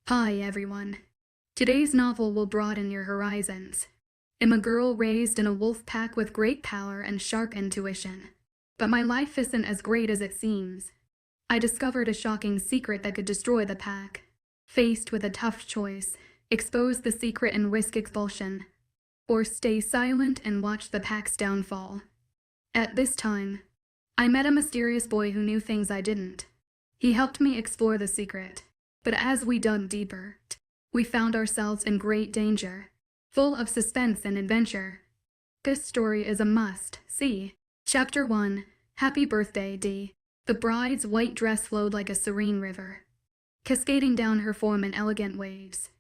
Hi everyone. Today's novel will broaden your horizons. I'm a girl raised in a wolf pack with great power and sharp intuition. But my life isn't as great as it seems. I discovered a shocking secret that could destroy the pack. Faced with a tough choice, expose the secret and risk expulsion, or stay silent and watch the pack's downfall. At this time, I met a mysterious boy who knew things I didn't. He helped me explore the secret. But as we dug deeper, we found ourselves in great danger, full of suspense and adventure. This story is a must-see. Chapter 1, Happy Birthday, Dee. The bride's white dress flowed like a serene river, cascading down her form in elegant waves.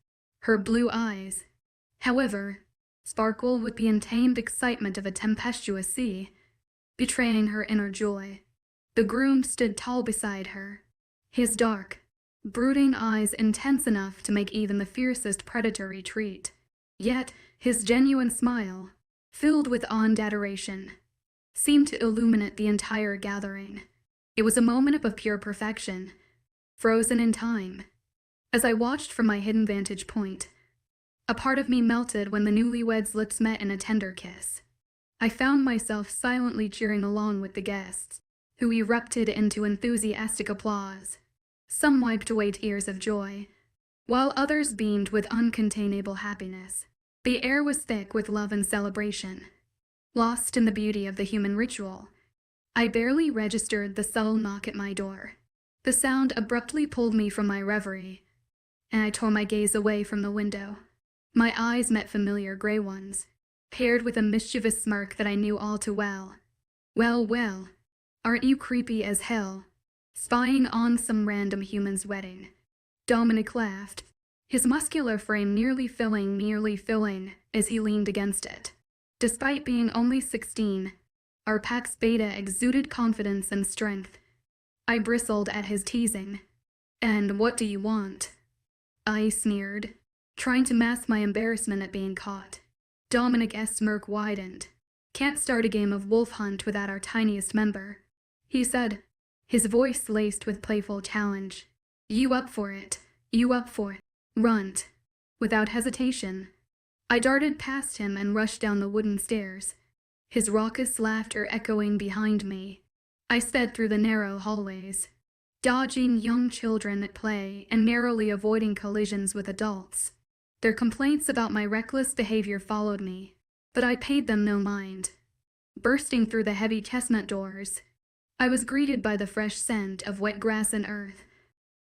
Her blue eyes, however, sparkled with the untamed excitement of a tempestuous sea, betraying her inner joy. The groom stood tall beside her, his dark, brooding eyes intense enough to make even the fiercest predator retreat. Yet, his genuine smile, filled with awe and adoration, seemed to illuminate the entire gathering. It was a moment of pure perfection, frozen in time. As I watched from my hidden vantage point, a part of me melted when the newlyweds' lips met in a tender kiss. I found myself silently cheering along with the guests, who erupted into enthusiastic applause. Some wiped away tears of joy, while others beamed with uncontainable happiness. The air was thick with love and celebration. Lost in the beauty of the human ritual, I barely registered the subtle knock at my door. The sound abruptly pulled me from my reverie, and I tore my gaze away from the window. My eyes met familiar gray ones, paired with a mischievous smirk that I knew all too well. Well, aren't you creepy as hell? Spying on some random human's wedding. Dominic laughed, his muscular frame nearly filling as he leaned against it. Despite being only 16, our pack's beta exuded confidence and strength. I bristled at his teasing. "And what do you want?" I sneered, trying to mask my embarrassment at being caught. Dominic's smirk widened. "Can't start a game of wolf hunt without our tiniest member," he said, his voice laced with playful challenge. You up for it? Runt. Without hesitation, I darted past him and rushed down the wooden stairs, his raucous laughter echoing behind me. I sped through the narrow hallways, dodging young children at play and narrowly avoiding collisions with adults. Their complaints about my reckless behavior followed me, but I paid them no mind. Bursting through the heavy chestnut doors, I was greeted by the fresh scent of wet grass and earth.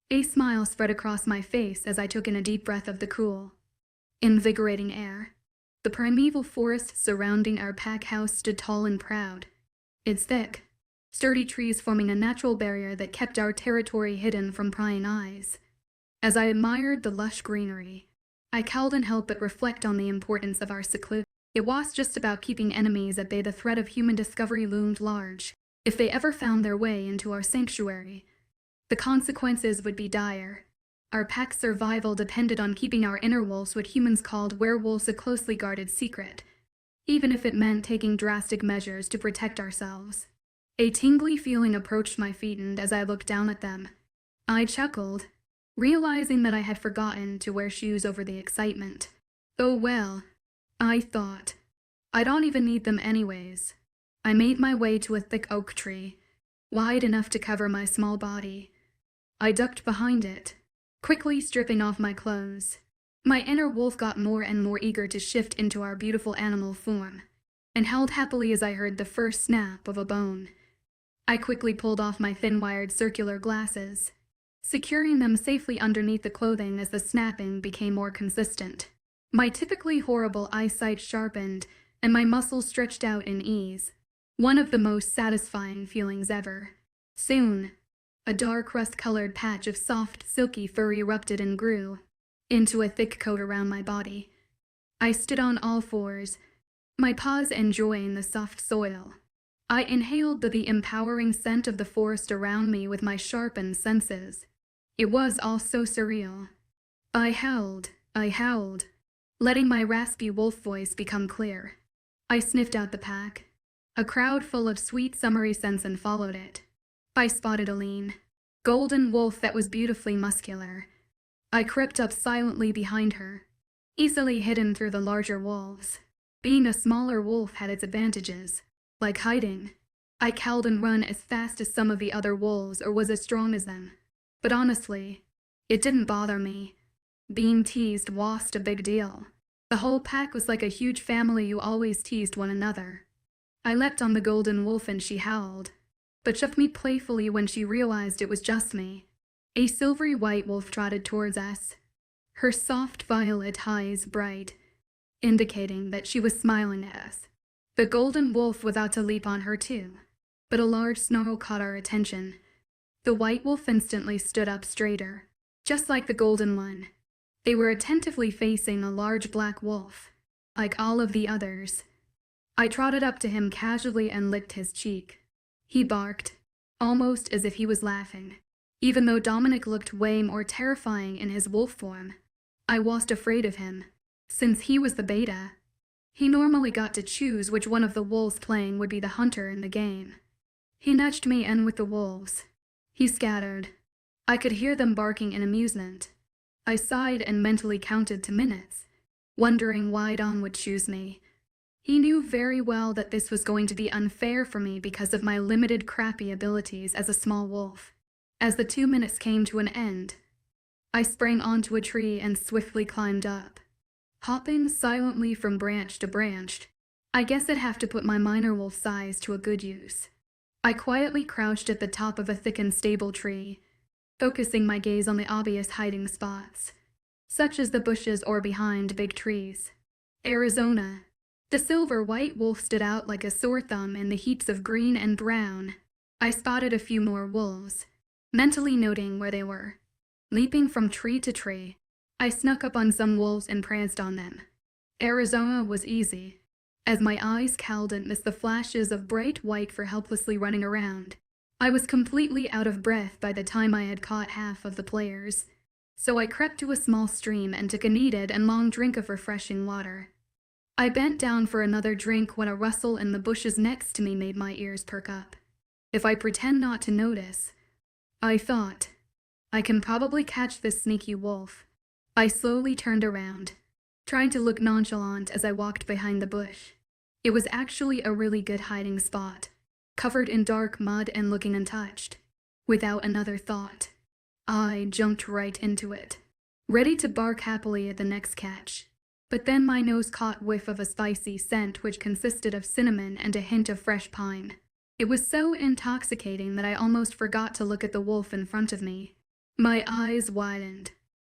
A smile spread across my face as I took in a deep breath of the cool, invigorating air. The primeval forest surrounding our pack house stood tall and proud, its thick, sturdy trees forming a natural barrier that kept our territory hidden from prying eyes. As I admired the lush greenery, I couldn't help but reflect on the importance of our seclusion. It was just about keeping enemies at bay. The threat of human discovery loomed large. If they ever found their way into our sanctuary, the consequences would be dire. Our pack's survival depended on keeping our inner wolves, what humans called werewolves, a closely guarded secret, even if it meant taking drastic measures to protect ourselves. A tingly feeling approached my feet, and as I looked down at them, I chuckled, realizing that I had forgotten to wear shoes over the excitement. Oh well, I thought, I don't even need them anyways. I made my way to a thick oak tree, wide enough to cover my small body. I ducked behind it, quickly stripping off my clothes. My inner wolf got more and more eager to shift into our beautiful animal form, and howled happily as I heard the first snap of a bone. I quickly pulled off my thin-wired circular glasses, securing them safely underneath the clothing as the snapping became more consistent. My typically horrible eyesight sharpened, and my muscles stretched out in ease. One of the most satisfying feelings ever. Soon, a dark rust-colored patch of soft, silky fur erupted and grew into a thick coat around my body. I stood on all fours, my paws enjoying the soft soil. I inhaled the empowering scent of the forest around me with my sharpened senses. It was all so surreal. I howled, letting my raspy wolf voice become clear. I sniffed out the pack. A crowd full of sweet summery scents and followed it. I spotted a lean, golden wolf that was beautifully muscular, I crept up silently behind her, easily hidden through the larger wolves. Being a smaller wolf had its advantages, like hiding. I cowled and run as fast as some of the other wolves or was as strong as them. But honestly, it didn't bother me. Being teased wasn't a big deal. The whole pack was like a huge family who always teased one another. I leapt on the golden wolf and she howled, but shoved me playfully when she realized it was just me. A silvery white wolf trotted towards us, her soft violet eyes bright, indicating that she was smiling at us. The golden wolf was out to leap on her too, but a large snarl caught our attention. The white wolf instantly stood up straighter, just like the golden one. They were attentively facing a large black wolf, like all of the others. I trotted up to him casually and licked his cheek. He barked, almost as if he was laughing. Even though Dominic looked way more terrifying in his wolf form, I wasn't afraid of him, since he was the beta. He normally got to choose which one of the wolves playing would be the hunter in the game. He nudged me in with the wolves. He scattered. I could hear them barking in amusement. I sighed and mentally counted to minutes, wondering why Dom would choose me. He knew very well that this was going to be unfair for me because of my limited crappy abilities as a small wolf. As the 2 minutes came to an end, I sprang onto a tree and swiftly climbed up, hopping silently from branch to branch. I guess I'd have to put my minor wolf size to a good use. I quietly crouched at the top of a thick and stable tree, focusing my gaze on the obvious hiding spots, such as the bushes or behind big trees. Arizona. The silver-white wolf stood out like a sore thumb in the heaps of green and brown. I spotted a few more wolves, mentally noting where they were. Leaping from tree to tree, I snuck up on some wolves and pranced on them. Arizona was easy, as my eyes cowled and missed the flashes of bright white for helplessly running around. I was completely out of breath by the time I had caught half of the players, so I crept to a small stream and took a needed and long drink of refreshing water. I bent down for another drink when a rustle in the bushes next to me made my ears perk up. If I pretend not to notice, I thought, I can probably catch this sneaky wolf. I slowly turned around, trying to look nonchalant as I walked behind the bush. It was actually a really good hiding spot, covered in dark mud and looking untouched. Without another thought, I jumped right into it, ready to bark happily at the next catch. But then my nose caught whiff of a spicy scent which consisted of cinnamon and a hint of fresh pine. It was so intoxicating that I almost forgot to look at the wolf in front of me. My eyes widened.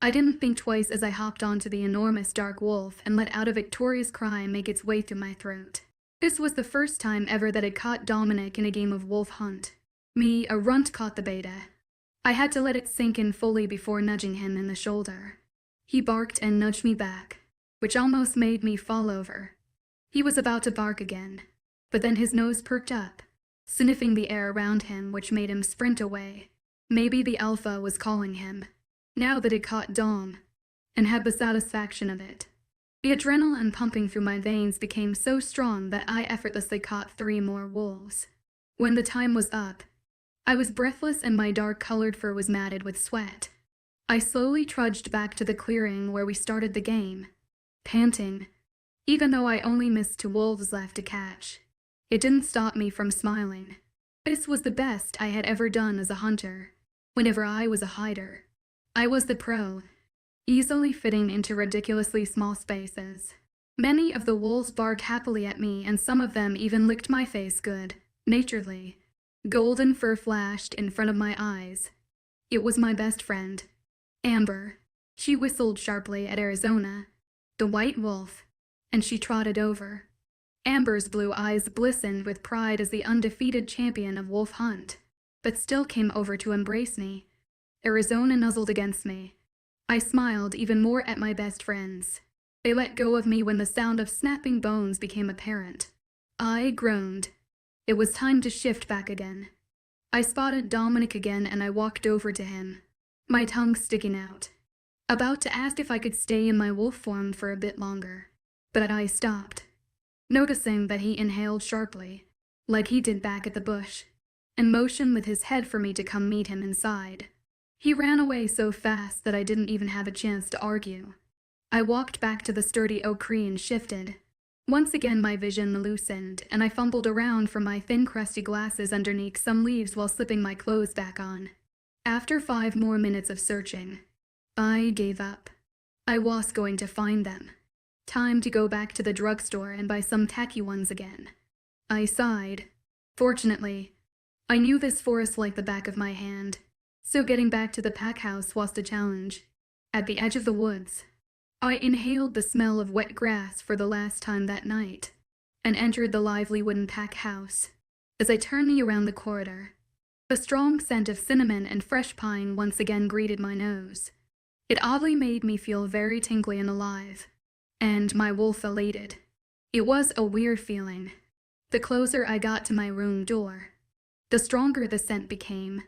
I didn't think twice as I hopped onto the enormous dark wolf and let out a victorious cry make its way through my throat. This was the first time ever that I'd caught Dominic in a game of wolf hunt. Me, a runt, caught the beta. I had to let it sink in fully before nudging him in the shoulder. He barked and nudged me back, which almost made me fall over. He was about to bark again, but then his nose perked up, sniffing the air around him, which made him sprint away. Maybe the alpha was calling him, now that it caught Dom, and had the satisfaction of it. The adrenaline pumping through my veins became so strong that I effortlessly caught 3 more wolves. When the time was up, I was breathless and my dark-colored fur was matted with sweat. I slowly trudged back to the clearing where we started the game, panting, even though I only missed 2 wolves left to catch. It didn't stop me from smiling. This was the best I had ever done as a hunter, whenever I was a hider. I was the pro, easily fitting into ridiculously small spaces. Many of the wolves barked happily at me and some of them even licked my face good-naturedly. Golden fur flashed in front of my eyes. It was my best friend, Amber. She whistled sharply at Arizona, the white wolf, and she trotted over. Amber's blue eyes glistened with pride as the undefeated champion of wolf hunt, but still came over to embrace me. Arizona nuzzled against me. I smiled even more at my best friends. They let go of me when the sound of snapping bones became apparent. I groaned. It was time to shift back again. I spotted Dominic again and I walked over to him, my tongue sticking out, about to ask if I could stay in my wolf form for a bit longer. But I stopped, noticing that he inhaled sharply, like he did back at the bush, and motioned with his head for me to come meet him inside. He ran away so fast that I didn't even have a chance to argue. I walked back to the sturdy oak tree and shifted. Once again my vision loosened, and I fumbled around for my thin crusty glasses underneath some leaves while slipping my clothes back on. After 5 more minutes of searching, I gave up. I was going to find them. Time to go back to the drugstore and buy some tacky ones again. I sighed. Fortunately, I knew this forest like the back of my hand, so getting back to the pack house was the challenge. At the edge of the woods, I inhaled the smell of wet grass for the last time that night, and entered the lively wooden pack house. As I turned me around the corridor, the strong scent of cinnamon and fresh pine once again greeted my nose. It oddly made me feel very tingly and alive, and my wolf elated. It was a weird feeling. The closer I got to my room door, the stronger the scent became,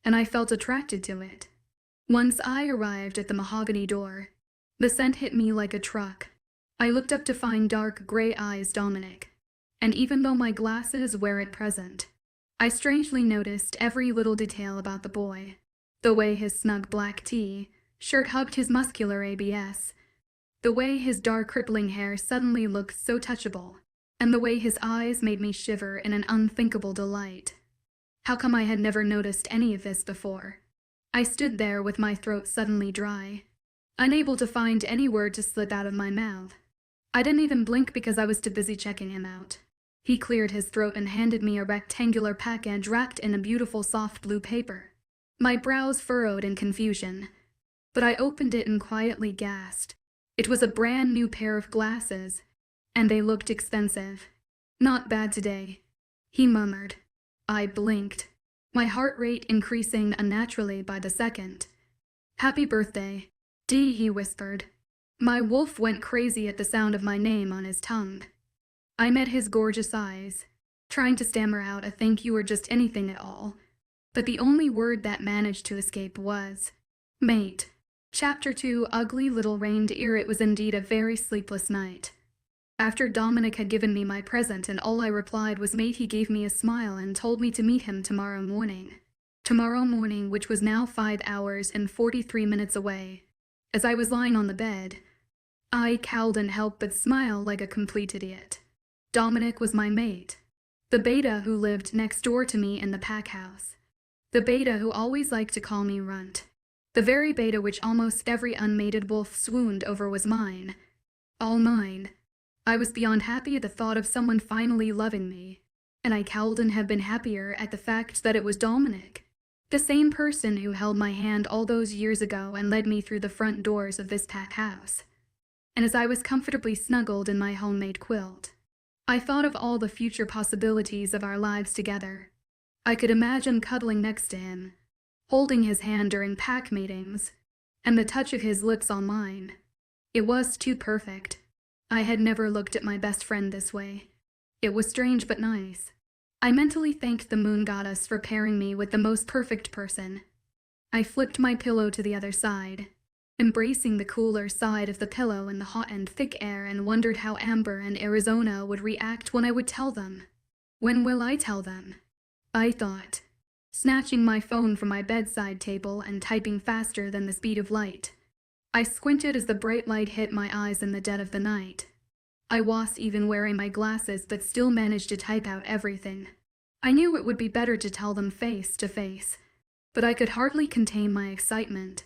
and I felt attracted to it. Once I arrived at the mahogany door, the scent hit me like a truck. I looked up to find dark gray-eyed Dominic, and even though my glasses weren't present, I strangely noticed every little detail about the boy. The way his snug black shirt hugged his muscular abs, the way his dark crippling hair suddenly looked so touchable, and the way his eyes made me shiver in an unthinkable delight. How come I had never noticed any of this before? I stood there with my throat suddenly dry, unable to find any word to slip out of my mouth. I didn't even blink because I was too busy checking him out. He cleared his throat and handed me a rectangular package wrapped in a beautiful soft blue paper. My brows furrowed in confusion, but I opened it and quietly gasped. It was a brand new pair of glasses, and they looked expensive. "Not bad today," he murmured. I blinked, my heart rate increasing unnaturally by the second. "Happy birthday, D," he whispered. My wolf went crazy at the sound of my name on his tongue. I met his gorgeous eyes, trying to stammer out a thank you or just anything at all, but the only word that managed to escape was mate. Chapter 2, Ugly Little Reindeer. It was indeed a very sleepless night. After Dominic had given me my present and all I replied was mate, he gave me a smile and told me to meet him tomorrow morning. Tomorrow morning, which was now 5 hours and 43 minutes away. As I was lying on the bed, I cowled and helped but smile like a complete idiot. Dominic was my mate, the beta who lived next door to me in the pack house, the beta who always liked to call me Runt, the very beta which almost every unmated wolf swooned over was mine. All mine. I was beyond happy at the thought of someone finally loving me, and I cowled and have been happier at the fact that it was Dominic, the same person who held my hand all those years ago and led me through the front doors of this pack house. And as I was comfortably snuggled in my homemade quilt, I thought of all the future possibilities of our lives together. I could imagine cuddling next to him, holding his hand during pack meetings, and the touch of his lips on mine. It was too perfect. I had never looked at my best friend this way. It was strange but nice. I mentally thanked the moon goddess for pairing me with the most perfect person. I flipped my pillow to the other side, embracing the cooler side of the pillow in the hot and thick air, and wondered how Amber and Arizona would react when I would tell them. When will I tell them? I thought, snatching my phone from my bedside table and typing faster than the speed of light. I squinted as the bright light hit my eyes in the dead of the night. I was even wearing my glasses but still managed to type out everything. I knew it would be better to tell them face to face, but I could hardly contain my excitement.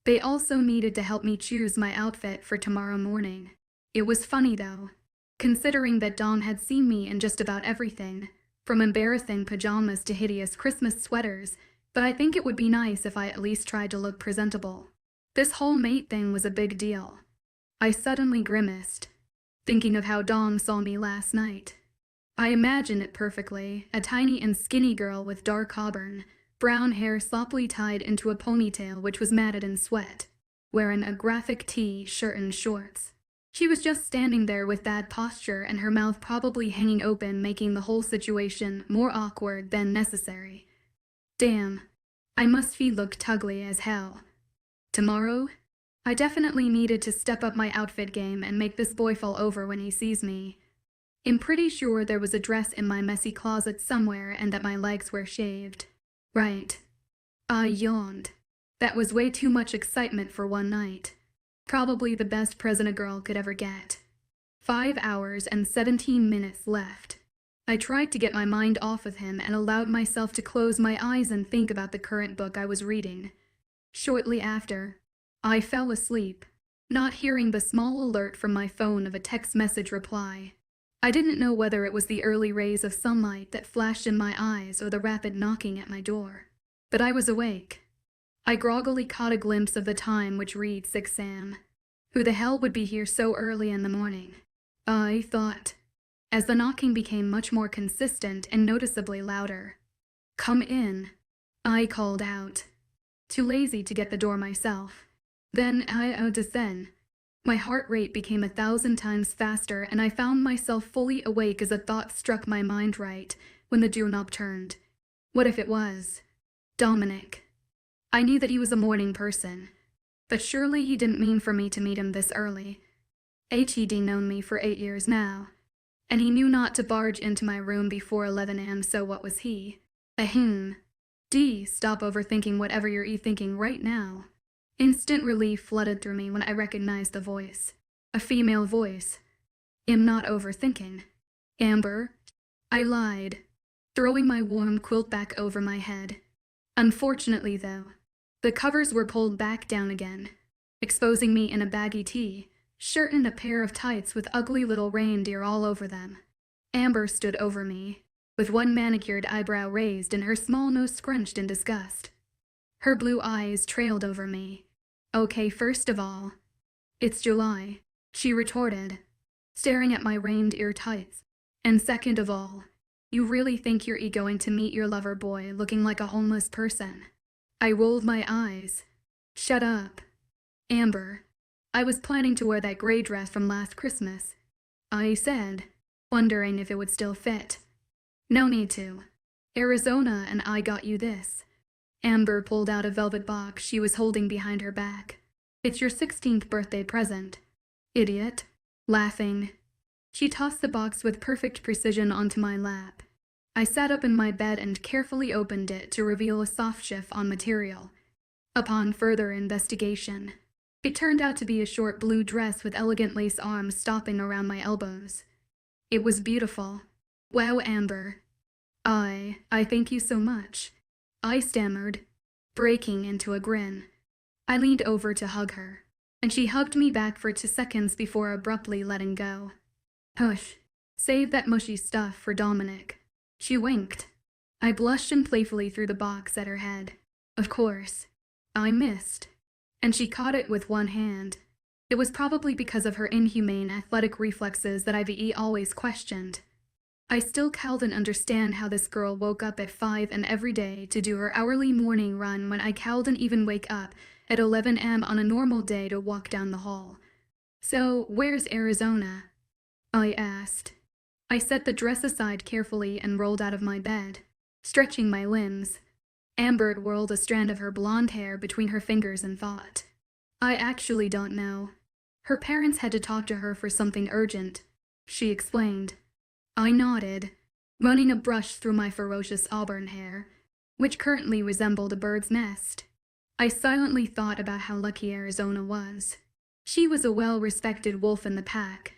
They also needed to help me choose my outfit for tomorrow morning. It was funny though, considering that Dom had seen me in just about everything, from embarrassing pajamas to hideous Christmas sweaters, but I think it would be nice if I at least tried to look presentable. This whole mate thing was a big deal. I suddenly grimaced, thinking of how Dom saw me last night. I imagined it perfectly, a tiny and skinny girl with dark auburn, brown hair sloppily tied into a ponytail which was matted in sweat, wearing a graphic shirt and shorts. She was just standing there with bad posture and her mouth probably hanging open, making the whole situation more awkward than necessary. Damn, I must look ugly as hell. Tomorrow, I definitely needed to step up my outfit game and make this boy fall over when he sees me. I'm pretty sure there was a dress in my messy closet somewhere and that my legs were shaved. Right. I yawned. That was way too much excitement for one night. Probably the best present a girl could ever get. 5 hours and 17 minutes left. I tried to get my mind off of him and allowed myself to close my eyes and think about the current book I was reading. Shortly after, I fell asleep, not hearing the small alert from my phone of a text message reply. I didn't know whether it was the early rays of sunlight that flashed in my eyes or the rapid knocking at my door. But I was awake. I groggily caught a glimpse of the time, which read 6 a.m. Who the hell would be here so early in the morning? I thought, as the knocking became much more consistent and noticeably louder. Come in, I called out, too lazy to get the door myself. Then my heart rate became 1,000 times faster, and I found myself fully awake as a thought struck my mind right when the doorknob turned. What if it was Dominic? I knew that he was a morning person, but surely he didn't mean for me to meet him this early. He'd known me for 8 years now, and he knew not to barge into my room before 11 a.m., so what was he? Stop overthinking whatever you're thinking right now. Instant relief flooded through me when I recognized the voice. A female voice. I'm not overthinking. Amber. I lied, throwing my warm quilt back over my head. Unfortunately, though, the covers were pulled back down again, exposing me in a baggy tee, shirt and a pair of tights with ugly little reindeer all over them. Amber stood over me, with one manicured eyebrow raised and her small nose scrunched in disgust. Her blue eyes trailed over me. Okay, first of all, it's July, she retorted, staring at my reindeer tights. And second of all, you really think you're going to meet your lover boy looking like a homeless person? I rolled my eyes. Shut up. Amber, I was planning to wear that gray dress from last Christmas, I said, wondering if it would still fit. No need to. Arizona and I got you this. Amber pulled out a velvet box she was holding behind her back. It's your 16th birthday present. Idiot. Laughing, she tossed the box with perfect precision onto my lap. I sat up in my bed and carefully opened it to reveal a soft chiffon material. Upon further investigation, it turned out to be a short blue dress with elegant lace arms stopping around my elbows. It was beautiful. Wow, Amber. I thank you so much, I stammered, breaking into a grin. I leaned over to hug her, and she hugged me back for 2 seconds before abruptly letting go. Hush, save that mushy stuff for Dominic. She winked. I blushed and playfully threw the box at her head. Of course, I missed, and she caught it with one hand. It was probably because of her inhumane athletic reflexes that I've always questioned. I still can't understand how this girl woke up at 5 and every day to do her hourly morning run when I can't even wake up at 11 a.m. on a normal day to walk down the hall. So, where's Arizona? I asked. I set the dress aside carefully and rolled out of my bed, stretching my limbs. Amber whirled a strand of her blonde hair between her fingers and thought. I actually don't know. Her parents had to talk to her for something urgent, she explained. I nodded, running a brush through my ferocious auburn hair, which currently resembled a bird's nest. I silently thought about how lucky Arizona was. She was a well-respected wolf in the pack,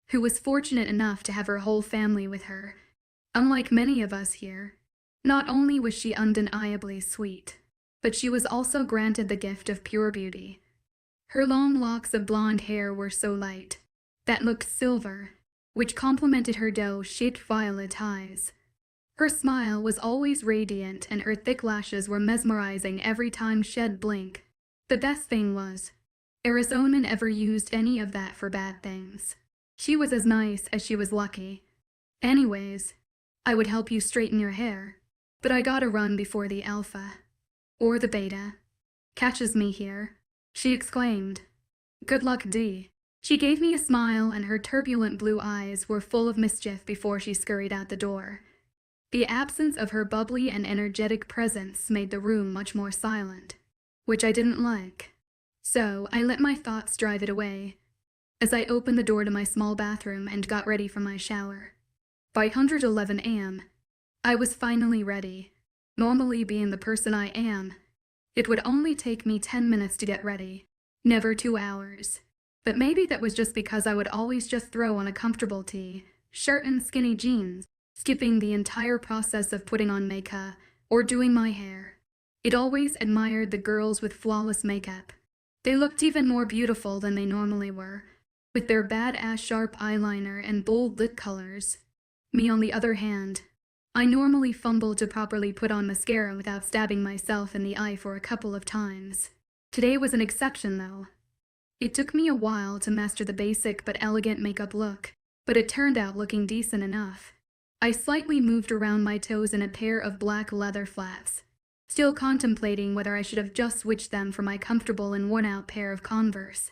who was fortunate enough to have her whole family with her. Unlike many of us here, not only was she undeniably sweet, but she was also granted the gift of pure beauty. Her long locks of blonde hair were so light that looked silver, which complemented her doe-shaped violet eyes. Her smile was always radiant, and her thick lashes were mesmerizing every time she'd blink. The best thing was, Arizona never used any of that for bad things. She was as nice as she was lucky. Anyways, I would help you straighten your hair, but I gotta run before the alpha, or the beta, catches me here, she exclaimed. Good luck, D. She gave me a smile, and her turbulent blue eyes were full of mischief before she scurried out the door. The absence of her bubbly and energetic presence made the room much more silent, which I didn't like. So I let my thoughts drive it away, as I opened the door to my small bathroom and got ready for my shower. By 111 a.m., I was finally ready. Normally being the person I am, It would only take me 10 minutes to get ready, never 2 hours. But maybe that was just because I would always just throw on a comfortable tee, shirt and skinny jeans, skipping the entire process of putting on makeup or doing my hair. It always admired the girls with flawless makeup. They looked even more beautiful than they normally were, with their badass sharp eyeliner and bold lip colors. Me, on the other hand, I normally fumble to properly put on mascara without stabbing myself in the eye for a couple of times. Today was an exception, though. It took me a while to master the basic but elegant makeup look, but it turned out looking decent enough. I slightly moved around my toes in a pair of black leather flats, still contemplating whether I should have just switched them for my comfortable and worn-out pair of Converse.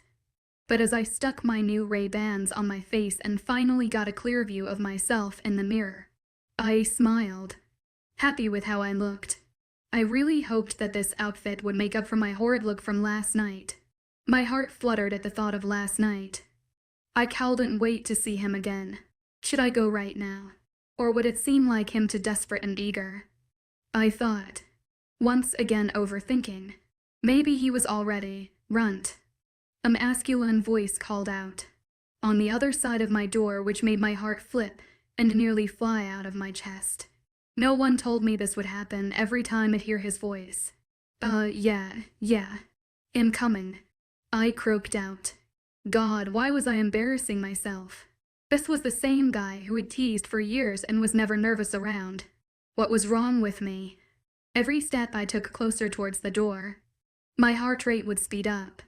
But as I stuck my new Ray-Bans on my face and finally got a clear view of myself in the mirror, I smiled, happy with how I looked. I really hoped that this outfit would make up for my horrid look from last night. My heart fluttered at the thought of last night. I couldn't wait to see him again. Should I go right now? Or would it seem like him too desperate and eager? I thought, once again overthinking. Maybe he was already. Runt. A masculine voice called out, on the other side of my door, which made my heart flip and nearly fly out of my chest. No one told me this would happen every time I'd hear his voice. Yeah. I'm coming. I croaked out. God, why was I embarrassing myself? This was the same guy who had teased for years and was never nervous around. What was wrong with me? Every step I took closer towards the door, my heart rate would speed up.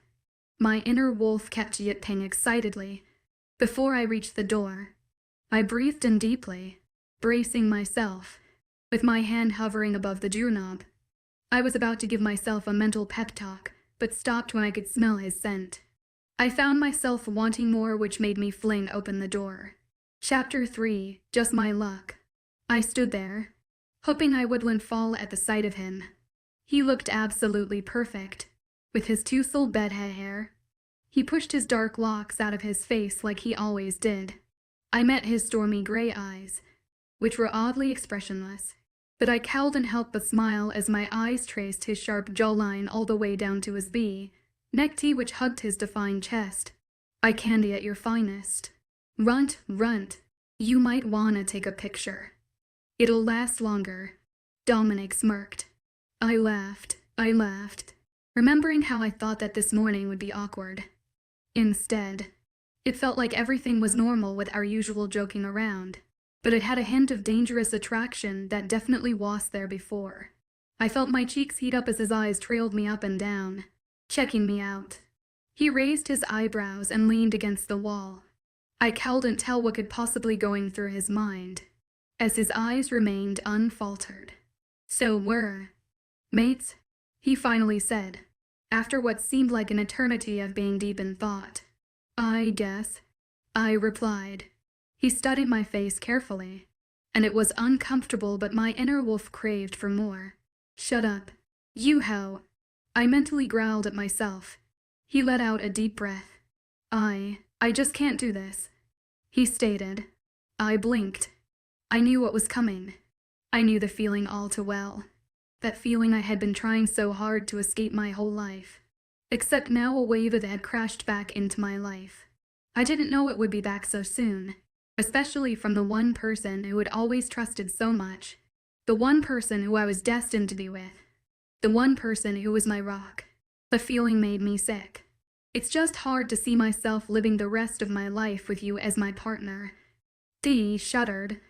My inner wolf kept yipping excitedly. Before I reached the door, I breathed in deeply, bracing myself, with my hand hovering above the doorknob. I was about to give myself a mental pep talk, but stopped when I could smell his scent. I found myself wanting more, which made me fling open the door. Chapter 3, Just My Luck. I stood there, hoping I wouldn't fall at the sight of him. He looked absolutely perfect, with his tousle bed hair. He pushed his dark locks out of his face like he always did. I met his stormy gray eyes, which were oddly expressionless, but I couldn't help but smile as my eyes traced his sharp jawline all the way down to his neck-tee which hugged his defined chest. Eye candy at your finest. Runt, you might wanna take a picture. It'll last longer. Dominic smirked. I laughed, remembering how I thought that this morning would be awkward. Instead, it felt like everything was normal with our usual joking around, but it had a hint of dangerous attraction that definitely was there before. I felt my cheeks heat up as his eyes trailed me up and down, checking me out. He raised his eyebrows and leaned against the wall. I couldn't tell what could possibly going through his mind, as his eyes remained unfaltered. So we're mates, he finally said, after what seemed like an eternity of being deep in thought. I guess, I replied. He studied my face carefully, and it was uncomfortable, but my inner wolf craved for more. Shut up, you hoe. I mentally growled at myself. He let out a deep breath. I just can't do this, he stated. I blinked. I knew what was coming. I knew the feeling all too well. That feeling I had been trying so hard to escape my whole life. Except now a wave of it had crashed back into my life. I didn't know it would be back so soon, especially from the one person who had always trusted so much. The one person who I was destined to be with. The one person who was my rock. The feeling made me sick. It's just hard to see myself living the rest of my life with you as my partner. Dee shuddered.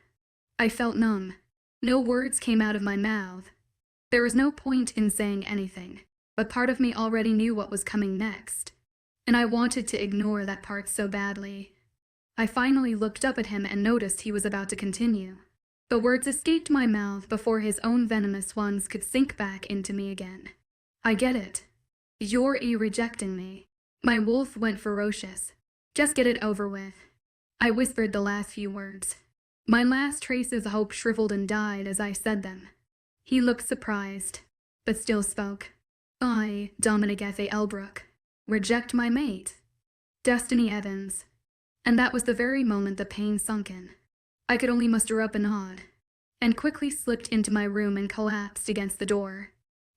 I felt numb. No words came out of my mouth. There was no point in saying anything, but part of me already knew what was coming next, and I wanted to ignore that part so badly. I finally looked up at him and noticed he was about to continue. The words escaped my mouth before his own venomous ones could sink back into me again. I get it. You're rejecting me. My wolf went ferocious. Just get it over with. I whispered the last few words. My last traces of hope shriveled and died as I said them. He looked surprised, but still spoke. I, Dominic F.A. Elbrook, reject my mate. Destiny Evans. And that was the very moment the pain sunk in. I could only muster up a nod, and quickly slipped into my room and collapsed against the door.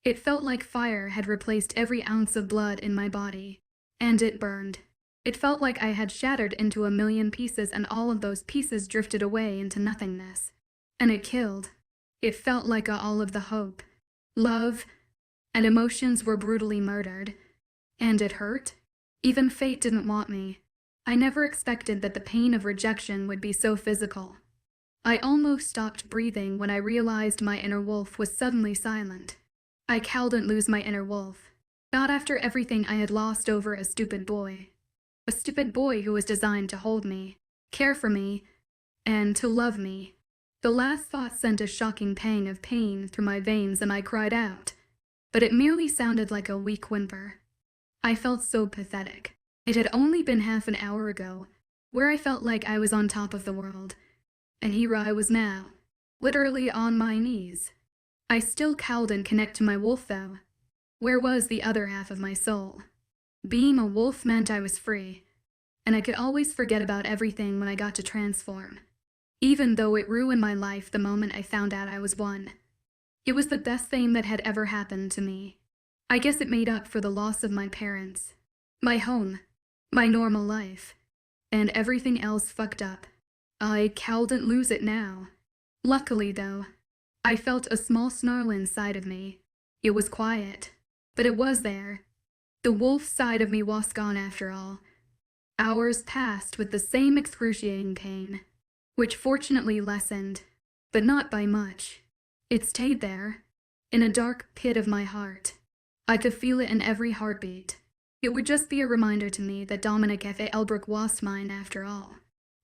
It felt like fire had replaced every ounce of blood in my body, and it burned. It felt like I had shattered into a million pieces and all of those pieces drifted away into nothingness. And it killed. It felt like all of the hope, love, and emotions were brutally murdered. And it hurt. Even fate didn't want me. I never expected that the pain of rejection would be so physical. I almost stopped breathing when I realized my inner wolf was suddenly silent. I couldn't lose my inner wolf. Not after everything I had lost over a stupid boy. A stupid boy who was designed to hold me, care for me, and to love me. The last thought sent a shocking pang of pain through my veins and I cried out. But it merely sounded like a weak whimper. I felt so pathetic. It had only been half an hour ago, where I felt like I was on top of the world. And here I was now, literally on my knees. I still couldn't connect to my wolf though. Where was the other half of my soul? Being a wolf meant I was free, and I could always forget about everything when I got to transform. Even though it ruined my life the moment I found out I was one. It was the best thing that had ever happened to me. I guess it made up for the loss of my parents, my home, my normal life, and everything else fucked up. I couldn't lose it now. Luckily though, I felt a small snarl inside of me. It was quiet, but it was there. The wolf side of me was gone after all. Hours passed with the same excruciating pain, which fortunately lessened, but not by much. It stayed there, in a dark pit of my heart. I could feel it in every heartbeat. It would just be a reminder to me that Dominic F. Elbrook was mine after all.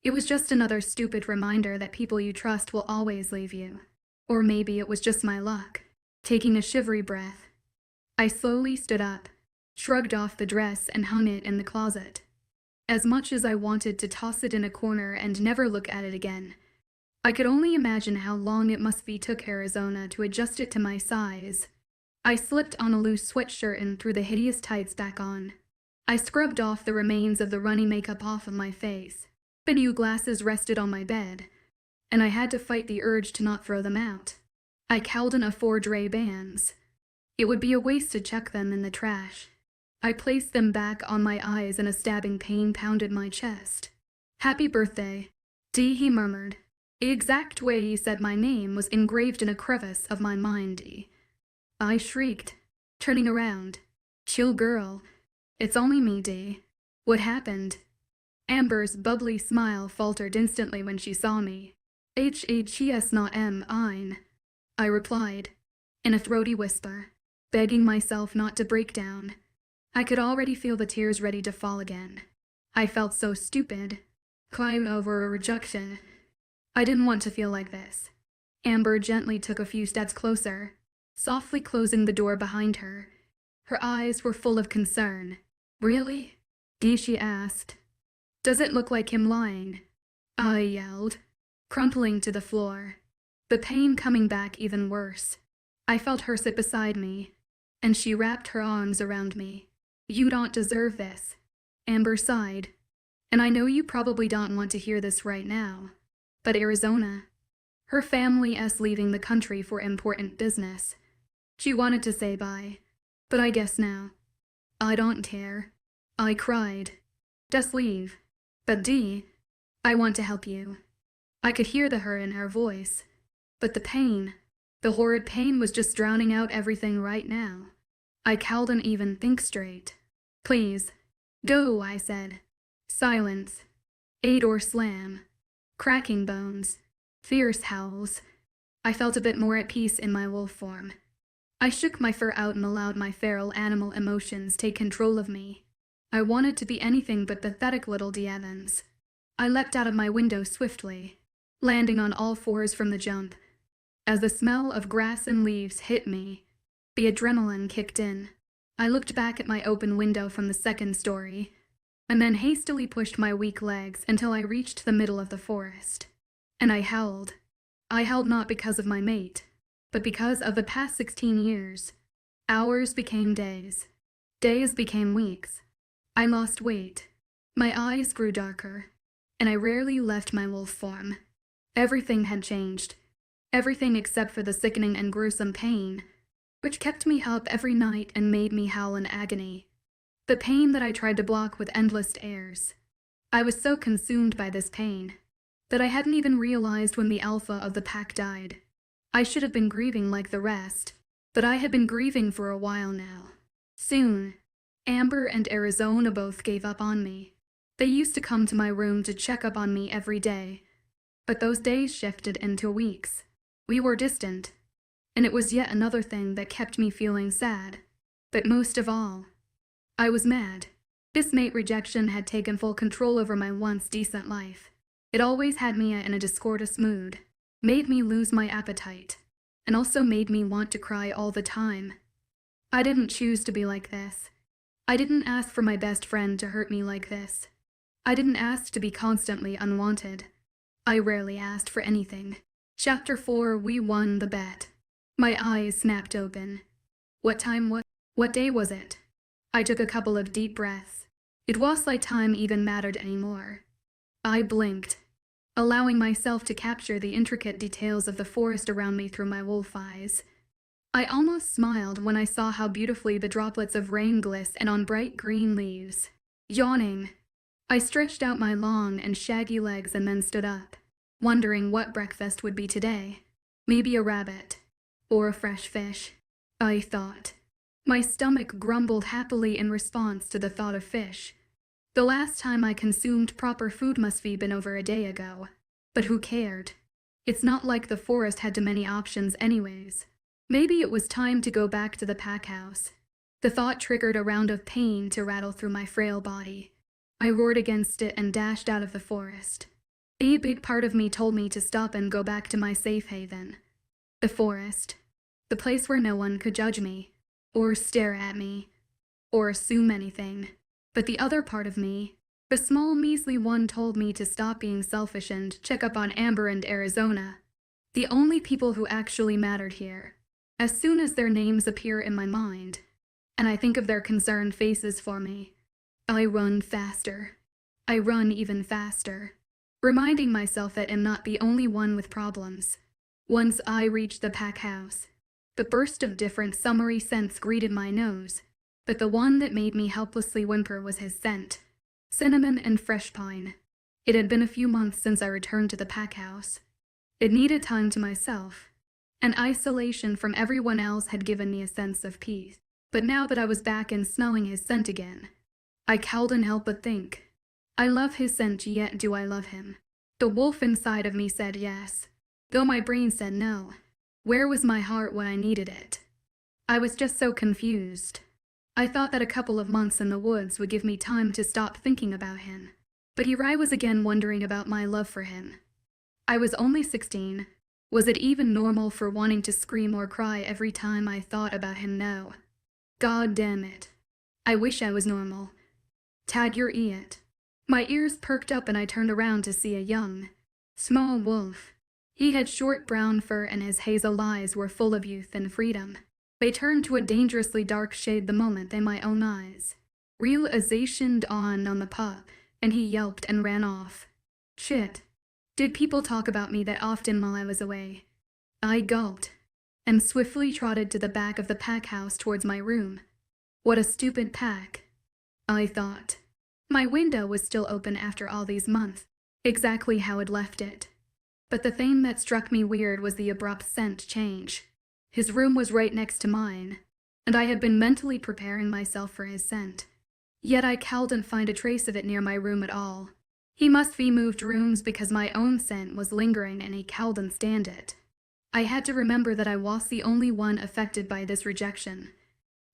It was just another stupid reminder that people you trust will always leave you. Or maybe it was just my luck. Taking a shivery breath, I slowly stood up, shrugged off the dress and hung it in the closet. As much as I wanted to toss it in a corner and never look at it again, I could only imagine how long it must be took Arizona to adjust it to my size. I slipped on a loose sweatshirt and threw the hideous tights back on. I scrubbed off the remains of the runny makeup off of my face. The new glasses rested on my bed, and I had to fight the urge to not throw them out. I couldn't afford Ray-Bans. It would be a waste to chuck them in the trash. I placed them back on my eyes and a stabbing pain pounded my chest. "Happy birthday, D," he murmured. The exact way he said my name was engraved in a crevice of my mind, D. I shrieked, turning around. "Chill, girl. It's only me, D. What happened?" Amber's bubbly smile faltered instantly when she saw me. "H-H-E-S not M-ine," I replied, in a throaty whisper, begging myself not to break down. I could already feel the tears ready to fall again. I felt so stupid. Climb over a rejection. I didn't want to feel like this. Amber gently took a few steps closer, softly closing the door behind her. Her eyes were full of concern. "Really?" she asked. "Does it look like him lying?" I yelled, crumpling to the floor, the pain coming back even worse. I felt her sit beside me, and she wrapped her arms around me. "You don't deserve this," Amber sighed. "And I know you probably don't want to hear this right now, but Arizona, her family is leaving the country for important business. She wanted to say bye, but I guess now. I don't care." I cried. "Just leave." "But D, I want to help you." I could hear the hurt in her voice, but the pain, the horrid pain was just drowning out everything right now. I couldn't even think straight. "Please, go," I said. Silence. A door slam. Cracking bones. Fierce howls. I felt a bit more at peace in my wolf form. I shook my fur out and allowed my feral animal emotions take control of me. I wanted to be anything but pathetic little D. Evans. I leapt out of my window swiftly, landing on all fours from the jump. As the smell of grass and leaves hit me, the adrenaline kicked in. I looked back at my open window from the second story, and then hastily pushed my weak legs until I reached the middle of the forest. And I howled. I howled not because of my mate, but because of the past 16 years. Hours became days. Days became weeks. I lost weight. My eyes grew darker, and I rarely left my wolf form. Everything had changed. Everything except for the sickening and gruesome pain. which kept me up every night and made me howl in agony. The pain that I tried to block with endless airs. I was so consumed by this pain that I hadn't even realized when the alpha of the pack died. I should have been grieving like the rest, but I had been grieving for a while now. Soon, Amber and Arizona both gave up on me. They used to come to my room to check up on me every day, but those days shifted into weeks. We were distant, and it was yet another thing that kept me feeling sad. But most of all, I was mad. This mate rejection had taken full control over my once decent life. It always had me in a discordant mood, made me lose my appetite, and also made me want to cry all the time. I didn't choose to be like this. I didn't ask for my best friend to hurt me like this. I didn't ask to be constantly unwanted. I rarely asked for anything. Chapter 4. We won the bet. My eyes snapped open. What day was it? I took a couple of deep breaths. It was like time even mattered anymore. I blinked, allowing myself to capture the intricate details of the forest around me through my wolf eyes. I almost smiled when I saw how beautifully the droplets of rain glistened on bright green leaves. Yawning, I stretched out my long and shaggy legs and then stood up, wondering what breakfast would be today. Maybe a rabbit, or a fresh fish, I thought. My stomach grumbled happily in response to the thought of fish. The last time I consumed proper food must have been over a day ago. But who cared? It's not like the forest had too many options anyways. Maybe it was time to go back to the pack house. The thought triggered a round of pain to rattle through my frail body. I roared against it and dashed out of the forest. A big part of me told me to stop and go back to my safe haven. The forest. The place where no one could judge me, or stare at me, or assume anything. But the other part of me, the small measly one, told me to stop being selfish and check up on Amber and Arizona, the only people who actually mattered here. As soon as their names appear in my mind, and I think of their concerned faces for me, I run faster. I run even faster, reminding myself that I'm not the only one with problems. Once I reached the pack house, the burst of different summery scents greeted my nose, but the one that made me helplessly whimper was his scent. Cinnamon and fresh pine. It had been a few months since I returned to the pack house. It needed time to myself, and isolation from everyone else had given me a sense of peace. But now that I was back and smelling his scent again, I couldn't help but think, I love his scent, yet do I love him? The wolf inside of me said yes, though my brain said no. Where was my heart when I needed it? I was just so confused. I thought that a couple of months in the woods would give me time to stop thinking about him. But here I was again wondering about my love for him. I was only 16. Was it even normal for wanting to scream or cry every time I thought about him? No. God damn it. I wish I was normal. Tad, you're it. My ears perked up and I turned around to see a young, small wolf. He had short brown fur and his hazel eyes were full of youth and freedom. They turned to a dangerously dark shade the moment they my own eyes. Realization dawned on the pup, and he yelped and ran off. Shit. Did people talk about me that often while I was away? I gulped, and swiftly trotted to the back of the pack house towards my room. What a stupid pack, I thought. My window was still open after all these months, exactly how I'd left it. But the thing that struck me weird was the abrupt scent change. His room was right next to mine, and I had been mentally preparing myself for his scent. Yet I couldn't find a trace of it near my room at all. He must be moved rooms because my own scent was lingering and he couldn't stand it. I had to remember that I was the only one affected by this rejection.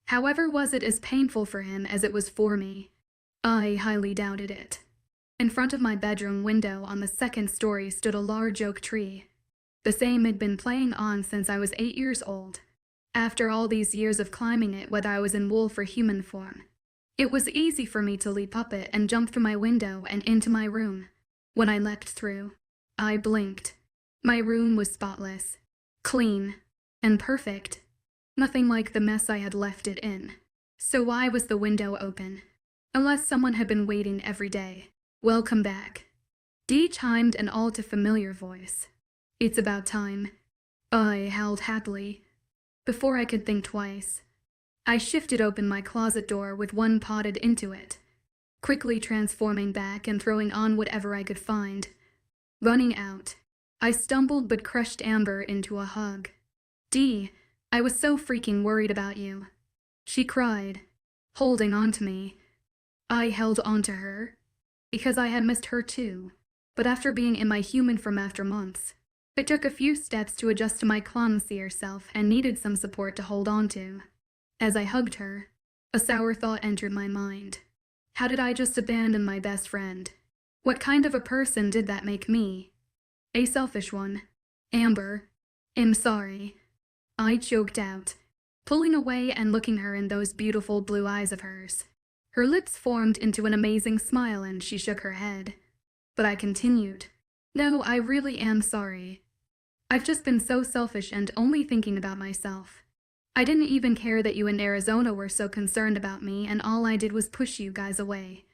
However, was it as painful for him as it was for me? I highly doubted it. In front of my bedroom window on the second story stood a large oak tree. The same had been playing on since I was 8 years old. After all these years of climbing it, whether I was in wolf or human form, it was easy for me to leap up it and jump through my window and into my room. When I leapt through, I blinked. My room was spotless, clean, and perfect. Nothing like the mess I had left it in. So why was the window open? Unless someone had been waiting every day. Welcome back. Dee chimed an all too familiar voice. It's about time. I howled happily. Before I could think twice, I shifted open my closet door with one potted into it, quickly transforming back and throwing on whatever I could find. Running out, I stumbled but crushed Amber into a hug. "Dee, I was so freaking worried about you," she cried, holding on to me. I held on to her, because I had missed her too, but after being in my human form after months, it took a few steps to adjust to my clumsier self and needed some support to hold on to. As I hugged her, a sour thought entered my mind. How did I just abandon my best friend? What kind of a person did that make me? A selfish one. Amber, I'm sorry. I choked out, pulling away and looking her in those beautiful blue eyes of hers. Her lips formed into an amazing smile and she shook her head. But I continued. "No, I really am sorry. I've just been so selfish and only thinking about myself. I didn't even care that you in Arizona were so concerned about me, and all I did was push you guys away.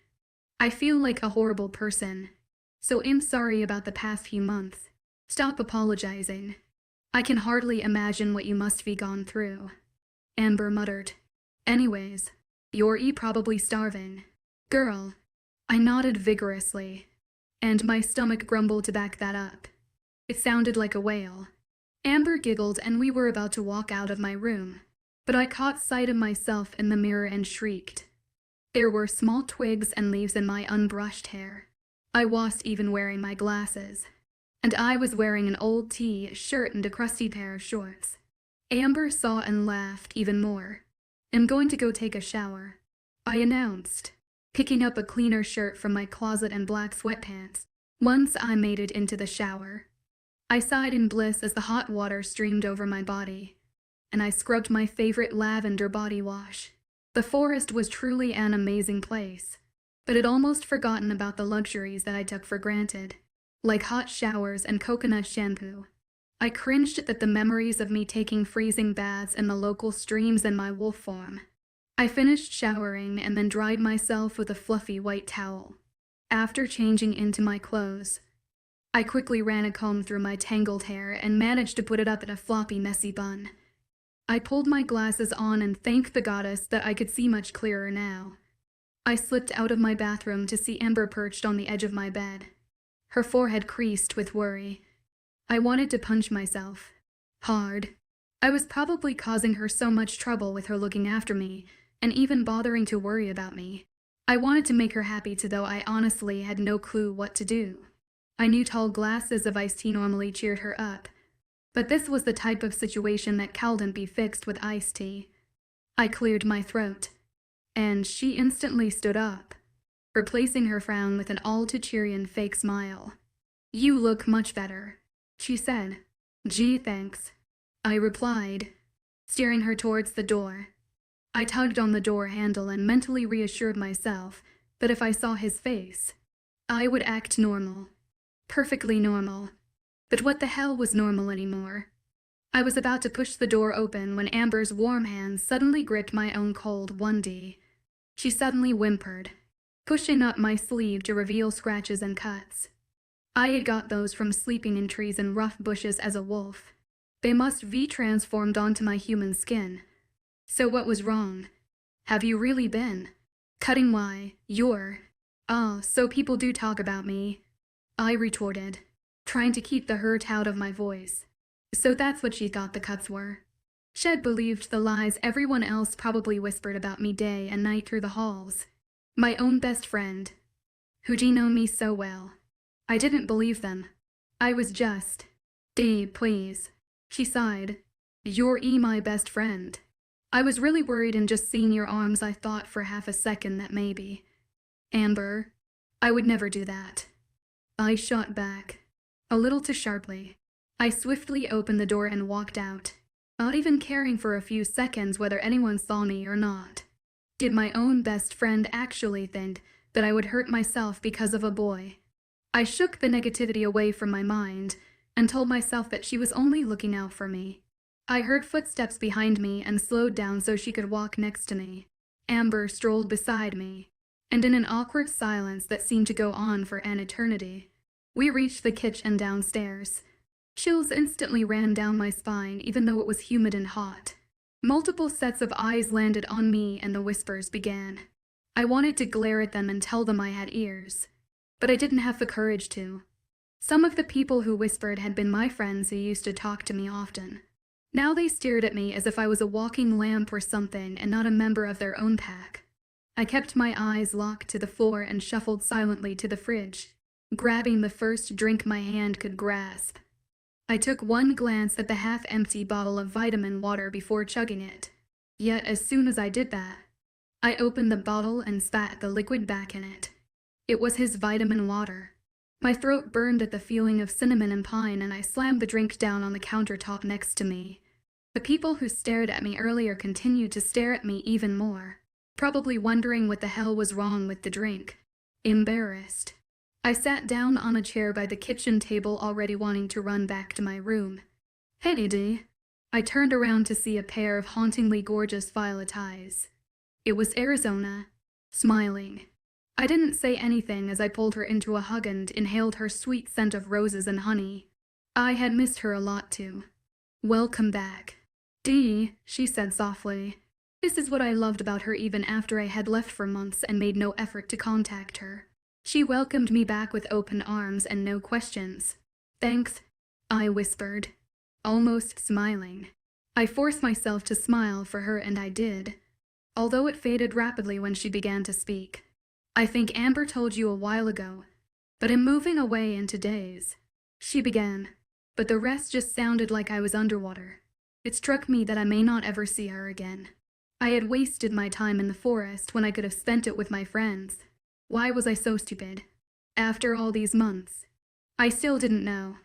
I feel like a horrible person, so I'm sorry about the past few months. Stop apologizing. I can hardly imagine what you must be gone through," Amber muttered. "Anyways, you're probably starving." "Girl," I nodded vigorously, and my stomach grumbled to back that up. It sounded like a wail. Amber giggled and we were about to walk out of my room, but I caught sight of myself in the mirror and shrieked. There were small twigs and leaves in my unbrushed hair. I wasn't even wearing my glasses, and I was wearing an old shirt and a crusty pair of shorts. Amber saw and laughed even more. "I'm going to go take a shower," I announced, picking up a cleaner shirt from my closet and black sweatpants. Once I made it into the shower, I sighed in bliss as the hot water streamed over my body, and I scrubbed my favorite lavender body wash. The forest was truly an amazing place, but I'd almost forgotten about the luxuries that I took for granted, like hot showers and coconut shampoo. I cringed at the memories of me taking freezing baths in the local streams in my wolf form. I finished showering and then dried myself with a fluffy white towel. After changing into my clothes, I quickly ran a comb through my tangled hair and managed to put it up in a floppy, messy bun. I pulled my glasses on and thanked the goddess that I could see much clearer now. I slipped out of my bathroom to see Amber perched on the edge of my bed, her forehead creased with worry. I wanted to punch myself. Hard. I was probably causing her so much trouble with her looking after me, and even bothering to worry about me. I wanted to make her happy too, though I honestly had no clue what to do. I knew tall glasses of iced tea normally cheered her up, but this was the type of situation that couldn't be fixed with iced tea. I cleared my throat, and she instantly stood up, replacing her frown with an all-too-cheery fake smile. "You look much better," she said. "Gee, thanks," I replied, steering her towards the door. I tugged on the door handle and mentally reassured myself that if I saw his face, I would act normal. Perfectly normal. But what the hell was normal anymore? I was about to push the door open when Amber's warm hands suddenly gripped my own cold 1D. She suddenly whimpered, pushing up my sleeve to reveal scratches and cuts. I had got those from sleeping in trees and rough bushes as a wolf. They must be transformed onto my human skin. So what was wrong? "Have you really been cutting? Why, you're... Oh, so people do talk about me," I retorted, trying to keep the hurt out of my voice. So that's what she thought the cuts were. Shed believed the lies everyone else probably whispered about me day and night through the halls. My own best friend, who'd known me so well. I didn't believe them. I was just... "Dee, please," she sighed. "You're my best friend. I was really worried, and just seeing your arms I thought for half a second that maybe..." "Amber, I would never do that," I shot back, a little too sharply. I swiftly opened the door and walked out, not even caring for a few seconds whether anyone saw me or not. Did my own best friend actually think that I would hurt myself because of a boy? I shook the negativity away from my mind and told myself that she was only looking out for me. I heard footsteps behind me and slowed down so she could walk next to me. Amber strolled beside me, and in an awkward silence that seemed to go on for an eternity, we reached the kitchen downstairs. Chills instantly ran down my spine, even though it was humid and hot. Multiple sets of eyes landed on me and the whispers began. I wanted to glare at them and tell them I had ears, but I didn't have the courage to. Some of the people who whispered had been my friends who used to talk to me often. Now they stared at me as if I was a walking lamp or something and not a member of their own pack. I kept my eyes locked to the floor and shuffled silently to the fridge, grabbing the first drink my hand could grasp. I took one glance at the half-empty bottle of vitamin water before chugging it. Yet as soon as I did that, I opened the bottle and spat the liquid back in it. It was his vitamin water. My throat burned at the feeling of cinnamon and pine, and I slammed the drink down on the countertop next to me. The people who stared at me earlier continued to stare at me even more, probably wondering what the hell was wrong with the drink. Embarrassed, I sat down on a chair by the kitchen table, already wanting to run back to my room. "Hey, Dee." I turned around to see a pair of hauntingly gorgeous violet eyes. It was Arizona, smiling. I didn't say anything as I pulled her into a hug and inhaled her sweet scent of roses and honey. I had missed her a lot too. "Welcome back, Dee," she said softly. This is what I loved about her even after I had left for months and made no effort to contact her. She welcomed me back with open arms and no questions. "Thanks," I whispered, almost smiling. I forced myself to smile for her, and I did, although it faded rapidly when she began to speak. "I think Amber told you a while ago, but I'm moving away in 2 days," she began, but the rest just sounded like I was underwater. It struck me that I may not ever see her again. I had wasted my time in the forest when I could have spent it with my friends. Why was I so stupid? After all these months, I still didn't know.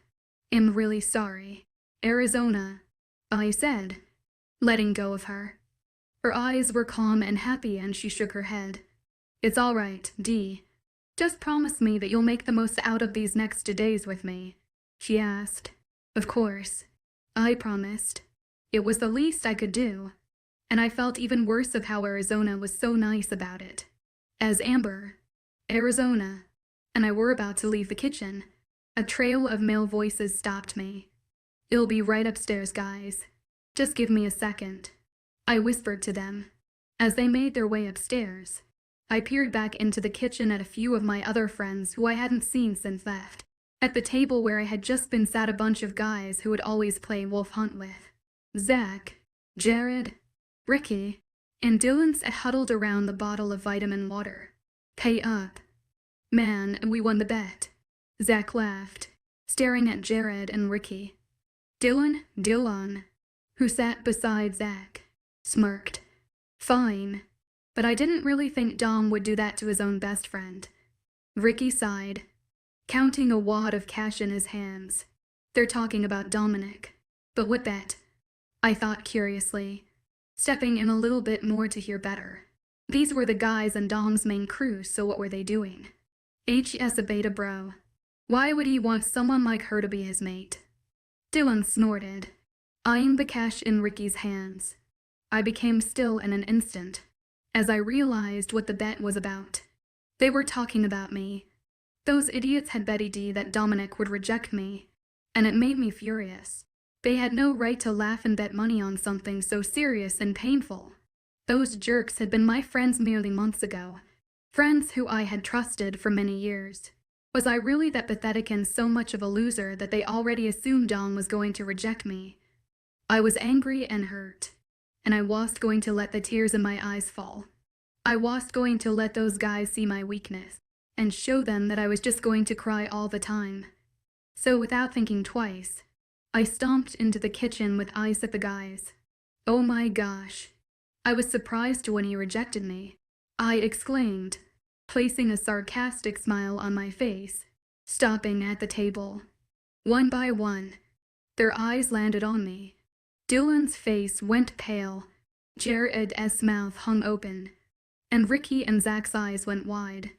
"I'm really sorry, Arizona," I said, letting go of her. Her eyes were calm and happy, and she shook her head. "It's all right, Dee. Just promise me that you'll make the most out of these next 2 days with me," she asked. Of course, I promised. It was the least I could do, and I felt even worse of how Arizona was so nice about it. As Amber, Arizona, and I were about to leave the kitchen, a trail of male voices stopped me. "It'll be right upstairs, guys. Just give me a second," I whispered to them. As they made their way upstairs, I peered back into the kitchen at a few of my other friends who I hadn't seen since left. At the table where I had just been sat a bunch of guys who would always play Wolf Hunt with. Zach, Jared, Ricky, and Dylan sat huddled around the bottle of vitamin water. "Pay up. Man, we won the bet." Zach laughed, staring at Jared and Ricky. Dylan, who sat beside Zach, smirked. "Fine. But I didn't really think Dom would do that to his own best friend." Ricky sighed, counting a wad of cash in his hands. "They're talking about Dominic. But what bet?" I thought curiously, stepping in a little bit more to hear better. These were the guys in Dom's main crew, so what were they doing? "HS a beta bro. Why would he want someone like her to be his mate?" Dylan snorted, eyeing the cash in Ricky's hands. I became still in an instant, as I realized what the bet was about. They were talking about me. Those idiots had bet Dee that Dominic would reject me, and it made me furious. They had no right to laugh and bet money on something so serious and painful. Those jerks had been my friends merely months ago, friends who I had trusted for many years. Was I really that pathetic and so much of a loser that they already assumed Dom was going to reject me? I was angry and hurt, and I wasn't going to let the tears in my eyes fall. I wasn't going to let those guys see my weakness and show them that I was just going to cry all the time. So without thinking twice, I stomped into the kitchen with eyes at the guys. "Oh my gosh." I was surprised when he rejected me, I exclaimed, placing a sarcastic smile on my face, stopping at the table. One by one, their eyes landed on me. Dylan's face went pale, Jared's mouth hung open, and Ricky and Zach's eyes went wide.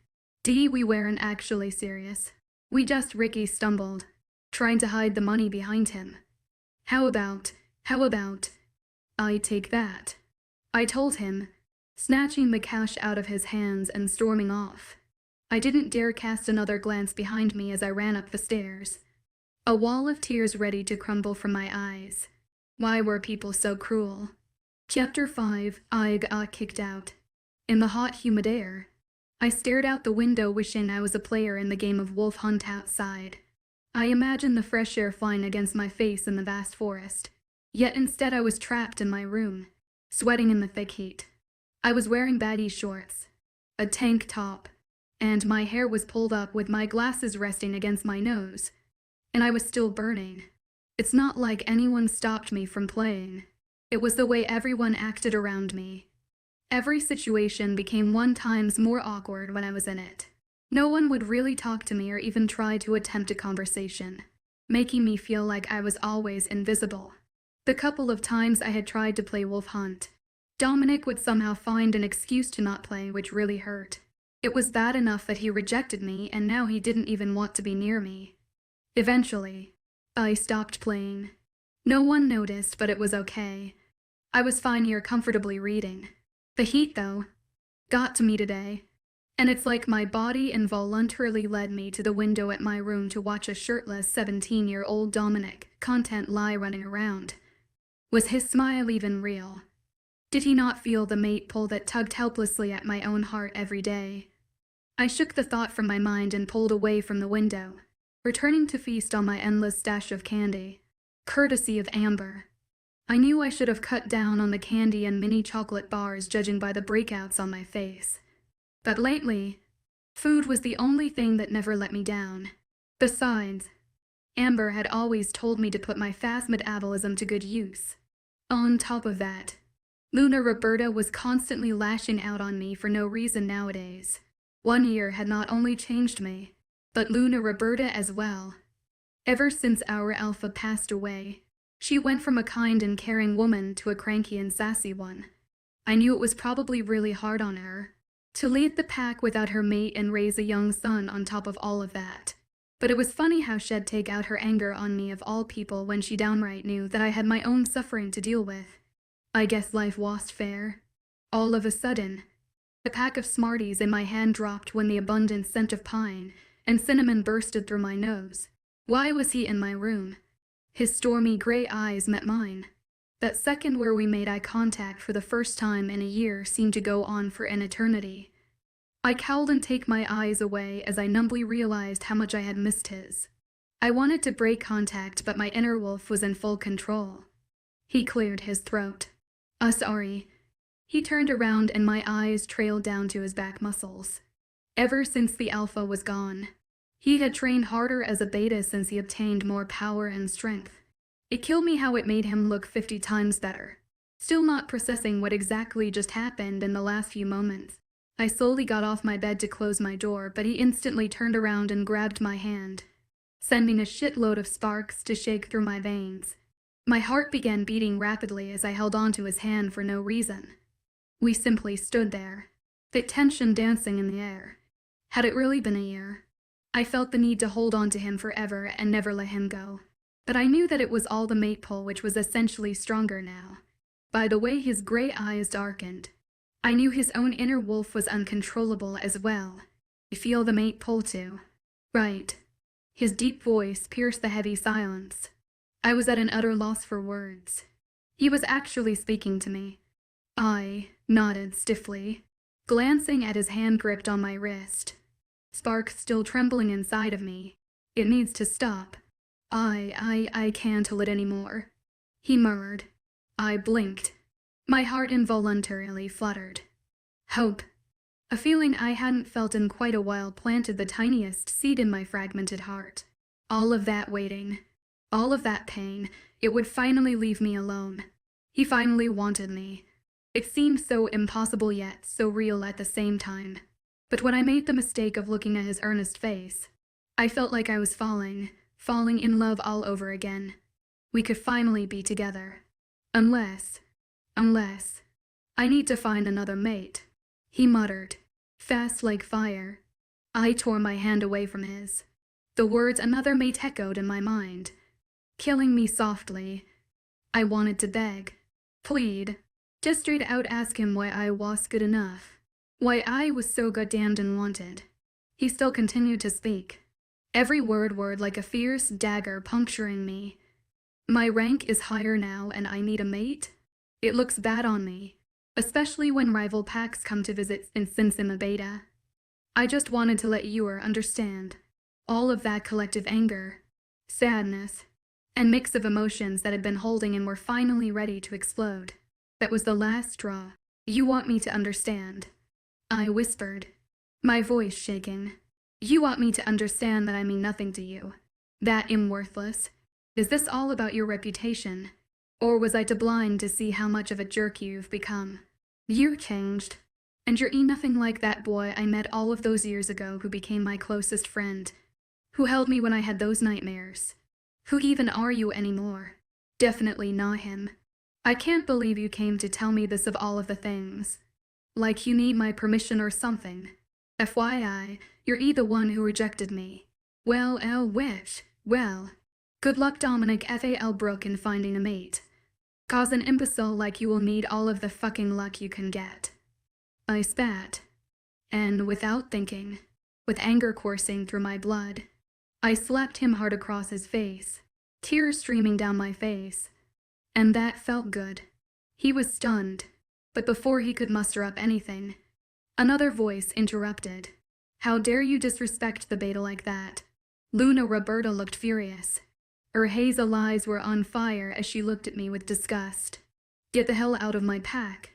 "Dee, we weren't actually serious. We just," Ricky stumbled, trying to hide the money behind him. How about, "I take that," I told him, snatching the cash out of his hands and storming off. I didn't dare cast another glance behind me as I ran up the stairs. a wall of tears ready to crumble from my eyes. Why were people so cruel? Chapter 5. I got kicked out. In the hot, humid air, I stared out the window wishing I was a player in the game of wolf hunt outside. I imagined the fresh air flying against my face in the vast forest. Yet instead I was trapped in my room, sweating in the thick heat. I was wearing baggy shorts, a tank top, and my hair was pulled up with my glasses resting against my nose. And I was still burning. It's not like anyone stopped me from playing. It was the way everyone acted around me. Every situation became 1 times more awkward when I was in it. No one would really talk to me or even try to attempt a conversation, making me feel like I was always invisible. The couple of times I had tried to play wolf hunt, Dominic would somehow find an excuse to not play, which really hurt. It was bad enough that he rejected me, and now he didn't even want to be near me. Eventually, I stopped playing. No one noticed, but it was okay. I was fine here comfortably reading. The heat, though, got to me today. And it's like my body involuntarily led me to the window at my room to watch a shirtless 17-year-old Dominic content lie running around. Was his smile even real? Did he not feel the mate pull that tugged helplessly at my own heart every day? I shook the thought from my mind and pulled away from the window, returning to feast on my endless stash of candy, courtesy of Amber. I knew I should have cut down on the candy and mini chocolate bars, judging by the breakouts on my face. But lately, food was the only thing that never let me down. Besides, Amber had always told me to put my fast metabolism to good use. On top of that, Luna Roberta was constantly lashing out on me for no reason nowadays. 1 year had not only changed me, but Luna Roberta as well. Ever since our Alpha passed away, she went from a kind and caring woman to a cranky and sassy one. I knew it was probably really hard on her to lead the pack without her mate and raise a young son on top of all of that. But it was funny how she'd take out her anger on me of all people when she downright knew that I had my own suffering to deal with. I guess life wasn't fair. All of a sudden, the pack of Smarties in my hand dropped when the abundant scent of pine and cinnamon bursted through my nose. Why was he in my room? His stormy gray eyes met mine. That second where we made eye contact for the first time in a year seemed to go on for an eternity. I cowled and take my eyes away as I numbly realized how much I had missed his. I wanted to break contact, but my inner wolf was in full control. He cleared his throat. Sorry. He turned around and my eyes trailed down to his back muscles. Ever since the Alpha was gone, he had trained harder as a beta since he obtained more power and strength. It killed me how it made him look 50 times better. Still not processing what exactly just happened in the last few moments, I slowly got off my bed to close my door, but he instantly turned around and grabbed my hand, sending a shitload of sparks to shake through my veins. My heart began beating rapidly as I held onto his hand for no reason. We simply stood there, the tension dancing in the air. Had it really been a year? I felt the need to hold on to him forever and never let him go. But I knew that it was all the mate pull, which was essentially stronger now. By the way his gray eyes darkened, I knew his own inner wolf was uncontrollable as well. You feel the mate pull too? Right. His deep voice pierced the heavy silence. I was at an utter loss for words. He was actually speaking to me. I nodded stiffly, glancing at his hand gripped on my wrist. Sparks still trembling inside of me. It needs to stop. I can't hold it anymore, he murmured. I blinked. My heart involuntarily fluttered. Hope, a feeling I hadn't felt in quite a while, planted the tiniest seed in my fragmented heart. All of that waiting, all of that pain, it would finally leave me alone. He finally wanted me. It seemed so impossible yet so real at the same time. But when I made the mistake of looking at his earnest face, I felt like I was falling in love all over again. We could finally be together. Unless, I need to find another mate, he muttered, fast like fire. I tore my hand away from his. The words another mate echoed in my mind, killing me softly. I wanted to beg, plead, just straight out ask him why I was good enough, why I was so goddamned and wanted. He still continued to speak. every word like a fierce dagger puncturing me. My rank is higher now and I need a mate? It looks bad on me, especially when rival packs come to visit since I'm a beta. I just wanted to let you understand all of that collective anger, sadness, and mix of emotions that had been holding and were finally ready to explode. That was the last straw. You want me to understand? I whispered, my voice shaking. You want me to understand that I mean nothing to you, that I'm worthless? Is this all about your reputation? Or was I too blind to see how much of a jerk you've become? You're changed, and you're nothing like that boy I met all of those years ago who became my closest friend, who held me when I had those nightmares. Who even are you anymore? Definitely not him. I can't believe you came to tell me this of all of the things. Like you need my permission or something. FYI, you're the one who rejected me. Well, good luck Dominic F.A.L. Brooke in finding a mate. 'Cause an imbecile like you will need all of the fucking luck you can get. I spat. And without thinking, with anger coursing through my blood, I slapped him hard across his face, tears streaming down my face. And that felt good. He was stunned, but before he could muster up anything, another voice interrupted. How dare you disrespect the beta like that? Luna Roberta looked furious. Her hazel eyes were on fire as she looked at me with disgust. Get the hell out of my pack.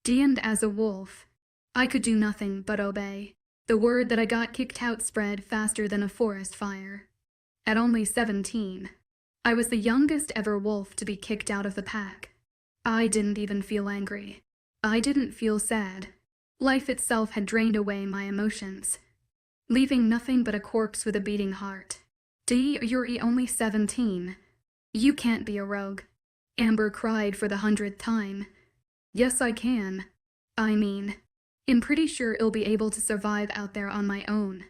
And as a wolf, I could do nothing but obey. The word that I got kicked out spread faster than a forest fire. At only 17, I was the youngest ever wolf to be kicked out of the pack. I didn't even feel angry. I didn't feel sad. Life itself had drained away my emotions, leaving nothing but a corpse with a beating heart. You're only 17. You can't be a rogue. Amber cried for the 100th time. Yes, I can. I'm pretty sure I'll be able to survive out there on my own.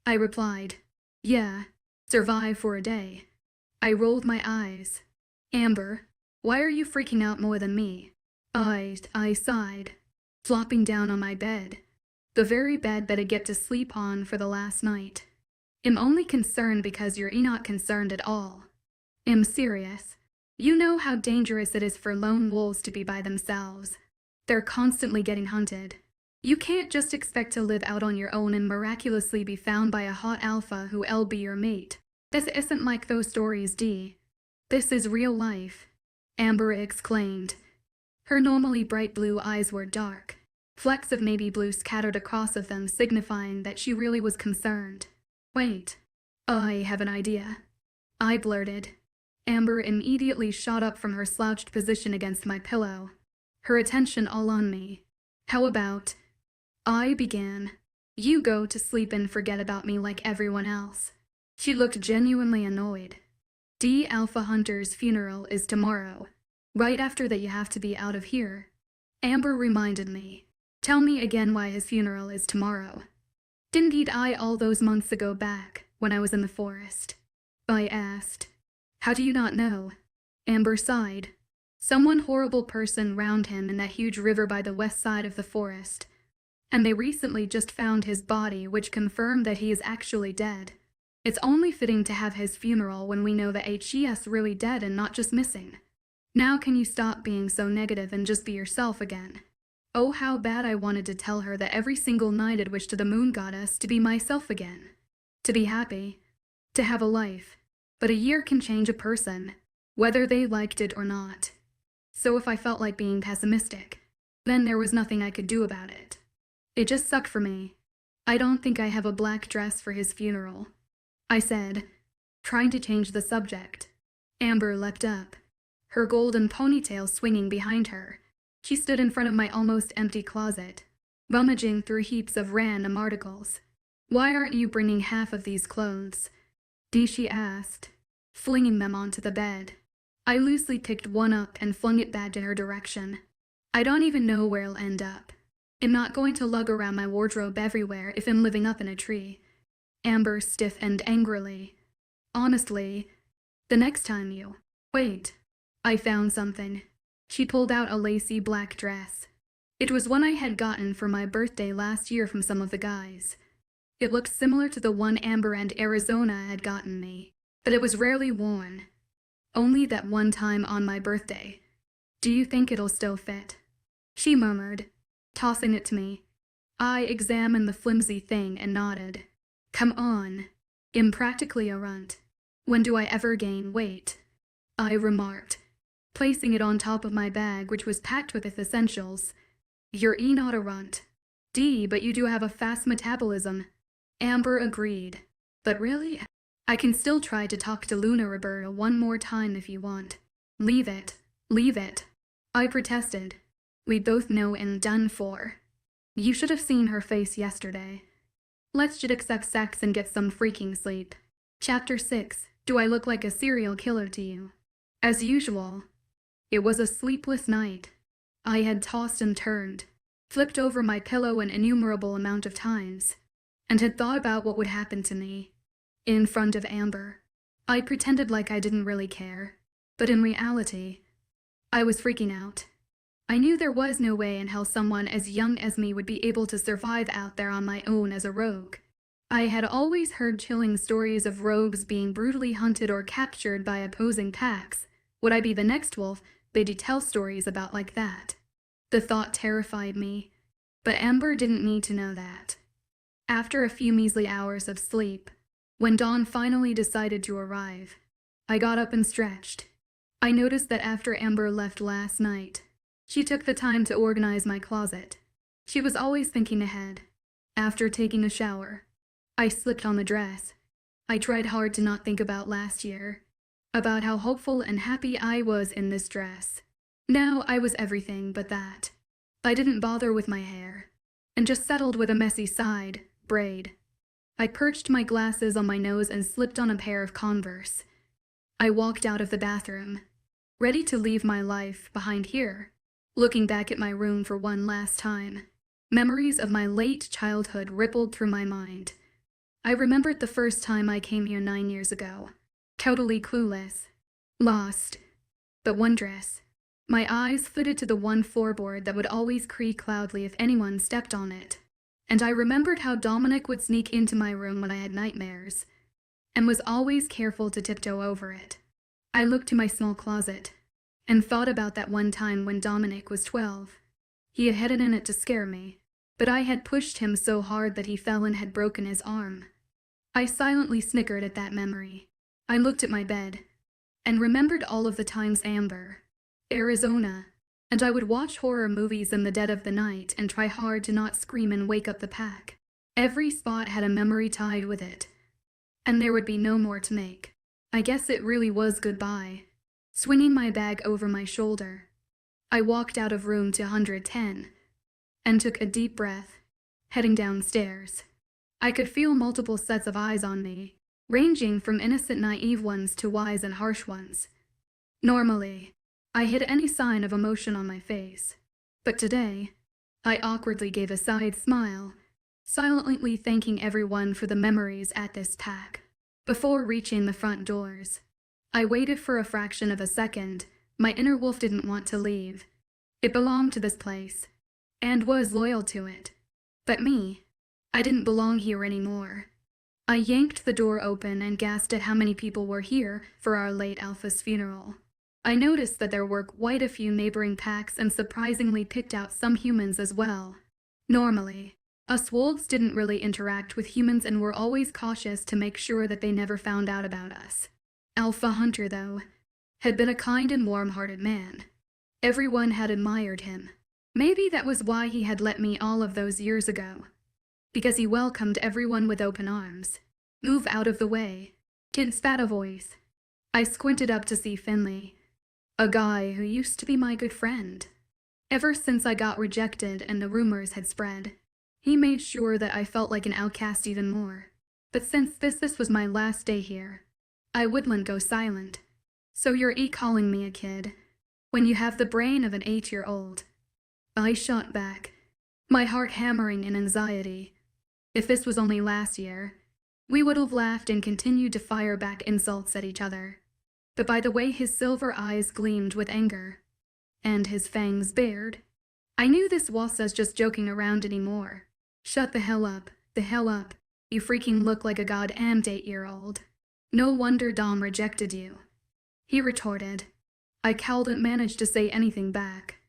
I replied. Yeah, survive for a day. I rolled my eyes. Amber, why are you freaking out more than me? I sighed, flopping down on my bed. The very bed that I get to sleep on for the last night. I'm only concerned because you're not concerned at all. I'm serious. You know how dangerous it is for lone wolves to be by themselves. They're constantly getting hunted. You can't just expect to live out on your own and miraculously be found by a hot alpha who'll be your mate. This isn't like those stories, D. This is real life, Amber exclaimed. Her normally bright blue eyes were dark. Flecks of navy blue scattered across of them signifying that she really was concerned. Wait, I have an idea, I blurted. Amber immediately shot up from her slouched position against my pillow, her attention all on me. How about, I began, you go to sleep and forget about me like everyone else. She looked genuinely annoyed. D. Alpha Hunter's funeral is tomorrow. Right after that you have to be out of here. Amber reminded me. Tell me again why his funeral is tomorrow. Didn't he die all those months ago back, when I was in the forest? I asked. How do you not know? Amber sighed. Someone horrible person drowned him in that huge river by the west side of the forest. And they recently just found his body, which confirmed that he is actually dead. It's only fitting to have his funeral when we know that HE's really dead and not just missing. Now can you stop being so negative and just be yourself again? Oh, how bad I wanted to tell her that every single night I'd wish to the moon goddess to be myself again. To be happy. To have a life. But a year can change a person, whether they liked it or not. So if I felt like being pessimistic, then there was nothing I could do about it. It just sucked for me. I don't think I have a black dress for his funeral, I said, trying to change the subject. Amber leapt up, her golden ponytail swinging behind her. She stood in front of my almost empty closet, rummaging through heaps of random articles. Why aren't you bringing half of these clothes? She asked, flinging them onto the bed. I loosely picked one up and flung it back in her direction. I don't even know where I'll end up. I'm not going to lug around my wardrobe everywhere if I'm living up in a tree. Amber stiffened angrily. Honestly, the next time you... Wait, I found something. She pulled out a lacy black dress. It was one I had gotten for my birthday last year from some of the guys. It looked similar to the one Amber and Arizona had gotten me, but it was rarely worn. Only that one time on my birthday. Do you think it'll still fit? She murmured, tossing it to me. I examined the flimsy thing and nodded. Come on. I'm practically a runt. When do I ever gain weight? I remarked, placing it on top of my bag, which was packed with its essentials. You're not a runt. But you do have a fast metabolism. Amber agreed. But really, I can still try to talk to Luna Roberta one more time if you want. Leave it. Leave it. I protested. We both know and done for. You should have seen her face yesterday. Let's just accept sex and get some freaking sleep. Chapter 6. Do I look like a serial killer to you? As usual. It was a sleepless night. I had tossed and turned, flipped over my pillow an innumerable amount of times, and had thought about what would happen to me. In front of Amber, I pretended like I didn't really care, but in reality, I was freaking out. I knew there was no way in hell someone as young as me would be able to survive out there on my own as a rogue. I had always heard chilling stories of rogues being brutally hunted or captured by opposing packs. Would I be the next wolf they'd tell stories about like that? The thought terrified me, but Amber didn't need to know that. After a few measly hours of sleep, when dawn finally decided to arrive, I got up and stretched. I noticed that after Amber left last night, she took the time to organize my closet. She was always thinking ahead. After taking a shower, I slipped on the dress. I tried hard to not think about last year, about how hopeful and happy I was in this dress. Now I was everything but that. I didn't bother with my hair, and just settled with a messy side braid. I perched my glasses on my nose and slipped on a pair of Converse. I walked out of the bathroom, ready to leave my life behind here. Looking back at my room for one last time, memories of my late childhood rippled through my mind. I remembered the first time I came here 9 years ago, totally clueless, lost, but wondrous. My eyes footed to the one floorboard that would always creak loudly if anyone stepped on it, and I remembered how Dominic would sneak into my room when I had nightmares, and was always careful to tiptoe over it. I looked to my small closet, and thought about that one time when Dominic was 12. He had headed in it to scare me, but I had pushed him so hard that he fell and had broken his arm. I silently snickered at that memory. I looked at my bed, and remembered all of the times Amber, Arizona, and I would watch horror movies in the dead of the night and try hard to not scream and wake up the pack. Every spot had a memory tied with it, and there would be no more to make. I guess it really was goodbye. Swinging my bag over my shoulder, I walked out of room 210 and took a deep breath, heading downstairs. I could feel multiple sets of eyes on me, ranging from innocent naive ones to wise and harsh ones. Normally, I hid any sign of emotion on my face, but today, I awkwardly gave a side smile, silently thanking everyone for the memories at this pack. Before reaching the front doors, I waited for a fraction of a second. My inner wolf didn't want to leave. It belonged to this place, and was loyal to it. But me, I didn't belong here anymore. I yanked the door open and gasped at how many people were here for our late Alpha's funeral. I noticed that there were quite a few neighboring packs and surprisingly picked out some humans as well. Normally, us wolves didn't really interact with humans and were always cautious to make sure that they never found out about us. Alpha Hunter, though, had been a kind and warm-hearted man. Everyone had admired him. Maybe that was why he had let me all of those years ago. Because he welcomed everyone with open arms. Move out of the way. Kid spat a voice. I squinted up to see Finley, a guy who used to be my good friend. Ever since I got rejected and the rumors had spread, he made sure that I felt like an outcast even more. But since this was my last day here, I wouldn't go silent. So you're calling me a kid, when you have the brain of an 8-year-old. I shot back, my heart hammering in anxiety. If this was only last year, we would have laughed and continued to fire back insults at each other. But by the way his silver eyes gleamed with anger, and his fangs bared, I knew this wasn't just joking around anymore. Shut the hell up, You freaking look like a goddamn 8-year-old. No wonder Dom rejected you," he retorted. I couldn't manage to say anything back.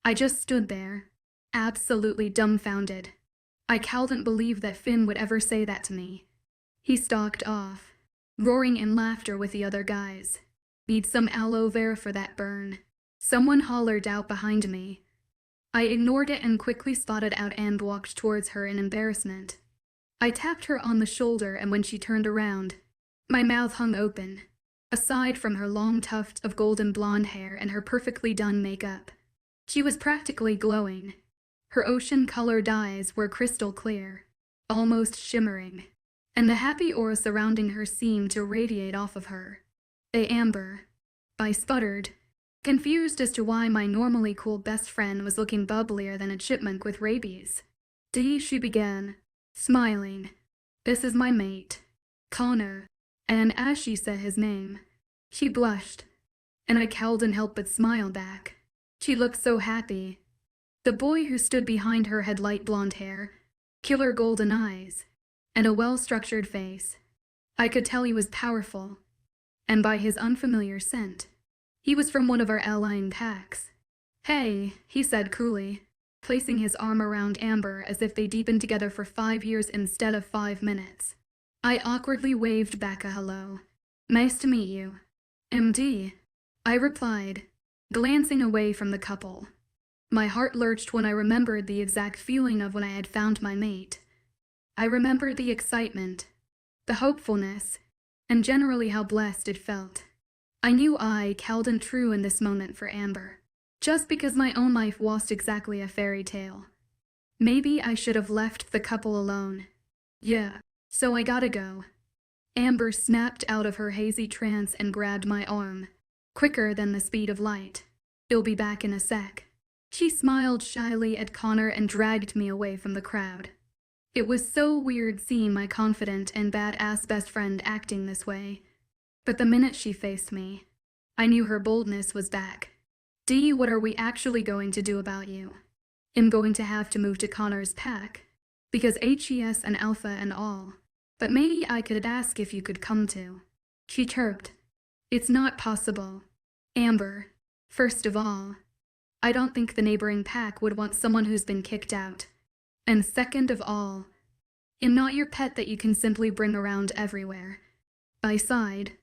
I just stood there, absolutely dumbfounded. I couldn't believe that Finn would ever say that to me. He stalked off, roaring in laughter with the other guys. "Need some aloe vera for that burn," someone hollered out behind me. I ignored it and quickly spotted out and walked towards her in embarrassment. I tapped her on the shoulder, and when she turned around, my mouth hung open. Aside from her long tuft of golden blonde hair and her perfectly done makeup, she was practically glowing. Her ocean-colored eyes were crystal clear, almost shimmering, and the happy aura surrounding her seemed to radiate off of her. Amber," I sputtered, confused as to why my normally cool best friend was looking bubblier than a chipmunk with rabies. She began, smiling. "This is my mate, Connor," and as she said his name, she blushed, and I couldn't help but smile back. She looked so happy. The boy who stood behind her had light blonde hair, killer golden eyes, and a well-structured face. I could tell he was powerful, and by his unfamiliar scent, he was from one of our allying packs. "Hey," he said coolly, placing his arm around Amber as if they'd been together for 5 years instead of 5 minutes. I awkwardly waved back a hello. "Nice to meet you, MD," I replied, glancing away from the couple. My heart lurched when I remembered the exact feeling of when I had found my mate. I remembered the excitement, the hopefulness, and generally how blessed it felt. I knew I couldn't true in this moment for Amber, just because my own life wasn't exactly a fairy tale. Maybe I should have left the couple alone. Yeah, so I gotta go. Amber snapped out of her hazy trance and grabbed my arm, quicker than the speed of light. "You'll be back in a sec." She smiled shyly at Connor and dragged me away from the crowd. It was so weird seeing my confident and badass best friend acting this way. But the minute she faced me, I knew her boldness was back. What are we actually going to do about you?" "I'm going to have to move to Connor's pack, because HES and Alpha and all. But maybe I could ask if you could come too," she chirped. "It's not possible. Amber, first of all, I don't think the neighboring pack would want someone who's been kicked out. And second of all, I'm not your pet that you can simply bring around everywhere." I sighed.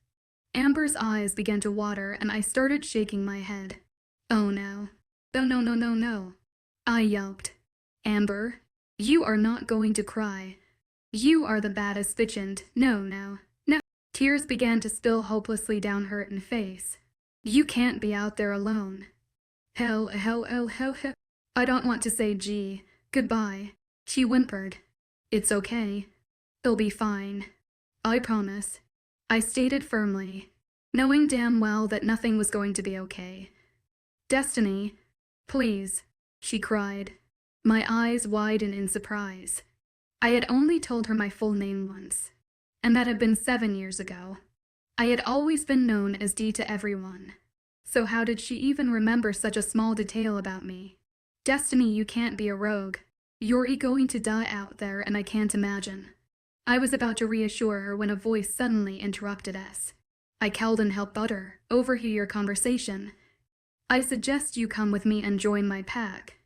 Amber's eyes began to water and I started shaking my head. "Oh no. Oh no no no no," I yelped. "Amber, you are not going to cry. You are the baddest bitch and no. Tears began to spill hopelessly down her face. "You can't be out there alone." Hell. I don't want to say goodbye," she whimpered. "It's okay. It'll be fine. I promise," I stated firmly, knowing damn well that nothing was going to be okay. "Destiny, please," she cried, my eyes widened in surprise. I had only told her my full name once, and that had been 7 years ago. I had always been known as D to everyone. So how did she even remember such a small detail about me? "Destiny, you can't be a rogue. You're going to die out there, and I can't imagine." I was about to reassure her when a voice suddenly interrupted us. I couldn't help but overhear your conversation. "I suggest you come with me and join my pack."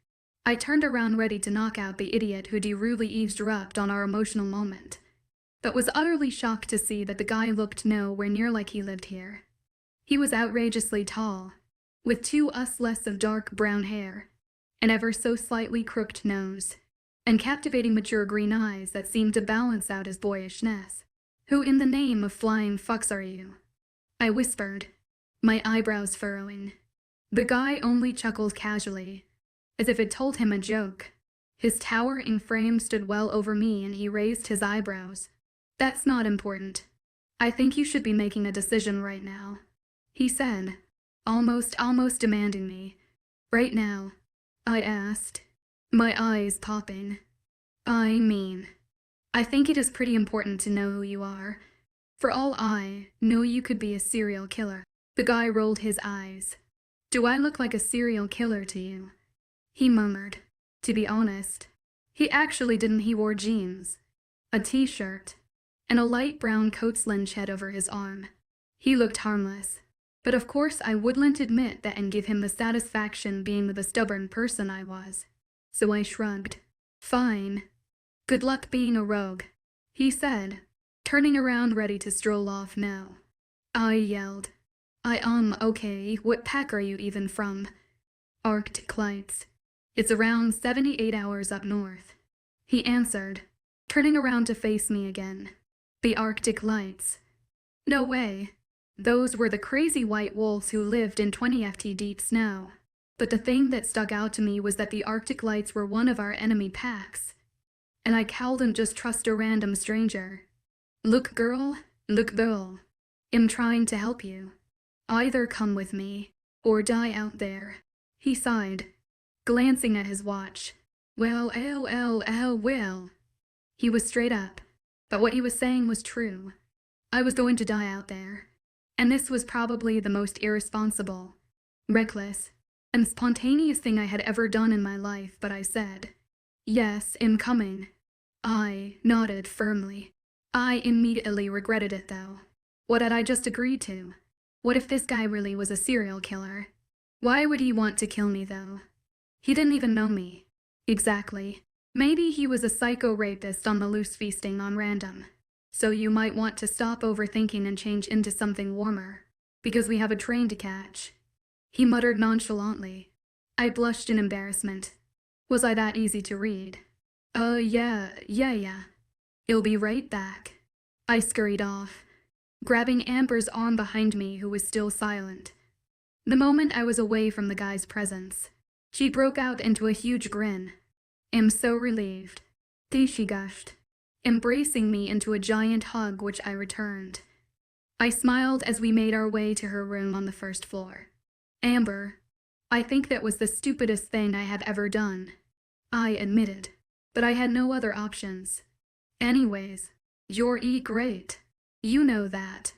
I turned around ready to knock out the idiot who'd rudely eavesdropped on our emotional moment, but was utterly shocked to see that the guy looked nowhere near like he lived here. He was outrageously tall, with 2 less of dark brown hair, an ever so slightly crooked nose, and captivating mature green eyes that seemed to balance out his boyishness. "Who in the name of flying fucks are you?" I whispered, my eyebrows furrowing. The guy only chuckled casually, as if it told him a joke. His towering frame stood well over me and he raised his eyebrows. "That's not important. I think you should be making a decision right now," he said, almost demanding me. "Right now?" I asked, my eyes popping. I think it is pretty important to know who you are. For all I know, you could be a serial killer." The guy rolled his eyes. "Do I look like a serial killer to you?" he murmured. To be honest, he actually didn't. He wore jeans. a t-shirt, and a light brown coat slinch head over his arm. He looked harmless, but of course I wouldn't admit that and give him the satisfaction being the stubborn person I was. So I shrugged. Fine. Good luck being a rogue, he said, turning around ready to stroll off now. I yelled. Okay, what pack are you even from? Arctic Lights. It's around 78 hours up north. He answered, turning around to face me again. The Arctic Lights. No way. Those were the crazy white wolves who lived in 20 ft deep snow. But the thing that stuck out to me was that the Arctic Lights were one of our enemy packs. And I couldn't just trust a random stranger. Look girl, I'm trying to help you. Either come with me, or die out there. He sighed, glancing at his watch. Well. He was straight up, but what he was saying was true. I was going to die out there. And this was probably the most irresponsible, reckless, and spontaneous thing I had ever done in my life, but I said, yes, I'm coming. I nodded firmly. I immediately regretted it though. What had I just agreed to? What if this guy really was a serial killer? Why would he want to kill me though? He didn't even know me. Exactly. Maybe he was a psycho rapist on the loose feasting on random. So you might want to stop overthinking and change into something warmer, because we have a train to catch. He muttered nonchalantly. I blushed in embarrassment. Was I that easy to read? Yeah. I'll be right back. I scurried off, grabbing Amber's arm behind me, who was still silent. The moment I was away from the guy's presence, she broke out into a huge grin. I'm so relieved, she gushed, embracing me into a giant hug which I returned. I smiled as we made our way to her room on the first floor. Amber, I think that was the stupidest thing I have ever done, I admitted, but I had no other options. Anyways, you're great. You know that.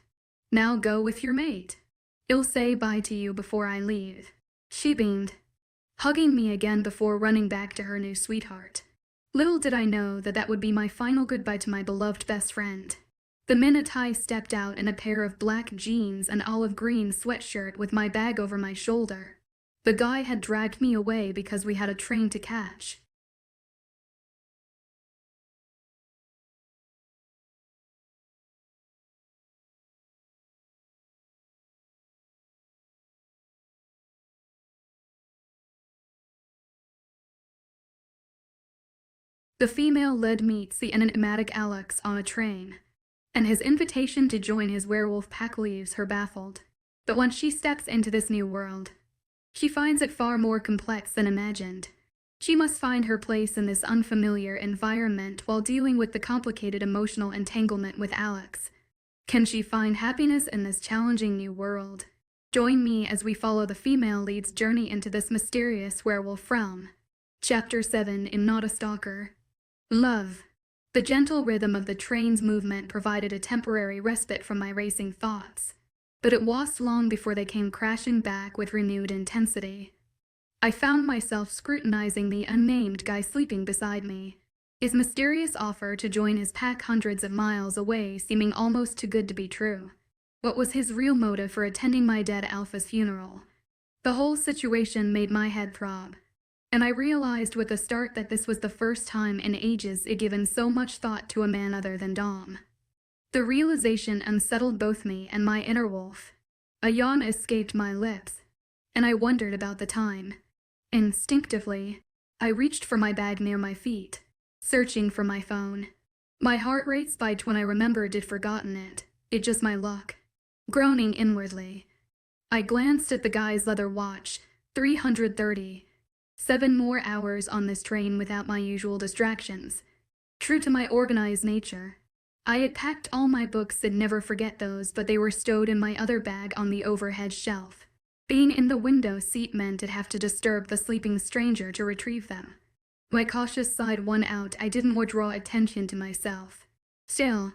Now go with your mate. I'll say bye to you before I leave. She beamed, hugging me again before running back to her new sweetheart. Little did I know that that would be my final goodbye to my beloved best friend. The minute I stepped out in a pair of black jeans and olive green sweatshirt with my bag over my shoulder, the guy had dragged me away because we had a train to catch. The female lead meets the enigmatic Alex on a train, and his invitation to join his werewolf pack leaves her baffled. But once she steps into this new world, she finds it far more complex than imagined. She must find her place in this unfamiliar environment while dealing with the complicated emotional entanglement with Alex. Can she find happiness in this challenging new world? Join me as we follow the female lead's journey into this mysterious werewolf realm. Chapter 7 in Not a Stalker. Love. The gentle rhythm of the train's movement provided a temporary respite from my racing thoughts, but it wasn't long before they came crashing back with renewed intensity. I found myself scrutinizing the unnamed guy sleeping beside me, his mysterious offer to join his pack hundreds of miles away seeming almost too good to be true. What was his real motive for attending my dead alpha's funeral? The whole situation made my head throb, and I realized with a start that this was the first time in ages I'd given so much thought to a man other than Dom. The realization unsettled both me and my inner wolf. A yawn escaped my lips, and I wondered about the time. Instinctively, I reached for my bag near my feet, searching for my phone. My heart rate spiked when I remembered I'd forgotten it. It just my luck. Groaning inwardly, I glanced at the guy's leather watch. 330. 7 more hours on this train without my usual distractions. True to my organized nature, I had packed all my books and never forget those, but they were stowed in my other bag on the overhead shelf. Being in the window seat meant I'd have to disturb the sleeping stranger to retrieve them. My cautious side won out. I didn't want to draw attention to myself. Still,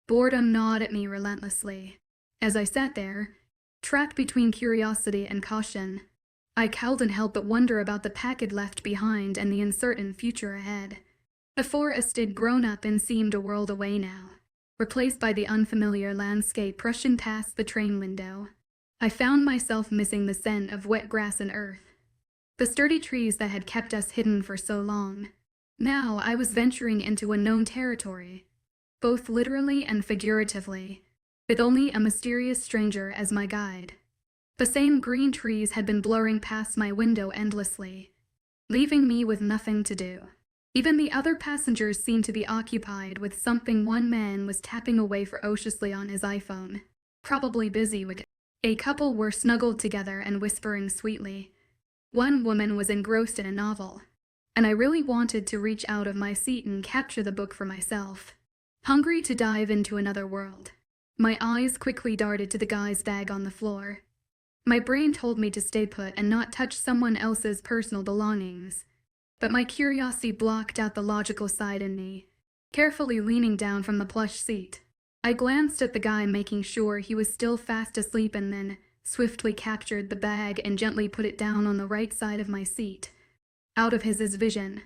boredom gnawed at me relentlessly. As I sat there, trapped between curiosity and caution, I couldn't help but wonder about the pack I'd left behind and the uncertain future ahead. The forest had grown up and seemed a world away now, replaced by the unfamiliar landscape rushing past the train window. I found myself missing the scent of wet grass and earth, the sturdy trees that had kept us hidden for so long. Now I was venturing into unknown territory, both literally and figuratively, with only a mysterious stranger as my guide. The same green trees had been blurring past my window endlessly, leaving me with nothing to do. Even the other passengers seemed to be occupied with something. One man was tapping away ferociously on his iPhone, probably busy with it. A couple were snuggled together and whispering sweetly. One woman was engrossed in a novel, and I really wanted to reach out of my seat and capture the book for myself. Hungry to dive into another world, my eyes quickly darted to the guy's bag on the floor. My brain told me to stay put and not touch someone else's personal belongings, but my curiosity blocked out the logical side in me. Carefully leaning down from the plush seat, I glanced at the guy, making sure he was still fast asleep, and then swiftly captured the bag and gently put it down on the right side of my seat. Out of his vision,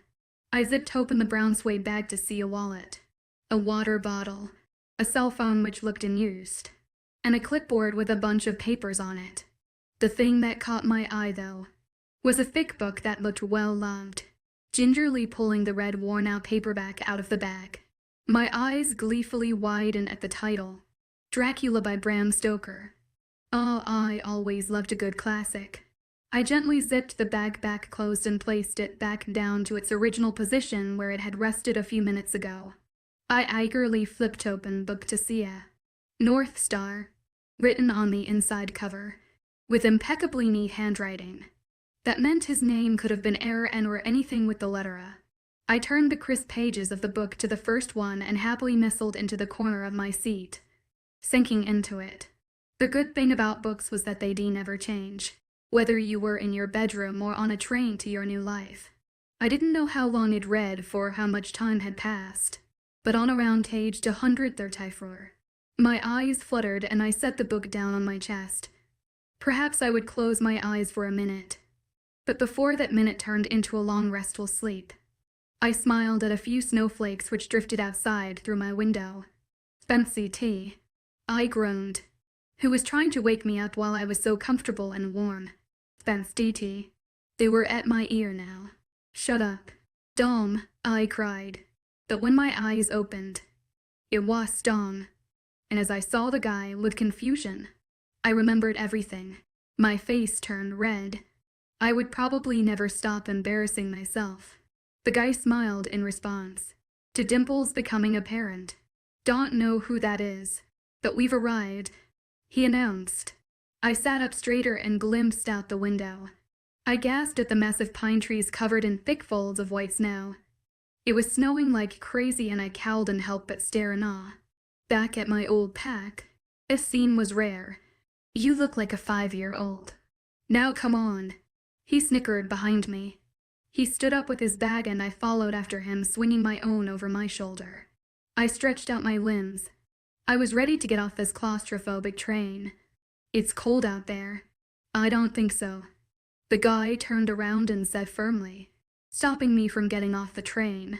I zipped open the brown suede bag to see a wallet, a water bottle, a cell phone which looked unused, and a clipboard with a bunch of papers on it. The thing that caught my eye, though, was a thick book that looked well loved. Gingerly pulling the red worn-out paperback out of the bag, my eyes gleefully widened at the title, Dracula by Bram Stoker. Oh, I always loved a good classic. I gently zipped the bag back closed and placed it back down to its original position where it had rested a few minutes ago. I eagerly flipped open the book to see a North Star written on the inside cover, with impeccably neat handwriting. That meant his name could have been N or anything with the letter A. I turned the crisp pages of the book to the first one and happily nestled into the corner of my seat, sinking into it. The good thing about books was that they never change, whether you were in your bedroom or on a train to your new life. I didn't know how long I'd read for how much time had passed, but on around page 134, my eyes fluttered and I set the book down on my chest. Perhaps I would close my eyes for a minute, but before that minute turned into a long restful sleep, I smiled at a few snowflakes which drifted outside through my window. "Fancy tea," I groaned. Who was trying to wake me up while I was so comfortable and warm? "Fancy tea." They were at my ear now. "Shut up, Dom," I cried. But when my eyes opened, it was Dom, and as I saw the guy with confusion, I remembered everything. My face turned red. I would probably never stop embarrassing myself. The guy smiled in response, to dimples becoming apparent. "Don't know who that is, but we've arrived," he announced. I sat up straighter and glimpsed out the window. I gasped at the massive pine trees covered in thick folds of white snow. It was snowing like crazy and I cowled and helped but stare in awe. Back at my old pack, this scene was rare. "You look like a 5-year-old. Now come on." He snickered behind me. He stood up with his bag and I followed after him, swinging my own over my shoulder. I stretched out my limbs. I was ready to get off this claustrophobic train. "It's cold out there." "I don't think so." The guy turned around and said firmly, stopping me from getting off the train.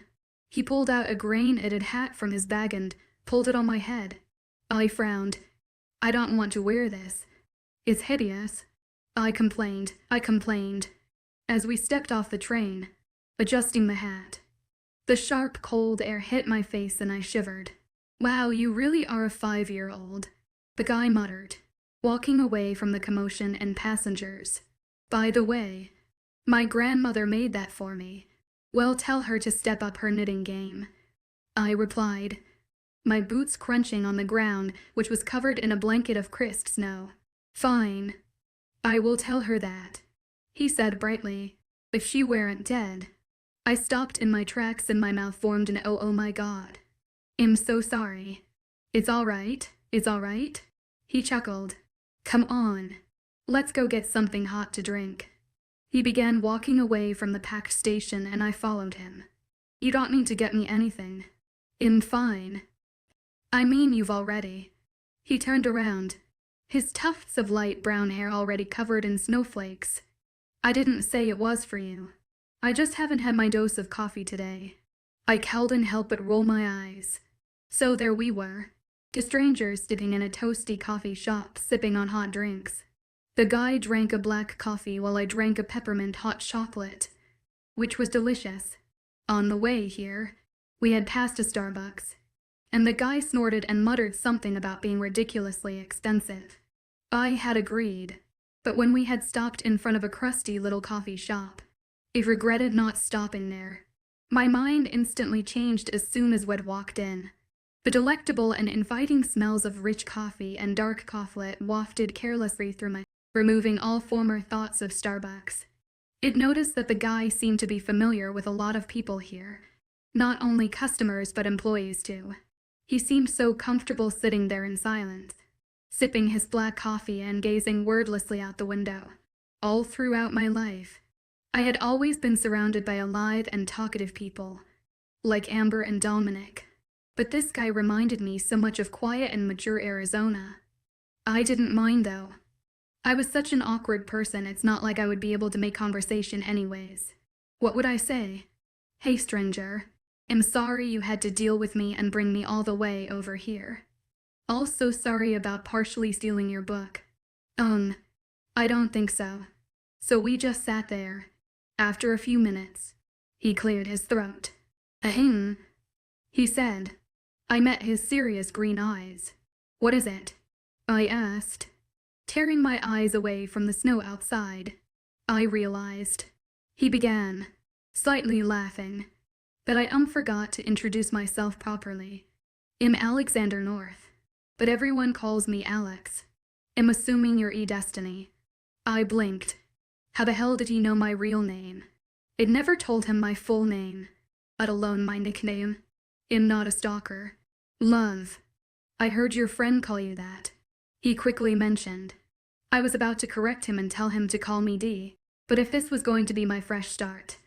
He pulled out a grain-knitted hat from his bag and pulled it on my head. I frowned. "I don't want to wear this. It's hideous." I complained, as we stepped off the train, adjusting the hat. The sharp, cold air hit my face and I shivered. "Wow, you really are a 5-year-old, the guy muttered, walking away from the commotion and passengers. "By the way, my grandmother made that for me. Well, tell her to step up her knitting game," I replied, my boots crunching on the ground, which was covered in a blanket of crisp snow. "Fine. I will tell her that," he said brightly, "if she weren't dead." I stopped in my tracks and my mouth formed an oh my god. "I'm so sorry." It's all right," he chuckled. "Come on, let's go get something hot to drink." He began walking away from the packed station and I followed him. "You don't need to get me anything. I'm fine." "I mean, you've already." He turned around, his tufts of light brown hair already covered in snowflakes. "I didn't say it was for you. I just haven't had my dose of coffee today." I couldn't help but roll my eyes. So there we were, two strangers sitting in a toasty coffee shop sipping on hot drinks. The guy drank a black coffee while I drank a peppermint hot chocolate, which was delicious. On the way here, we had passed a Starbucks, and the guy snorted and muttered something about being ridiculously expensive. I had agreed, but when we had stopped in front of a crusty little coffee shop, I regretted not stopping there. My mind instantly changed as soon as we'd walked in. The delectable and inviting smells of rich coffee and dark chocolate wafted carelessly through my, removing all former thoughts of Starbucks. It noticed that the guy seemed to be familiar with a lot of people here, not only customers but employees too. He seemed so comfortable sitting there in silence, sipping his black coffee and gazing wordlessly out the window. All throughout my life, I had always been surrounded by alive and talkative people, like Amber and Dominic, but this guy reminded me so much of quiet and mature Arizona. I didn't mind though. I was such an awkward person, it's not like I would be able to make conversation anyways. What would I say? Hey stranger, I'm sorry you had to deal with me and bring me all the way over here. Also sorry about partially stealing your book. I don't think so. So we just sat there. After a few minutes, he cleared his throat. Ahem, he said. I met his serious green eyes. What is it? I asked, tearing my eyes away from the snow outside. I realized, he began, slightly laughing, that I forgot to introduce myself properly. I'm Alexander North, but everyone calls me Alex. I'm assuming you're Destiny. I blinked. How the hell did he know my real name? I'd never told him my full name, let alone my nickname. I'm not a stalker. Love. I heard your friend call you that, he quickly mentioned. I was about to correct him and tell him to call me D, but if this was going to be my fresh start,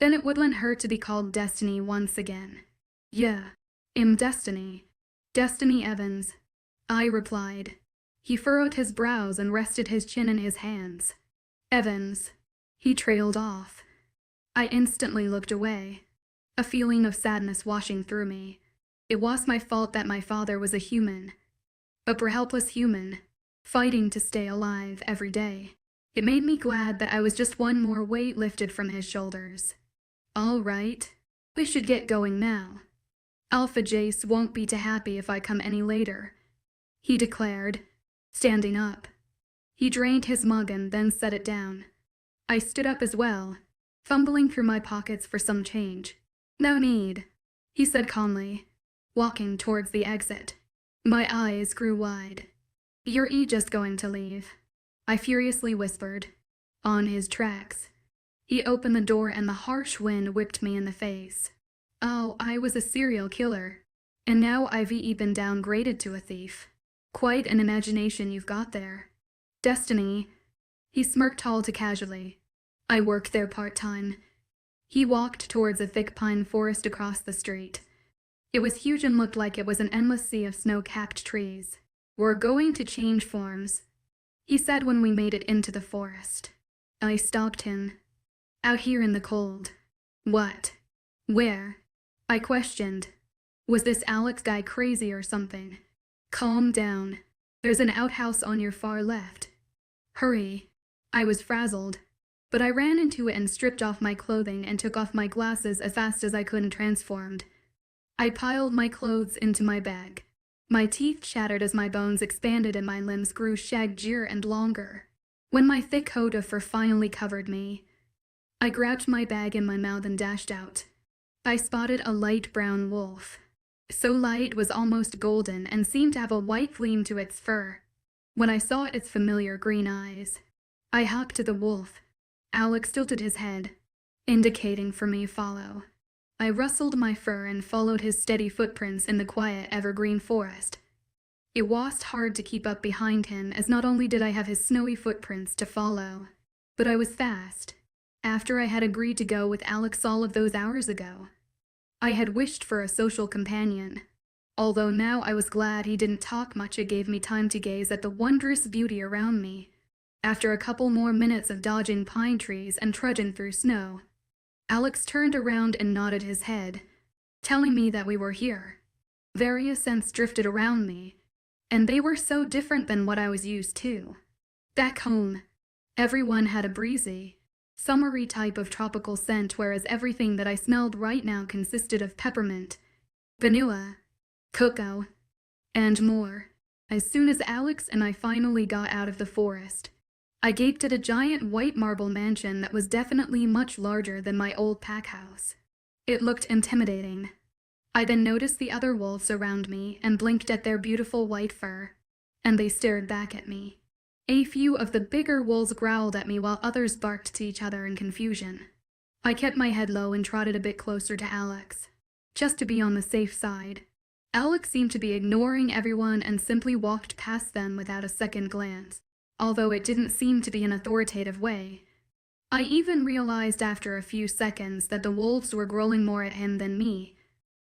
then it wouldn't hurt to be called Destiny once again. Yeah, I'm Destiny. Destiny Evans, I replied. He furrowed his brows and rested his chin in his hands. Evans. He trailed off. I instantly looked away, a feeling of sadness washing through me. It was my fault that my father was a human, a helpless human, fighting to stay alive every day. It made me glad that I was just one more weight lifted from his shoulders. All right, we should get going now. Alpha Jace won't be too happy if I come any later, he declared, standing up. He drained his mug and then set it down. I stood up as well, fumbling through my pockets for some change. No need, he said calmly, walking towards the exit. My eyes grew wide. You're just going to leave, I furiously whispered. On his tracks. He opened the door and the harsh wind whipped me in the face. Oh, I was a serial killer, and now I've been downgraded to a thief. Quite an imagination you've got there. Destiny, he smirked all too casually. I work there part-time. He walked towards a thick pine forest across the street. It was huge and looked like it was an endless sea of snow-capped trees. We're going to change forms, he said when we made it into the forest. I stopped him. Out here in the cold. What? Where? I questioned. Was this Alex guy crazy or something? Calm down. There's an outhouse on your far left. Hurry. I was frazzled, but I ran into it and stripped off my clothing and took off my glasses as fast as I could and transformed. I piled my clothes into my bag. My teeth chattered as my bones expanded and my limbs grew shaggier and longer. When my thick coat of fur finally covered me, I grabbed my bag in my mouth and dashed out. I spotted a light brown wolf. So light was almost golden and seemed to have a white gleam to its fur. When I saw its familiar green eyes, I hopped to the wolf. Alex tilted his head, indicating for me follow. I rustled my fur and followed his steady footprints in the quiet evergreen forest. It was hard to keep up behind him, as not only did I have his snowy footprints to follow, but I was fast. After I had agreed to go with Alex all of those hours ago, I had wished for a social companion. Although now I was glad he didn't talk much, it gave me time to gaze at the wondrous beauty around me. After a couple more minutes of dodging pine trees and trudging through snow, Alex turned around and nodded his head. telling me that we were here. Various scents drifted around me, and they were so different than what I was used to. Back home, everyone had a breezy, summery type of tropical scent, whereas everything that I smelled right now consisted of peppermint, vanilla, cocoa, and more. As soon as Alex and I finally got out of the forest, I gaped at a giant white marble mansion that was definitely much larger than my old pack house. It looked intimidating. I then noticed the other wolves around me and blinked at their beautiful white fur, and they stared back at me. A few of the bigger wolves growled at me while others barked to each other in confusion. I kept my head low and trotted a bit closer to Alex, just to be on the safe side. Alex seemed to be ignoring everyone and simply walked past them without a second glance, although it didn't seem to be an authoritative way. I even realized after a few seconds that the wolves were growling more at him than me.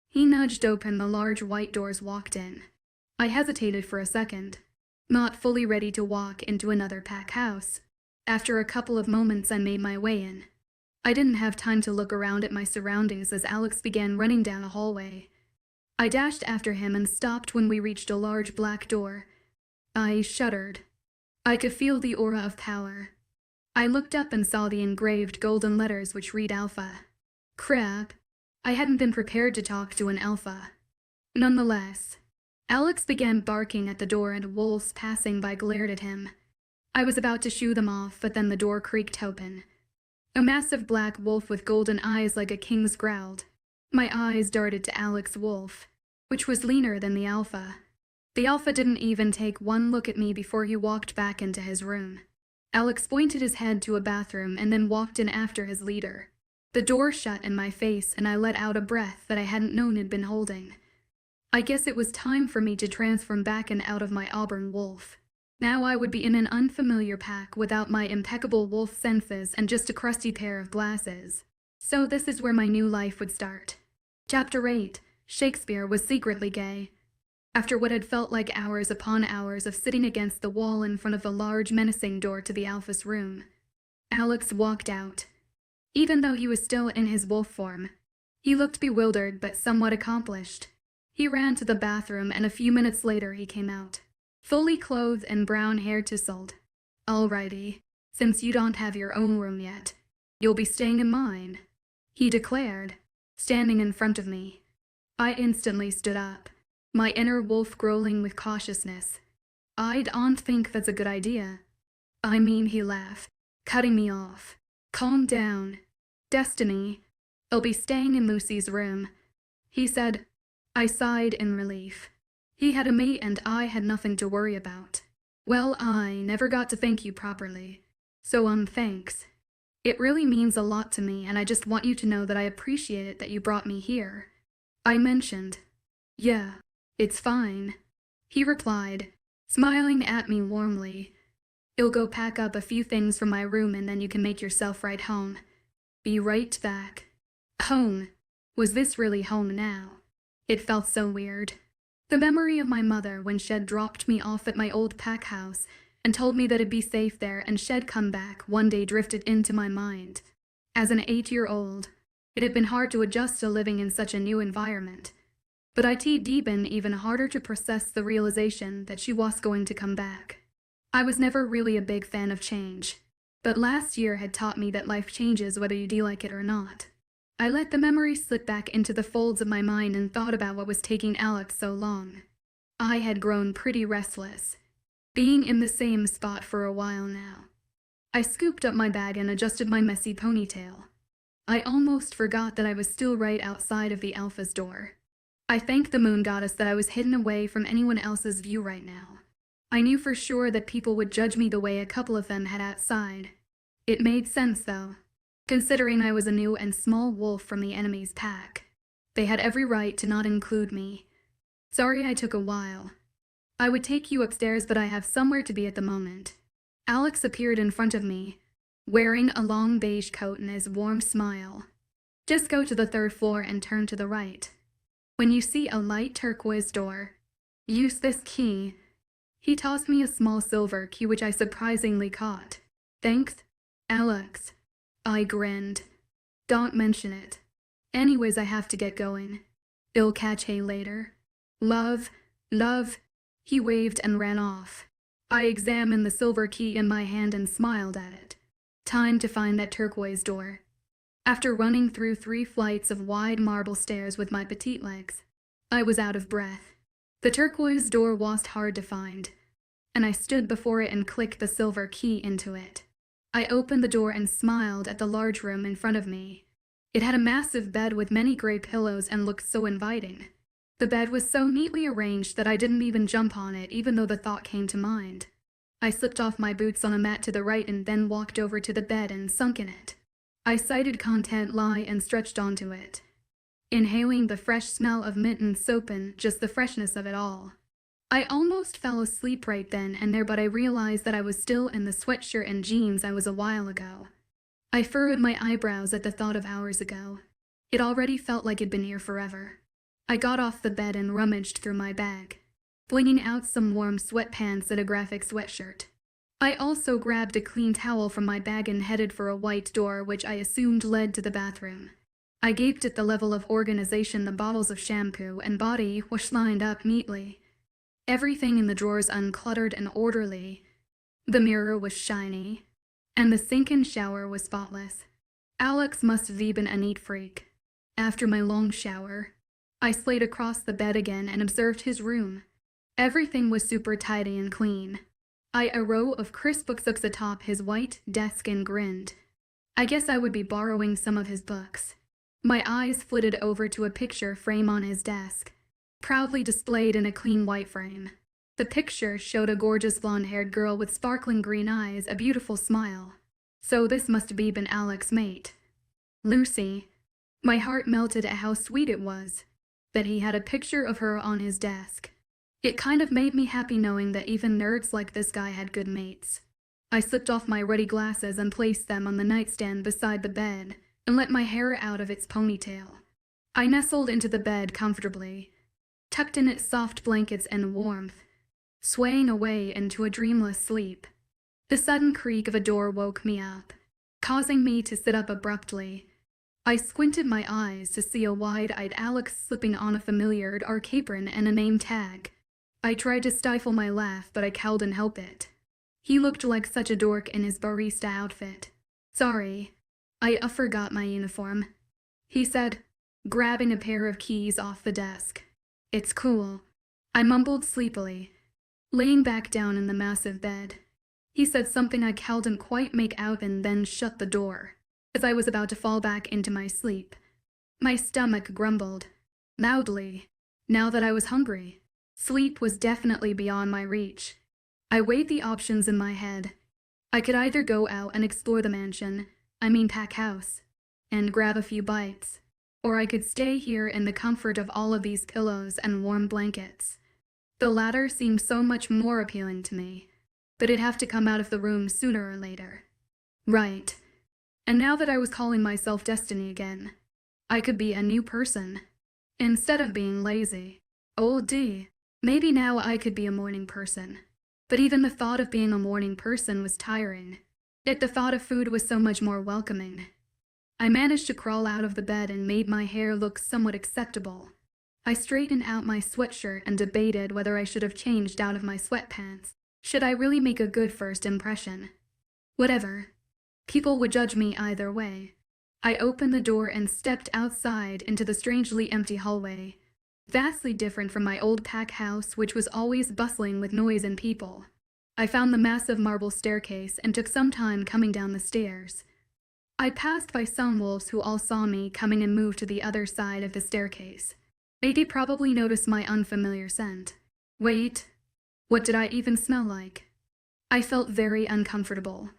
He nudged open the large white doors, walked in. I hesitated for a second, not fully ready to walk into another pack house. After a couple of moments, I made my way in. I didn't have time to look around at my surroundings as Alex began running down a hallway. I dashed after him and stopped when we reached a large black door. I shuddered. I could feel the aura of power. I looked up and saw the engraved golden letters which read Alpha. Crap. I hadn't been prepared to talk to an alpha. Nonetheless, Alex began barking at the door and wolves passing by glared at him. I was about to shoo them off, but then the door creaked open. A massive black wolf with golden eyes like a king's growled. My eyes darted to Alex's wolf, which was leaner than the alpha. The alpha didn't even take one look at me before he walked back into his room. Alex pointed his head to a bathroom and then walked in after his leader. The door shut in my face and I let out a breath that I hadn't known had been holding. I guess it was time for me to transform back and out of my auburn wolf. Now I would be in an unfamiliar pack without my impeccable wolf senses and just a crusty pair of glasses. So this is where my new life would start. Chapter 8. Shakespeare was secretly gay. After what had felt like hours upon hours of sitting against the wall in front of the large menacing door to the alpha's room, Alex walked out. Even though he was still in his wolf form, he looked bewildered but somewhat accomplished. He ran to the bathroom and a few minutes later he came out, fully clothed and brown hair tousled. Alrighty, since you don't have your own room yet, you'll be staying in mine, he declared, standing in front of me. I instantly stood up, my inner wolf growling with cautiousness. I don't think that's a good idea. I mean, he laughed, cutting me off. Calm down. Destiny. I'll be staying in Lucy's room, he said. I sighed in relief. He had a mate and I had nothing to worry about. Well, I never got to thank you properly. So thanks. It really means a lot to me and I just want you to know that I appreciate it that you brought me here, I mentioned. Yeah, it's fine, he replied, smiling at me warmly. You'll go pack up a few things from my room and then you can make yourself right home. Be right back. Home. Was this really home now? It felt so weird. The memory of my mother when Shed dropped me off at my old pack house and told me that it'd be safe there and Shed come back one day drifted into my mind. As an 8-year-old, it had been hard to adjust to living in such a new environment. But it been even harder to process the realization that she was going to come back. I was never really a big fan of change, but last year had taught me that life changes whether you do like it or not. I let the memory slip back into the folds of my mind and thought about what was taking Alex so long. I had grown pretty restless, being in the same spot for a while now. I scooped up my bag and adjusted my messy ponytail. I almost forgot that I was still right outside of the alpha's door. I thanked the moon goddess that I was hidden away from anyone else's view right now. I knew for sure that people would judge me the way a couple of them had outside. It made sense though, considering I was a new and small wolf from the enemy's pack. They had every right to not include me. Sorry I took a while. I would take you upstairs, but I have somewhere to be at the moment. Alex appeared in front of me, wearing a long beige coat and his warm smile. Just go to the 3rd floor and turn to the right. When you see a light turquoise door, use this key. He tossed me a small silver key which I surprisingly caught. Thanks, Alex. I grinned. Don't mention it. Anyways, I have to get going. I'll catch hay later. Love, love. He waved and ran off. I examined the silver key in my hand and smiled at it. Time to find that turquoise door. After running through 3 flights of wide marble stairs with my petite legs, I was out of breath. The turquoise door wasn't hard to find, and I stood before it and clicked the silver key into it. I opened the door and smiled at the large room in front of me. It had a massive bed with many gray pillows and looked so inviting. The bed was so neatly arranged that I didn't even jump on it, even though the thought came to mind. I slipped off my boots on a mat to the right and then walked over to the bed and sunk in it. I sighted content lie and stretched onto it, inhaling the fresh smell of mint and soap and just the freshness of it all. I almost fell asleep right then and there, but I realized that I was still in the sweatshirt and jeans I was a while ago. I furrowed my eyebrows at the thought of hours ago. It already felt like it'd been here forever. I got off the bed and rummaged through my bag, flinging out some warm sweatpants and a graphic sweatshirt. I also grabbed a clean towel from my bag and headed for a white door which I assumed led to the bathroom. I gaped at the level of organization. The bottles of shampoo and body wash lined up neatly. Everything in the drawers uncluttered and orderly. The mirror was shiny, and the sink and shower was spotless. Alex must have been a neat freak. After my long shower, I slayed across the bed again and observed his room. Everything was super tidy and clean. A row of crisp books atop his white desk and grinned. I guess I would be borrowing some of his books. My eyes flitted over to a picture frame on his desk, proudly displayed in a clean white frame. The picture showed a gorgeous blonde-haired girl with sparkling green eyes, a beautiful smile. So this must have been Alex's mate, Lucy. My heart melted at how sweet it was that he had a picture of her on his desk. It kind of made me happy knowing that even nerds like this guy had good mates. I slipped off my ruddy glasses and placed them on the nightstand beside the bed and let my hair out of its ponytail. I nestled into the bed comfortably, tucked in its soft blankets and warmth, swaying away into a dreamless sleep. The sudden creak of a door woke me up, causing me to sit up abruptly. I squinted my eyes to see a wide-eyed Alex slipping on a familiar dark apron and a name tag. I tried to stifle my laugh, but I couldn't help it. He looked like such a dork in his barista outfit. Sorry, I forgot my uniform, he said, grabbing a pair of keys off the desk. It's cool, I mumbled sleepily, laying back down in the massive bed. He said something I couldn't quite make out and then shut the door, as I was about to fall back into my sleep. My stomach grumbled loudly, now that I was hungry. Sleep was definitely beyond my reach. I weighed the options in my head. I could either go out and explore the mansion, pack house, and grab a few bites, or I could stay here in the comfort of all of these pillows and warm blankets. The latter seemed so much more appealing to me, but it'd have to come out of the room sooner or later. Right. And now that I was calling myself Destiny again, I could be a new person, instead of being lazy. Old D. Maybe now I could be a morning person. But even the thought of being a morning person was tiring. Yet the thought of food was so much more welcoming. I managed to crawl out of the bed and made my hair look somewhat acceptable. I straightened out my sweatshirt and debated whether I should have changed out of my sweatpants. Should I really make a good first impression? Whatever. People would judge me either way. I opened the door and stepped outside into the strangely empty hallway. Vastly different from my old pack house, which was always bustling with noise and people. I found the massive marble staircase and took some time coming down the stairs. I passed by some wolves who all saw me coming and moved to the other side of the staircase. They'd probably noticed my unfamiliar scent. Wait, what did I even smell like? I felt very uncomfortable.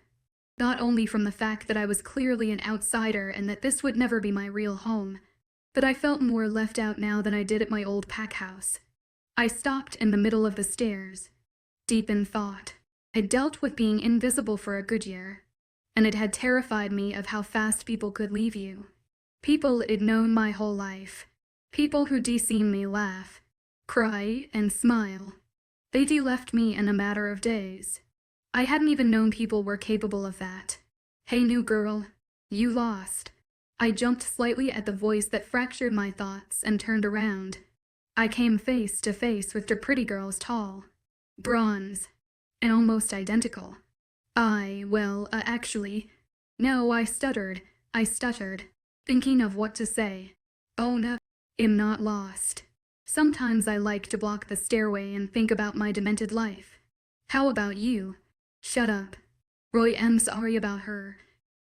Not only from the fact that I was clearly an outsider and that this would never be my real home, but I felt more left out now than I did at my old pack house. I stopped in the middle of the stairs, deep in thought. I'd dealt with being invisible for a good year, and it had terrified me of how fast people could leave you. People I'd known my whole life. People who'd seen me laugh, cry, and smile. They'd left me in a matter of days. I hadn't even known people were capable of that. Hey, new girl, you lost. I jumped slightly at the voice that fractured my thoughts and turned around. I came face to face with the pretty girls, tall, bronze, and almost identical. Actually, no, I stuttered, thinking of what to say. Oh no, I'm not lost. Sometimes I like to block the stairway and think about my demented life. How about you? Shut up. Roy, I'm sorry about her.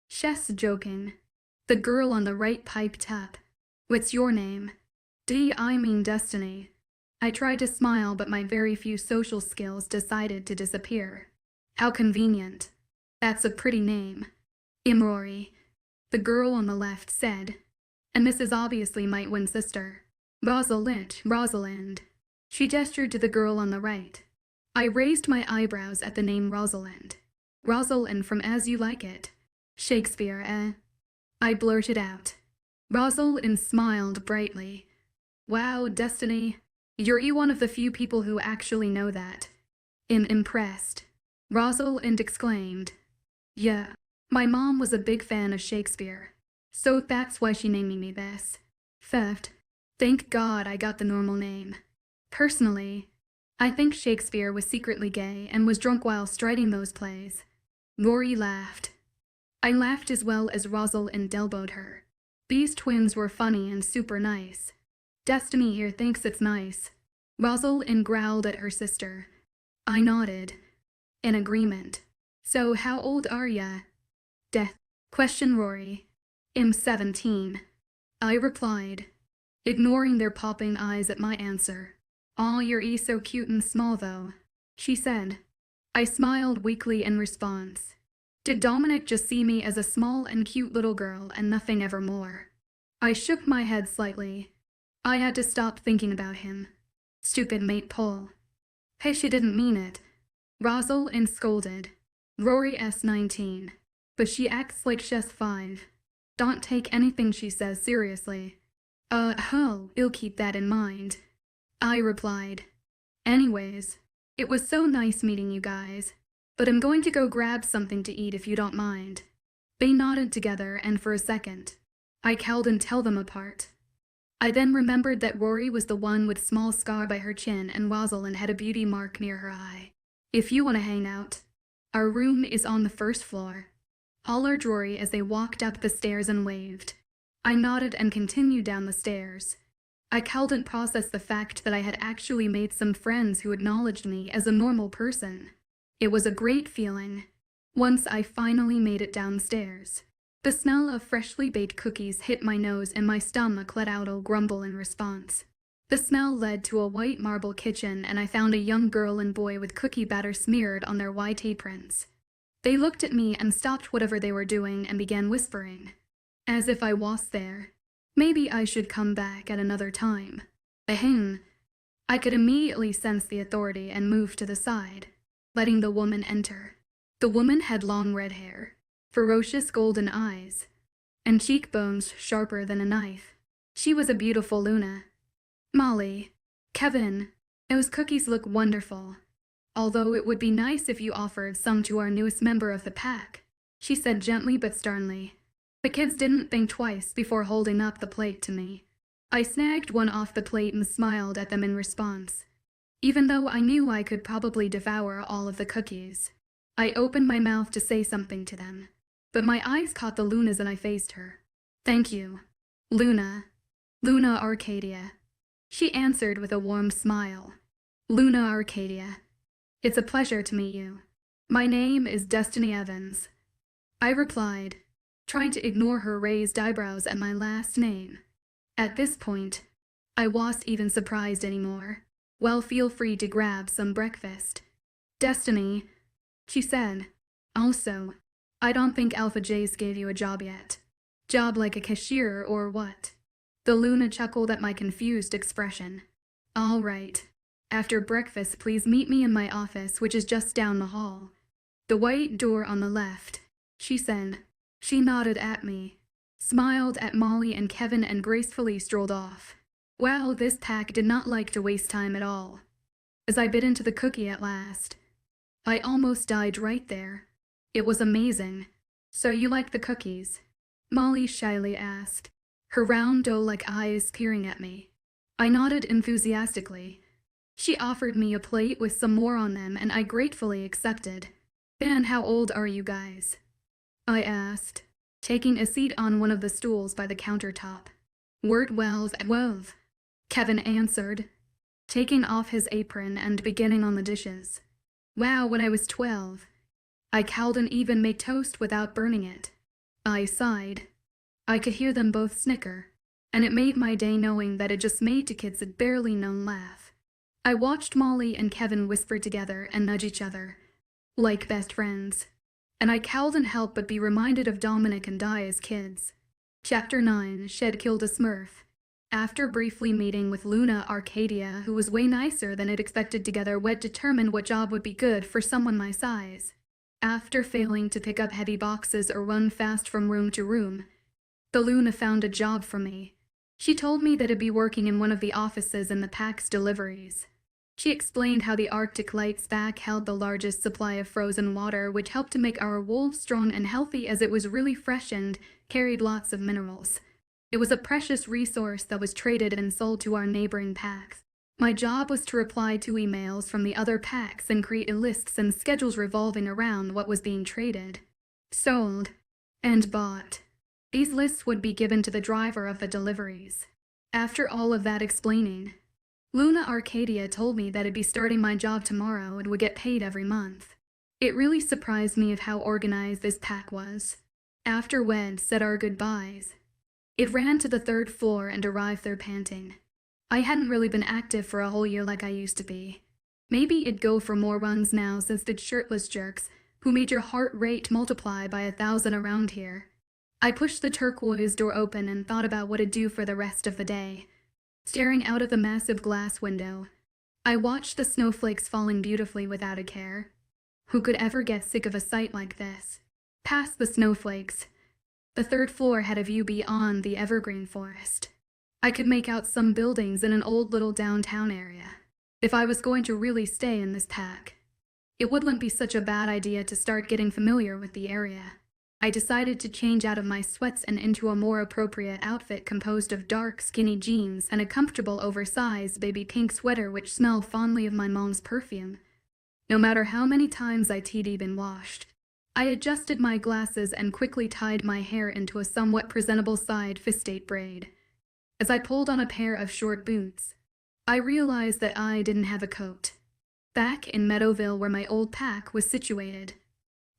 She's joking. The girl on the right piped up. What's your name? I mean Destiny. I tried to smile, but my very few social skills decided to disappear. How convenient. That's a pretty name. Rory. The girl on the left said. And this is obviously my twin sister. Rosalind. She gestured to the girl on the right. I raised my eyebrows at the name Rosalind. Rosalind from As You Like It. Shakespeare, eh? I blurted out. Rosalind smiled brightly. Wow, Destiny. You're one of the few people who actually know that. Impressed. Rosalind exclaimed. Yeah, my mom was a big fan of Shakespeare. So that's why she named me this. Theft. Thank God I got the normal name. Personally, I think Shakespeare was secretly gay and was drunk while writing those plays. Rory laughed. I laughed as well as Rosalind elbowed her. These twins were funny and super nice. Destiny here thinks it's nice. Rosalind growled at her sister. I nodded. In agreement. So how old are ya? Questioned Rory. I'm 17. I replied, ignoring their popping eyes at my answer. Aw, you're so cute and small though, she said. I smiled weakly in response. Did Dominic just see me as a small and cute little girl and nothing ever more? I shook my head slightly. I had to stop thinking about him. Stupid mate Paul. Hey, she didn't mean it. Rosalind scolded. Rory's 19. But she acts like she's 5. Don't take anything she says seriously. I'll keep that in mind. I replied. Anyways, it was so nice meeting you guys, but I'm going to go grab something to eat if you don't mind. They nodded together, and for a second, I couldn't tell them apart. I then remembered that Rory was the one with small scar by her chin and Rosalind had a beauty mark near her eye. If you want to hang out, our room is on the first floor. Hollered Rory as they walked up the stairs and waved. I nodded and continued down the stairs. I couldn't process the fact that I had actually made some friends who acknowledged me as a normal person. It was a great feeling. Once I finally made it downstairs, the smell of freshly baked cookies hit my nose and my stomach let out a grumble in response. The smell led to a white marble kitchen and I found a young girl and boy with cookie batter smeared on their white aprons. They looked at me and stopped whatever they were doing and began whispering. As if I was there. Maybe I should come back at another time. Ahem. I could immediately sense the authority and moved to the side, letting the woman enter. The woman had long red hair, ferocious golden eyes, and cheekbones sharper than a knife. She was a beautiful Luna. Molly, Kevin, those cookies look wonderful. Although it would be nice if you offered some to our newest member of the pack, she said gently but sternly. The kids didn't think twice before holding up the plate to me. I snagged one off the plate and smiled at them in response. Even though I knew I could probably devour all of the cookies, I opened my mouth to say something to them, but my eyes caught the Lunas and I faced her. Thank you. Luna Arcadia. She answered with a warm smile. Luna Arcadia. It's a pleasure to meet you. My name is Destiny Evans. I replied, trying to ignore her raised eyebrows at my last name. At this point, I wasn't even surprised anymore. Well, feel free to grab some breakfast. Destiny, she said. Also, I don't think Alpha J's gave you a job yet. Job like a cashier or what? The Luna chuckled at my confused expression. All right. After breakfast, please meet me in my office, which is just down the hall. The white door on the left, she said. She nodded at me, smiled at Molly and Kevin and gracefully strolled off. Wow, this pack did not like to waste time at all. As I bit into the cookie at last, I almost died right there. It was amazing. So you like the cookies? Molly shyly asked, her round doe-like eyes peering at me. I nodded enthusiastically. She offered me a plate with some more on them, and I gratefully accepted. "And how old are you guys?" I asked, taking a seat on one of the stools by the countertop. "We're 12, Kevin answered, taking off his apron and beginning on the dishes. "Wow, when I was 12. I can't even make toast without burning it." I sighed. I could hear them both snicker, and it made my day knowing that it just made the kids a barely known laugh. I watched Molly and Kevin whisper together and nudge each other, like best friends, and I couldn't help but be reminded of Dominic and Di as kids. Chapter 9, Shed Killed a Smurf. After briefly meeting with Luna Arcadia, who was way nicer than I'd expected, together we'd determined what job would be good for someone my size. After failing to pick up heavy boxes or run fast from room to room, the Luna found a job for me. She told me that I'd be working in one of the offices in the pack's deliveries. She explained how the Arctic Lights pack held the largest supply of frozen water, which helped to make our wolves strong and healthy, as it was really fresh and carried lots of minerals. It was a precious resource that was traded and sold to our neighboring packs. My job was to reply to emails from the other packs and create lists and schedules revolving around what was being traded, sold, and bought. These lists would be given to the driver of the deliveries. After all of that explaining, Luna Arcadia told me that I'd be starting my job tomorrow and would get paid every month. It really surprised me of how organized this pack was. After we'd said our goodbyes, it ran to the 3rd floor and arrived there panting. I hadn't really been active for a whole year like I used to be. Maybe it'd go for more runs now, since the shirtless jerks who made your heart rate multiply by 1,000 around here. I pushed the turquoise door open and thought about what I'd do for the rest of the day. Staring out of the massive glass window, I watched the snowflakes falling beautifully without a care. Who could ever get sick of a sight like this? Past the snowflakes, the 3rd floor had a view beyond the evergreen forest. I could make out some buildings in an old little downtown area. If I was going to really stay in this pack, it wouldn't be such a bad idea to start getting familiar with the area. I decided to change out of my sweats and into a more appropriate outfit composed of dark, skinny jeans and a comfortable, oversized baby pink sweater which smelled fondly of my mom's perfume. No matter how many times I'd been washed, I adjusted my glasses and quickly tied my hair into a somewhat presentable side fistate braid. As I pulled on a pair of short boots, I realized that I didn't have a coat. Back in Meadowville, where my old pack was situated,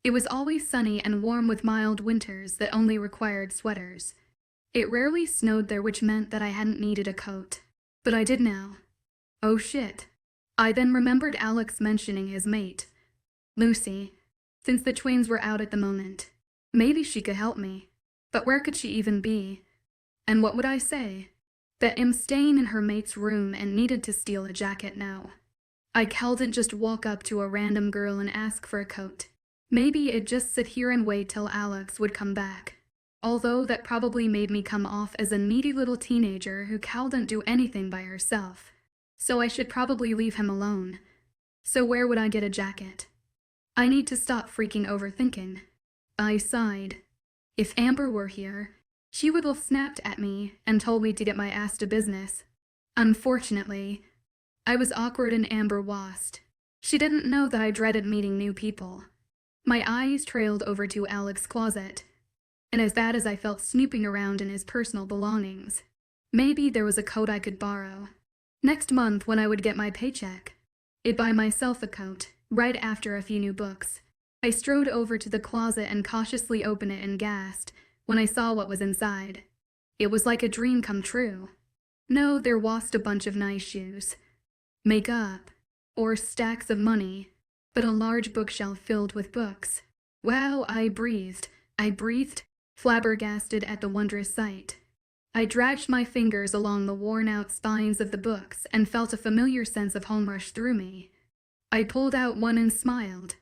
it was always sunny and warm with mild winters that only required sweaters. It rarely snowed there, which meant that I hadn't needed a coat. But I did now. Oh shit. I then remembered Alex mentioning his mate, Lucy, since the twins were out at the moment. Maybe she could help me. But where could she even be? And what would I say? That I'm staying in her mate's room and needed to steal a jacket now. I couldn't just walk up to a random girl and ask for a coat. Maybe I'd just sit here and wait till Alex would come back. Although that probably made me come off as a needy little teenager who couldn't do anything by herself. So I should probably leave him alone. So where would I get a jacket? I need to stop freaking overthinking. I sighed. If Amber were here, she would have snapped at me and told me to get my ass to business. Unfortunately, I was awkward and Amber washed. She didn't know that I dreaded meeting new people. My eyes trailed over to Alex's closet, and as bad as I felt snooping around in his personal belongings, maybe there was a coat I could borrow. Next month, when I would get my paycheck, I'd buy myself a coat, right after a few new books. I strode over to the closet and cautiously opened it and gasped when I saw what was inside. It was like a dream come true. No, there wasn't a bunch of nice shoes, makeup, or stacks of money, but a large bookshelf filled with books. Wow, I breathed, flabbergasted at the wondrous sight. I dragged my fingers along the worn-out spines of the books and felt a familiar sense of home rush through me. I pulled out one and smiled.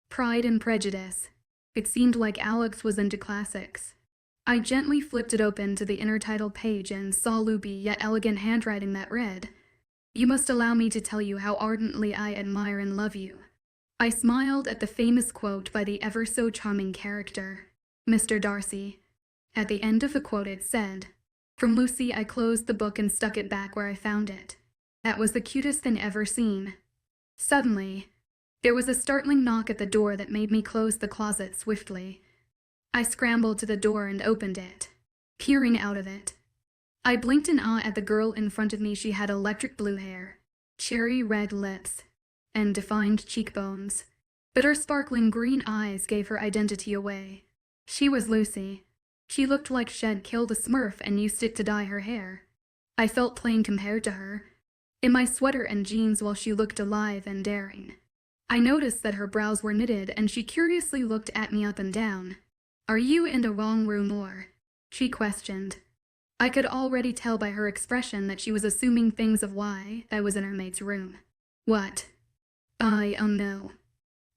Pride and Prejudice. It seemed like Alex was into classics. I gently flipped it open to the inner title page and saw loopy yet elegant handwriting that read, "You must allow me to tell you how ardently I admire and love you." I smiled at the famous quote by the ever-so-charming character, Mr. Darcy. At the end of the quote it said, "From Lucy." I closed the book and stuck it back where I found it. That was the cutest thing ever seen. Suddenly, there was a startling knock at the door that made me close the closet swiftly. I scrambled to the door and opened it, peering out of it. I blinked in awe at the girl in front of me. She had electric blue hair, cherry red lips, and defined cheekbones, but her sparkling green eyes gave her identity away. She was Lucy. She looked like she'd killed a Smurf and used it to dye her hair. I felt plain compared to her, in my sweater and jeans, while she looked alive and daring. I noticed that her brows were knitted and she curiously looked at me up and down. "Are you in the wrong room or?" she questioned. I could already tell by her expression that she was assuming things of why I was in her mate's room. "What?" No.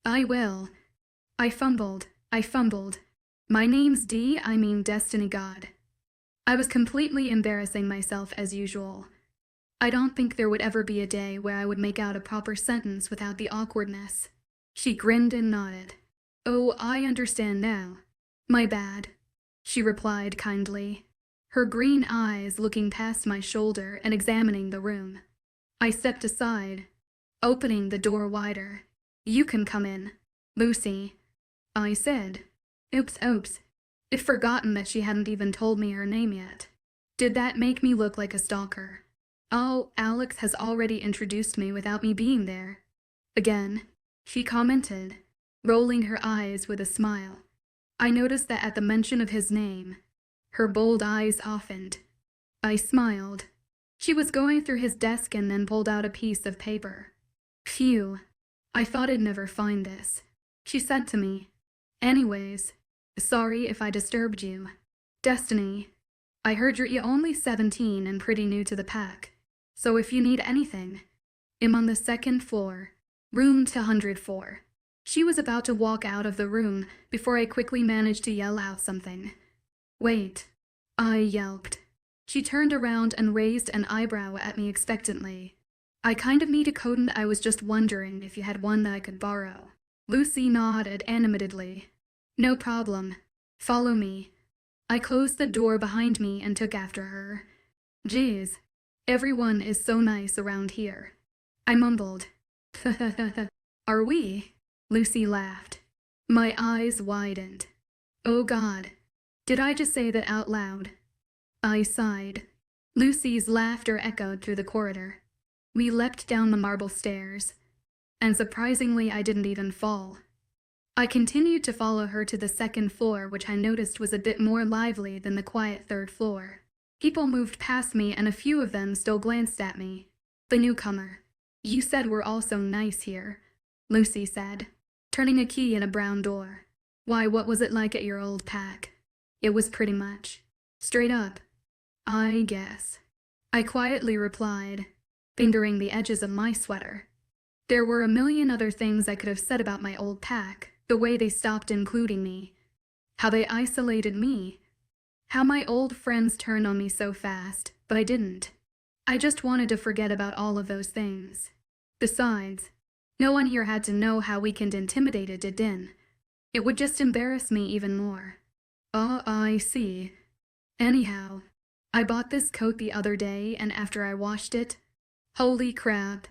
"I will." I fumbled. "My name's Destiny God." I was completely embarrassing myself as usual. I don't think there would ever be a day where I would make out a proper sentence without the awkwardness. She grinned and nodded. "Oh, I understand now. My bad," she replied kindly, her green eyes looking past my shoulder and examining the room. I stepped aside, opening the door wider. "You can come in, Lucy," I said. Oops. I'd forgotten that she hadn't even told me her name yet. Did that make me look like a stalker? "Oh, Alex has already introduced me without me being there." "Again," she commented, rolling her eyes with a smile. I noticed that at the mention of his name, her bold eyes softened. I smiled. She was going through his desk and then pulled out a piece of paper. "Phew, I thought I'd never find this," she said to me. "Anyways, sorry if I disturbed you. Destiny, I heard you're only 17 and pretty new to the pack. So if you need anything, I'm on the second floor, room 204. She was about to walk out of the room before I quickly managed to yell out something. "Wait," I yelped. She turned around and raised an eyebrow at me expectantly. "I kind of need a coat and I was just wondering if you had one that I could borrow." Lucy nodded animatedly. "No problem. Follow me." I closed the door behind me and took after her. "Geez, everyone is so nice around here," I mumbled. "Are we?" Lucy laughed. My eyes widened. Oh God, did I just say that out loud? I sighed. Lucy's laughter echoed through the corridor. We leapt down the marble stairs, and surprisingly I didn't even fall. I continued to follow her to the second floor, which I noticed was a bit more lively than the quiet third floor. People moved past me and a few of them still glanced at me. The newcomer. "You said we're all so nice here," Lucy said, turning a key in a brown door. "Why, what was it like at your old pack?" "It was pretty much straight up, I guess," I quietly replied, fingering the edges of my sweater. There were a million other things I could have said about my old pack, the way they stopped including me, how they isolated me, how my old friends turned on me so fast, but I didn't. I just wanted to forget about all of those things. Besides, no one here had to know how weak and intimidated it did. It would just embarrass me even more. "Oh, I see. Anyhow, I bought this coat the other day and after I washed it, holy crap,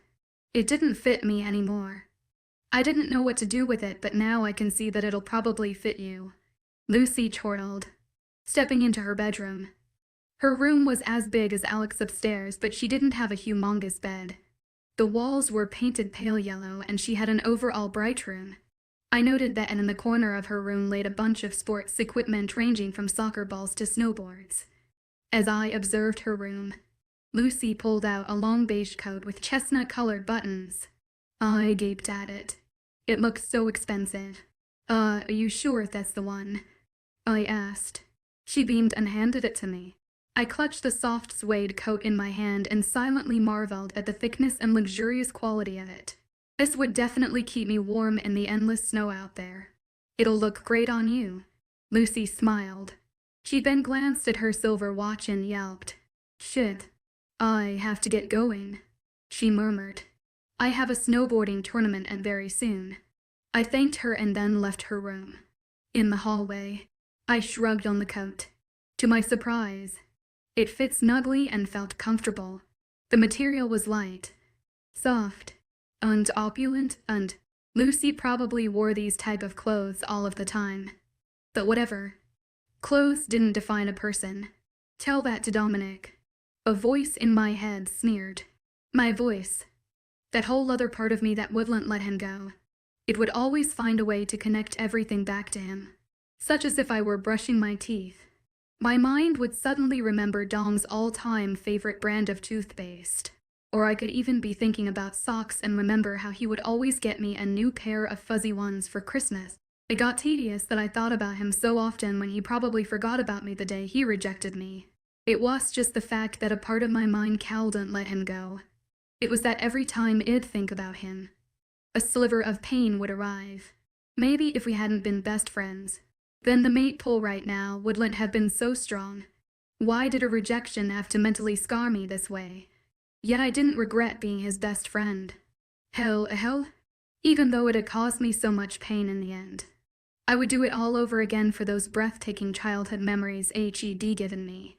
it didn't fit me anymore. I didn't know what to do with it, but now I can see that it'll probably fit you," Lucy chortled, stepping into her bedroom. Her room was as big as Alex upstairs, but she didn't have a humongous bed. The walls were painted pale yellow, and she had an overall bright room. I noted that in the corner of her room laid a bunch of sports equipment ranging from soccer balls to snowboards. As I observed her room, Lucy pulled out a long beige coat with chestnut-colored buttons. I gaped at it. It looked so expensive. Are you sure that's the one?" I asked. She beamed and handed it to me. I clutched the soft suede coat in my hand and silently marveled at the thickness and luxurious quality of it. "This would definitely keep me warm in the endless snow out there. It'll look great on you." Lucy smiled. She then glanced at her silver watch and yelped. "Shit, I have to get going," she murmured. "I have a snowboarding tournament and very soon." I thanked her and then left her room. In the hallway, I shrugged on the coat. To my surprise, it fit snugly and felt comfortable. The material was light, soft, and opulent, and Lucy probably wore these type of clothes all of the time. But whatever. Clothes didn't define a person. Tell that to Dominic. A voice in my head sneered. My voice. That whole other part of me that wouldn't let him go. It would always find a way to connect everything back to him. Such as if I were brushing my teeth. My mind would suddenly remember Dom's all-time favorite brand of toothpaste. Or I could even be thinking about socks and remember how he would always get me a new pair of fuzzy ones for Christmas. It got tedious that I thought about him so often when he probably forgot about me the day he rejected me. It was just the fact that a part of my mind couldn't let him go. It was that every time I'd think about him, a sliver of pain would arrive. Maybe if we hadn't been best friends, then the mate pull right now wouldn't have been so strong. Why did a rejection have to mentally scar me this way? Yet I didn't regret being his best friend. Hell, even though it had caused me so much pain in the end. I would do it all over again for those breathtaking childhood memories he'd given me.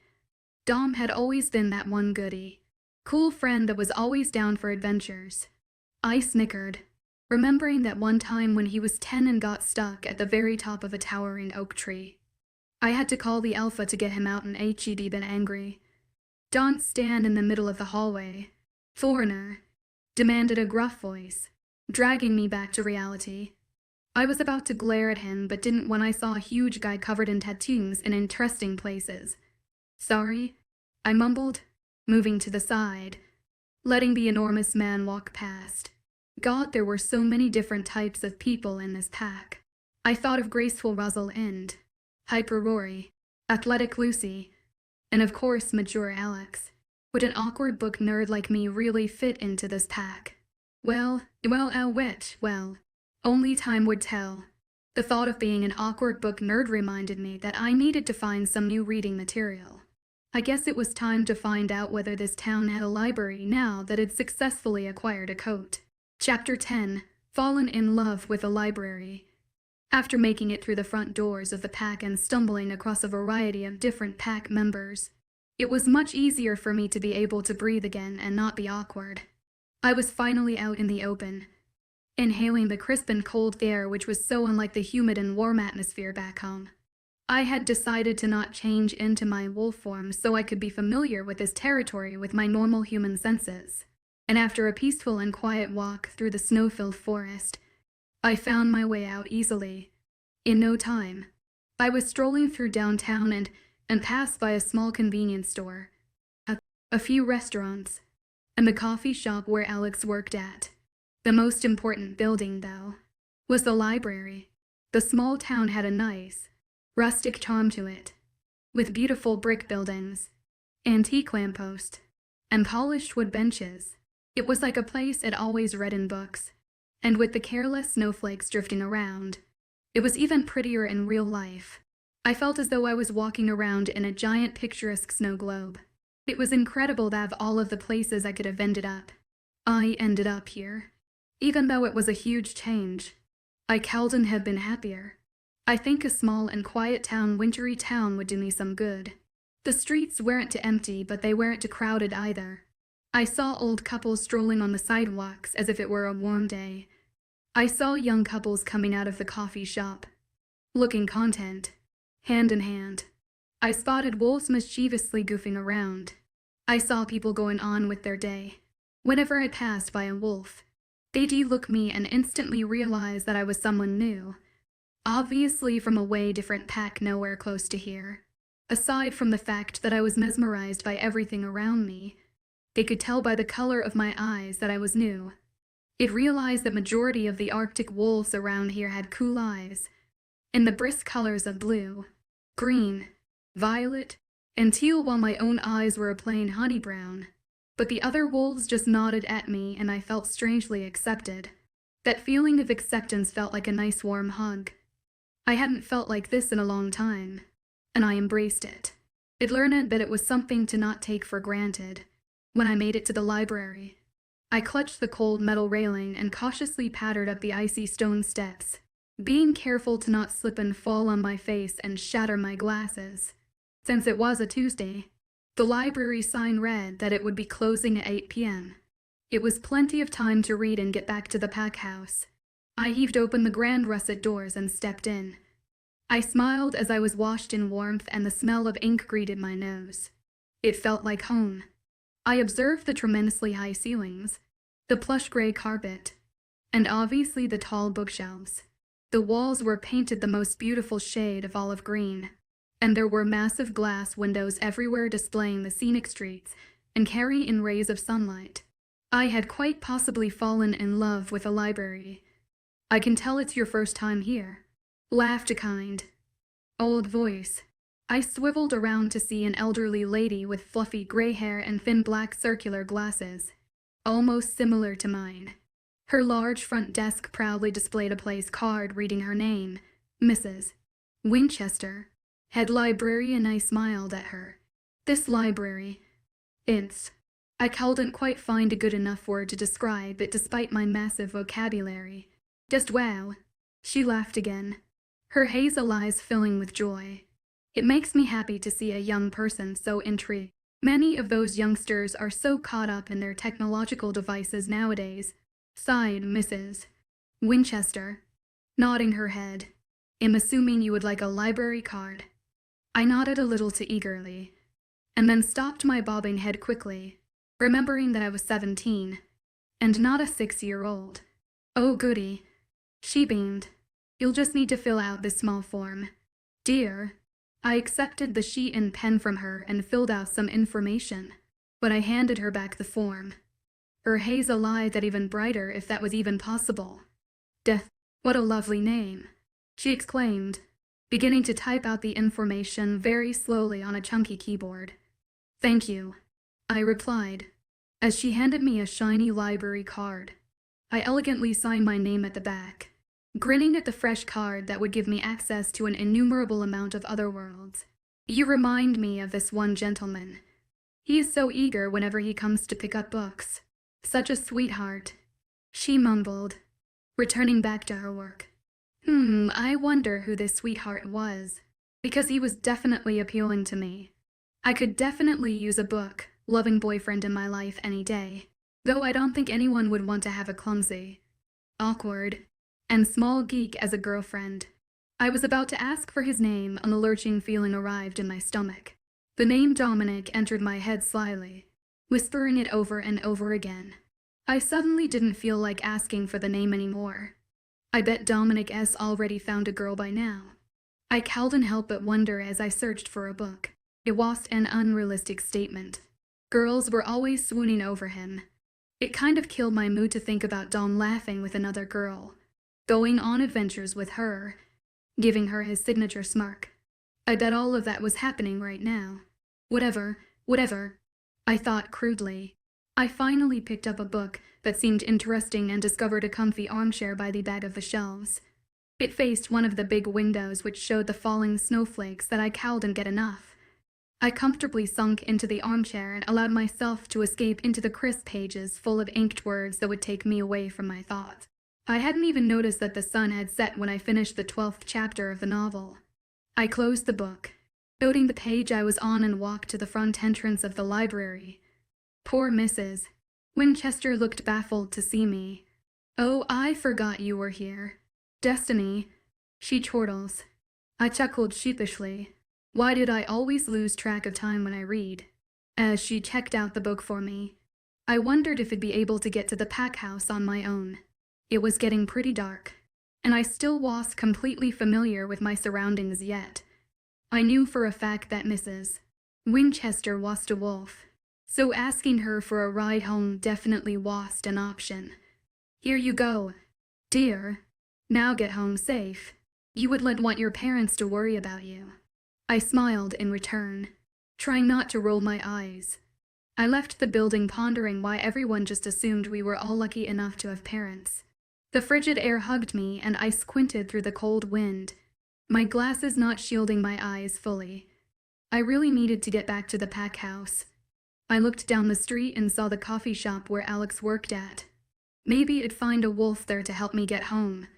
Dom had always been that one goody, cool friend that was always down for adventures. I snickered, remembering that one time when he was 10 and got stuck at the very top of a towering oak tree. I had to call the alpha to get him out and he'd been angry. Don't stand in the middle of the hallway. Foreigner, demanded a gruff voice, dragging me back to reality. I was about to glare at him but didn't when I saw a huge guy covered in tattoos in interesting places. Sorry, I mumbled, moving to the side, letting the enormous man walk past. God, there were so many different types of people in this pack. I thought of graceful Rosalind, hyper Rory, athletic Lucy, and of course mature Alex. Would an awkward book nerd like me really fit into this pack? Well, only time would tell. The thought of being an awkward book nerd reminded me that I needed to find some new reading material. I guess it was time to find out whether this town had a library now that had successfully acquired a coat. Chapter 10. Fallen in Love with a Library. After making it through the front doors of the pack and stumbling across a variety of different pack members, it was much easier for me to be able to breathe again and not be awkward. I was finally out in the open, inhaling the crisp and cold air which was so unlike the humid and warm atmosphere back home. I had decided to not change into my wolf form so I could be familiar with this territory with my normal human senses. And after a peaceful and quiet walk through the snow-filled forest, I found my way out easily. In no time, I was strolling through downtown and passed by a small convenience store, a few restaurants, and the coffee shop where Alex worked at. The most important building, though, was the library. The small town had a nice, rustic charm to it, with beautiful brick buildings, antique lampposts, and polished wood benches. It was like a place I'd always read in books, and with the careless snowflakes drifting around, it was even prettier in real life. I felt as though I was walking around in a giant picturesque snow globe. It was incredible to have all of the places I could have ended up. I ended up here. Even though it was a huge change, I couldn't have been happier. I think a small and quiet town, wintry town, would do me some good. The streets weren't too empty, but they weren't too crowded either. I saw old couples strolling on the sidewalks as if it were a warm day. I saw young couples coming out of the coffee shop, looking content, hand in hand. I spotted wolves mischievously goofing around. I saw people going on with their day. Whenever I passed by a wolf, they'd look me and instantly realize that I was someone new. Obviously from a way different pack nowhere close to here. Aside from the fact that I was mesmerized by everything around me, they could tell by the color of my eyes that I was new. It realized that majority of the Arctic wolves around here had cool eyes, in the brisk colors of blue, green, violet, and teal, while my own eyes were a plain honey brown. But the other wolves just nodded at me and I felt strangely accepted. That feeling of acceptance felt like a nice warm hug. I hadn't felt like this in a long time, and I embraced it. It learned that it was something to not take for granted. When I made it to the library, I clutched the cold metal railing and cautiously pattered up the icy stone steps, being careful to not slip and fall on my face and shatter my glasses. Since it was a Tuesday, the library sign read that it would be closing at 8 p.m. It was plenty of time to read and get back to the pack house. I heaved open the grand russet doors and stepped in. I smiled as I was washed in warmth and the smell of ink greeted my nose. It felt like home. I observed the tremendously high ceilings, the plush gray carpet, and obviously the tall bookshelves. The walls were painted the most beautiful shade of olive green, and there were massive glass windows everywhere displaying the scenic streets and carrying in rays of sunlight. I had quite possibly fallen in love with a library. "I can tell it's your first time here," laughed a kind, old voice. I swiveled around to see an elderly lady with fluffy gray hair and thin black circular glasses, almost similar to mine. Her large front desk proudly displayed a place card reading her name, Mrs. Winchester, head librarian. I smiled at her. This library, I couldn't quite find a good enough word to describe it despite my massive vocabulary. Just wow. She laughed again, her hazel eyes filling with joy. It makes me happy to see a young person so intrigued. Many of those youngsters are so caught up in their technological devices nowadays, sighed Mrs. Winchester, nodding her head. "I'm assuming you would like a library card." I nodded a little too eagerly, and then stopped my bobbing head quickly, remembering that I was 17, and not a 6-year-old. "Oh goody," she beamed. "You'll just need to fill out this small form." "Dear." I accepted the sheet and pen from her and filled out some information, but I handed her back the form. Her hazel eye got even brighter, if that was even possible. "Death, what a lovely name," she exclaimed, beginning to type out the information very slowly on a chunky keyboard. "Thank you," I replied, as she handed me a shiny library card. I elegantly signed my name at the back, grinning at the fresh card that would give me access to an innumerable amount of other worlds. "You remind me of this one gentleman. He is so eager whenever he comes to pick up books. Such a sweetheart," she mumbled, returning back to her work. I wonder who this sweetheart was, because he was definitely appealing to me. I could definitely use a book-loving boyfriend in my life any day, though I don't think anyone would want to have a clumsy, awkward, and small geek as a girlfriend. I was about to ask for his name when a lurching feeling arrived in my stomach. The name Dominic entered my head slyly, whispering it over and over again. I suddenly didn't feel like asking for the name anymore. I bet Dominic S. already found a girl by now. I couldn't help but wonder as I searched for a book. It was an unrealistic statement. Girls were always swooning over him. It kind of killed my mood to think about Dom laughing with another girl, going on adventures with her, giving her his signature smirk. I bet all of that was happening right now. Whatever, I thought crudely. I finally picked up a book that seemed interesting and discovered a comfy armchair by the back of the shelves. It faced one of the big windows which showed the falling snowflakes that I couldn't get enough. I comfortably sunk into the armchair and allowed myself to escape into the crisp pages full of inked words that would take me away from my thoughts. I hadn't even noticed that the sun had set when I finished the 12th chapter of the novel. I closed the book, noting the page I was on, and walked to the front entrance of the library. Poor Mrs. Winchester looked baffled to see me. "Oh, I forgot you were here. Destiny," she chortles. I chuckled sheepishly. Why did I always lose track of time when I read? As she checked out the book for me, I wondered if I'd be able to get to the pack house on my own. It was getting pretty dark, and I still wasn't completely familiar with my surroundings yet. I knew for a fact that Mrs. Winchester was a wolf, so asking her for a ride home definitely wasn't an option. "Here you go, dear. Now get home safe. You wouldn't want your parents to worry about you." I smiled in return, trying not to roll my eyes. I left the building pondering why everyone just assumed we were all lucky enough to have parents. The frigid air hugged me, and I squinted through the cold wind, my glasses not shielding my eyes fully. I really needed to get back to the pack house. I looked down the street and saw the coffee shop where Alex worked at. Maybe I'd find a wolf there to help me get home.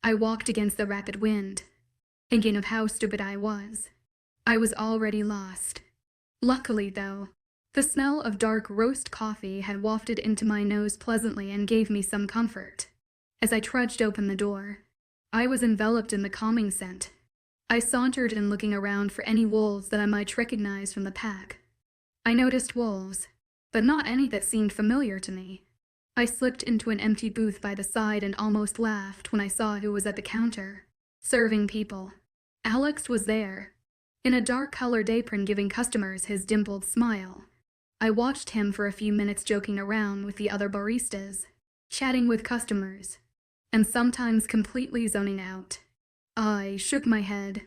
I walked against the rapid wind, thinking of how stupid I was. I was already lost. Luckily, though, the smell of dark roast coffee had wafted into my nose pleasantly and gave me some comfort. As I trudged open the door, I was enveloped in the calming scent. I sauntered in looking around for any wolves that I might recognize from the pack. I noticed wolves, but not any that seemed familiar to me. I slipped into an empty booth by the side and almost laughed when I saw who was at the counter, serving people. Alex was there, in a dark-colored apron giving customers his dimpled smile. I watched him for a few minutes joking around with the other baristas, chatting with customers, and sometimes completely zoning out. I shook my head.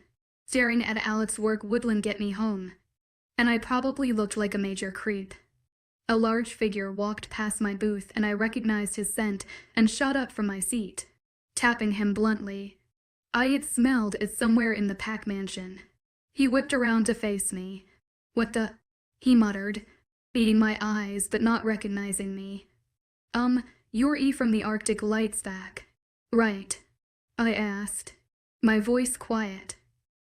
Staring at Alex's work wouldn't get me home, and I probably looked like a major creep. A large figure walked past my booth and I recognized his scent and shot up from my seat, tapping him bluntly. I had smelled it somewhere in the pack mansion. He whipped around to face me. "What the?" he muttered, beating my eyes but not recognizing me. You're E from the Arctic Lights pack, right?" I asked, my voice quiet.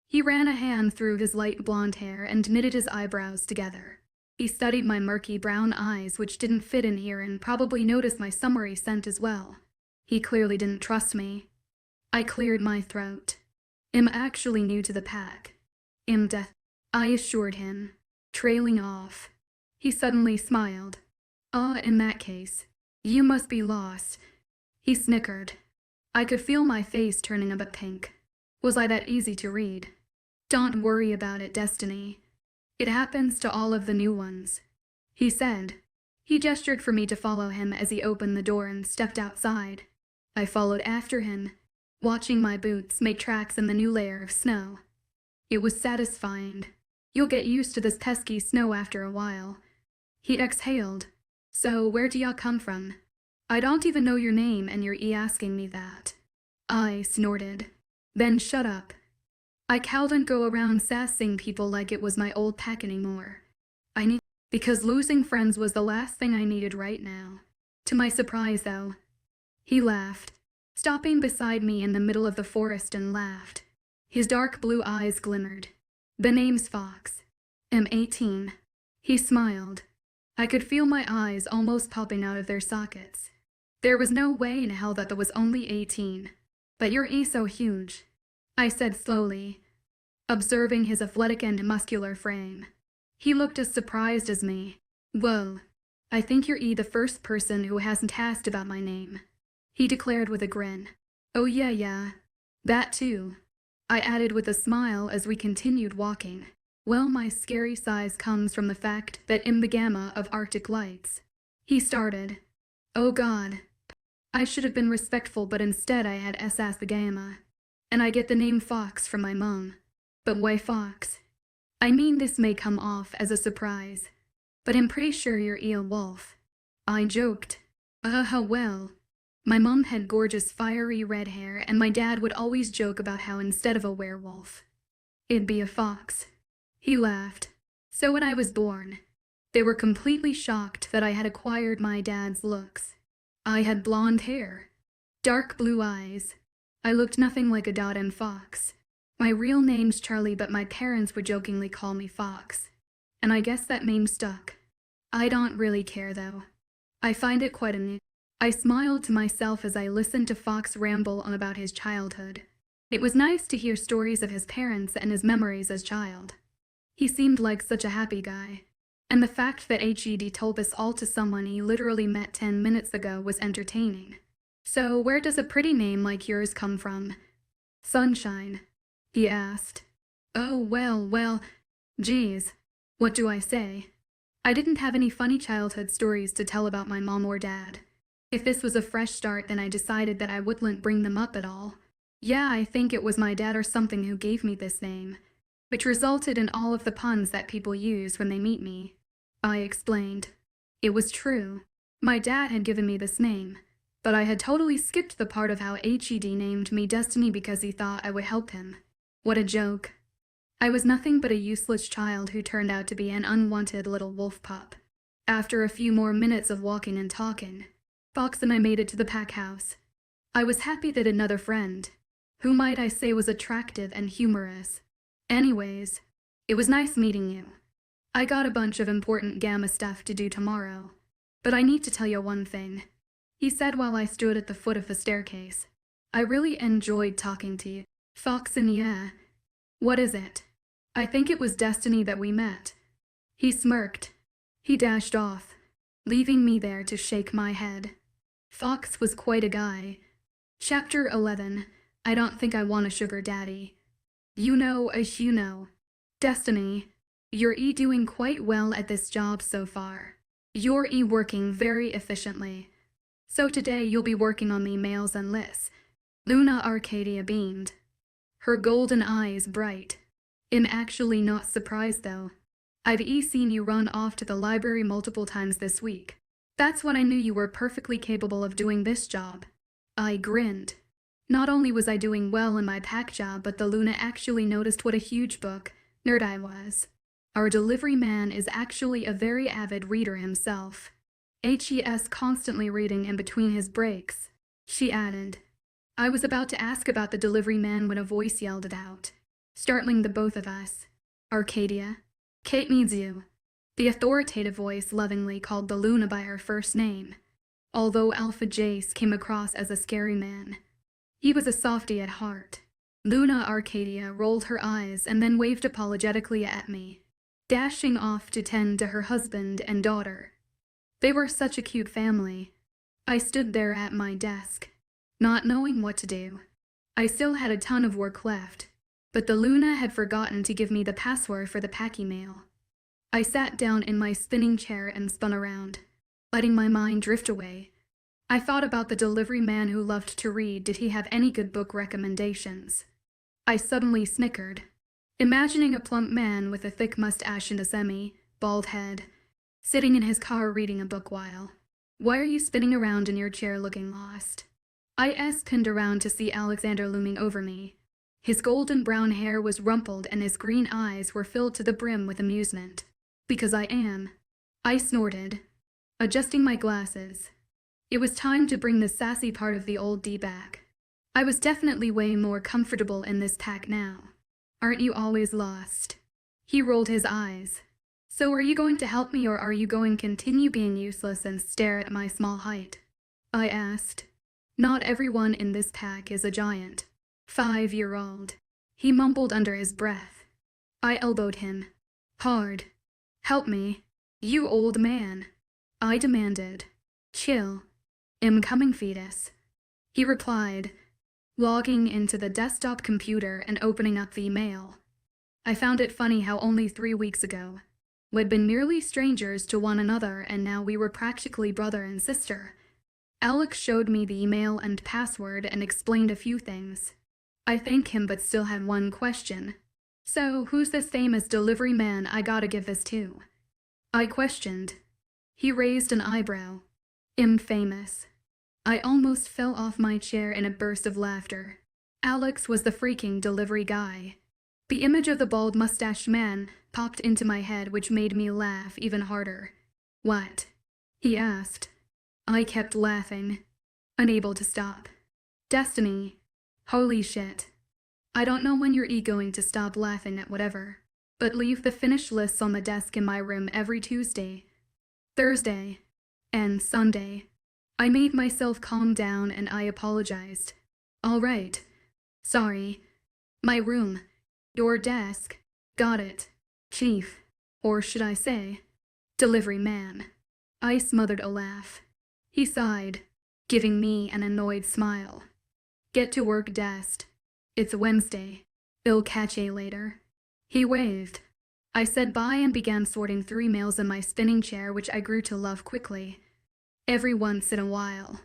He ran a hand through his light blonde hair and knitted his eyebrows together. He studied my murky brown eyes, which didn't fit in here, and probably noticed my summery scent as well. He clearly didn't trust me. I cleared my throat. "I'm actually new to the pack. I assured him, trailing off. He suddenly smiled. In that case, you must be lost." He snickered. I could feel my face turning a bit pink. Was I that easy to read? "Don't worry about it, Destiny. It happens to all of the new ones," he said. He gestured for me to follow him as he opened the door and stepped outside. I followed after him, watching my boots make tracks in the new layer of snow. It was satisfying. "You'll get used to this pesky snow after a while." He exhaled. "So where do y'all come from? I don't even know your name and you're asking me that." I snorted. "Then shut up. I can't go around sassing people like it was my old pack anymore. Because losing friends was the last thing I needed right now." To my surprise, though, he laughed, stopping beside me in the middle of the forest and laughed. His dark blue eyes glimmered. "The name's Fox. I'm 18. He smiled. I could feel my eyes almost popping out of their sockets. There was no way in hell that was only 18. "But you're so huge," I said slowly, observing his athletic and muscular frame. He looked as surprised as me. "Whoa, I think you're the first person who hasn't asked about my name," he declared with a grin. "Oh yeah, that too," I added with a smile as we continued walking. "Well, my scary size comes from the fact that I'm the gamma of Arctic Lights." He started. "Oh God. I should have been respectful, but instead I had as the gamma. And I get the name Fox from my mom. But why Fox? I mean, this may come off as a surprise, but I'm pretty sure you're a wolf." I joked. Well. My mom had gorgeous fiery red hair, and my dad would always joke about how instead of a werewolf, it'd be a fox." He laughed. "So when I was born, they were completely shocked that I had acquired my dad's looks. I had blonde hair, dark blue eyes. I looked nothing like a dot-and fox. My real name's Charlie, but my parents would jokingly call me Fox, and I guess that name stuck. I don't really care, though. I find it quite amusing." I smiled to myself as I listened to Fox ramble on about his childhood. It was nice to hear stories of his parents and his memories as child. He seemed like such a happy guy, and the fact that HED told this all to someone he literally met 10 minutes ago was entertaining. "So where does a pretty name like yours come from?" "Sunshine," he asked. "Oh, well, geez, what do I say? I didn't have any funny childhood stories to tell about my mom or dad. If this was a fresh start, then I decided that I wouldn't bring them up at all. Yeah, I think it was my dad or something who gave me this name, which resulted in all of the puns that people use when they meet me," I explained. It was true. My dad had given me this name, but I had totally skipped the part of how HED named me Destiny because he thought I would help him. What a joke. I was nothing but a useless child who turned out to be an unwanted little wolf pup. After a few more minutes of walking and talking, Fox and I made it to the pack house. I was happy that another friend, who might I say was attractive and humorous. Anyways, It was nice meeting you. I got a bunch of important gamma stuff to do tomorrow, but I need to tell you one thing," he said while I stood at the foot of the staircase. "I really enjoyed talking to you, Fox, and yeah." "What is it?" "I think it was destiny that we met." He smirked. He dashed off, leaving me there to shake my head. Fox was quite a guy. Chapter 11. I don't think I want a sugar daddy. You know, Destiny, you're doing quite well at this job so far. You're working very efficiently. So today you'll be working on the emails and lists. Luna Arcadia beamed, her golden eyes bright. "I'm actually not surprised though. I've seen you run off to the library multiple times this week. That's when I knew you were perfectly capable of doing this job." I grinned. Not only was I doing well in my pack job, but the Luna actually noticed what a huge book nerd I was. Our delivery man is actually a very avid reader himself. He's constantly reading in between his breaks, she added. I was about to ask about the delivery man when a voice yelled it out, startling the both of us. "Arcadia, Kate needs you." The authoritative voice lovingly called the Luna by her first name, although Alpha Jace came across as a scary man. He was a softie at heart. Luna Arcadia rolled her eyes and then waved apologetically at me, dashing off to tend to her husband and daughter. They were such a cute family. I stood there at my desk, not knowing what to do. I still had a ton of work left, but the Luna had forgotten to give me the password for the pack email. I sat down in my spinning chair and spun around, letting my mind drift away. I thought about the delivery man who loved to read. Did he have any good book recommendations? I suddenly snickered, imagining a plump man with a thick mustache and a semi-bald head, sitting in his car reading a book while. "Why are you spinning around in your chair looking lost?" I pinned around to see Alexander looming over me. His golden brown hair was rumpled and his green eyes were filled to the brim with amusement. "Because I am," I snorted, adjusting my glasses. It was time to bring the sassy part of the old D back. I was definitely way more comfortable in this pack now. "Aren't you always lost?" He rolled his eyes. "So are you going to help me, or are you going to continue being useless and stare at my small height?" I asked. "Not everyone in this pack is a giant 5-year-old, he mumbled under his breath. I elbowed him hard. "Help me, you old man," I demanded. "Chill. I'm coming, fetus," he replied, logging into the desktop computer and opening up the email. I found it funny how only 3 weeks ago, we'd been merely strangers to one another, and now we were practically brother and sister. Alex showed me the email and password and explained a few things. I thanked him but still had one question. "So, who's this famous delivery man I gotta give this to?" I questioned. He raised an eyebrow. "I'm famous." I almost fell off my chair in a burst of laughter. Alex was the freaking delivery guy. The image of the bald mustached man popped into my head, which made me laugh even harder. "What?" he asked. I kept laughing, unable to stop. "Destiny. Holy shit. I don't know when you're going to stop laughing at whatever, but leave the finished lists on the desk in my room every Tuesday, Thursday, and Sunday." I made myself calm down and I apologized. "All right. Sorry. My room. Your desk. Got it. Chief. Or should I say, delivery man." I smothered a laugh. He sighed, giving me an annoyed smile. "Get to work, Dest. It's Wednesday. I'll catch you later." He waved. I said bye and began sorting through emails in my spinning chair, which I grew to love quickly. Every once in a while,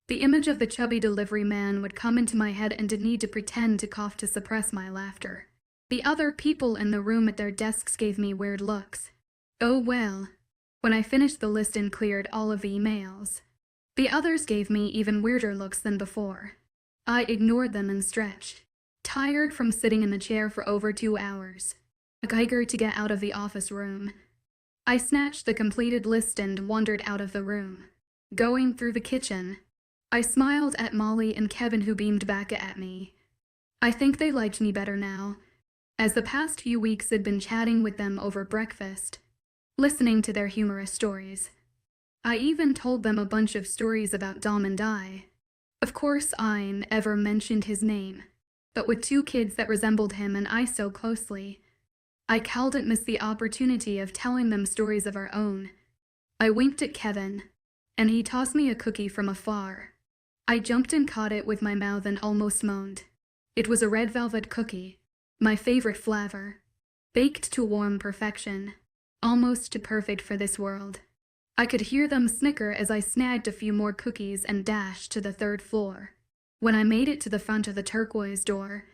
the image of the chubby delivery man would come into my head and I'd need to pretend to cough to suppress my laughter. The other people in the room at their desks gave me weird looks. Oh well. When I finished the list and cleared all of the emails, the others gave me even weirder looks than before. I ignored them and stretched, tired from sitting in the chair for over 2 hours. Eager to get out of the office room, I snatched the completed list and wandered out of the room. Going through the kitchen, I smiled at Molly and Kevin, who beamed back at me. I think they liked me better now. as the past few weeks had been chatting with them over breakfast, listening to their humorous stories. I even told them a bunch of stories about Dom and Di. Of course, I never mentioned his name, but with two kids that resembled him and I so closely, I couldn't miss the opportunity of telling them stories of our own. I winked at Kevin, and he tossed me a cookie from afar. I jumped and caught it with my mouth and almost moaned. It was a red velvet cookie, my favorite flavor, baked to warm perfection, almost too perfect for this world. I could hear them snicker as I snagged a few more cookies and dashed to the third floor. When I made it to the front of the turquoise door,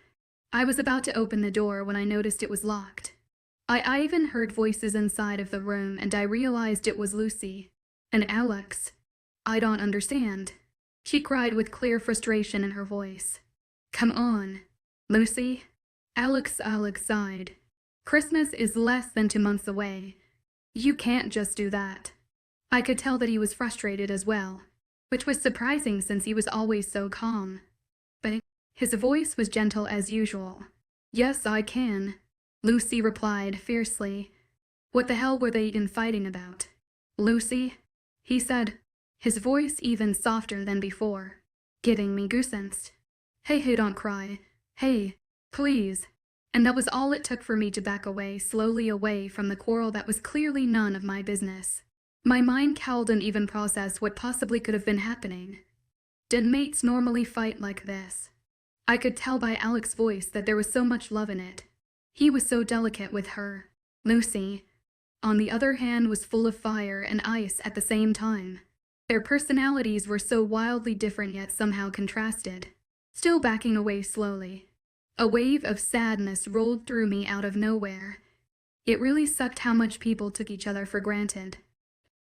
I was about to open the door when I noticed it was locked. I even heard voices inside of the room and I realized it was Lucy and Alex. I don't understand, she cried with clear frustration in her voice. Come on, Lucy. Alex sighed. Christmas is less than 2 months away. You can't just do that. I could tell that he was frustrated as well, which was surprising since he was always so calm. But his voice was gentle as usual. Yes, I can, Lucy replied fiercely. What the hell were they even fighting about? Lucy, he said, his voice even softer than before, giving me goosebumps. Hey, don't cry. Hey, please. And that was all it took for me to back away, slowly away from the quarrel that was clearly none of my business. My mind couldn't even process what possibly could have been happening. Did mates normally fight like this? I could tell by Alex's voice that there was so much love in it. He was so delicate with her. Lucy, on the other hand, was full of fire and ice at the same time. Their personalities were so wildly different yet somehow contrasted. Still backing away slowly, a wave of sadness rolled through me out of nowhere. It really sucked how much people took each other for granted.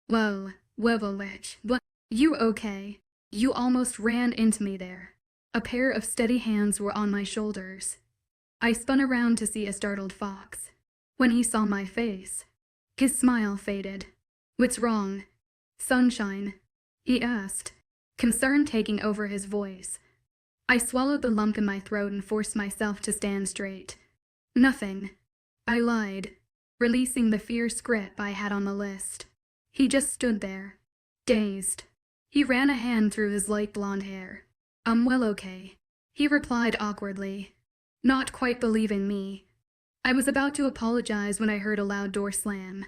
Whoa, Webowitch, you okay? You almost ran into me there. A pair of steady hands were on my shoulders. I spun around to see a startled Fox. When he saw my face, his smile faded. What's wrong, Sunshine? He asked, concern taking over his voice. I swallowed the lump in my throat and forced myself to stand straight. Nothing, I lied, releasing the fierce grip I had on the list. He just stood there, dazed. He ran a hand through his light blonde hair. Well, okay, he replied awkwardly, not quite believing me. I was about to apologize when I heard a loud door slam.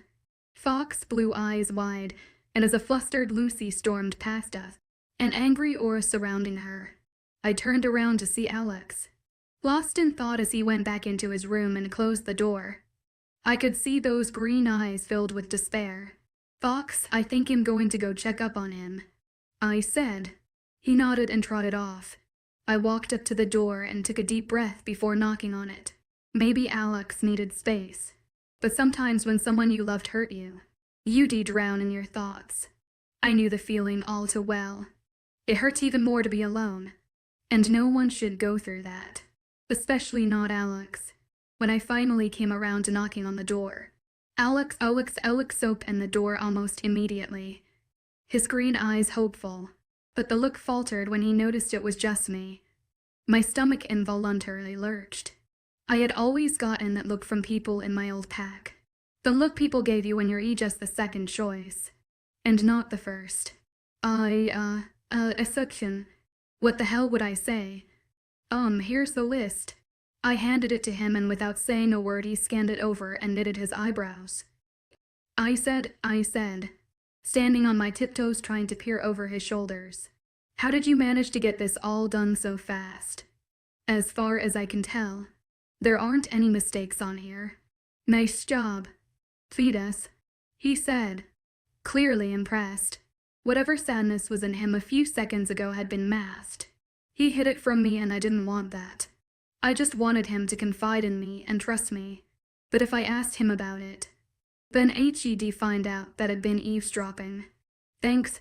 Fox blew eyes wide, and as a flustered Lucy stormed past us, an angry aura surrounding her. I turned around to see Alex, lost in thought as he went back into his room and closed the door. I could see those green eyes filled with despair. Fox, I think I'm going to go check up on him, I said. He nodded and trotted off. I walked up to the door and took a deep breath before knocking on it. Maybe Alex needed space, but sometimes when someone you loved hurt you, you drown in your thoughts. I knew the feeling all too well. It hurts even more to be alone, and no one should go through that, especially not Alex. When I finally came around to knocking on the door, Alex opened the door almost immediately, his green eyes hopeful, but the look faltered when he noticed it was just me. My stomach involuntarily lurched. I had always gotten that look from people in my old pack. The look people gave you when you're just the second choice, and not the first. A section. What the hell would I say? Here's the list. I handed it to him and without saying a word he scanned it over and knitted his eyebrows. I said, standing on my tiptoes trying to peer over his shoulders. How did you manage to get this all done so fast? As far as I can tell, there aren't any mistakes on here. Nice job, Fetus, he said, clearly impressed. Whatever sadness was in him a few seconds ago had been masked. He hid it from me and I didn't want that. I just wanted him to confide in me and trust me. But if I asked him about it, then he'd find out that I'd been eavesdropping. Thanks,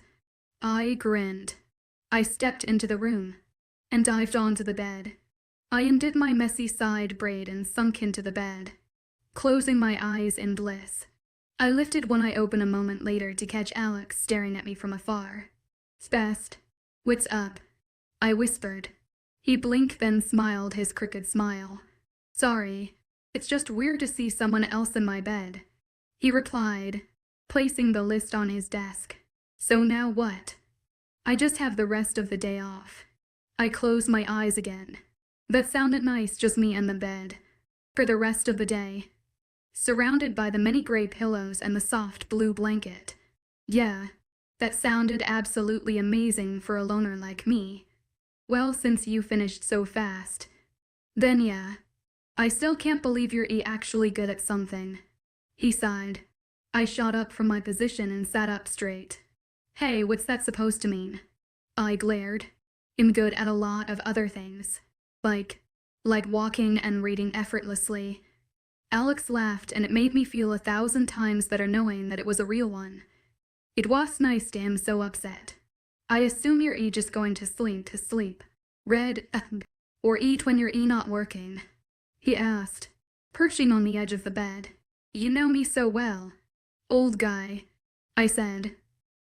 I grinned. I stepped into the room and dived onto the bed. I undid my messy side braid and sunk into the bed, closing my eyes in bliss. I lifted one eye open a moment later to catch Alex staring at me from afar. Spast, what's up? I whispered. He blinked then smiled his crooked smile. Sorry, It's just weird to see someone else in my bed," he replied, placing the list on his desk. "So now what?" "I just have the rest of the day off." I closed my eyes again. That sounded nice, just me and the bed. For the rest of the day. Surrounded by the many gray pillows and the soft blue blanket. Yeah, that sounded absolutely amazing for a loner like me. "Well, since you finished so fast. Then yeah. I still can't believe you're actually good at something," he sighed. I shot up from my position and sat up straight. "Hey, what's that supposed to mean?" I glared. "I'm good at a lot of other things. Like walking and reading effortlessly." Alex laughed, and it made me feel 1,000 times better knowing that it was a real one. It was nice to him so upset. "I assume you're just going to sleep. Read, or eat when you're not working?" he asked, perching on the edge of the bed. "You know me so well." "Old guy," I said,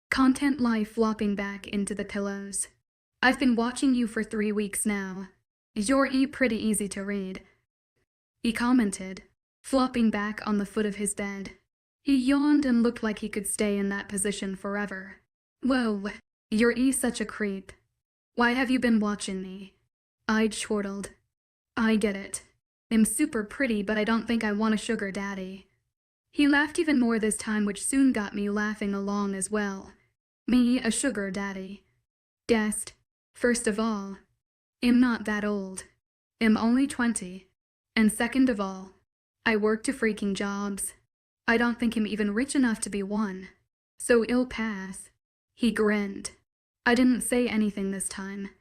content life flopping back into the pillows. "I've been watching you for 3 weeks now. You're pretty easy to read," he commented, flopping back on the foot of his bed. He yawned and looked like he could stay in that position forever. "Whoa, you're such a creep. Why have you been watching me?" I chortled. "I get it. I'm super pretty, but I don't think I want a sugar daddy." He laughed even more this time, which soon got me laughing along as well. Me, a sugar daddy. Guessed. First of all, I'm not that old. I'm only 20. And second of all, I work 2 freaking jobs. I don't think I'm even rich enough to be one. So it'll pass. He grinned. I didn't say anything this time,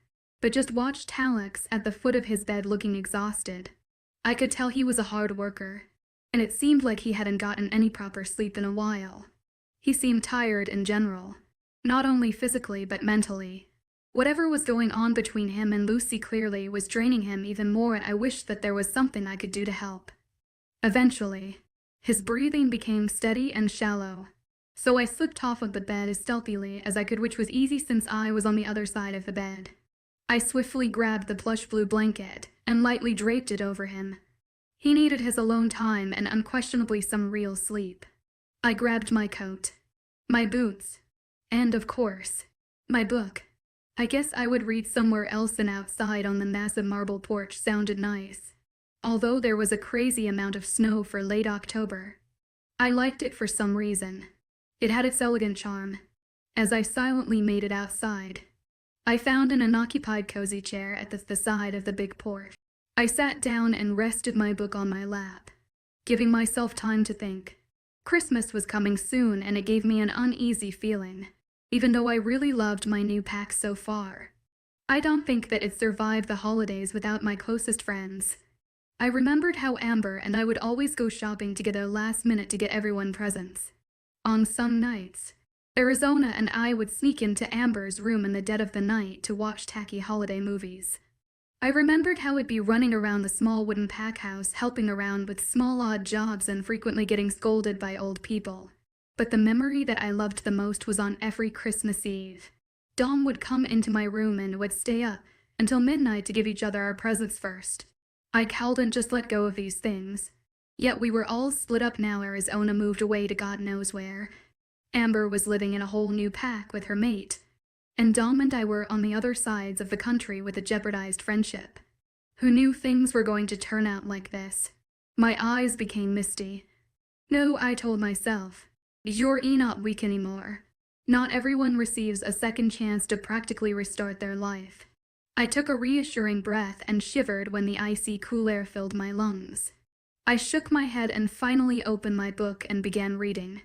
but just watched Alex at the foot of his bed looking exhausted. I could tell he was a hard worker, and it seemed like he hadn't gotten any proper sleep in a while. He seemed tired in general, not only physically but mentally. Whatever was going on between him and Lucy clearly was draining him even more, and I wished that there was something I could do to help. Eventually, his breathing became steady and shallow, so I slipped off of the bed as stealthily as I could, which was easy since I was on the other side of the bed. I swiftly grabbed the plush blue blanket and lightly draped it over him. He needed his alone time and unquestionably some real sleep. I grabbed my coat, my boots, and, of course, my book. I guess I would read somewhere else than outside on the massive marble porch sounded nice. Although there was a crazy amount of snow for late October, I liked it for some reason. It had its elegant charm. As I silently made it outside, I found an unoccupied cozy chair at the side of the big porch. I sat down and rested my book on my lap, giving myself time to think. Christmas was coming soon, and it gave me an uneasy feeling, even though I really loved my new pack so far. I don't think that it survived the holidays without my closest friends. I remembered how Amber and I would always go shopping together last minute to get everyone presents. On some nights, Arizona and I would sneak into Amber's room in the dead of the night to watch tacky holiday movies. I remembered how it'd be running around the small wooden pack house, helping around with small odd jobs and frequently getting scolded by old people. But the memory that I loved the most was on every Christmas Eve. Dom would come into my room and would stay up until midnight to give each other our presents first. I couldn't just let go of these things. Yet we were all split up now. Arizona moved away to God knows where. Amber was living in a whole new pack with her mate, and Dom and I were on the other sides of the country with a jeopardized friendship. Who knew things were going to turn out like this? My eyes became misty. No, I told myself, you're not weak anymore. Not everyone receives a second chance to practically restart their life. I took a reassuring breath and shivered when the icy cool air filled my lungs. I shook my head and finally opened my book and began reading.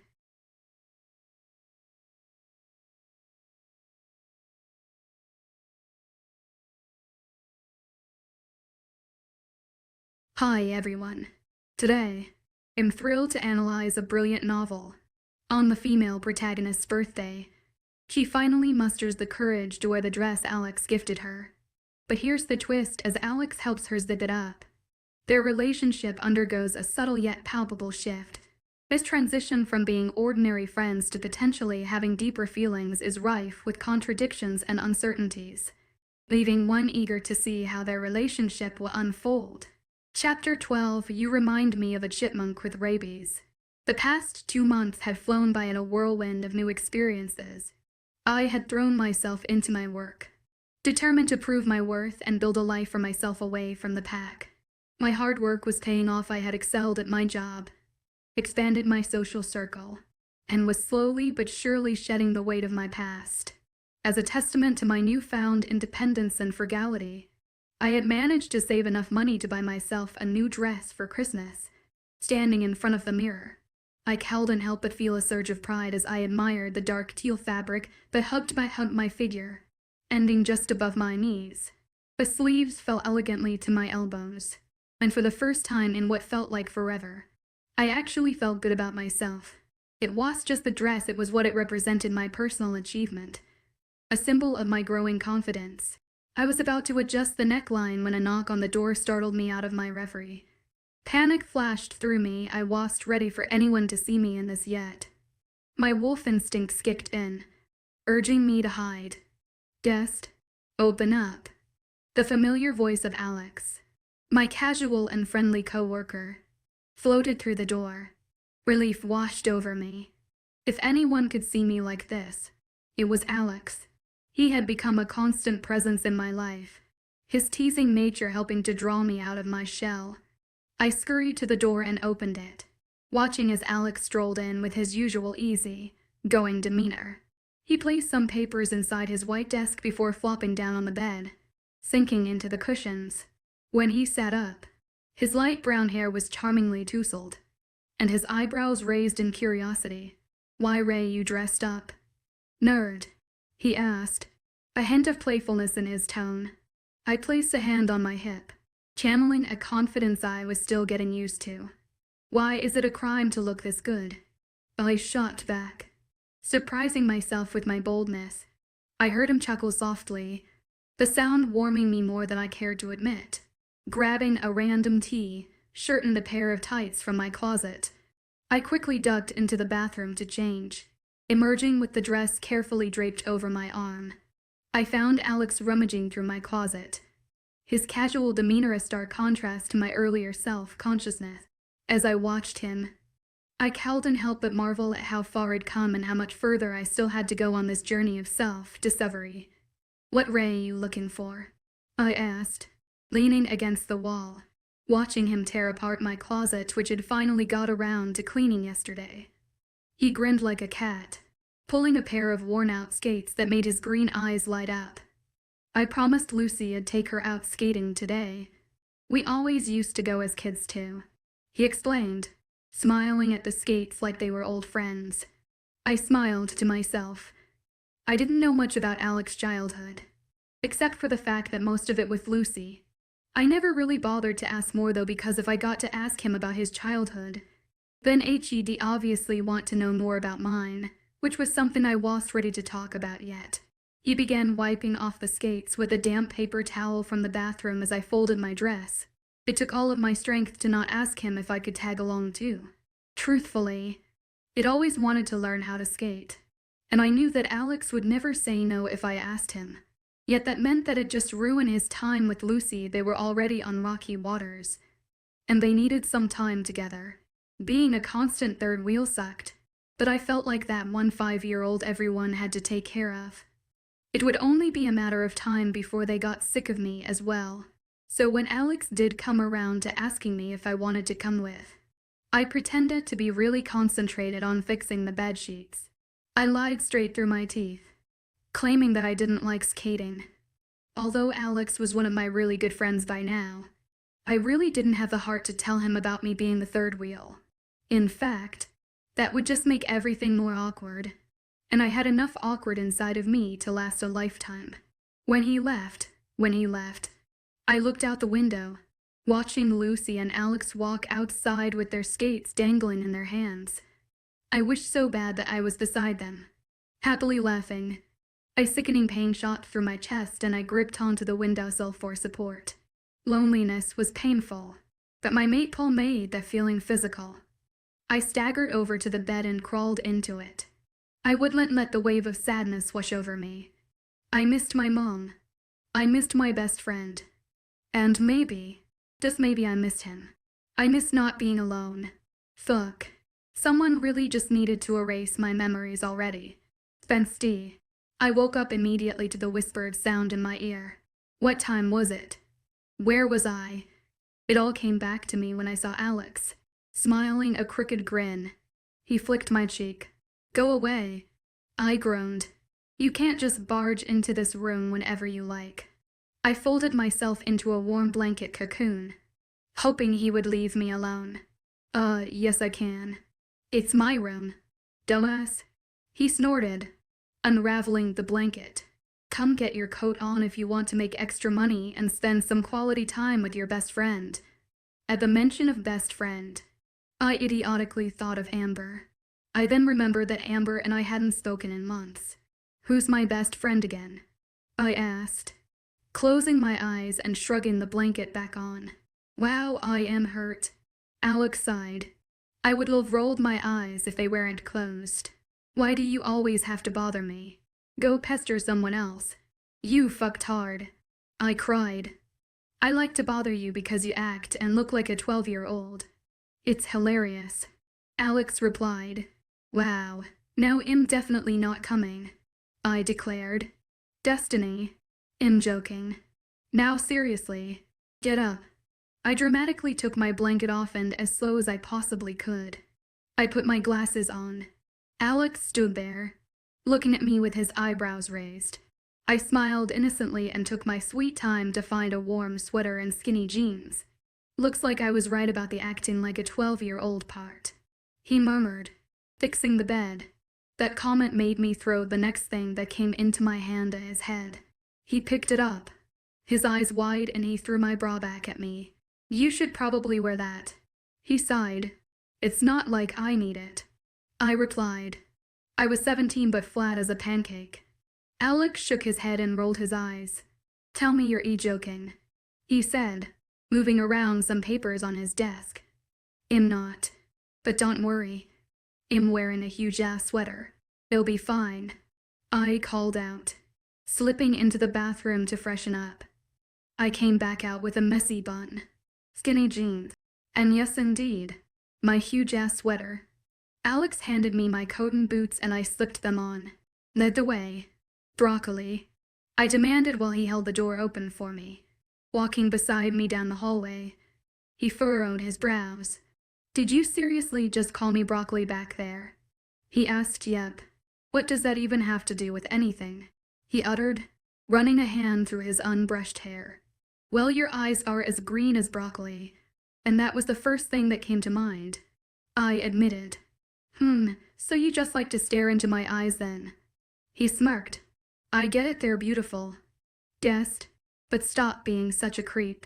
Hi everyone. Today, I'm thrilled to analyze a brilliant novel. On the female protagonist's birthday, she finally musters the courage to wear the dress Alex gifted her. But here's the twist: as Alex helps her zip it up, their relationship undergoes a subtle yet palpable shift. This transition from being ordinary friends to potentially having deeper feelings is rife with contradictions and uncertainties, leaving one eager to see how their relationship will unfold. Chapter 12. You remind me of a chipmunk with rabies. The past 2 months had flown by in a whirlwind of new experiences. I had thrown myself into my work, determined to prove my worth and build a life for myself away from the pack. My hard work was paying off. I had excelled at my job, expanded my social circle, and was slowly but surely shedding the weight of my past. As a testament to my newfound independence and frugality, I had managed to save enough money to buy myself a new dress for Christmas. Standing in front of the mirror, I couldn't help but feel a surge of pride as I admired the dark teal fabric that hugged my figure, ending just above my knees. The sleeves fell elegantly to my elbows, and for the first time in what felt like forever, I actually felt good about myself. It was just the dress, it was what it represented, my personal achievement, a symbol of my growing confidence. I was about to adjust the neckline when a knock on the door startled me out of my reverie. Panic flashed through me. I wasn't ready for anyone to see me in this yet. My wolf instincts kicked in, urging me to hide. Guest, open up. The familiar voice of Alex, my casual and friendly co-worker, floated through the door. Relief washed over me. If anyone could see me like this, it was Alex. He had become a constant presence in my life, his teasing nature helping to draw me out of my shell. I scurried to the door and opened it, watching as Alex strolled in with his usual easy-going demeanor. He placed some papers inside his white desk before flopping down on the bed, sinking into the cushions. When he sat up, his light brown hair was charmingly tousled, and his eyebrows raised in curiosity. "Why, Ray, you dressed up? Nerd?" he asked, a hint of playfulness in his tone. I placed a hand on my hip, channeling a confidence I was still getting used to. "Why, is it a crime to look this good?" I shot back, surprising myself with my boldness. I heard him chuckle softly, the sound warming me more than I cared to admit. Grabbing a random shirt and a pair of tights from my closet, I quickly ducked into the bathroom to change, emerging with the dress carefully draped over my arm. I found Alex rummaging through my closet, his casual demeanor a stark contrast to my earlier self-consciousness. As I watched him, I couldn't help but marvel at how far he'd come and how much further I still had to go on this journey of self-discovery. "What Ray are you looking for?" I asked, leaning against the wall, watching him tear apart my closet, which had finally got around to cleaning yesterday. He grinned like a cat, pulling a pair of worn-out skates that made his green eyes light up. "I promised Lucy I'd take her out skating today. We always used to go as kids too," he explained, smiling at the skates like they were old friends. I smiled to myself. I didn't know much about Alex's childhood, except for the fact that most of it was Lucy. I never really bothered to ask more though, because if I got to ask him about his childhood, then he'd obviously want to know more about mine, which was something I wasn't ready to talk about yet. He began wiping off the skates with a damp paper towel from the bathroom as I folded my dress. It took all of my strength to not ask him if I could tag along too. Truthfully, I'd always wanted to learn how to skate, and I knew that Alex would never say no if I asked him. Yet that meant that it'd just ruin his time with Lucy. They were already on rocky waters, and they needed some time together. Being a constant third wheel sucked, but I felt like that one 5-year-old everyone had to take care of. It would only be a matter of time before they got sick of me as well. So when Alex did come around to asking me if I wanted to come with, I pretended to be really concentrated on fixing the bedsheets. I lied straight through my teeth, claiming that I didn't like skating. Although Alex was one of my really good friends by now, I really didn't have the heart to tell him about me being the third wheel. In fact, that would just make everything more awkward, and I had enough awkward inside of me to last a lifetime. When he left, I looked out the window, watching Lucy and Alex walk outside with their skates dangling in their hands. I wished so bad that I was beside them, happily laughing. A sickening pain shot through my chest and I gripped onto the windowsill for support. Loneliness was painful, but my mate Paul made that feeling physical. I staggered over to the bed and crawled into it. I wouldn't let the wave of sadness wash over me. I missed my mom. I missed my best friend. And maybe, Just maybe I missed him. I miss not being alone. Fuck. Someone really just needed to erase my memories already. Spensty. I woke up immediately to the whispered sound in my ear. What time was it? Where was I? It all came back to me when I saw Alex, smiling a crooked grin. He flicked my cheek. Go away. I groaned. You can't just barge into this room whenever you like. I folded myself into a warm blanket cocoon, hoping he would leave me alone. Yes I can. It's my room. Dumbass. He snorted, unraveling the blanket. Come get your coat on if you want to make extra money and spend some quality time with your best friend. At the mention of best friend, I idiotically thought of Amber. I then remembered that Amber and I hadn't spoken in months. Who's my best friend again? I asked, closing my eyes and shrugging the blanket back on. Wow, I am hurt. Alex sighed. I would have rolled my eyes if they weren't closed. Why do you always have to bother me? Go pester someone else. You fucked hard. I cried. I like to bother you because you act and look like a 12-year-old. It's hilarious. Alex replied. Wow, now I'm definitely not coming. I declared. Destiny. I'm joking. Now seriously, get up. I dramatically took my blanket off and as slow as I possibly could. I put my glasses on. Alex stood there, looking at me with his eyebrows raised. I smiled innocently and took my sweet time to find a warm sweater and skinny jeans. Looks like I was right about the acting like a 12-year-old part. He murmured, fixing the bed. That comment made me throw the next thing that came into my hand at his head. He picked it up, his eyes wide, and he threw my bra back at me. You should probably wear that. He sighed. It's not like I need it. I replied. I was 17 but flat as a pancake. Alex shook his head and rolled his eyes. Tell me you're joking, he said, moving around some papers on his desk. I'm not. But don't worry. I'm wearing a huge-ass sweater. It'll be fine. I called out, slipping into the bathroom to freshen up. I came back out with a messy bun, skinny jeans, and yes indeed, my huge-ass sweater. Alex handed me my coat and boots and I slipped them on. Led the way. Broccoli, I demanded while he held the door open for me, walking beside me down the hallway. He furrowed his brows. Did you seriously just call me broccoli back there? He asked. Yep. What does that even have to do with anything? He uttered, running a hand through his unbrushed hair. Well, your eyes are as green as broccoli, and that was the first thing that came to mind. I admitted. So you just like to stare into my eyes then? He smirked. I get it, they're beautiful. Guessed, but stop being such a creep.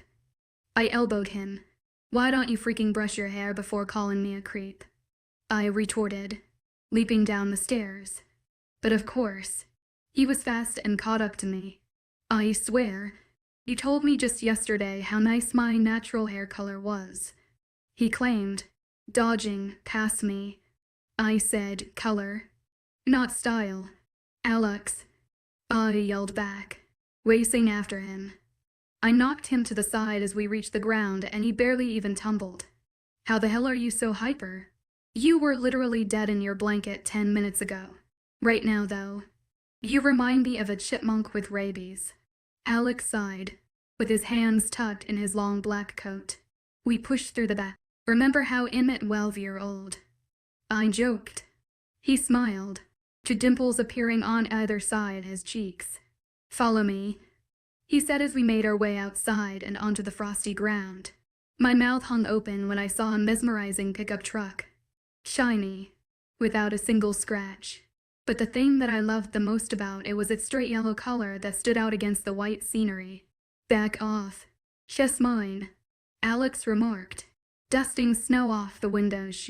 I elbowed him. Why don't you freaking brush your hair before calling me a creep? I retorted, leaping down the stairs. But of course, he was fast and caught up to me. I swear, you told me just yesterday how nice my natural hair color was. He claimed, dodging past me. I said color, not style. Alex, I yelled back, racing after him. I knocked him to the side as we reached the ground and he barely even tumbled. How the hell are you so hyper? You were literally dead in your blanket 10 minutes ago. Right now, though, you remind me of a chipmunk with rabies. Alex sighed, with his hands tucked in his long black coat. We pushed through the back. Remember how I'm at 12-year-old? I joked. He smiled, two dimples appearing on either side his cheeks. Follow me, he said as we made our way outside and onto the frosty ground. My mouth hung open when I saw a mesmerizing pickup truck. Shiny, without a single scratch. But the thing that I loved the most about it was its straight yellow color that stood out against the white scenery. Back off. Just mine, Alex remarked, dusting snow off the windows.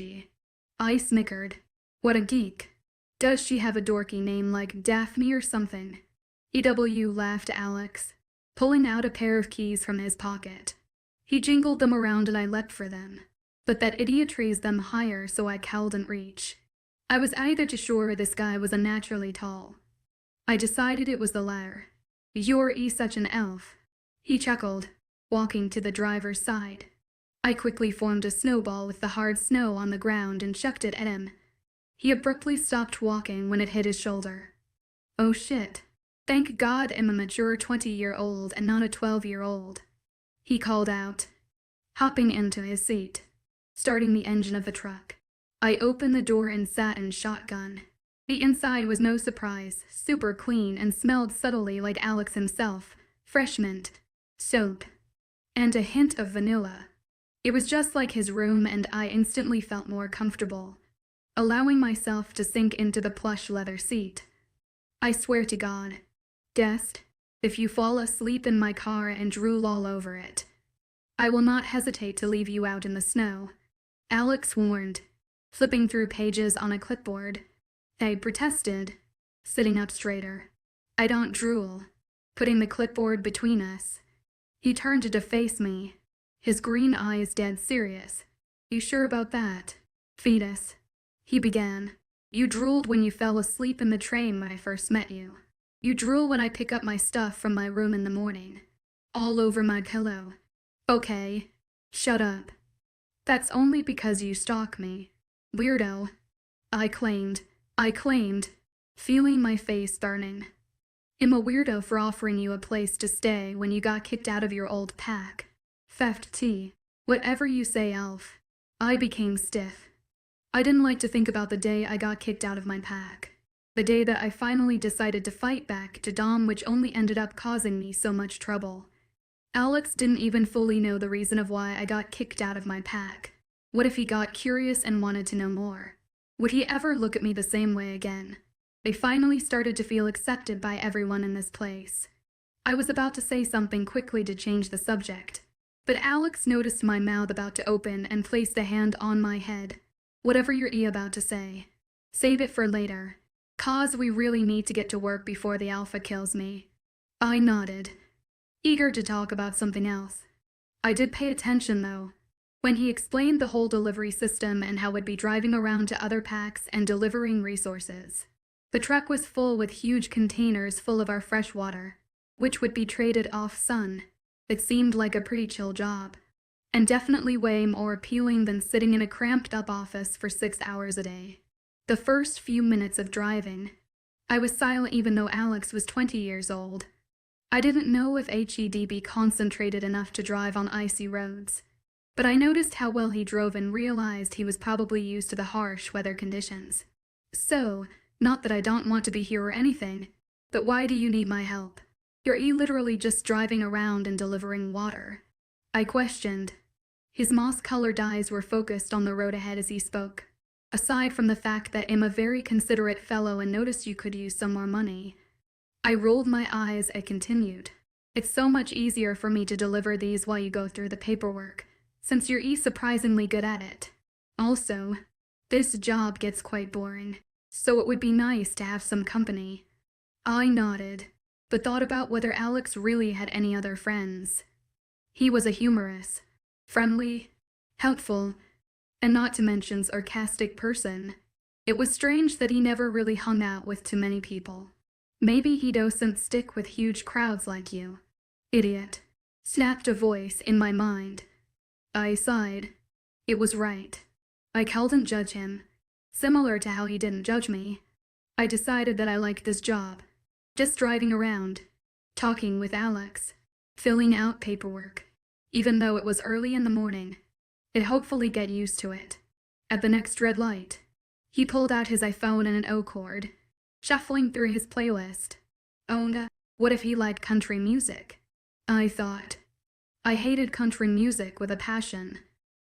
I snickered. What a geek. Does she have a dorky name like Daphne or something? EW, laughed Alex, pulling out a pair of keys from his pocket. He jingled them around and I leapt for them, but that idiot raised them higher so I couldn't reach. I was either too sure this guy was unnaturally tall. I decided it was the latter. You're such an elf. He chuckled. walking to the driver's side. I quickly formed a snowball with the hard snow on the ground and chucked it at him. He abruptly stopped walking when it hit his shoulder. Oh shit. Thank God I'm a mature 20-year-old and not a 12-year-old. He called out, hopping into his seat, starting the engine of the truck. I opened the door and sat in shotgun. The inside was no surprise, super clean and smelled subtly like Alex himself, fresh mint, soap, and a hint of vanilla. It was just like his room, and I instantly felt more comfortable, allowing myself to sink into the plush leather seat. I swear to God, guest, if you fall asleep in my car and drool all over it, I will not hesitate to leave you out in the snow, Alex warned, flipping through pages on a clipboard. I protested, sitting up straighter. I don't drool, putting the clipboard between us. He turned to face me, his green eyes dead serious. You sure about that, fetus? He began. You drooled when you fell asleep in the train when I first met you. You drool when I pick up my stuff from my room in the morning, all over my pillow. Okay, shut up. That's only because you stalk me, weirdo. I claimed, feeling my face burning. I'm a weirdo for offering you a place to stay when you got kicked out of your old pack. Theft tea. Whatever you say, Elf. I became stiff. I didn't like to think about the day I got kicked out of my pack. The day that I finally decided to fight back to Dom, which only ended up causing me so much trouble. Alex didn't even fully know the reason of why I got kicked out of my pack. What if he got curious and wanted to know more? Would he ever look at me the same way again? They finally started to feel accepted by everyone in this place. I was about to say something quickly to change the subject, but Alex noticed my mouth about to open and placed a hand on my head. Whatever you're about to say, save it for later, cause we really need to get to work before the alpha kills me. I nodded, eager to talk about something else. I did pay attention though, when he explained the whole delivery system and how it'd be driving around to other packs and delivering resources. The truck was full with huge containers full of our fresh water, which would be traded off-sun. It seemed like a pretty chill job, and definitely way more appealing than sitting in a cramped-up office for 6 hours a day. The first few minutes of driving, I was silent even though Alex was 20 years old. I didn't know if he'd be concentrated enough to drive on icy roads, but I noticed how well he drove and realized he was probably used to the harsh weather conditions. So, not that I don't want to be here or anything, but why do you need my help? You're literally just driving around and delivering water, I questioned. His moss-colored eyes were focused on the road ahead as he spoke. Aside from the fact that I'm a very considerate fellow and noticed you could use some more money. I rolled my eyes and continued. It's so much easier for me to deliver these while you go through the paperwork, since you're surprisingly good at it. Also, this job gets quite boring, so it would be nice to have some company. I nodded, but thought about whether Alex really had any other friends. He was a humorous, friendly, helpful, and not to mention sarcastic person. It was strange that he never really hung out with too many people. Maybe he doesn't stick with huge crowds like you. Idiot. Snapped a voice in my mind. I sighed. It was right. I couldn't judge him, similar to how he didn't judge me. I decided that I liked this job. Just driving around, talking with Alex, filling out paperwork. Even though it was early in the morning, I'd hopefully get used to it. At the next red light, he pulled out his iPhone and an O cord, shuffling through his playlist. Oh no, what if he liked country music? I thought. I hated country music with a passion.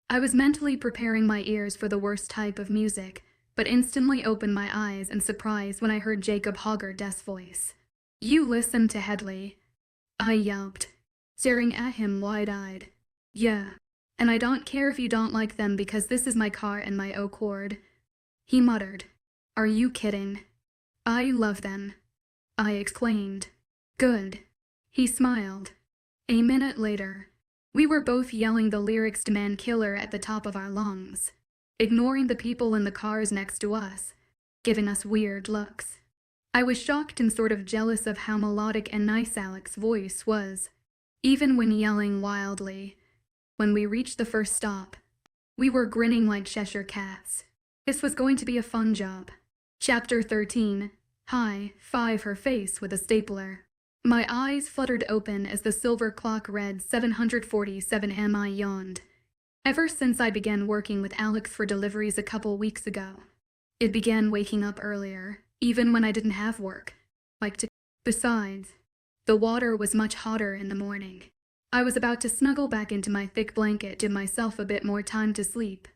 I was mentally preparing my ears for the worst type of music, but instantly opened my eyes in surprise when I heard Jacob Hoggard's voice. You listen to Headley, I yelped, staring at him wide-eyed. Yeah, and I don't care if you don't like them because this is my car and my O cord. He muttered. Are you kidding? I love them, I exclaimed. Good. He smiled. A minute later, we were both yelling the lyrics to Man Killer at the top of our lungs, ignoring the people in the cars next to us, giving us weird looks. I was shocked and sort of jealous of how melodic and nice Alex's voice was, even when yelling wildly. When we reached the first stop, we were grinning like Cheshire cats. This was going to be a fun job. Chapter 13. Hi, 5 her face with a stapler. My eyes fluttered open as the silver clock read 7:47 am. I yawned. Ever since I began working with Alex for deliveries a couple weeks ago, it began waking up earlier, even when I didn't have work. Besides, the water was much hotter in the morning. I was about to snuggle back into my thick blanket to give myself a bit more time to sleep,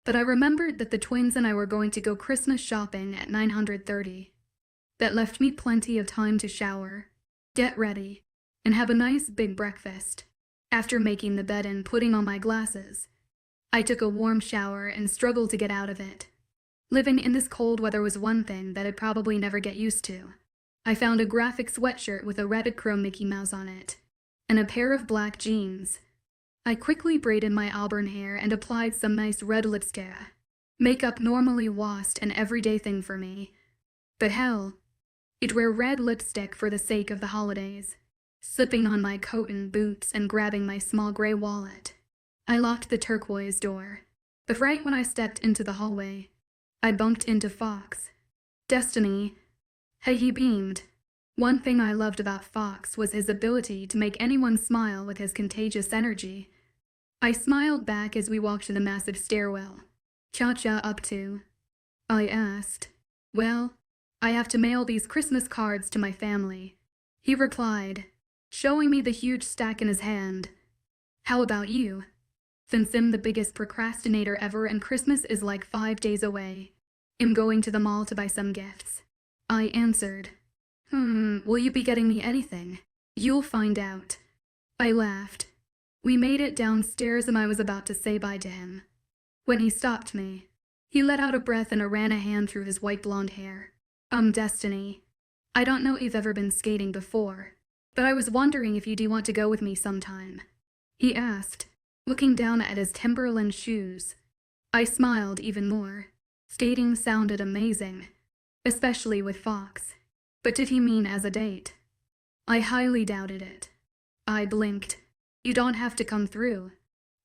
but I remembered that the twins and I were going to go Christmas shopping at 9:30. That left me plenty of time to shower, get ready, and have a nice big breakfast. After making the bed and putting on my glasses, I took a warm shower and struggled to get out of it. Living in this cold weather was one thing that I'd probably never get used to. I found a graphic sweatshirt with a rabbit chrome Mickey Mouse on it, and a pair of black jeans. I quickly braided my auburn hair and applied some nice red lipstick. Makeup normally washed an everyday thing for me, but hell, I'd wear red lipstick for the sake of the holidays. Slipping on my coat and boots and grabbing my small gray wallet, I locked the turquoise door. But right when I stepped into the hallway, I bumped into Fox. Destiny. Hey, he beamed. One thing I loved about Fox was his ability to make anyone smile with his contagious energy. I smiled back as we walked to the massive stairwell. Cha-cha up to? I asked. Well, I have to mail these Christmas cards to my family. He replied, showing me the huge stack in his hand. How about you? Since I'm the biggest procrastinator ever and Christmas is like 5 days away, I'm going to the mall to buy some gifts. I answered. Will you be getting me anything? You'll find out. I laughed. We made it downstairs and I was about to say bye to him, when he stopped me. He let out a breath and ran a hand through his white blonde hair. Destiny. I don't know if you've ever been skating before, but I was wondering if you do want to go with me sometime. He asked, looking down at his Timberland shoes. I smiled even more. Skating sounded amazing, especially with Fox. But did he mean as a date? I highly doubted it. I blinked. You don't have to come through.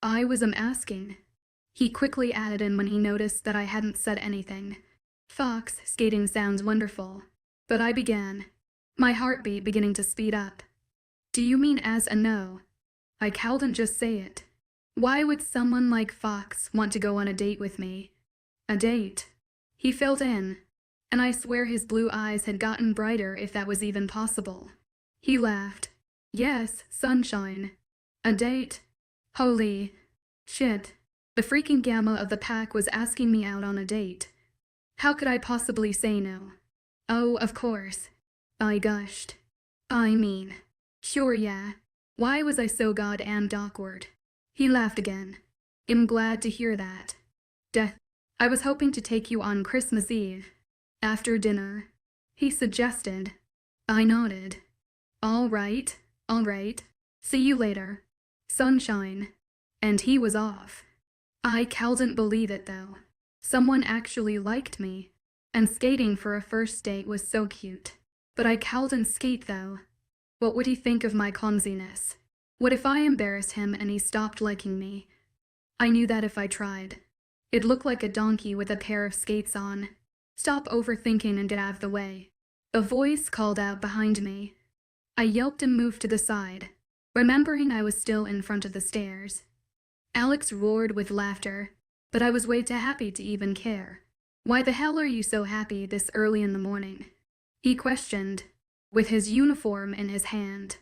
I was asking. He quickly added in when he noticed that I hadn't said anything. Fox, skating sounds wonderful. But I began, my heartbeat beginning to speed up. Do you mean as a no? I couldn't just say it. Why would someone like Fox want to go on a date with me? A date? He filled in, and I swear his blue eyes had gotten brighter if that was even possible. He laughed. Yes, sunshine. A date? Holy shit. The freaking gamma of the pack was asking me out on a date. How could I possibly say no? Oh, of course. I gushed. I mean, sure yeah. Why was I so goddamn awkward? He laughed again. I'm glad to hear that. I was hoping to take you on Christmas Eve. After dinner, he suggested. I nodded. All right. See you later. Sunshine. And he was off. I couldn't believe it though. Someone actually liked me. And skating for a first date was so cute. But I couldn't skate though. What would he think of my clumsiness? What if I embarrassed him and he stopped liking me? I knew that if I tried, it'd look like a donkey with a pair of skates on. Stop overthinking and get out of the way. A voice called out behind me. I yelped and moved to the side, remembering I was still in front of the stairs. Alex roared with laughter, but I was way too happy to even care. Why the hell are you so happy this early in the morning? He questioned, with his uniform in his hand.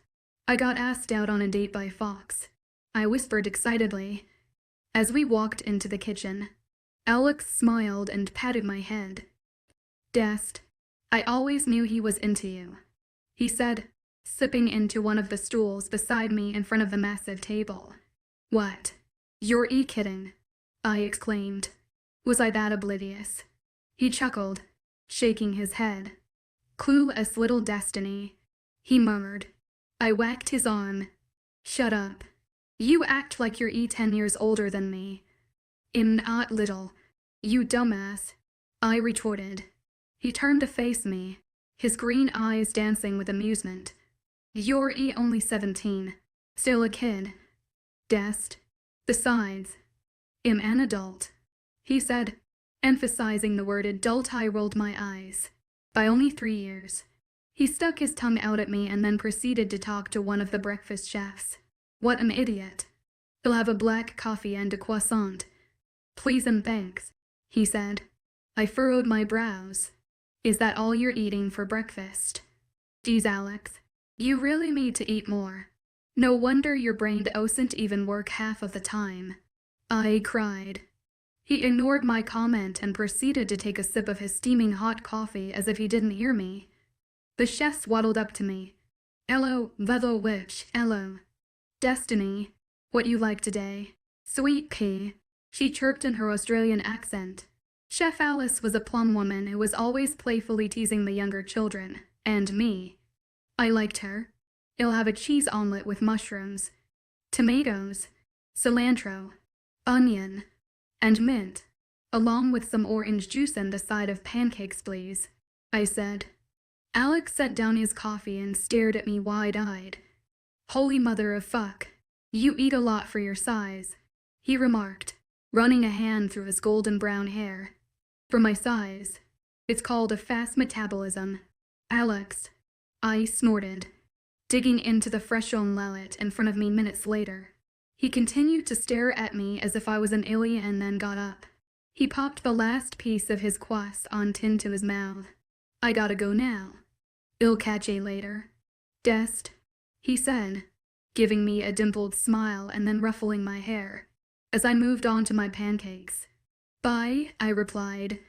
I got asked out on a date by Fox, I whispered excitedly. As we walked into the kitchen, Alex smiled and patted my head. Dest, I always knew he was into you, he said, sipping into one of the stools beside me in front of the massive table. What? You're kidding, I exclaimed. Was I that oblivious? He chuckled, shaking his head. Clueless little Destiny, he murmured. I whacked his arm. Shut up. You act like you're 10 years older than me. I'm not little, you dumbass, I retorted. He turned to face me, his green eyes dancing with amusement. You're only 17. Still a kid. Dest. Besides, am an adult, he said, emphasizing the word adult. I rolled my eyes. By only 3 years. He stuck his tongue out at me and then proceeded to talk to one of the breakfast chefs. What an idiot. He'll have a black coffee and a croissant. Please and thanks, he said. I furrowed my brows. Is that all you're eating for breakfast? Geez, Alex, you really need to eat more. No wonder your brain doesn't even work half of the time. I cried. He ignored my comment and proceeded to take a sip of his steaming hot coffee as if he didn't hear me. The chef waddled up to me. Hello, weather witch, hello. Destiny, what you like today? Sweet pea, she chirped in her Australian accent. Chef Alice was a plum woman who was always playfully teasing the younger children, and me. I liked her. I'll have a cheese omelet with mushrooms, tomatoes, cilantro, onion, and mint, along with some orange juice and a side of pancakes, please, I said. Alex set down his coffee and stared at me wide-eyed. Holy mother of fuck, you eat a lot for your size, he remarked, running a hand through his golden brown hair. For my size, it's called a fast metabolism. Alex, I snorted, digging into the fresh omelette in front of me minutes later. He continued to stare at me as if I was an alien and then got up. He popped the last piece of his croissant into his mouth. I gotta go now. I'll catch you later. Dest, he said, giving me a dimpled smile and then ruffling my hair, as I moved on to my pancakes. Bye, I replied,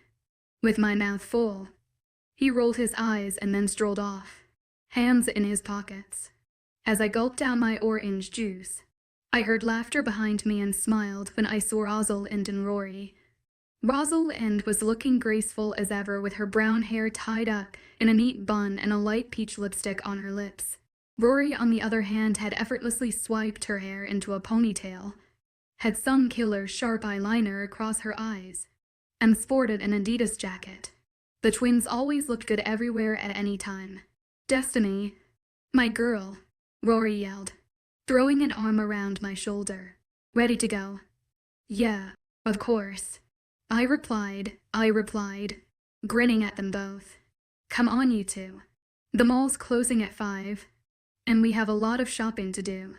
with my mouth full. He rolled his eyes and then strolled off, hands in his pockets. As I gulped down my orange juice, I heard laughter behind me and smiled when I saw Rosalind and Rory. Rosalind was looking graceful as ever with her brown hair tied up in a neat bun and a light peach lipstick on her lips. Rory, on the other hand, had effortlessly swiped her hair into a ponytail, had some killer sharp eyeliner across her eyes, and sported an Adidas jacket. The twins always looked good everywhere at any time. Destiny, my girl, Rory yelled, throwing an arm around my shoulder. Ready to go? Yeah, of course. I replied, grinning at them both. Come on, you two. The mall's closing at 5, and we have a lot of shopping to do,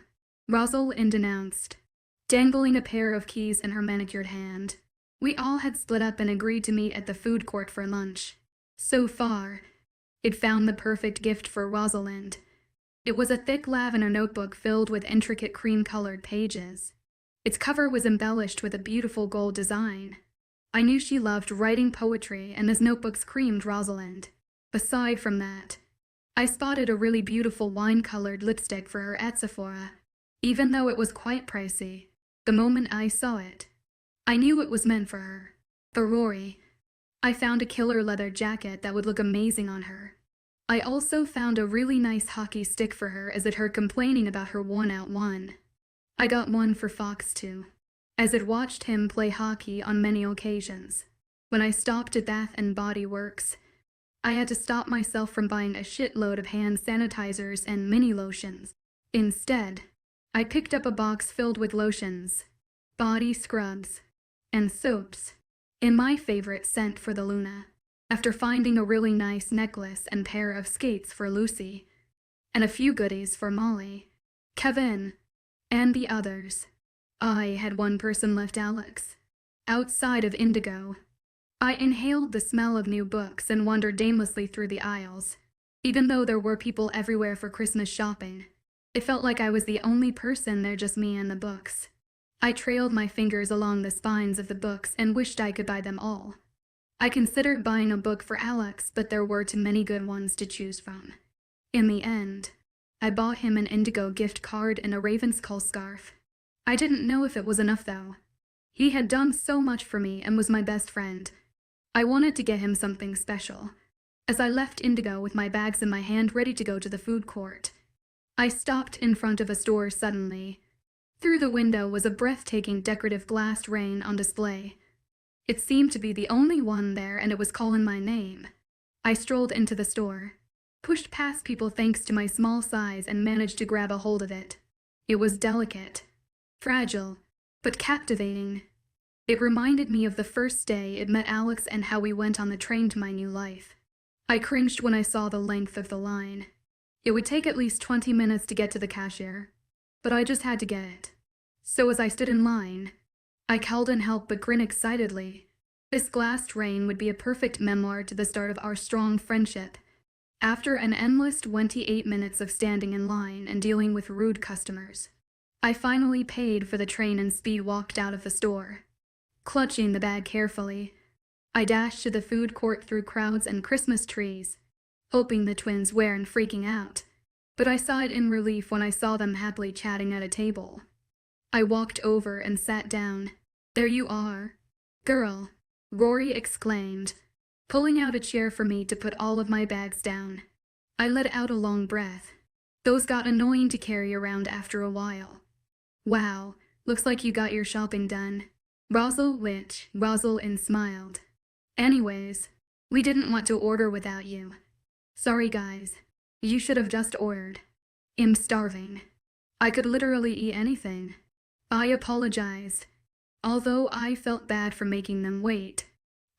Rosalind announced, dangling a pair of keys in her manicured hand. We all had split up and agreed to meet at the food court for lunch. So far, it found the perfect gift for Rosalind. It was a thick lavender notebook filled with intricate cream-colored pages. Its cover was embellished with a beautiful gold design. I knew she loved writing poetry, and this notebook screamed Rosalind. Aside from that, I spotted a really beautiful wine-colored lipstick for her at Sephora. Even though it was quite pricey, the moment I saw it, I knew it was meant for her. For Rory, I found a killer leather jacket that would look amazing on her. I also found a really nice hockey stick for her as it heard complaining about her worn-out one. I got one for Fox too, as it watched him play hockey on many occasions. When I stopped at Bath and Body Works, I had to stop myself from buying a shitload of hand sanitizers and mini lotions. Instead, I picked up a box filled with lotions, body scrubs, and soaps, and my favorite scent for the Luna, after finding a really nice necklace and pair of skates for Lucy, and a few goodies for Molly, Kevin, and the others. I had one person left, Alex. Outside of Indigo, I inhaled the smell of new books and wandered aimlessly through the aisles. Even though there were people everywhere for Christmas shopping, it felt like I was the only person there, just me and the books. I trailed my fingers along the spines of the books and wished I could buy them all. I considered buying a book for Alex, but there were too many good ones to choose from. In the end, I bought him an Indigo gift card and a Ravenskull scarf. I didn't know if it was enough, though. He had done so much for me and was my best friend. I wanted to get him something special. As I left Indigo with my bags in my hand ready to go to the food court, I stopped in front of a store suddenly. Through the window was a breathtaking decorative glass rain on display. It seemed to be the only one there, and it was calling my name. I strolled into the store, pushed past people thanks to my small size, and managed to grab a hold of it. It was delicate, fragile, but captivating. It reminded me of the first day it met Alex and how we went on the train to my new life. I cringed when I saw the length of the line. It would take at least 20 minutes to get to the cashier, but I just had to get it. So as I stood in line, I couldn't help but grin excitedly. This glass train would be a perfect memoir to the start of our strong friendship. After an endless 28 minutes of standing in line and dealing with rude customers, I finally paid for the train and speed walked out of the store. Clutching the bag carefully, I dashed to the food court through crowds and Christmas trees, hoping the twins weren't freaking out. But I sighed in relief when I saw them happily chatting at a table. I walked over and sat down. "There you are, girl," Rory exclaimed, pulling out a chair for me to put all of my bags down. I let out a long breath. Those got annoying to carry around after a while. "Wow, looks like you got your shopping done," Rosalind smiled. "Anyways, we didn't want to order without you. Sorry guys, you should have just ordered. I'm starving. I could literally eat anything." I apologized. Although I felt bad for making them wait,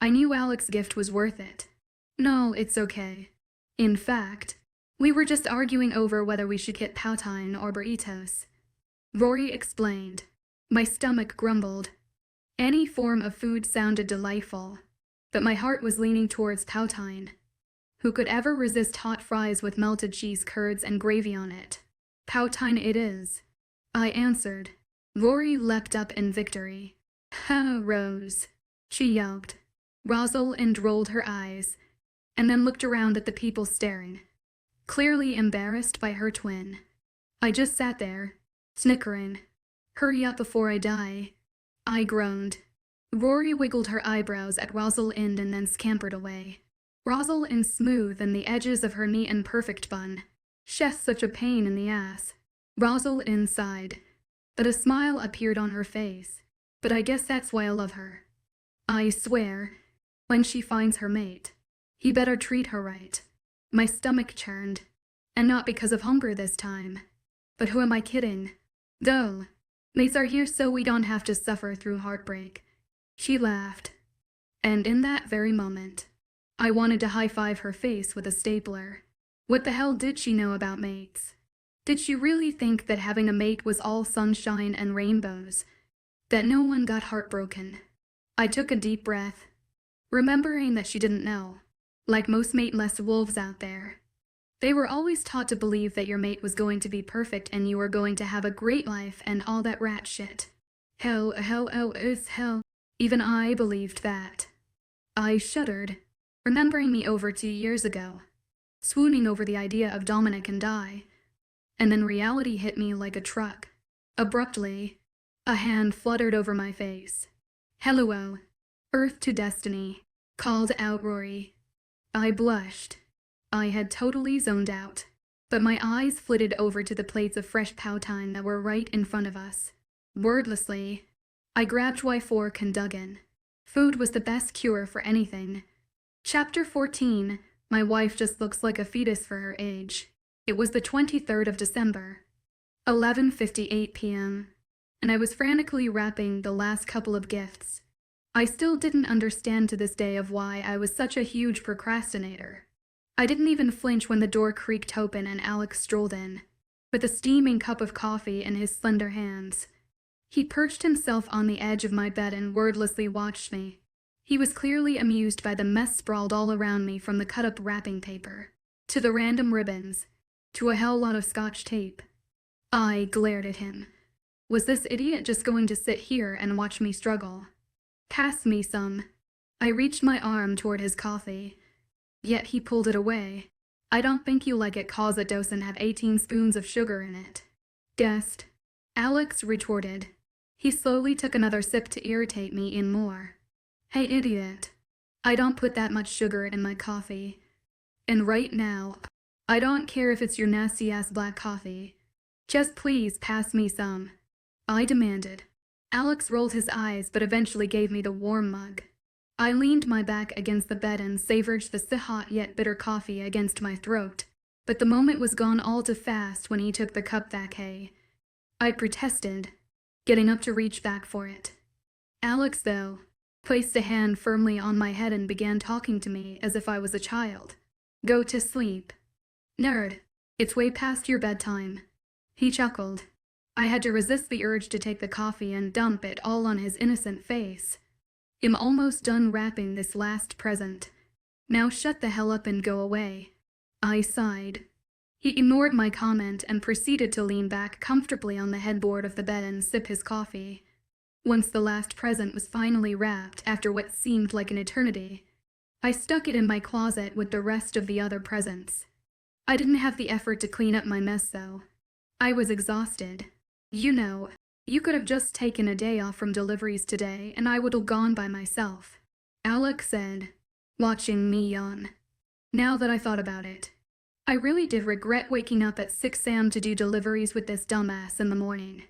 I knew Alex's gift was worth it. "No, it's okay. In fact, we were just arguing over whether we should get poutine or burritos," Rory explained. My stomach grumbled. Any form of food sounded delightful, but my heart was leaning towards poutine. Who could ever resist hot fries with melted cheese curds and gravy on it? "Poutine it is," I answered. Rory leapt up in victory. "Ha, Rose," she yelped. Rosalind rolled her eyes, and then looked around at the people staring, clearly embarrassed by her twin. I just sat there, snickering. "Hurry up before I die," I groaned. Rory wiggled her eyebrows at Rosalind and then scampered away. Rosalind smoothed and the edges of her neat and perfect bun. "She's such a pain in the ass." Rosalind sighed, but a smile appeared on her face. "But I guess that's why I love her. I swear, when she finds her mate, he better treat her right." My stomach churned, and not because of hunger this time. But who am I kidding? Duh. Mates are here so we don't have to suffer through heartbreak. She laughed. And in that very moment, I wanted to high-five her face with a stapler. What the hell did she know about mates? Did she really think that having a mate was all sunshine and rainbows? That no one got heartbroken? I took a deep breath, remembering that she didn't know. Like most mateless wolves out there, they were always taught to believe that your mate was going to be perfect and you were going to have a great life and all that rat shit. Hell, is hell. Even I believed that. I shuddered, remembering me over 2 years ago, swooning over the idea of Dominic and I. And then reality hit me like a truck. Abruptly, a hand fluttered over my face. "Hello, Earth to Destiny," called out Rory. I blushed. I had totally zoned out, but my eyes flitted over to the plates of fresh poutine that were right in front of us. Wordlessly, I grabbed my fork and dug in. Food was the best cure for anything. Chapter 14. My wife just looks like a fetus for her age. It was the 23rd of December, 11:58 p.m., and I was frantically wrapping the last couple of gifts. I still didn't understand to this day of why I was such a huge procrastinator. I didn't even flinch when the door creaked open and Alex strolled in, with a steaming cup of coffee in his slender hands. He perched himself on the edge of my bed and wordlessly watched me. He was clearly amused by the mess sprawled all around me, from the cut-up wrapping paper, to the random ribbons, to a hell lot of scotch tape. I glared at him. Was this idiot just going to sit here and watch me struggle? "Pass me some." I reached my arm toward his coffee, yet he pulled it away. "I don't think you like it 'cause it doesn't have 18 spoons of sugar in it." "Guessed," Alex retorted. He slowly took another sip to irritate me in more. "Hey idiot, I don't put that much sugar in my coffee. And right now, I don't care if it's your nasty-ass black coffee. Just please pass me some," I demanded. Alex rolled his eyes but eventually gave me the warm mug. I leaned my back against the bed and savored the hot yet bitter coffee against my throat. But the moment was gone all too fast when he took the cup back. "Hey, I protested, getting up to reach back for it. Alex, though, placed a hand firmly on my head and began talking to me as if I was a child. Go to sleep. Nerd. It's way past your bedtime. He chuckled. I had to resist the urge to take the coffee and dump it all on his innocent face. I'm almost done wrapping this last present. Now shut the hell up and go away. I sighed. He ignored my comment and proceeded to lean back comfortably on the headboard of the bed and sip his coffee. Once the last present was finally wrapped after what seemed like an eternity, I stuck it in my closet with the rest of the other presents. I didn't have the effort to clean up my mess, though. I was exhausted. You know, you could have just taken a day off from deliveries today and I would have gone by myself, Alex said, watching me yawn. Now that I thought about it, I really did regret waking up at 6 a.m. to do deliveries with this dumbass in the morning.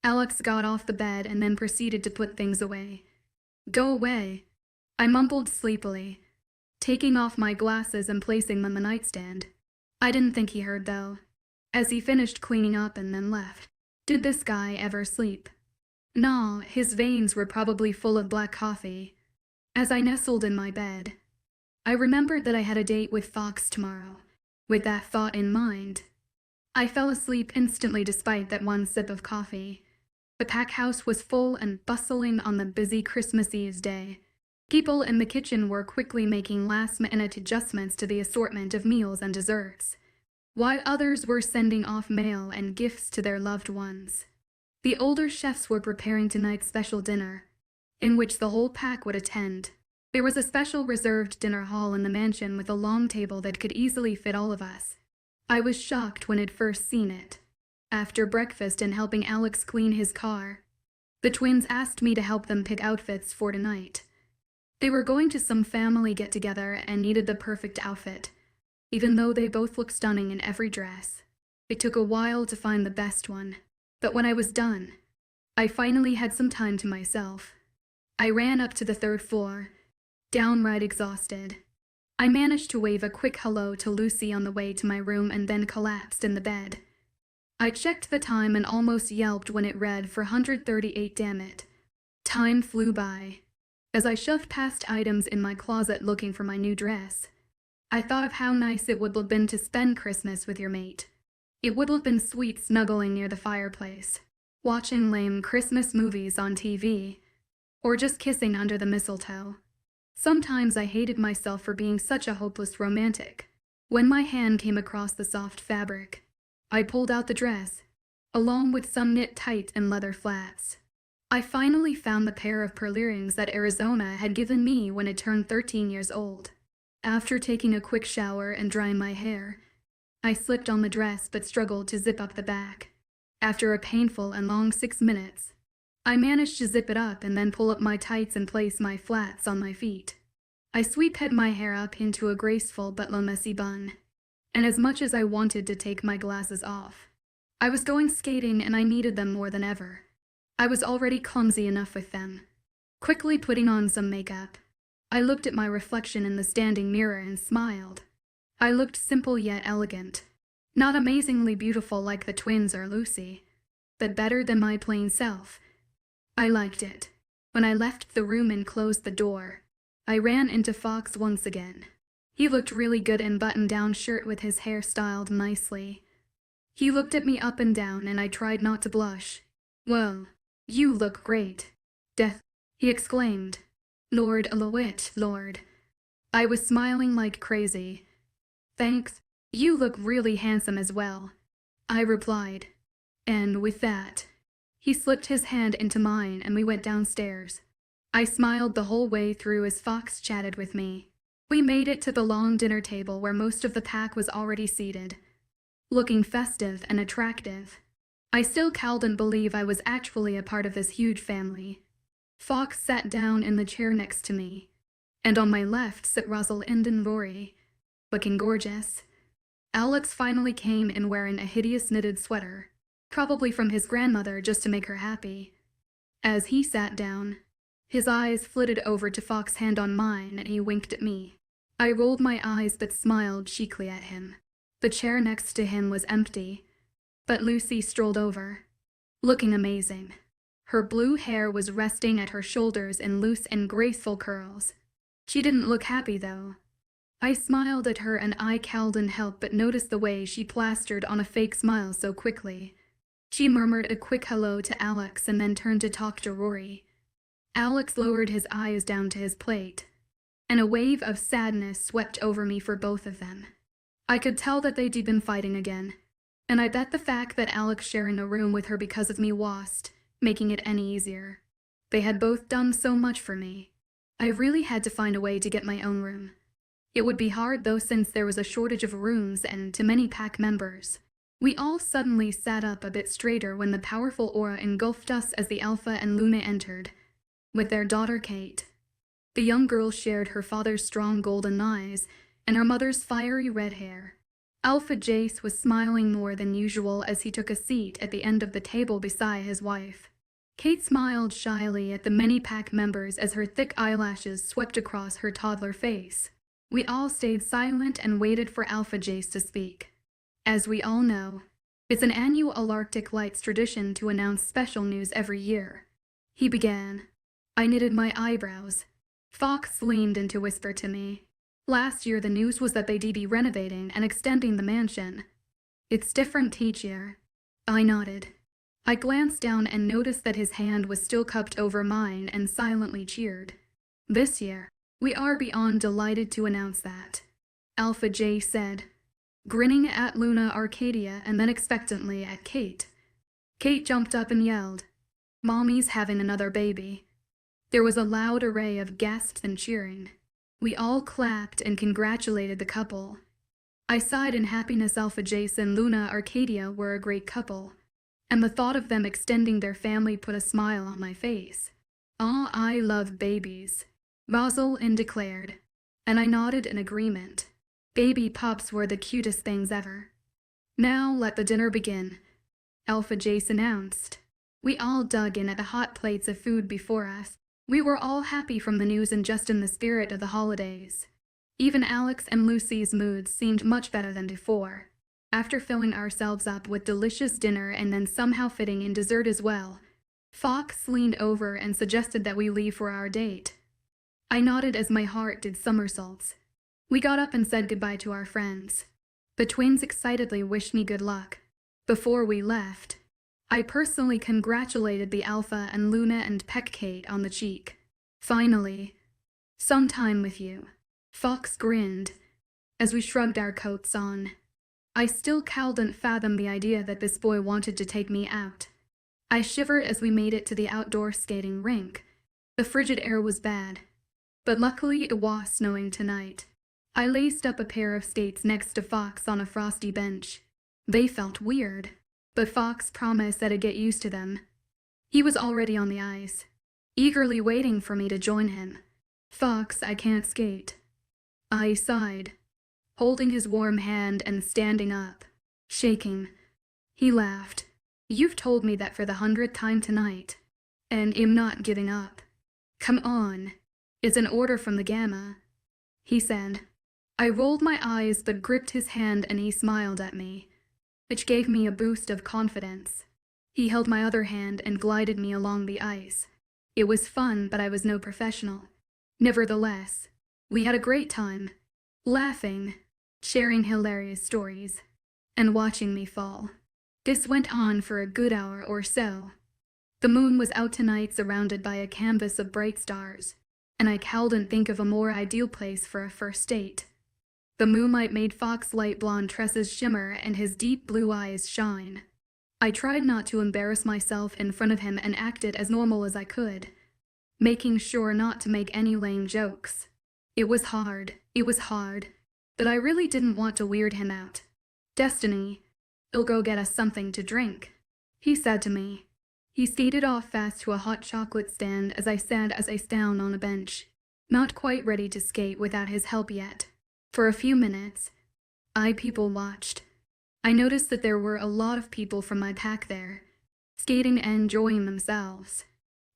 Alex got off the bed and then proceeded to put things away. Go away, I mumbled sleepily, taking off my glasses and placing them on the nightstand. I didn't think he heard, though, as he finished cleaning up and then left. Did this guy ever sleep? Nah, his veins were probably full of black coffee. As I nestled in my bed, I remembered that I had a date with Fox tomorrow. With that thought in mind, I fell asleep instantly despite that one sip of coffee. The pack house was full and bustling on the busy Christmas Eve day. People in the kitchen were quickly making last-minute adjustments to the assortment of meals and desserts, while others were sending off mail and gifts to their loved ones. The older chefs were preparing tonight's special dinner, in which the whole pack would attend. There was a special reserved dinner hall in the mansion with a long table that could easily fit all of us. I was shocked when I'd first seen it. After breakfast and helping Alex clean his car, the twins asked me to help them pick outfits for tonight. They were going to some family get-together and needed the perfect outfit, even though they both looked stunning in every dress. It took a while to find the best one, but when I was done, I finally had some time to myself. I ran up to the 3rd floor, downright exhausted. I managed to wave a quick hello to Lucy on the way to my room and then collapsed in the bed. I checked the time and almost yelped when it read 438, damn it. Time flew by. As I shoved past items in my closet looking for my new dress, I thought of how nice it would have been to spend Christmas with your mate. It would have been sweet snuggling near the fireplace, watching lame Christmas movies on TV, or just kissing under the mistletoe. Sometimes I hated myself for being such a hopeless romantic. When my hand came across the soft fabric, I pulled out the dress, along with some knit tights and leather flats. I finally found the pair of pearl earrings that Arizona had given me when it turned 13 years old. After taking a quick shower and drying my hair, I slipped on the dress but struggled to zip up the back. After a painful and long 6 minutes, I managed to zip it up and then pull up my tights and place my flats on my feet. I sweep-head my hair up into a graceful but messy bun, and as much as I wanted to take my glasses off, I was going skating and I needed them more than ever. I was already clumsy enough with them. Quickly putting on some makeup, I looked at my reflection in the standing mirror and smiled. I looked simple yet elegant. Not amazingly beautiful like the twins or Lucy, but better than my plain self. I liked it. When I left the room and closed the door, I ran into Fox once again. He looked really good in button-down shirt with his hair styled nicely. He looked at me up and down and I tried not to blush. Well, you look great. Death, he exclaimed. Lord Aloit, Lord. I was smiling like crazy. Thanks, you look really handsome as well, I replied. And with that, he slipped his hand into mine and we went downstairs. I smiled the whole way through as Fox chatted with me. We made it to the long dinner table where most of the pack was already seated, looking festive and attractive. I still couldn't believe I was actually a part of this huge family. Fox sat down in the chair next to me, and on my left sat Rosalind and Rory, looking gorgeous. Alex finally came in wearing a hideous knitted sweater, probably from his grandmother just to make her happy. As he sat down, his eyes flitted over to Fox's hand on mine and he winked at me. I rolled my eyes but smiled cheekily at him. The chair next to him was empty, but Lucy strolled over. looking amazing. Her blue hair was resting at her shoulders in loose and graceful curls. She didn't look happy, though. I smiled at her and I couldn't help but notice the way she plastered on a fake smile so quickly. She murmured a quick hello to Alex and then turned to talk to Rory. Alex lowered his eyes down to his plate, and a wave of sadness swept over me for both of them. I could tell that they'd been fighting again, and I bet the fact that Alex sharing a room with her because of me wasn't making it any easier. They had both done so much for me. I really had to find a way to get my own room. It would be hard though, since there was a shortage of rooms and too many pack members. We all suddenly sat up a bit straighter when the powerful aura engulfed us as the Alpha and Luna entered, with their daughter Kate. The young girl shared her father's strong golden eyes and her mother's fiery red hair. Alpha Jace was smiling more than usual as he took a seat at the end of the table beside his wife. Kate smiled shyly at the many pack members as her thick eyelashes swept across her toddler face. We all stayed silent and waited for Alpha Jace to speak. As we all know, it's an annual Arctic Lights tradition to announce special news every year. He began. I knitted my eyebrows. Fox leaned in to whisper to me. Last year the news was that they'd be renovating and extending the mansion. It's different each year. I nodded. I glanced down and noticed that his hand was still cupped over mine and silently cheered. This year, we are beyond delighted to announce that, Alpha J said, grinning at Luna Arcadia and then expectantly at Kate. Kate jumped up and yelled, "Mommy's having another baby." There was a loud array of gasps and cheering. We all clapped and congratulated the couple. I sighed in happiness. Alpha Jace and Luna Arcadia were a great couple, and the thought of them extending their family put a smile on my face. "Ah, I love babies," Rosalind declared, and I nodded in agreement. Baby pups were the cutest things ever. "Now let the dinner begin," Alpha Jace announced. We all dug in at the hot plates of food before us. We were all happy from the news and just in the spirit of the holidays. Even Alex and Lucy's moods seemed much better than before. After filling ourselves up with delicious dinner and then somehow fitting in dessert as well, Fox leaned over and suggested that we leave for our date. I nodded as my heart did somersaults. We got up and said goodbye to our friends. The twins excitedly wished me good luck. Before we left, I personally congratulated the Alpha and Luna and pecked Kate on the cheek. "Finally, some time with you," Fox grinned as we shrugged our coats on. I still couldn't fathom the idea that this boy wanted to take me out. I shivered as we made it to the outdoor skating rink. The frigid air was bad, but luckily it was snowing tonight. I laced up a pair of skates next to Fox on a frosty bench. They felt weird, but Fox promised that I'd get used to them. He was already on the ice, eagerly waiting for me to join him. "Fox, I can't skate," I sighed, holding his warm hand and standing up, shaking. He laughed. "You've told me that for the 100th time tonight, and I'm not giving up." "Come on, it's an order from the Gamma," he said. I rolled my eyes but gripped his hand and he smiled at me, which gave me a boost of confidence. He held my other hand and glided me along the ice. It was fun, but I was no professional. Nevertheless, we had a great time, laughing, sharing hilarious stories, and watching me fall. This went on for a good hour or so. The moon was out tonight, surrounded by a canvas of bright stars, and I couldn't think of a more ideal place for a first date. The moonlight made Fox's light blonde tresses shimmer and his deep blue eyes shine. I tried not to embarrass myself in front of him and acted as normal as I could, making sure not to make any lame jokes. It was hard, but I really didn't want to weird him out. "Destiny, you'll go get us something to drink," he said to me. He skated off fast to a hot chocolate stand as I sat down on a bench, not quite ready to skate without his help yet. For a few minutes, people watched. I noticed that there were a lot of people from my pack there, skating and enjoying themselves.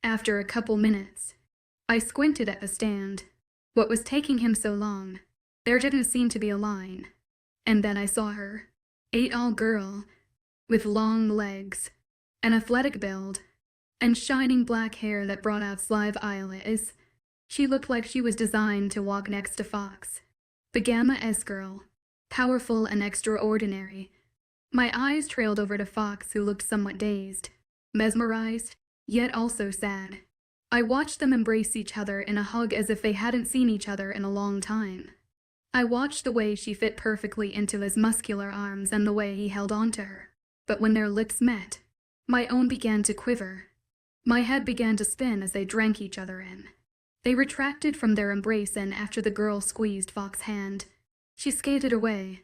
After a couple minutes, I squinted at the stand. What was taking him so long? There didn't seem to be a line. And then I saw her, a tall girl, with long legs, an athletic build, and shining black hair that brought out live eyelids. She looked like she was designed to walk next to Fox, the Gamma-S girl, powerful and extraordinary. My eyes trailed over to Fox, who looked somewhat dazed, mesmerized, yet also sad. I watched them embrace each other in a hug as if they hadn't seen each other in a long time. I watched the way she fit perfectly into his muscular arms and the way he held on to her. But when their lips met, my own began to quiver. My head began to spin as they drank each other in. They retracted from their embrace, and after the girl squeezed Fox's hand, she skated away.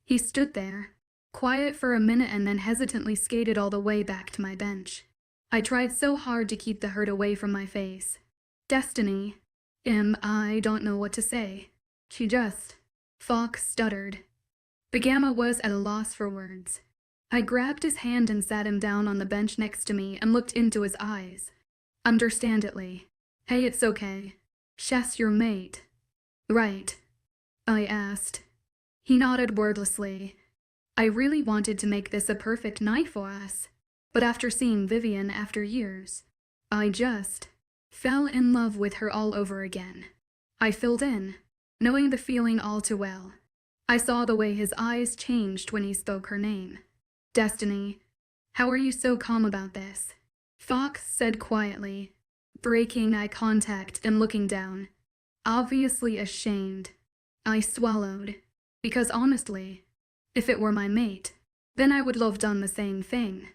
He stood there, quiet for a minute, and then hesitantly skated all the way back to my bench. I tried so hard to keep the hurt away from my face. Destiny. I don't know what to say. She just. Fox stuttered. The Gamma was at a loss for words. I grabbed his hand and sat him down on the bench next to me and looked into his eyes. Understandably. Hey, it's okay. Shess your mate. Right? I asked. He nodded wordlessly. I really wanted to make this a perfect night for us. But after seeing Vivian after years, I just fell in love with her all over again. I filled in, knowing the feeling all too well. I saw the way his eyes changed when he spoke her name. Destiny, how are you so calm about this? Fox said quietly, breaking eye contact and looking down, obviously ashamed. I swallowed, because honestly, if it were my mate, then I would have done the same thing.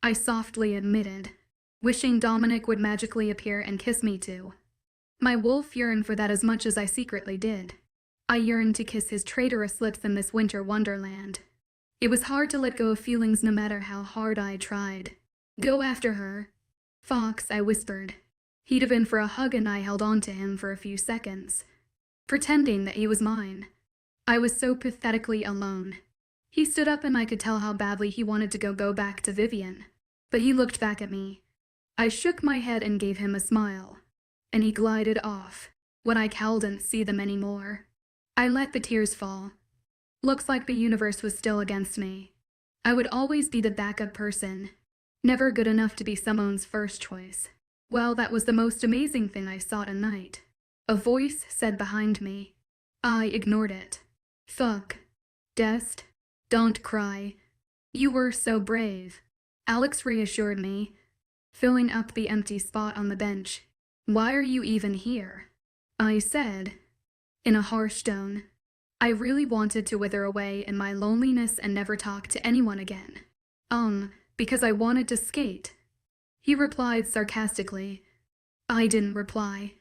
I softly admitted, wishing Dominic would magically appear and kiss me too. My wolf yearned for that as much as I secretly did. I yearned to kiss his traitorous lips in this winter wonderland. It was hard to let go of feelings no matter how hard I tried. Go after her. Fox, I whispered. He'd have in for a hug, and I held on to him for a few seconds, pretending that he was mine. I was so pathetically alone. He stood up and I could tell how badly he wanted to go back to Vivian. But he looked back at me. I shook my head and gave him a smile. And he glided off. When I couldn't see them anymore, I let the tears fall. Looks like the universe was still against me. I would always be the backup person. Never good enough to be someone's first choice. Well, that was the most amazing thing I saw tonight. A voice said behind me. I ignored it. Fuck. Dest. Don't cry. You were so brave. Alex reassured me, filling up the empty spot on the bench. Why are you even here? I said, in a harsh tone. I really wanted to wither away in my loneliness and never talk to anyone again. Because I wanted to skate. He replied sarcastically. I didn't reply.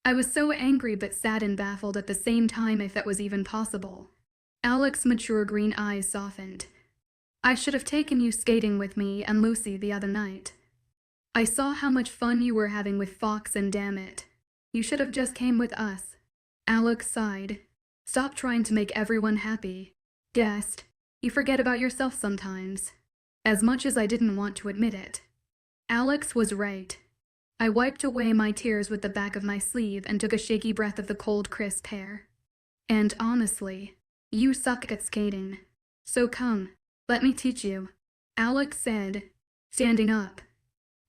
I was so angry but sad and baffled at the same time, if that was even possible. Alex's mature green eyes softened. I should have taken you skating with me and Lucy the other night. I saw how much fun you were having with Fox, and damn it, you should have just came with us. Alex sighed. Stop trying to make everyone happy. Guessed, you forget about yourself sometimes. As much as I didn't want to admit it. Alex was right. I wiped away my tears with the back of my sleeve and took a shaky breath of the cold, crisp air. And honestly, you suck at skating. So come, let me teach you. Alex said, standing up.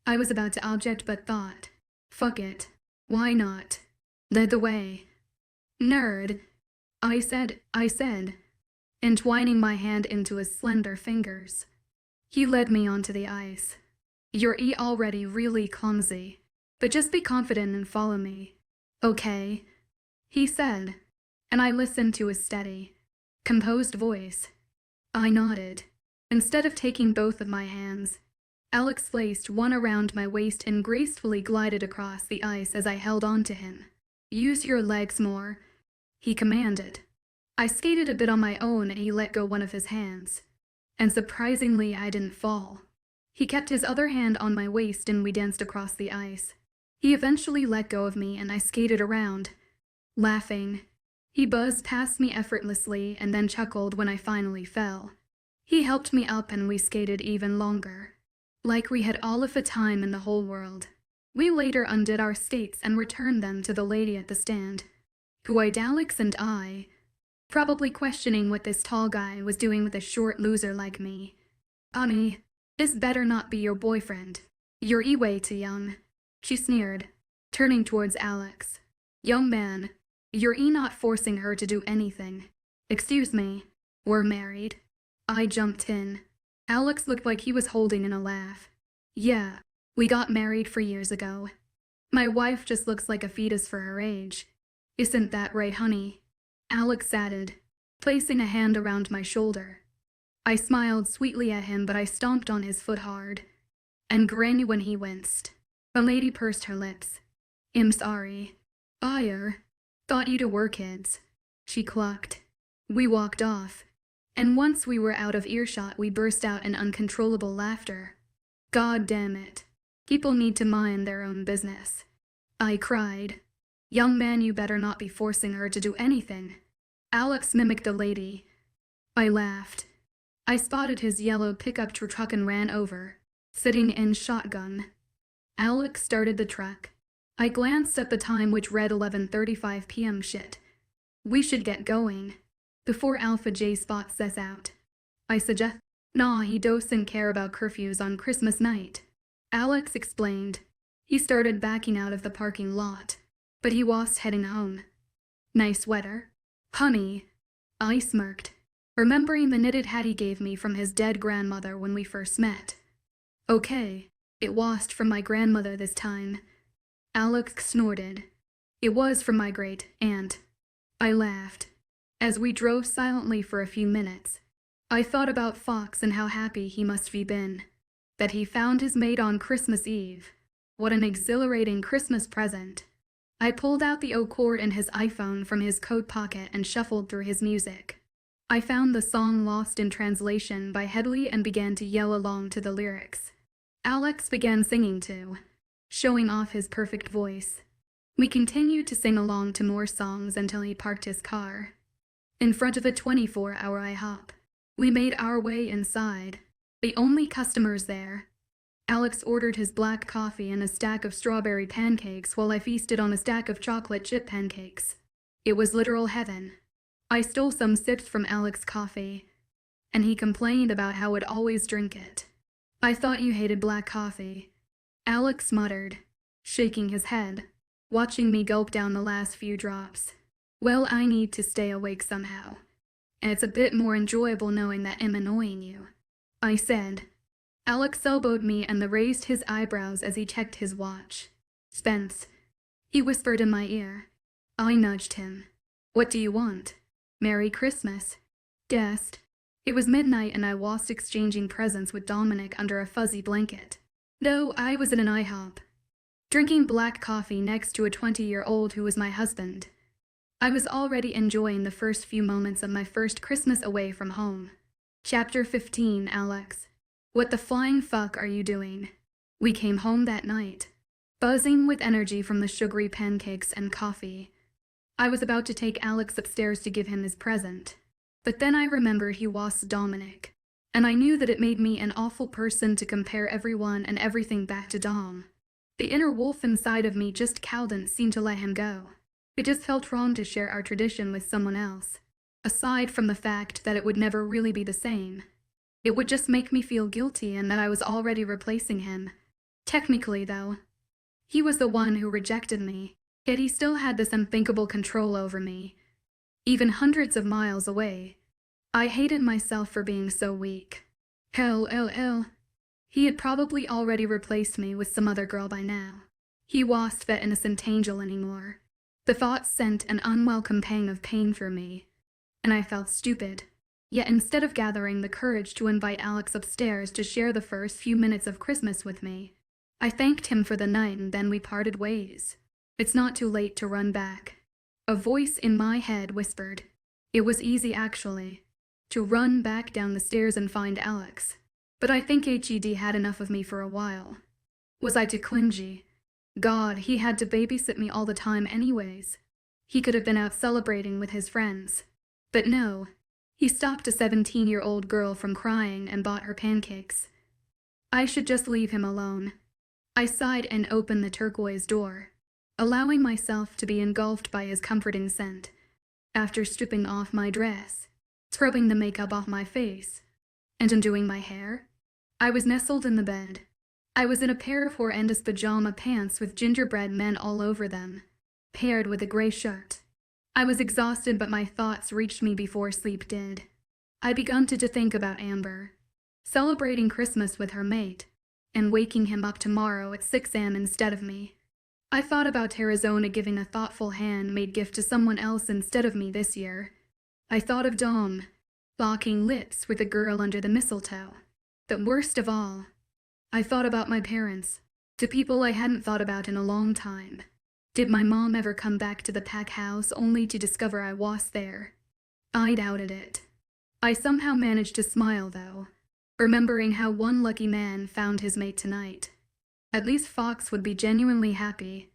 I was about to object but thought, fuck it, why not? Led the way. Nerd, I said, entwining my hand into his slender fingers. He led me onto the ice. You're already really clumsy, but just be confident and follow me. Okay, he said, and I listened to his steady, composed voice. I nodded. Instead of taking both of my hands, Alex placed one around my waist and gracefully glided across the ice as I held on to him. Use your legs more, he commanded. I skated a bit on my own and he let go one of his hands. And surprisingly, I didn't fall. He kept his other hand on my waist and we danced across the ice. He eventually let go of me and I skated around, laughing. He buzzed past me effortlessly and then chuckled when I finally fell. He helped me up and we skated even longer, like we had all of the time in the whole world. We later undid our skates and returned them to the lady at the stand, who eyed Alex and I, probably questioning what this tall guy was doing with a short loser like me. This better not be your boyfriend. You're way too young, she sneered, turning towards Alex. Young man, you're not forcing her to do anything. Excuse me, we're married. I jumped in. Alex looked like he was holding in a laugh. Yeah, we got married 4 years ago. My wife just looks like a fetus for her age. Isn't that right, honey? Alex added, placing a hand around my shoulder. I smiled sweetly at him, but I stomped on his foot hard, and grinned when he winced. The lady pursed her lips. I'm sorry. I thought you were kids, she clucked. We walked off, and once we were out of earshot we burst out in uncontrollable laughter. God damn it. People need to mind their own business, I cried. Young man, you better not be forcing her to do anything. Alex mimicked the lady. I laughed. I spotted his yellow pickup truck and ran over, sitting in shotgun. Alex started the truck. I glanced at the time, which read 11:35 p.m. Shit. We should get going before Alpha J Spot says out, I suggest. Nah, he doesn't care about curfews on Christmas night, Alex explained. He started backing out of the parking lot, but he was heading home. Nice sweater, honey, I smirked, remembering the knitted hat he gave me from his dead grandmother when we first met. Okay, it was from my grandmother this time. Alex snorted. It was from my great-aunt. I laughed. As we drove silently for a few minutes, I thought about Fox and how happy he must have been that he found his mate on Christmas Eve. What an exhilarating Christmas present. I pulled out the cord and his iPhone from his coat pocket and shuffled through his music. I found the song Lost in Translation by Headley and began to yell along to the lyrics. Alex began singing too, showing off his perfect voice. We continued to sing along to more songs until he parked his car in front of a 24-hour IHOP. We made our way inside. The only customers there. Alex ordered his black coffee and a stack of strawberry pancakes while I feasted on a stack of chocolate chip pancakes. It was literal heaven. I stole some sips from Alex's coffee, and he complained about how I'd always drink it. I thought you hated black coffee, Alex muttered, shaking his head, watching me gulp down the last few drops. Well, I need to stay awake somehow, and it's a bit more enjoyable knowing that I'm annoying you, I said. Alex elbowed me and raised his eyebrows as he checked his watch. Spence, he whispered in my ear. I nudged him. What do you want? Merry Christmas. Guessed. It was midnight and I was exchanging presents with Dominic under a fuzzy blanket. No, I was in an IHOP, drinking black coffee next to a 20-year-old who was my husband. I was already enjoying the first few moments of my first Christmas away from home. Chapter 15, Alex. What the flying fuck are you doing? We came home that night, buzzing with energy from the sugary pancakes and coffee. I was about to take Alex upstairs to give him his present, but then I remembered he was Dominic, and I knew that it made me an awful person to compare everyone and everything back to Dom. The inner wolf inside of me just couldn't seem to let him go. It just felt wrong to share our tradition with someone else, aside from the fact that it would never really be the same. It would just make me feel guilty and that I was already replacing him. Technically, though, he was the one who rejected me, yet he still had this unthinkable control over me, even hundreds of miles away. I hated myself for being so weak. Hell. He had probably already replaced me with some other girl by now. He wasn't that innocent angel anymore. The thought sent an unwelcome pang of pain through me, and I felt stupid. Yet instead of gathering the courage to invite Alex upstairs to share the first few minutes of Christmas with me, I thanked him for the night and then we parted ways. It's not too late to run back. A voice in my head whispered. It was easy, actually, to run back down the stairs and find Alex. But I think HED had enough of me for a while. Was I too clingy? God, he had to babysit me all the time anyways. He could have been out celebrating with his friends. But no. He stopped a 17-year-old girl from crying and bought her pancakes. I should just leave him alone. I sighed and opened the turquoise door, allowing myself to be engulfed by his comforting scent. After stripping off my dress, scrubbing the makeup off my face, and undoing my hair, I was nestled in the bed. I was in a pair of horrendous pajama pants with gingerbread men all over them, paired with a gray shirt. I was exhausted, but my thoughts reached me before sleep did. I begun to think about Amber, celebrating Christmas with her mate, and waking him up tomorrow at 6 a.m. instead of me. I thought about Arizona giving a thoughtful handmade gift to someone else instead of me this year. I thought of Dom, locking lips with a girl under the mistletoe. But worst of all, I thought about my parents, the people I hadn't thought about in a long time. Did my mom ever come back to the pack house only to discover I was there? I doubted it. I somehow managed to smile, though, remembering how one lucky man found his mate tonight. At least Fox would be genuinely happy.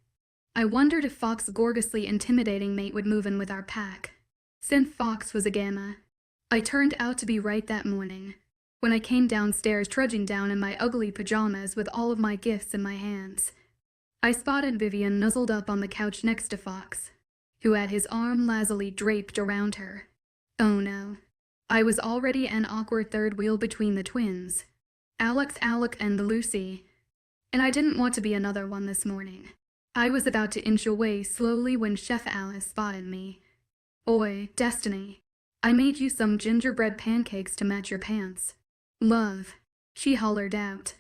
I wondered if Fox's gorgeously intimidating mate would move in with our pack. Since Fox was a gamma, I turned out to be right that morning. When I came downstairs trudging down in my ugly pajamas with all of my gifts in my hands, I spotted Vivian nuzzled up on the couch next to Fox, who had his arm lazily draped around her. Oh no. I was already an awkward third wheel between the twins, Alec, and Lucy, and I didn't want to be another one this morning. I was about to inch away slowly when Chef Alice spotted me. Oi, Destiny, I made you some gingerbread pancakes to match your pants. Love, she hollered out.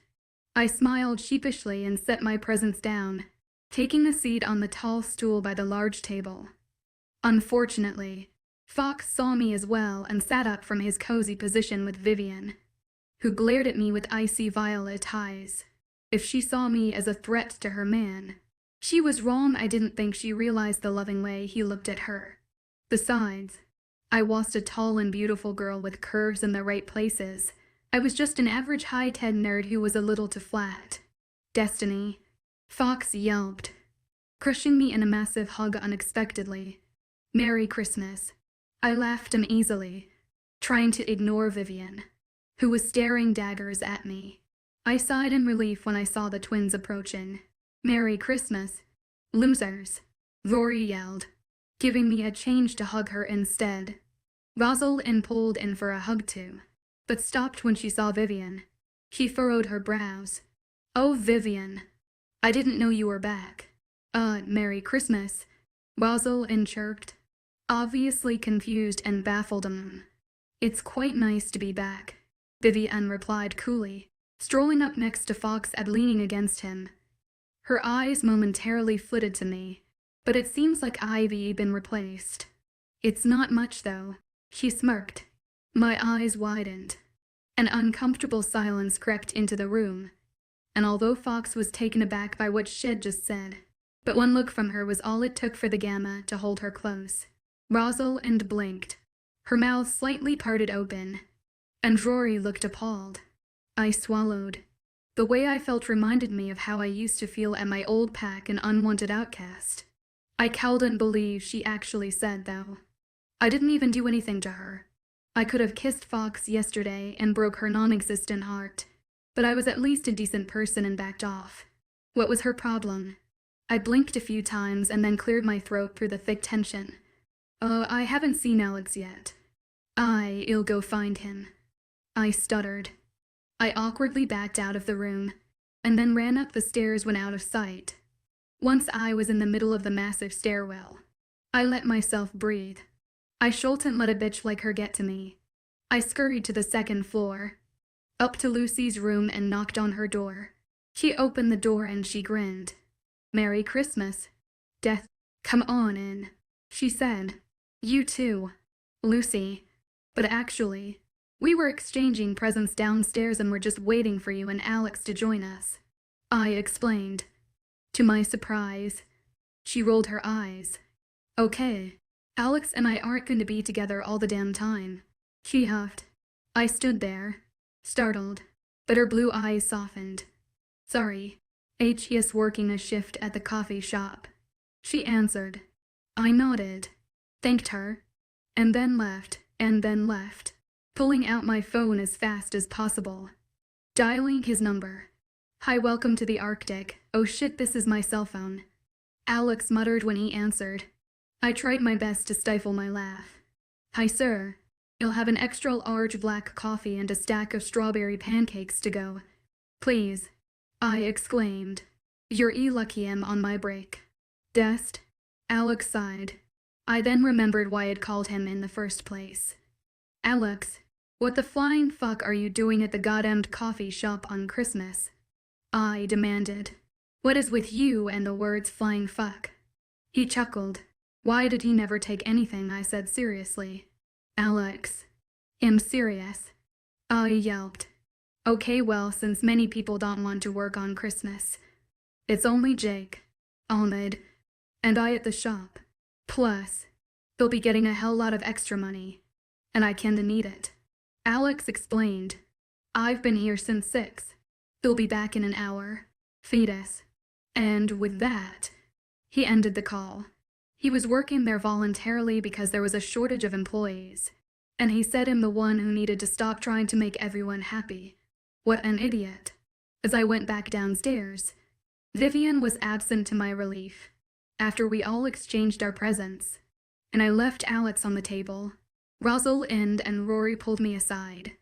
I smiled sheepishly and set my presents down, taking a seat on the tall stool by the large table. Unfortunately, Fox saw me as well and sat up from his cozy position with Vivian, who glared at me with icy violet eyes. If she saw me as a threat to her man, she was wrong. I didn't think she realized the loving way he looked at her. Besides, I was a tall and beautiful girl with curves in the right places. I was just an average high-tech nerd who was a little too flat. Destiny, Fox yelped, crushing me in a massive hug unexpectedly. Merry Christmas. I laughed uneasily, trying to ignore Vivian, who was staring daggers at me. I sighed in relief when I saw the twins approaching. Merry Christmas, losers, Rory yelled, giving me a change to hug her instead. Rosalind pulled in for a hug too, but stopped when she saw Vivian. She furrowed her brows. Oh, Vivian, I didn't know you were back. Merry Christmas, Rosalind chirped, obviously confused and baffled. It's quite nice to be back, Vivian replied coolly, strolling up next to Fox and leaning against him. Her eyes momentarily flitted to me, but it seems like I've been replaced. It's not much, though, she smirked. My eyes widened. An uncomfortable silence crept into the room, and although Fox was taken aback by what she'd just said, but one look from her was all it took for the gamma to hold her close. Rosalind blinked, her mouth slightly parted open, and Rory looked appalled. I swallowed. The way I felt reminded me of how I used to feel at my old pack, an unwanted outcast. I couldn't believe she actually said, though. I didn't even do anything to her. I could have kissed Fox yesterday and broke her non-existent heart, but I was at least a decent person and backed off. What was her problem? I blinked a few times and then cleared my throat through the thick tension. I haven't seen Alex yet. I'll go find him. I stuttered. I awkwardly backed out of the room, and then ran up the stairs when out of sight. Once I was in the middle of the massive stairwell, I let myself breathe. I shouldn't let a bitch like her get to me. I scurried to the second floor, up to Lucy's room and knocked on her door. She opened the door and she grinned. Merry Christmas. Death. Come on in, she said. You too, Lucy. But actually, we were exchanging presents downstairs and were just waiting for you and Alex to join us, I explained. To my surprise, she rolled her eyes. Okay, Alex and I aren't going to be together all the damn time, she huffed. I stood there, startled, but her blue eyes softened. Sorry, HES working a shift at the coffee shop, she answered. I nodded, thanked her, and then left, pulling out my phone as fast as possible. Dialing his number. Hi, welcome to the Arctic. Oh shit, this is my cell phone, Alex muttered when he answered. I tried my best to stifle my laugh. Hi, sir. You'll have an extra large black coffee and a stack of strawberry pancakes to go. Please, I exclaimed. You're lucky I'm on my break. Dest, Alex sighed. I then remembered why I'd called him in the first place. Alex, what the flying fuck are you doing at the goddamned coffee shop on Christmas? I demanded. What is with you and the words flying fuck? He chuckled. Why did he never take anything I said seriously? Alex, I'm serious. I yelped. Okay, well, since many people don't want to work on Christmas. It's only Jake, Ahmed, and I at the shop. Plus, they'll be getting a hell lot of extra money, and I kinda need it. Alex explained. I've been here since 6. They'll be back in an hour. Fetus. And with that, he ended the call. He was working there voluntarily because there was a shortage of employees, and he said I'm the one who needed to stop trying to make everyone happy. What an idiot. As I went back downstairs, Vivian was absent to my relief, after we all exchanged our presents, and I left Alex on the table. Rosalind and Rory pulled me aside.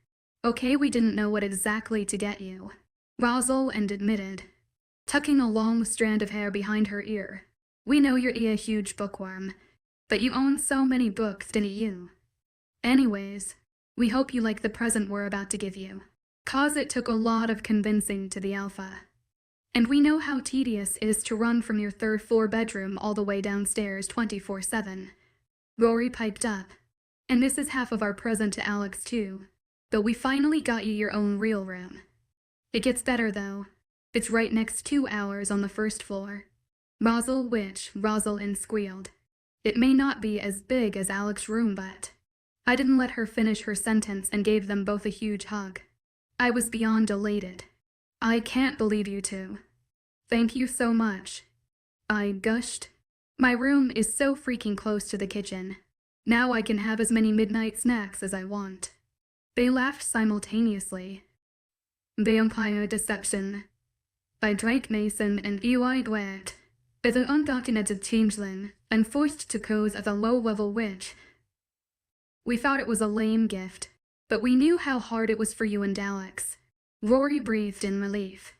Okay, we didn't know what exactly to get you, Rosalind admitted, tucking a long strand of hair behind her ear. We know you're a huge bookworm, but you own so many books, didn't you? Anyways, we hope you like the present we're about to give you, 'cause it took a lot of convincing to the alpha. And we know how tedious it is to run from your 3rd floor bedroom all the way downstairs 24/7. Rory piped up. And this is half of our present to Alex too, but we finally got you your own real room. It gets better though. It's right next to ours on the 1st floor. Rosalind squealed. It may not be as big as Alex's room, but... I didn't let her finish her sentence and gave them both a huge hug. I was beyond elated. I can't believe you two. Thank you so much. I gushed. My room is so freaking close to the kitchen. Now I can have as many midnight snacks as I want. They laughed simultaneously. Vampire Deception by Drake Mason and E.Y. Dwett. As an undocumented changeling and forced to pose as a low-level witch. We thought it was a lame gift, but we knew how hard it was for you and Alex. Rory breathed in relief.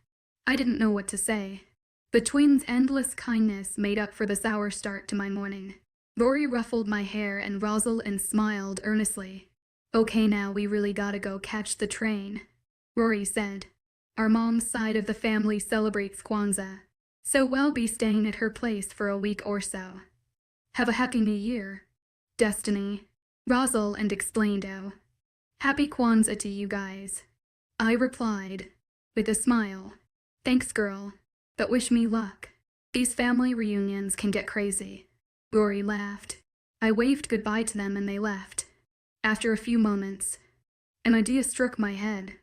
I didn't know what to say. The twins' endless kindness made up for the sour start to my morning. Rory ruffled my hair and Rosalind smiled earnestly. Okay, now we really gotta go catch the train, Rory said. Our mom's side of the family celebrates Kwanzaa, so we'll be staying at her place for a week or so. Have a happy new year, Destiny, Rosalind explained. Oh, happy Kwanzaa to you guys, I replied, with a smile. Thanks, girl, but wish me luck. These family reunions can get crazy. Rory laughed. I waved goodbye to them and they left. After a few moments, an idea struck my head.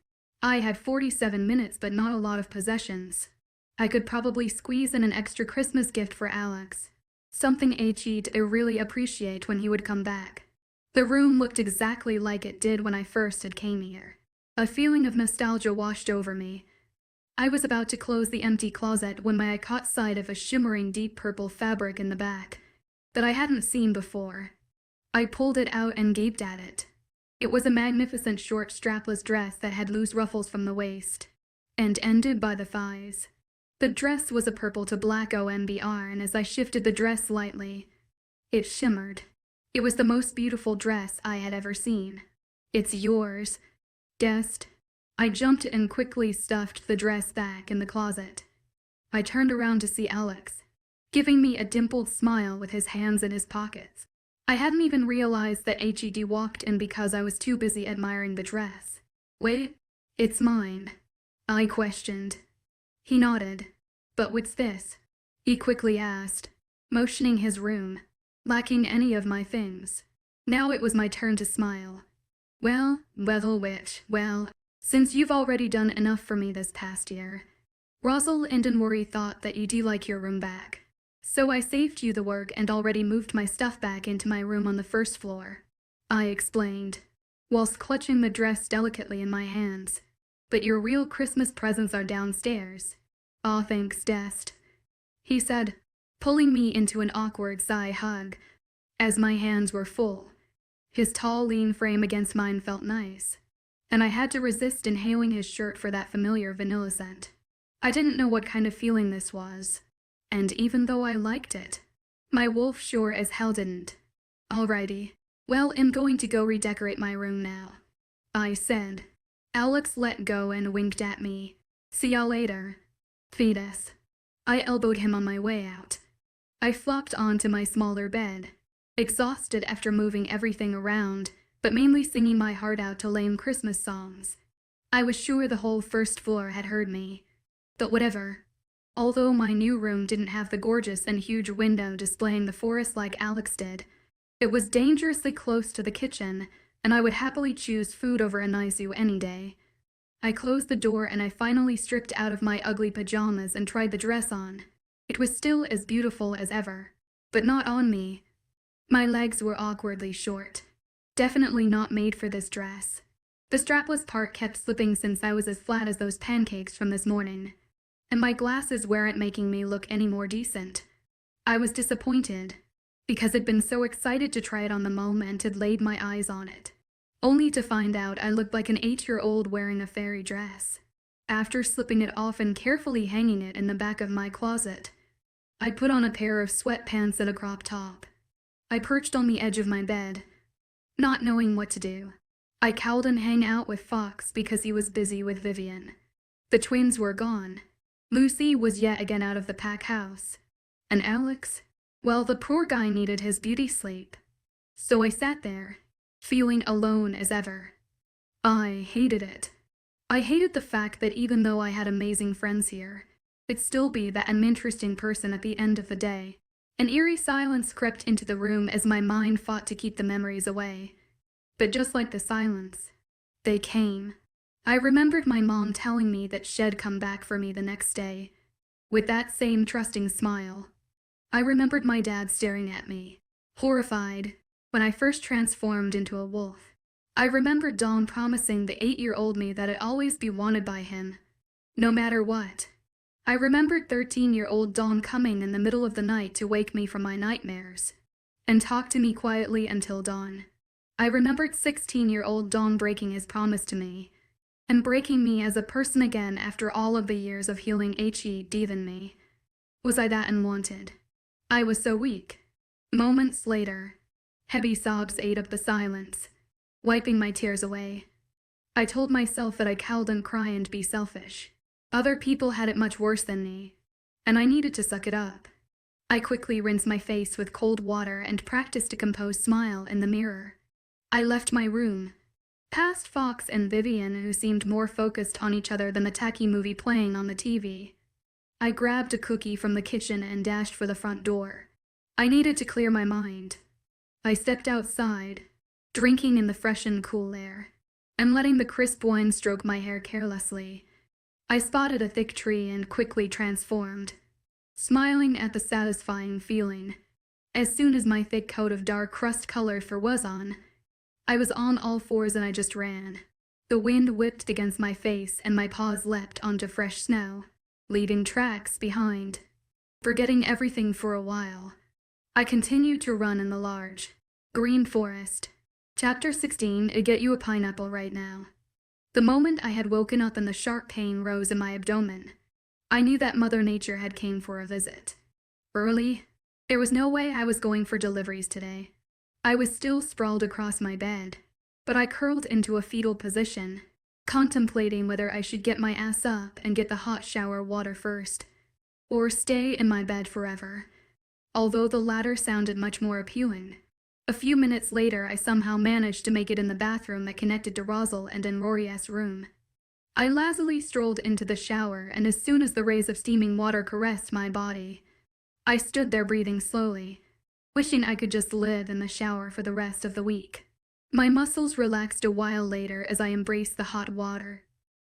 I had 47 minutes but not a lot of possessions. I could probably squeeze in an extra Christmas gift for Alex. Something he'd really appreciate when he would come back. The room looked exactly like it did when I first had came here. A feeling of nostalgia washed over me. I was about to close the empty closet when I caught sight of a shimmering deep purple fabric in the back that I hadn't seen before. I pulled it out and gaped at it. It was a magnificent short strapless dress that had loose ruffles from the waist and ended by the thighs. The dress was a purple to black ombre, and as I shifted the dress slightly, it shimmered. It was the most beautiful dress I had ever seen. It's yours, Dest. I jumped and quickly stuffed the dress back in the closet. I turned around to see Alex, giving me a dimpled smile with his hands in his pockets. I hadn't even realized that Hed walked in because I was too busy admiring the dress. Wait, it's mine, I questioned. He nodded. But what's this? He quickly asked, motioning his room, lacking any of my things. Now it was my turn to smile. Well, since you've already done enough for me this past year, Rosalind and Rory thought that you'd like your room back. So I saved you the work and already moved my stuff back into my room on the 1st floor, I explained, whilst clutching the dress delicately in my hands. But your real Christmas presents are downstairs. Aw, thanks, Dest, he said, pulling me into an awkward sigh hug, as my hands were full. His tall, lean frame against mine felt nice, and I had to resist inhaling his shirt for that familiar vanilla scent. I didn't know what kind of feeling this was, and even though I liked it, my wolf sure as hell didn't. Alrighty, well, I'm going to go redecorate my room now, I said. Alex let go and winked at me. See y'all later, fetus. I elbowed him on my way out. I flopped onto my smaller bed, exhausted after moving everything around, but mainly singing my heart out to lame Christmas songs. I was sure the whole first floor had heard me, but whatever. Although my new room didn't have the gorgeous and huge window displaying the forest like Alex did, it was dangerously close to the kitchen, and I would happily choose food over a nice view any day. I closed the door and I finally stripped out of my ugly pajamas and tried the dress on. It was still as beautiful as ever, but not on me. My legs were awkwardly short. Definitely not made for this dress. The strapless part kept slipping since I was as flat as those pancakes from this morning, and my glasses weren't making me look any more decent. I was disappointed, because I'd been so excited to try it on the moment had laid my eyes on it, only to find out I looked like an 8-year-old wearing a fairy dress. After slipping it off and carefully hanging it in the back of my closet, I put on a pair of sweatpants and a crop top. I perched on the edge of my bed, not knowing what to do. I cowled and hung out with Fox because he was busy with Vivian. The twins were gone. Lucy was yet again out of the pack house. And Alex? Well, the poor guy needed his beauty sleep. So I sat there, feeling alone as ever. I hated it. I hated the fact that even though I had amazing friends here, it'd still be that uninteresting person at the end of the day. An eerie silence crept into the room as my mind fought to keep the memories away. But just like the silence, they came. I remembered my mom telling me that she'd come back for me the next day, with that same trusting smile. I remembered my dad staring at me, horrified, when I first transformed into a wolf. I remembered Dawn promising the 8-year-old me that I'd always be wanted by him, no matter what. I remembered 13-year-old Dawn coming in the middle of the night to wake me from my nightmares, and talk to me quietly until dawn. I remembered 16-year-old Dawn breaking his promise to me, and breaking me as a person again after all of the years of healing HED in me. Was I that unwanted? I was so weak. Moments later, heavy sobs ate up the silence, wiping my tears away. I told myself that I cowed and cry and be selfish. Other people had it much worse than me, and I needed to suck it up. I quickly rinsed my face with cold water and practiced a composed smile in the mirror. I left my room, past Fox and Vivian, who seemed more focused on each other than the tacky movie playing on the TV. I grabbed a cookie from the kitchen and dashed for the front door. I needed to clear my mind. I stepped outside, drinking in the fresh and cool air, and letting the crisp wine stroke my hair carelessly. I spotted a thick tree and quickly transformed, smiling at the satisfying feeling. As soon as my thick coat of dark crust-colored fur was on, I was on all fours and I just ran. The wind whipped against my face and my paws leapt onto fresh snow, leaving tracks behind. Forgetting everything for a while, I continued to run in the large, green forest. Chapter 16, Get You a Pineapple Right Now. The moment I had woken up and the sharp pain rose in my abdomen, I knew that Mother Nature had came for a visit. Early, there was no way I was going for deliveries today. I was still sprawled across my bed, but I curled into a fetal position, contemplating whether I should get my ass up and get the hot shower water first, or stay in my bed forever, although the latter sounded much more appealing. A few minutes later, I somehow managed to make it in the bathroom that connected to Rosal and in Rory's room. I lazily strolled into the shower, and as soon as the rays of steaming water caressed my body, I stood there breathing slowly, wishing I could just live in the shower for the rest of the week. My muscles relaxed a while later as I embraced the hot water.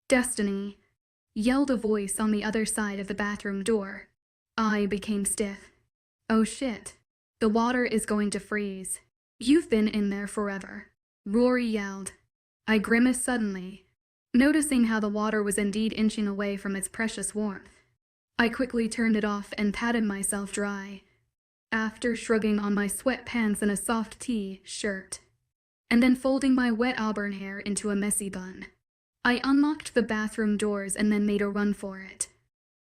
Destiny, yelled a voice on the other side of the bathroom door. I became stiff. Oh shit. The water is going to freeze. You've been in there forever, Rory yelled. I grimaced suddenly, noticing how the water was indeed inching away from its precious warmth. I quickly turned it off and patted myself dry, after shrugging on my sweatpants and a soft tee shirt. and then folding my wet auburn hair into a messy bun. I unlocked the bathroom doors and then made a run for it.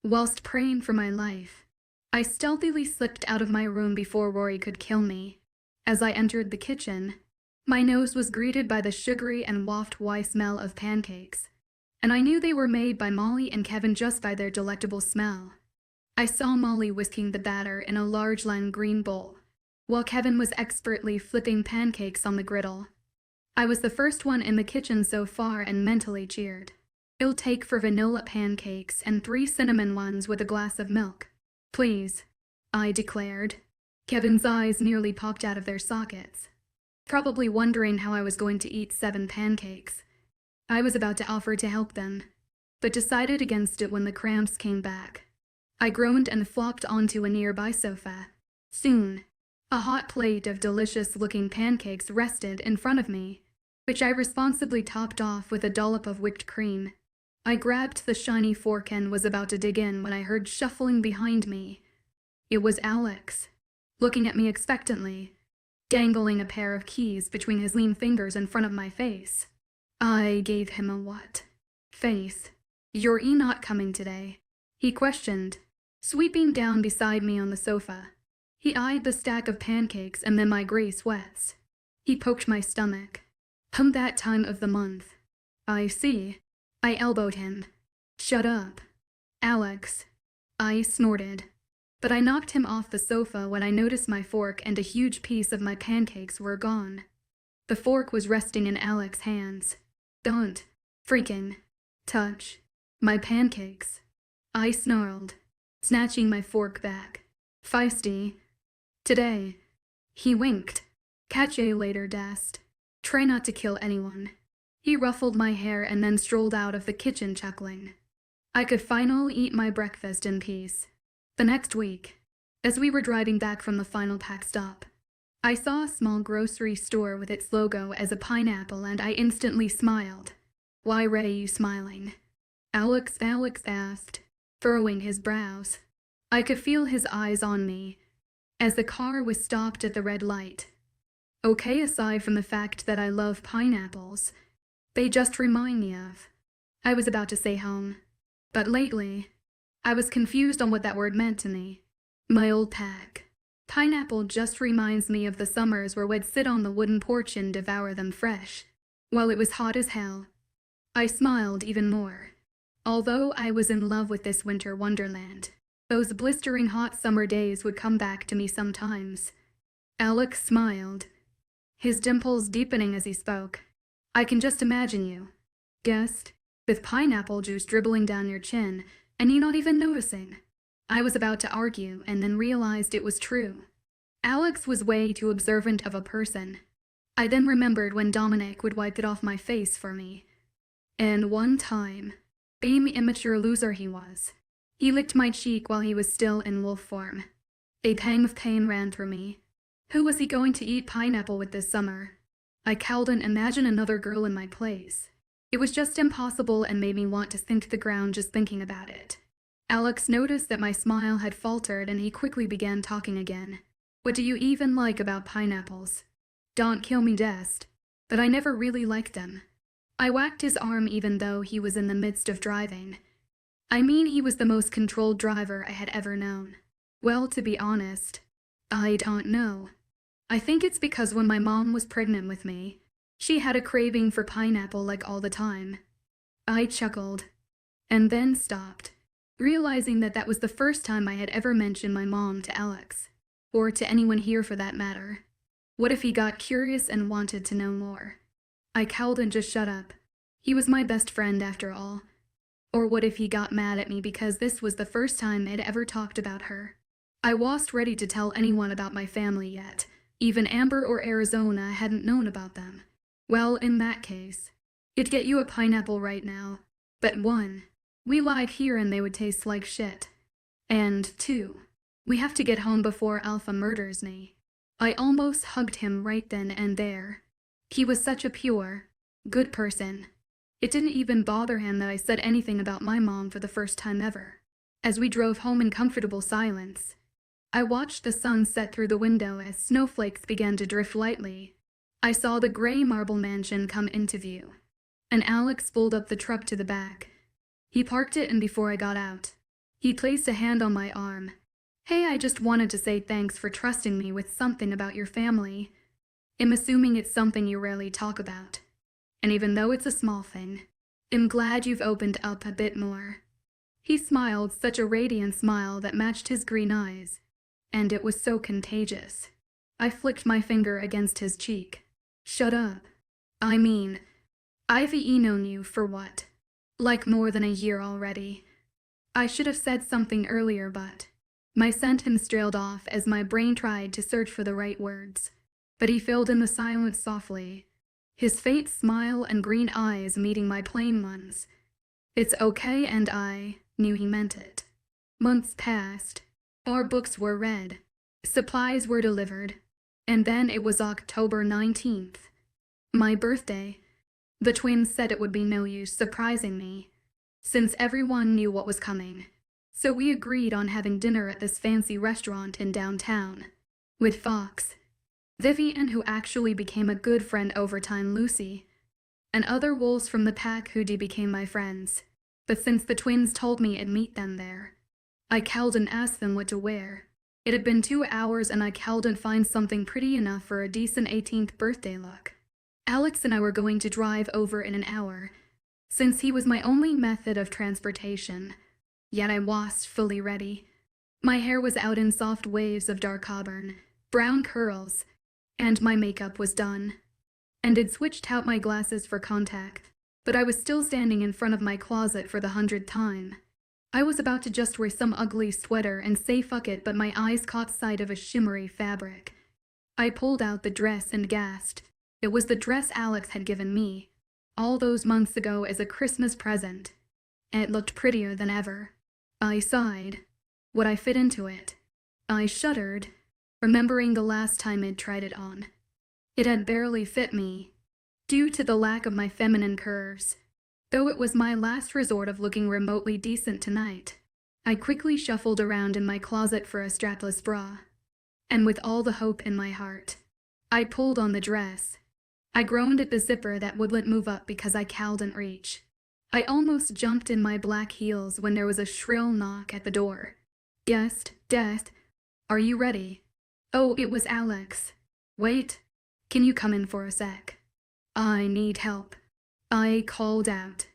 Whilst praying for my life, I stealthily slipped out of my room before Rory could kill me. As I entered the kitchen, my nose was greeted by the sugary and waft-y smell of pancakes, and I knew they were made by Molly and Kevin just by their delectable smell. I saw Molly whisking the batter in a large lime green bowl, while Kevin was expertly flipping pancakes on the griddle. I was the first one in the kitchen so far and mentally cheered. "It'll take for vanilla pancakes and 3 cinnamon ones with a glass of milk, please," I declared. Kevin's eyes nearly popped out of their sockets, probably wondering how I was going to eat 7 pancakes. I was about to offer to help them, but decided against it when the cramps came back. I groaned and flopped onto a nearby sofa. Soon, a hot plate of delicious-looking pancakes rested in front of me, which I responsibly topped off with a dollop of whipped cream. I grabbed the shiny fork and was about to dig in when I heard shuffling behind me. It was Alex, looking at me expectantly, dangling a pair of keys between his lean fingers in front of my face. I gave him a what? Face. "You're not coming today?" he questioned, sweeping down beside me on the sofa. He eyed the stack of pancakes and then my gray sweats. He poked my stomach. That time of the month." "I see." I elbowed him. "Shut up, Alex." I snorted, but I knocked him off the sofa when I noticed my fork and a huge piece of my pancakes were gone. The fork was resting in Alex's hands. "Don't freaking touch my pancakes," I snarled, snatching my fork back. "Feisty today." He winked. "Catch you later, Dast. Try not to kill anyone." He ruffled my hair and then strolled out of the kitchen chuckling. I could finally eat my breakfast in peace. The next week, as we were driving back from the final pack stop, I saw a small grocery store with its logo as a pineapple and I instantly smiled. "Why are you smiling?" Alex asked, furrowing his brows. I could feel his eyes on me as the car was stopped at the red light. Okay, aside from the fact that I love pineapples, they just remind me of. I was about to say home, but lately, I was confused on what that word meant to me. My old pack. Pineapple just reminds me of the summers where we'd sit on the wooden porch and devour them fresh, while it was hot as hell. I smiled even more. Although I was in love with this winter wonderland, those blistering hot summer days would come back to me sometimes. Alex smiled, his dimples deepening as he spoke. "I can just imagine you, guest, with pineapple juice dribbling down your chin, and you not even noticing." I was about to argue and then realized it was true. Alex was way too observant of a person. I then remembered when Dominic would wipe it off my face for me. And one time, being the immature loser he was, he licked my cheek while he was still in wolf form. A pang of pain ran through me. Who was he going to eat pineapple with this summer? I cowled and imagined another girl in my place. It was just impossible and made me want to sink to the ground just thinking about it. Alex noticed that my smile had faltered and he quickly began talking again. "What do you even like about pineapples?" "Don't kill me, Dest, but I never really liked them." I whacked his arm even though he was in the midst of driving. I mean, he was the most controlled driver I had ever known. Well, to be honest, I don't know. I think it's because when my mom was pregnant with me, she had a craving for pineapple like all the time. I chuckled, and then stopped, realizing that that was the first time I had ever mentioned my mom to Alex, or to anyone here for that matter. What if he got curious and wanted to know more? I cowled and just shut up. He was my best friend after all. Or what if he got mad at me because this was the first time I'd ever talked about her? I wasn't ready to tell anyone about my family yet. Even Amber or Arizona hadn't known about them. Well, in that case, it'd get you a pineapple right now. But 1, we live here and they would taste like shit. And 2, we have to get home before Alpha murders me. I almost hugged him right then and there. He was such a pure, good person. It didn't even bother him that I said anything about my mom for the first time ever. As we drove home in comfortable silence, I watched the sun set through the window as snowflakes began to drift lightly. I saw the gray marble mansion come into view, and Alex pulled up the truck to the back. He parked it, and before I got out, he placed a hand on my arm. "Hey, I just wanted to say thanks for trusting me with something about your family. I'm assuming it's something you rarely talk about. And even though it's a small thing, I'm glad you've opened up a bit more." He smiled, such a radiant smile that matched his green eyes, and it was so contagious. I flicked my finger against his cheek. "Shut up. I mean, I've known you for what? Like more than a year already." I should have said something earlier, but my sentence trailed off as my brain tried to search for the right words. But he filled in the silence softly, his faint smile and green eyes meeting my plain ones. "It's okay," and I knew he meant it. Months passed. Our books were read. Supplies were delivered. And then it was October 19th. My birthday. The twins said it would be no use surprising me, since everyone knew what was coming. So we agreed on having dinner at this fancy restaurant in downtown, with Fox, Vivian, who actually became a good friend over time, Lucy, and other wolves from the pack who became my friends. But since the twins told me I'd meet them there, I called and asked them what to wear. It had been 2 hours, and I called and find something pretty enough for a decent 18th birthday look. Alex and I were going to drive over in an hour, since he was my only method of transportation. Yet I was fully ready. My hair was out in soft waves of dark auburn, brown curls, and my makeup was done. And I'd switched out my glasses for contact, but I was still standing in front of my closet for the 100th time. I was about to just wear some ugly sweater and say fuck it, but my eyes caught sight of a shimmery fabric. I pulled out the dress and gasped. It was the dress Alex had given me all those months ago as a Christmas present, and it looked prettier than ever. I sighed. Would I fit into it? I shuddered, remembering the last time I'd tried it on. It had barely fit me, due to the lack of my feminine curves. Though it was my last resort of looking remotely decent tonight, I quickly shuffled around in my closet for a strapless bra, and with all the hope in my heart, I pulled on the dress. I groaned at the zipper that wouldn't move up because I couldn't reach. I almost jumped in my black heels when there was a shrill knock at the door. "Guest, Death, are you ready?" Oh, it was Alex. "Wait, can you come in for a sec? I need help," I called out.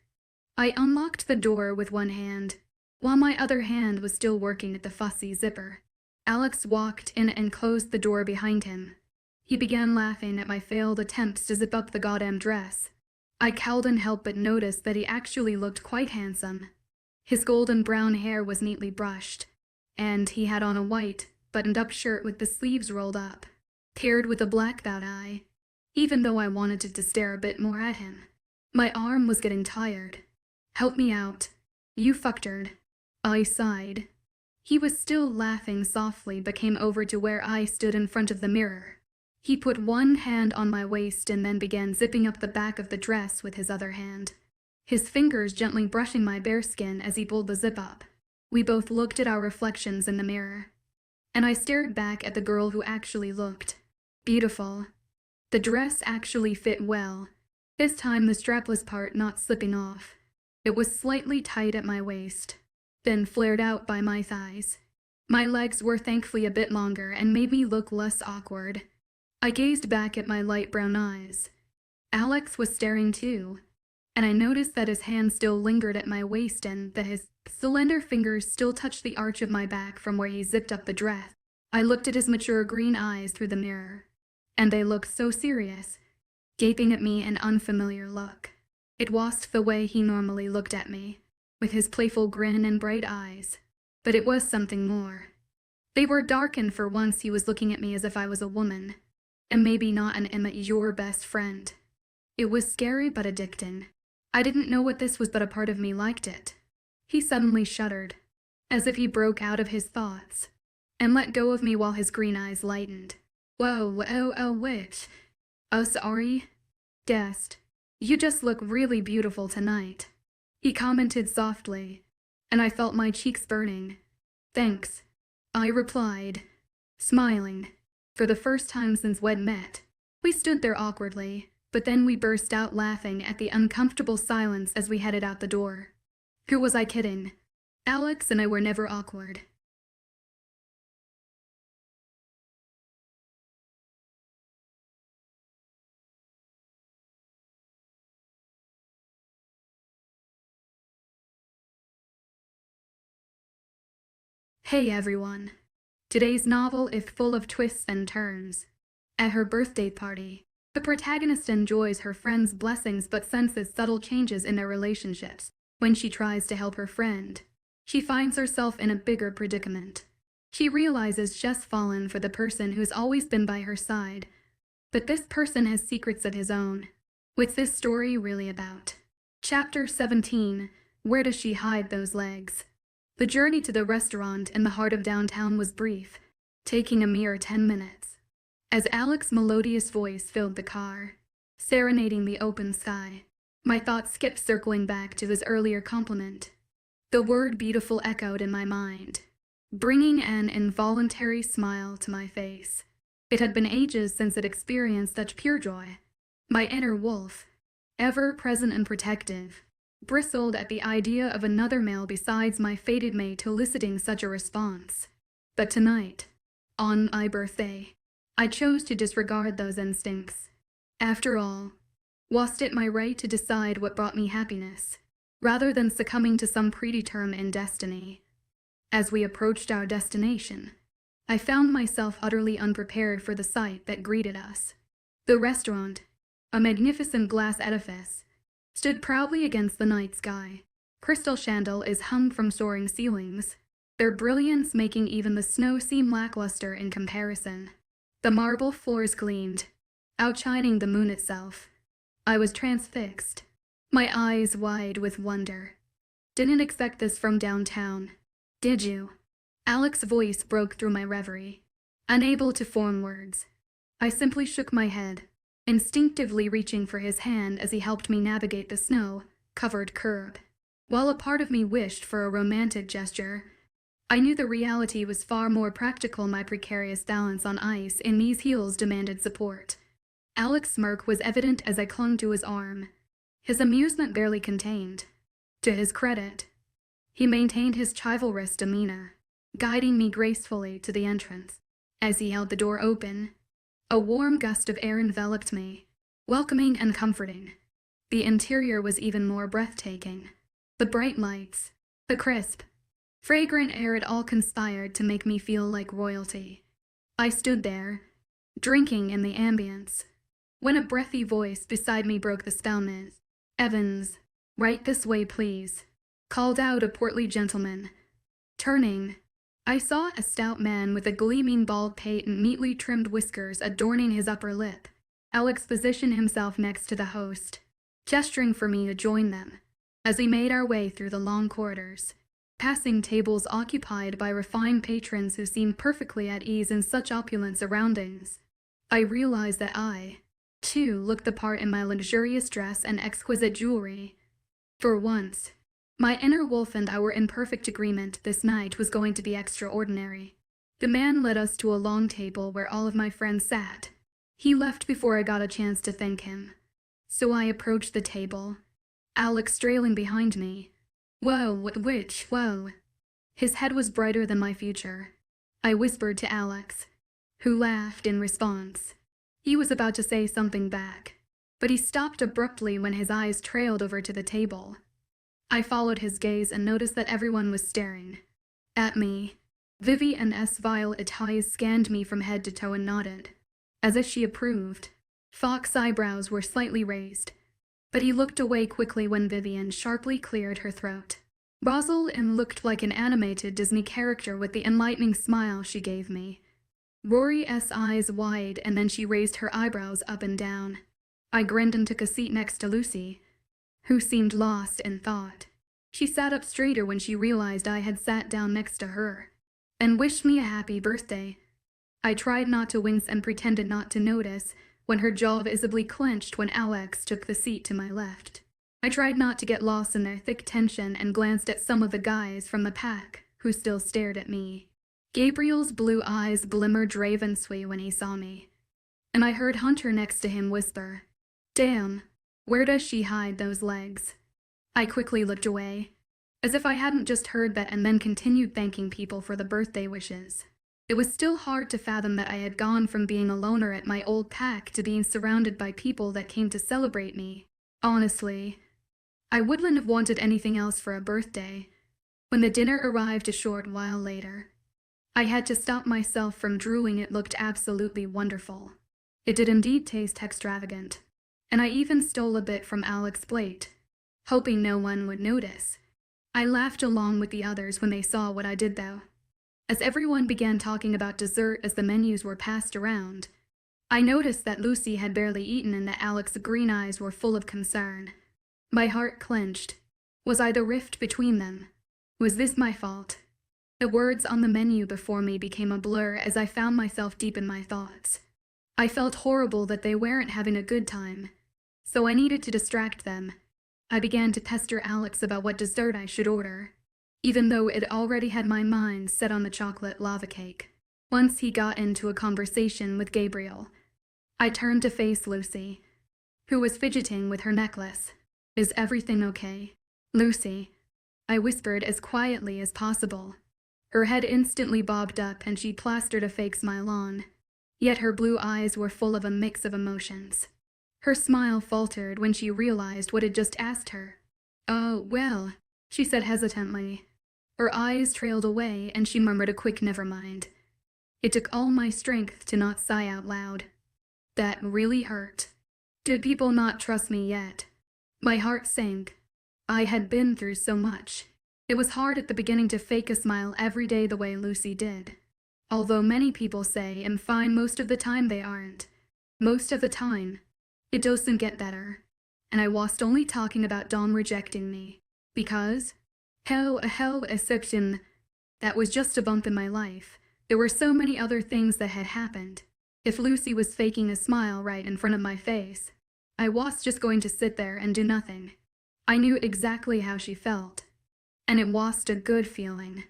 I unlocked the door with one hand, while my other hand was still working at the fussy zipper. Alex walked in and closed the door behind him. He began laughing at my failed attempts to zip up the goddamn dress. I couldn't help but notice that he actually looked quite handsome. His golden brown hair was neatly brushed, and he had on a white, buttoned-up shirt with the sleeves rolled up, paired with a black bout eye, even though I wanted to stare a bit more at him. My arm was getting tired. "Help me out. You fucktard." I sighed. He was still laughing softly, but came over to where I stood in front of the mirror. He put one hand on my waist and then began zipping up the back of the dress with his other hand, his fingers gently brushing my bare skin as he pulled the zip up. We both looked at our reflections in the mirror, and I stared back at the girl who actually looked beautiful. The dress actually fit well, this time the strapless part not slipping off. It was slightly tight at my waist, then flared out by my thighs. My legs were thankfully a bit longer and made me look less awkward. I gazed back at my light brown eyes. Alex was staring too, and I noticed that his hand still lingered at my waist and that his slender fingers still touched the arch of my back from where he zipped up the dress. I looked at his mature green eyes through the mirror, and they looked so serious, gaping at me an unfamiliar look. It was the way he normally looked at me, with his playful grin and bright eyes, but it was something more. They were dark, and for once he was looking at me as if I was a woman, and maybe not an Emma, your best friend. It was scary but addicting. I didn't know what this was, but a part of me liked it. He suddenly shuddered, as if he broke out of his thoughts, and let go of me while his green eyes lightened. "Whoa, oh, wait. Oh, sorry. Guest, you just look really beautiful tonight," he commented softly, and I felt my cheeks burning. "Thanks," I replied, smiling. For the first time since we'd met, We stood there awkwardly, but then we burst out laughing at the uncomfortable silence as we headed out the door. Who was I kidding? Alex and I were never awkward. Hey everyone. Today's novel is full of twists and turns. At her birthday party, the protagonist enjoys her friend's blessings but senses subtle changes in their relationships. When she tries to help her friend, she finds herself in a bigger predicament. She realizes she's fallen for the person who's always been by her side, but this person has secrets of his own. What's this story really about? Chapter 17. Where does she hide those legs? The journey to the restaurant in the heart of downtown was brief, taking a mere 10 minutes. As Alex's melodious voice filled the car, serenading the open sky, my thoughts skipped circling back to his earlier compliment. The word beautiful echoed in my mind, bringing an involuntary smile to my face. It had been ages since it experienced such pure joy. My inner wolf, ever present and protective, bristled at the idea of another male besides my fated mate eliciting such a response. But tonight, on my birthday, I chose to disregard those instincts. After all, wasn't it my right to decide what brought me happiness, rather than succumbing to some predetermined destiny? As we approached our destination, I found myself utterly unprepared for the sight that greeted us. The restaurant, a magnificent glass edifice, stood proudly against the night sky. Crystal chandeliers hung from soaring ceilings, their brilliance making even the snow seem lackluster in comparison. The marble floors gleamed, outshining the moon itself. I was transfixed, my eyes wide with wonder. Didn't expect this from downtown, did you? Alex's voice broke through my reverie. Unable to form words, I simply shook my head, instinctively reaching for his hand as he helped me navigate the snow-covered curb. While a part of me wished for a romantic gesture, I knew the reality was far more practical. My precarious balance on ice in these heels demanded support. Alex's smirk was evident as I clung to his arm, his amusement barely contained. To his credit, he maintained his chivalrous demeanor, guiding me gracefully to the entrance. As he held the door open, a warm gust of air enveloped me, welcoming and comforting. The interior was even more breathtaking. The bright lights, the crisp, fragrant air, it all conspired to make me feel like royalty. I stood there, drinking in the ambience, when a breathy voice beside me broke the spell. "Miss Evans, right this way please," called out a portly gentleman. Turning, I saw a stout man with a gleaming bald pate and neatly trimmed whiskers adorning his upper lip. Alex positioned himself next to the host, gesturing for me to join them. As we made our way through the long corridors, passing tables occupied by refined patrons who seemed perfectly at ease in such opulent surroundings, I realized that I, too, looked the part in my luxurious dress and exquisite jewelry. For once, my inner wolf and I were in perfect agreement. This night was going to be extraordinary. The man led us to a long table where all of my friends sat. He left before I got a chance to thank him, so I approached the table, Alex trailing behind me. "Whoa, whoa." His head was brighter than my future. I whispered to Alex, who laughed in response. He was about to say something back, but he stopped abruptly when his eyes trailed over to the table. I followed his gaze and noticed that everyone was staring at me. Vivian's violet eyes scanned me from head to toe and nodded, as if she approved. Fox's eyebrows were slightly raised, but he looked away quickly when Vivian sharply cleared her throat. Rosalind looked like an animated Disney character with the enlightening smile she gave me. Rory's eyes wide, and then she raised her eyebrows up and down. I grinned and took a seat next to Lucy, who seemed lost in thought. She sat up straighter when she realized I had sat down next to her, and wished me a happy birthday. I tried not to wince and pretended not to notice when her jaw visibly clenched when Alex took the seat to my left. I tried not to get lost in their thick tension and glanced at some of the guys from the pack who still stared at me. Gabriel's blue eyes glimmered ravenously when he saw me, and I heard Hunter next to him whisper, "Damn, where does she hide those legs?" I quickly looked away, as if I hadn't just heard that, and then continued thanking people for the birthday wishes. It was still hard to fathom that I had gone from being a loner at my old pack to being surrounded by people that came to celebrate me. Honestly, I wouldn't have wanted anything else for a birthday. When the dinner arrived a short while later, I had to stop myself from drooling. It looked absolutely wonderful. It did indeed taste extravagant, and I even stole a bit from Alex's plate, hoping no one would notice. I laughed along with the others when they saw what I did, though. As everyone began talking about dessert as the menus were passed around, I noticed that Lucy had barely eaten and that Alex's green eyes were full of concern. My heart clenched. Was I the rift between them? Was this my fault? The words on the menu before me became a blur as I found myself deep in my thoughts. I felt horrible that they weren't having a good time, so I needed to distract them. I began to pester Alex about what dessert I should order, even though it already had my mind set on the chocolate lava cake. Once he got into a conversation with Gabriel, I turned to face Lucy, who was fidgeting with her necklace. "Is everything okay, Lucy?" I whispered as quietly as possible. Her head instantly bobbed up and she plastered a fake smile on, yet her blue eyes were full of a mix of emotions. Her smile faltered when she realized what had just asked her. "Oh, well," she said hesitantly. Her eyes trailed away and she murmured a quick "never mind." It took all my strength to not sigh out loud. That really hurt. Did people not trust me yet? My heart sank. I had been through so much. It was hard at the beginning to fake a smile every day the way Lucy did. Although many people say I'm fine, most of the time they aren't. Most of the time, it doesn't get better. And I was only talking about Dom rejecting me. Because? Hell, exception. That was just a bump in my life. There were so many other things that had happened. If Lucy was faking a smile right in front of my face, I was just going to sit there and do nothing. I knew exactly how she felt, and it was a good feeling.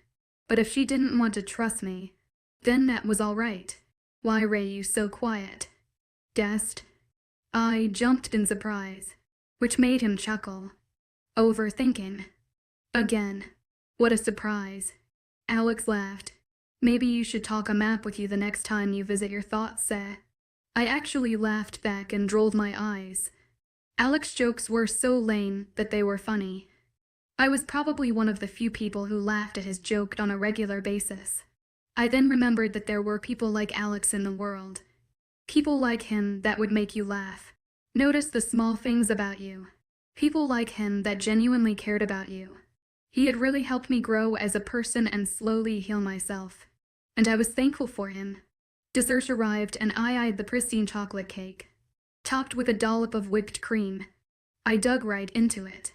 But if she didn't want to trust me, then that was all right. "Why were you so quiet, Dest?" I jumped in surprise, which made him chuckle. "Overthinking. Again. What a surprise." Alex laughed. "Maybe you should talk a map with you the next time you visit your thoughts, Seh." I actually laughed back and rolled my eyes. Alex's jokes were so lame that they were funny. I was probably one of the few people who laughed at his joke on a regular basis. I then remembered that there were people like Alex in the world. People like him that would make you laugh. Notice the small things about you. People like him that genuinely cared about you. He had really helped me grow as a person and slowly heal myself. And I was thankful for him. Dessert arrived and I eyed the pristine chocolate cake, topped with a dollop of whipped cream. I dug right into it,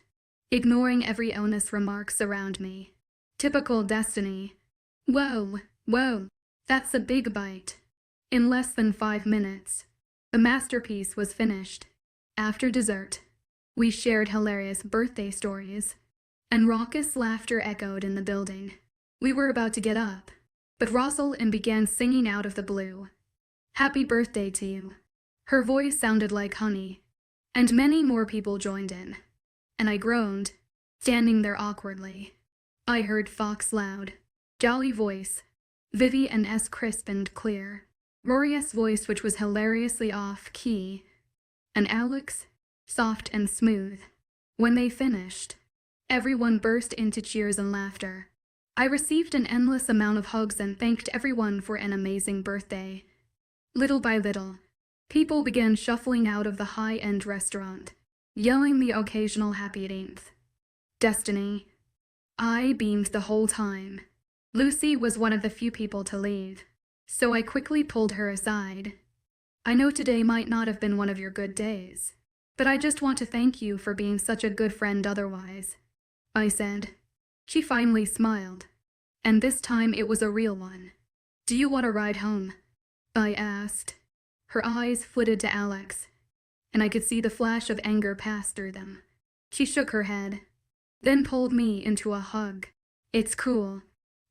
ignoring every honest remarks around me. Typical Destiny. Whoa, that's a big bite. In less than 5 minutes, the masterpiece was finished. After dessert, we shared hilarious birthday stories, and raucous laughter echoed in the building. We were about to get up, but Rosalind began singing out of the blue. "Happy birthday to you." Her voice sounded like honey, and many more people joined in, and I groaned, standing there awkwardly. I heard Fox's loud, jolly voice, Vivian's crisp and clear, Rory's voice which was hilariously off-key, and Alex, soft and smooth. When they finished, everyone burst into cheers and laughter. I received an endless amount of hugs and thanked everyone for an amazing birthday. Little by little, people began shuffling out of the high-end restaurant, yelling the occasional happy 18th. Destiny. I beamed the whole time. Lucy was one of the few people to leave, so I quickly pulled her aside. "I know today might not have been one of your good days, but I just want to thank you for being such a good friend otherwise," I said. She finally smiled, and this time it was a real one. "Do you want a ride home?" I asked. Her eyes flitted to Alex, and I could see the flash of anger pass through them. She shook her head, then pulled me into a hug. "It's cool,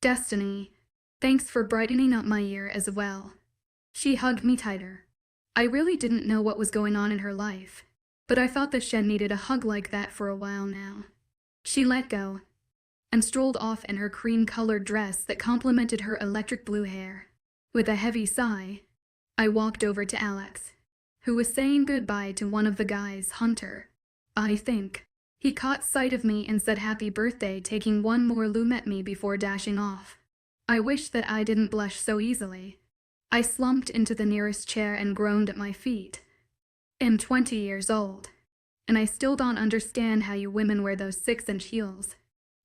Destiny. Thanks for brightening up my year as well." She hugged me tighter, I really didn't know what was going on in her life, but I thought that Shed needed a hug like that for a while now. She let go and strolled off in her cream-colored dress that complemented her electric blue hair. With a heavy sigh, I walked over to Alex, who was saying goodbye to one of the guys, Hunter, I think. He caught sight of me and said happy birthday, taking one more loom at me before dashing off. I wish that I didn't blush so easily. I slumped into the nearest chair and groaned at my feet. I'm 20 years old, and I still don't understand how you women wear those 6-inch heels.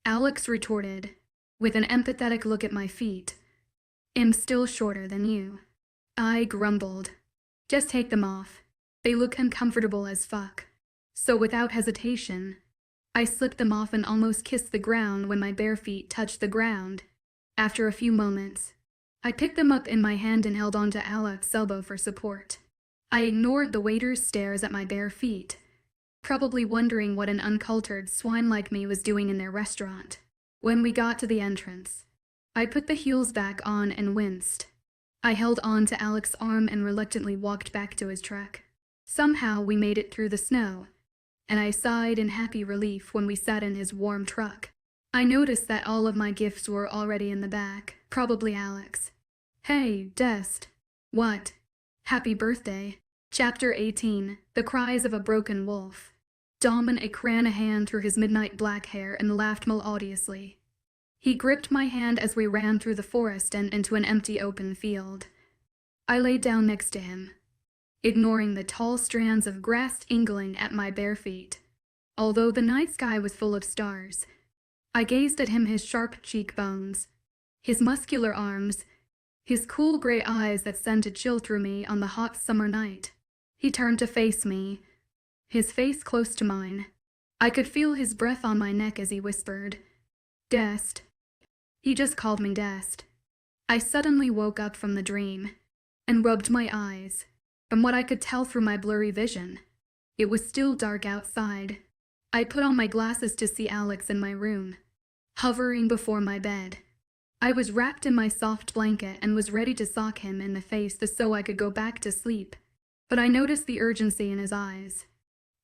Alex retorted, with an empathetic look at my feet. I'm still shorter than you. I grumbled. Just take them off. They look uncomfortable as fuck. So without hesitation, I slipped them off and almost kissed the ground when my bare feet touched the ground. After a few moments, I picked them up in my hand and held onto Alex's elbow for support. I ignored the waiter's stares at my bare feet, probably wondering what an uncultured swine like me was doing in their restaurant. When we got to the entrance, I put the heels back on and winced. I held on to Alex's arm and reluctantly walked back to his truck. Somehow we made it through the snow, and I sighed in happy relief when we sat in his warm truck. I noticed that all of my gifts were already in the back, probably Alex. Hey, Dest. What? Happy birthday. Chapter 18, The Cries of a Broken Wolf. Dominic ran a hand through his midnight black hair and laughed melodiously. He gripped my hand as we ran through the forest and into an empty open field. I lay down next to him, ignoring the tall strands of grass ingling at my bare feet. Although the night sky was full of stars, I gazed at him, his sharp cheekbones, his muscular arms, his cool gray eyes that sent a chill through me on the hot summer night. He turned to face me, his face close to mine. I could feel his breath on my neck as he whispered, Dest. He just called me Dest. I suddenly woke up from the dream and rubbed my eyes. From what I could tell through my blurry vision, it was still dark outside. I put on my glasses to see Alex in my room, hovering before my bed. I was wrapped in my soft blanket and was ready to sock him in the face so I could go back to sleep, but I noticed the urgency in his eyes.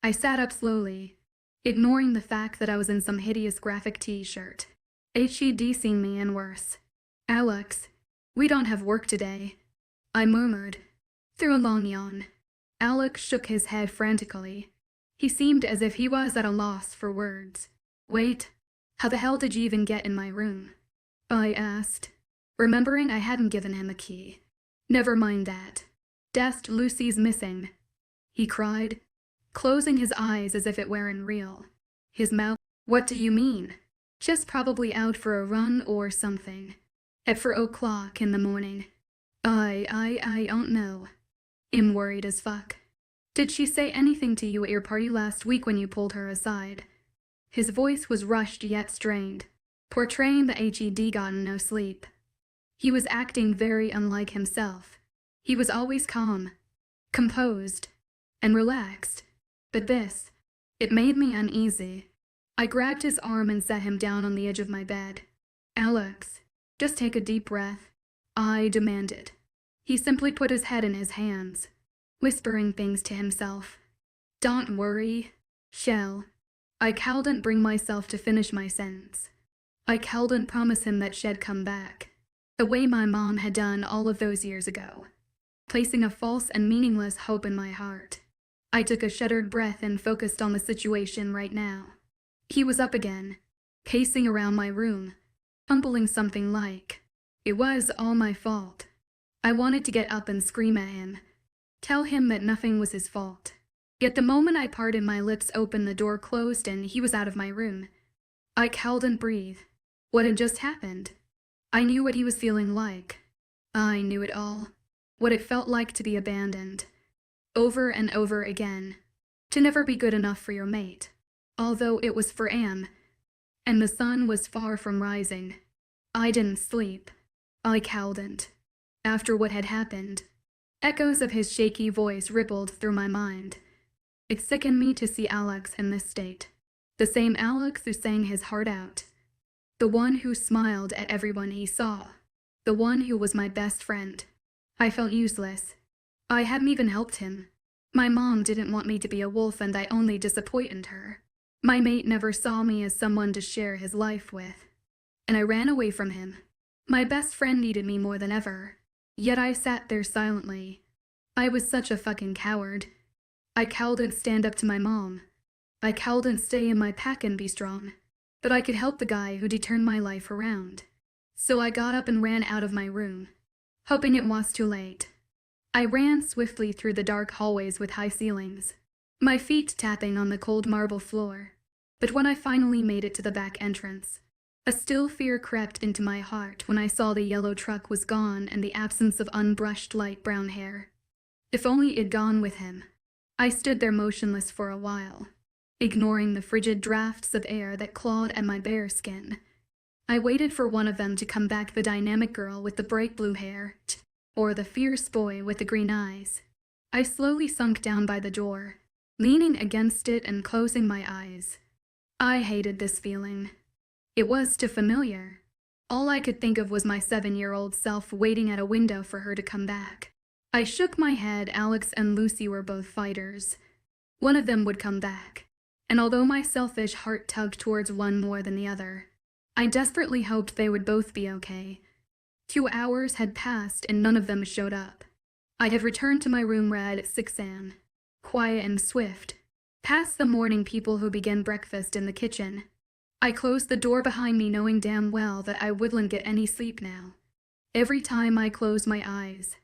I sat up slowly, ignoring the fact that I was in some hideous graphic t-shirt. HED'ing me and worse. Alex, we don't have work today, I murmured, through a long yawn. Alex shook his head frantically. He seemed as if he was at a loss for words. Wait, how the hell did you even get in my room? I asked, remembering I hadn't given him a key. Never mind that. Dest, Lucy's missing, he cried, closing his eyes as if it weren't real. His mouth, what do you mean? Just probably out for a run or something. At 4 o'clock in the morning. I don't know. I'm worried as fuck. Did she say anything to you at your party last week when you pulled her aside? His voice was rushed yet strained, portraying the HED gotten no sleep. He was acting very unlike himself. He was always calm, composed, and relaxed. But this, it made me uneasy. I grabbed his arm and set him down on the edge of my bed. Alex, just take a deep breath, I demanded. He simply put his head in his hands, whispering things to himself. Don't worry, Shell. I couldn't bring myself to finish my sentence. I couldn't promise him that she'd come back, the way my mom had done all of those years ago, placing a false and meaningless hope in my heart. I took a shuddered breath and focused on the situation right now. He was up again, pacing around my room, fumbling something like, it was all my fault. I wanted to get up and scream at him, tell him that nothing was his fault. Yet the moment I parted my lips open, the door closed and he was out of my room. I couldn't breathe. What had just happened? I knew what he was feeling like. I knew it all. What it felt like to be abandoned. Over and over again. To never be good enough for your mate. Although it was for Am, and the sun was far from rising. I didn't sleep. I couldn't. After what had happened, echoes of his shaky voice rippled through my mind. It sickened me to see Alex in this state. The same Alex who sang his heart out. The one who smiled at everyone he saw. The one who was my best friend. I felt useless. I hadn't even helped him. My mom didn't want me to be a wolf and I only disappointed her. My mate never saw me as someone to share his life with. And I ran away from him. My best friend needed me more than ever. Yet I sat there silently. I was such a fucking coward. I couldn't stand up to my mom. I couldn't stay in my pack and be strong. But I could help the guy who'd turned my life around. So I got up and ran out of my room, hoping it was too late. I ran swiftly through the dark hallways with high ceilings, my feet tapping on the cold marble floor. But when I finally made it to the back entrance, a still fear crept into my heart when I saw the yellow truck was gone and the absence of unbrushed light brown hair. If only it'd gone with him. I stood there motionless for a while, ignoring the frigid drafts of air that clawed at my bare skin. I waited for one of them to come back, the dynamic girl with the bright blue hair, or the fierce boy with the green eyes. I slowly sunk down by the door, leaning against it and closing my eyes. I hated this feeling. It was too familiar. All I could think of was my 7-year-old self waiting at a window for her to come back. I shook my head. Alex and Lucy were both fighters. One of them would come back, and although my selfish heart tugged towards one more than the other, I desperately hoped they would both be okay. 2 hours had passed and none of them showed up. I had returned to my room red at 6 a.m., quiet and swift, past the morning people who began breakfast in the kitchen. I closed the door behind me, knowing damn well that I wouldn't get any sleep now. Every time I closed my eyes,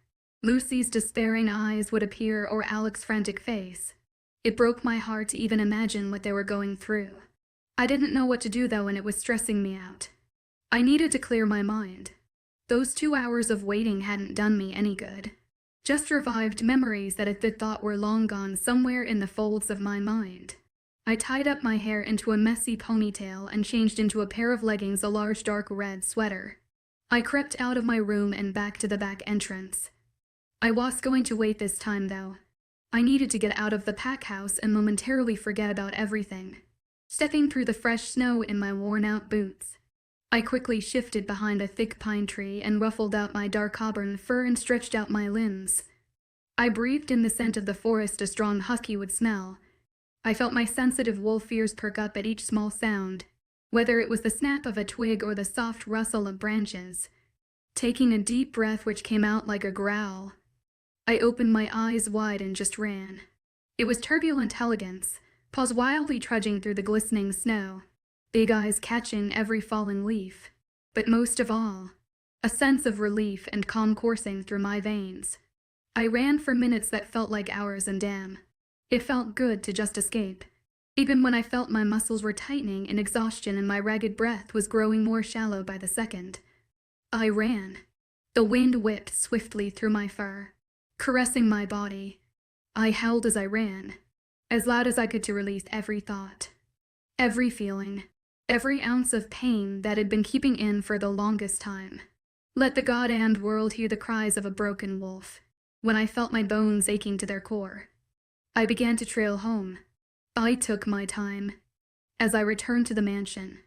Lucy's despairing eyes would appear, or Alex's frantic face. It broke my heart to even imagine what they were going through. I didn't know what to do though, and it was stressing me out. I needed to clear my mind. Those 2 hours of waiting hadn't done me any good. Just revived memories that I thought were long gone somewhere in the folds of my mind. I tied up my hair into a messy ponytail and changed into a pair of leggings, a large dark red sweater. I crept out of my room and back to the back entrance. I was going to wait this time though. I needed to get out of the pack house and momentarily forget about everything. Stepping through the fresh snow in my worn-out boots, I quickly shifted behind a thick pine tree and ruffled out my dark auburn fur and stretched out my limbs. I breathed in the scent of the forest a strong husky would smell. I felt my sensitive wolf ears perk up at each small sound, whether it was the snap of a twig or the soft rustle of branches. Taking a deep breath which came out like a growl, I opened my eyes wide and just ran. It was turbulent elegance, paws wildly trudging through the glistening snow, big eyes catching every falling leaf, but most of all, a sense of relief and calm coursing through my veins. I ran for minutes that felt like hours, and damn, it felt good to just escape, even when I felt my muscles were tightening in exhaustion and my ragged breath was growing more shallow by the second. I ran. The wind whipped swiftly through my fur, caressing my body. I howled as I ran, as loud as I could, to release every thought, every feeling, every ounce of pain that had been keeping in for the longest time. Let the goddamned world hear the cries of a broken wolf. When I felt my bones aching to their core, I began to trail home. I took my time. As I returned to the mansion,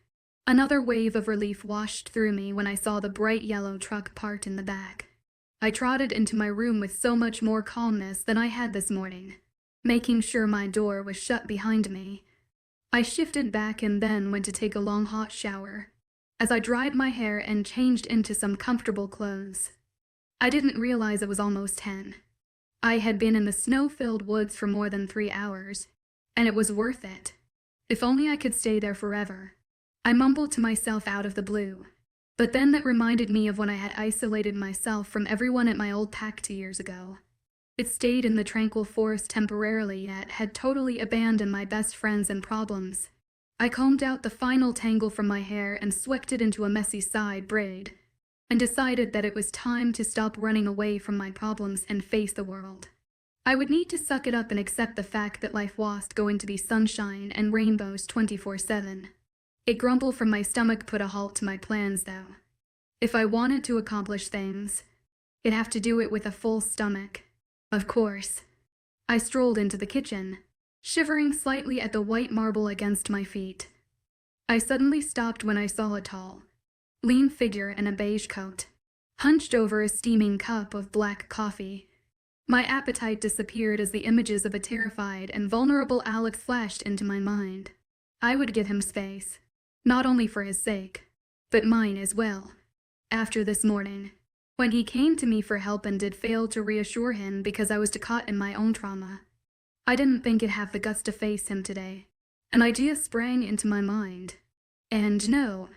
another wave of relief washed through me when I saw the bright yellow truck parked in the back. I trotted into my room with so much more calmness than I had this morning, making sure my door was shut behind me. I shifted back and then went to take a long hot shower. As I dried my hair and changed into some comfortable clothes, I didn't realize it was almost 10. I had been in the snow-filled woods for more than 3 hours, and it was worth it. If only I could stay there forever. I mumbled to myself out of the blue, but then that reminded me of when I had isolated myself from everyone at my old pack 2 years ago. It stayed in the tranquil forest temporarily, yet had totally abandoned my best friends and problems. I combed out the final tangle from my hair and swept it into a messy side braid, and decided that it was time to stop running away from my problems and face the world. I would need to suck it up and accept the fact that life wasn't going to be sunshine and rainbows 24/7. A grumble from my stomach put a halt to my plans though. If I wanted to accomplish things, I'd have to do it with a full stomach. Of course. I strolled into the kitchen, shivering slightly at the white marble against my feet. I suddenly stopped when I saw a tall, lean figure in a beige coat, hunched over a steaming cup of black coffee. My appetite disappeared as the images of a terrified and vulnerable Alex flashed into my mind. I would give him space, not only for his sake, but mine as well. After this morning, when he came to me for help and did fail to reassure him because I was caught in my own trauma, I didn't think I'd have the guts to face him today. An idea sprang into my mind. And no,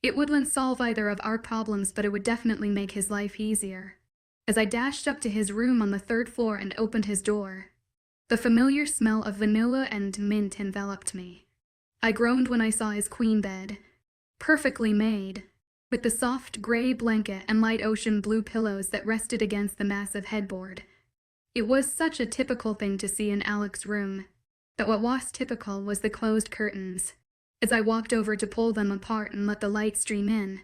it wouldn't solve either of our problems, but it would definitely make his life easier. As I dashed up to his room on the 3rd floor and opened his door, the familiar smell of vanilla and mint enveloped me. I groaned when I saw his queen bed, perfectly made, with the soft gray blanket and light ocean blue pillows that rested against the massive headboard. It was such a typical thing to see in Alex's room, but what was typical was the closed curtains. As I walked over to pull them apart and let the light stream in,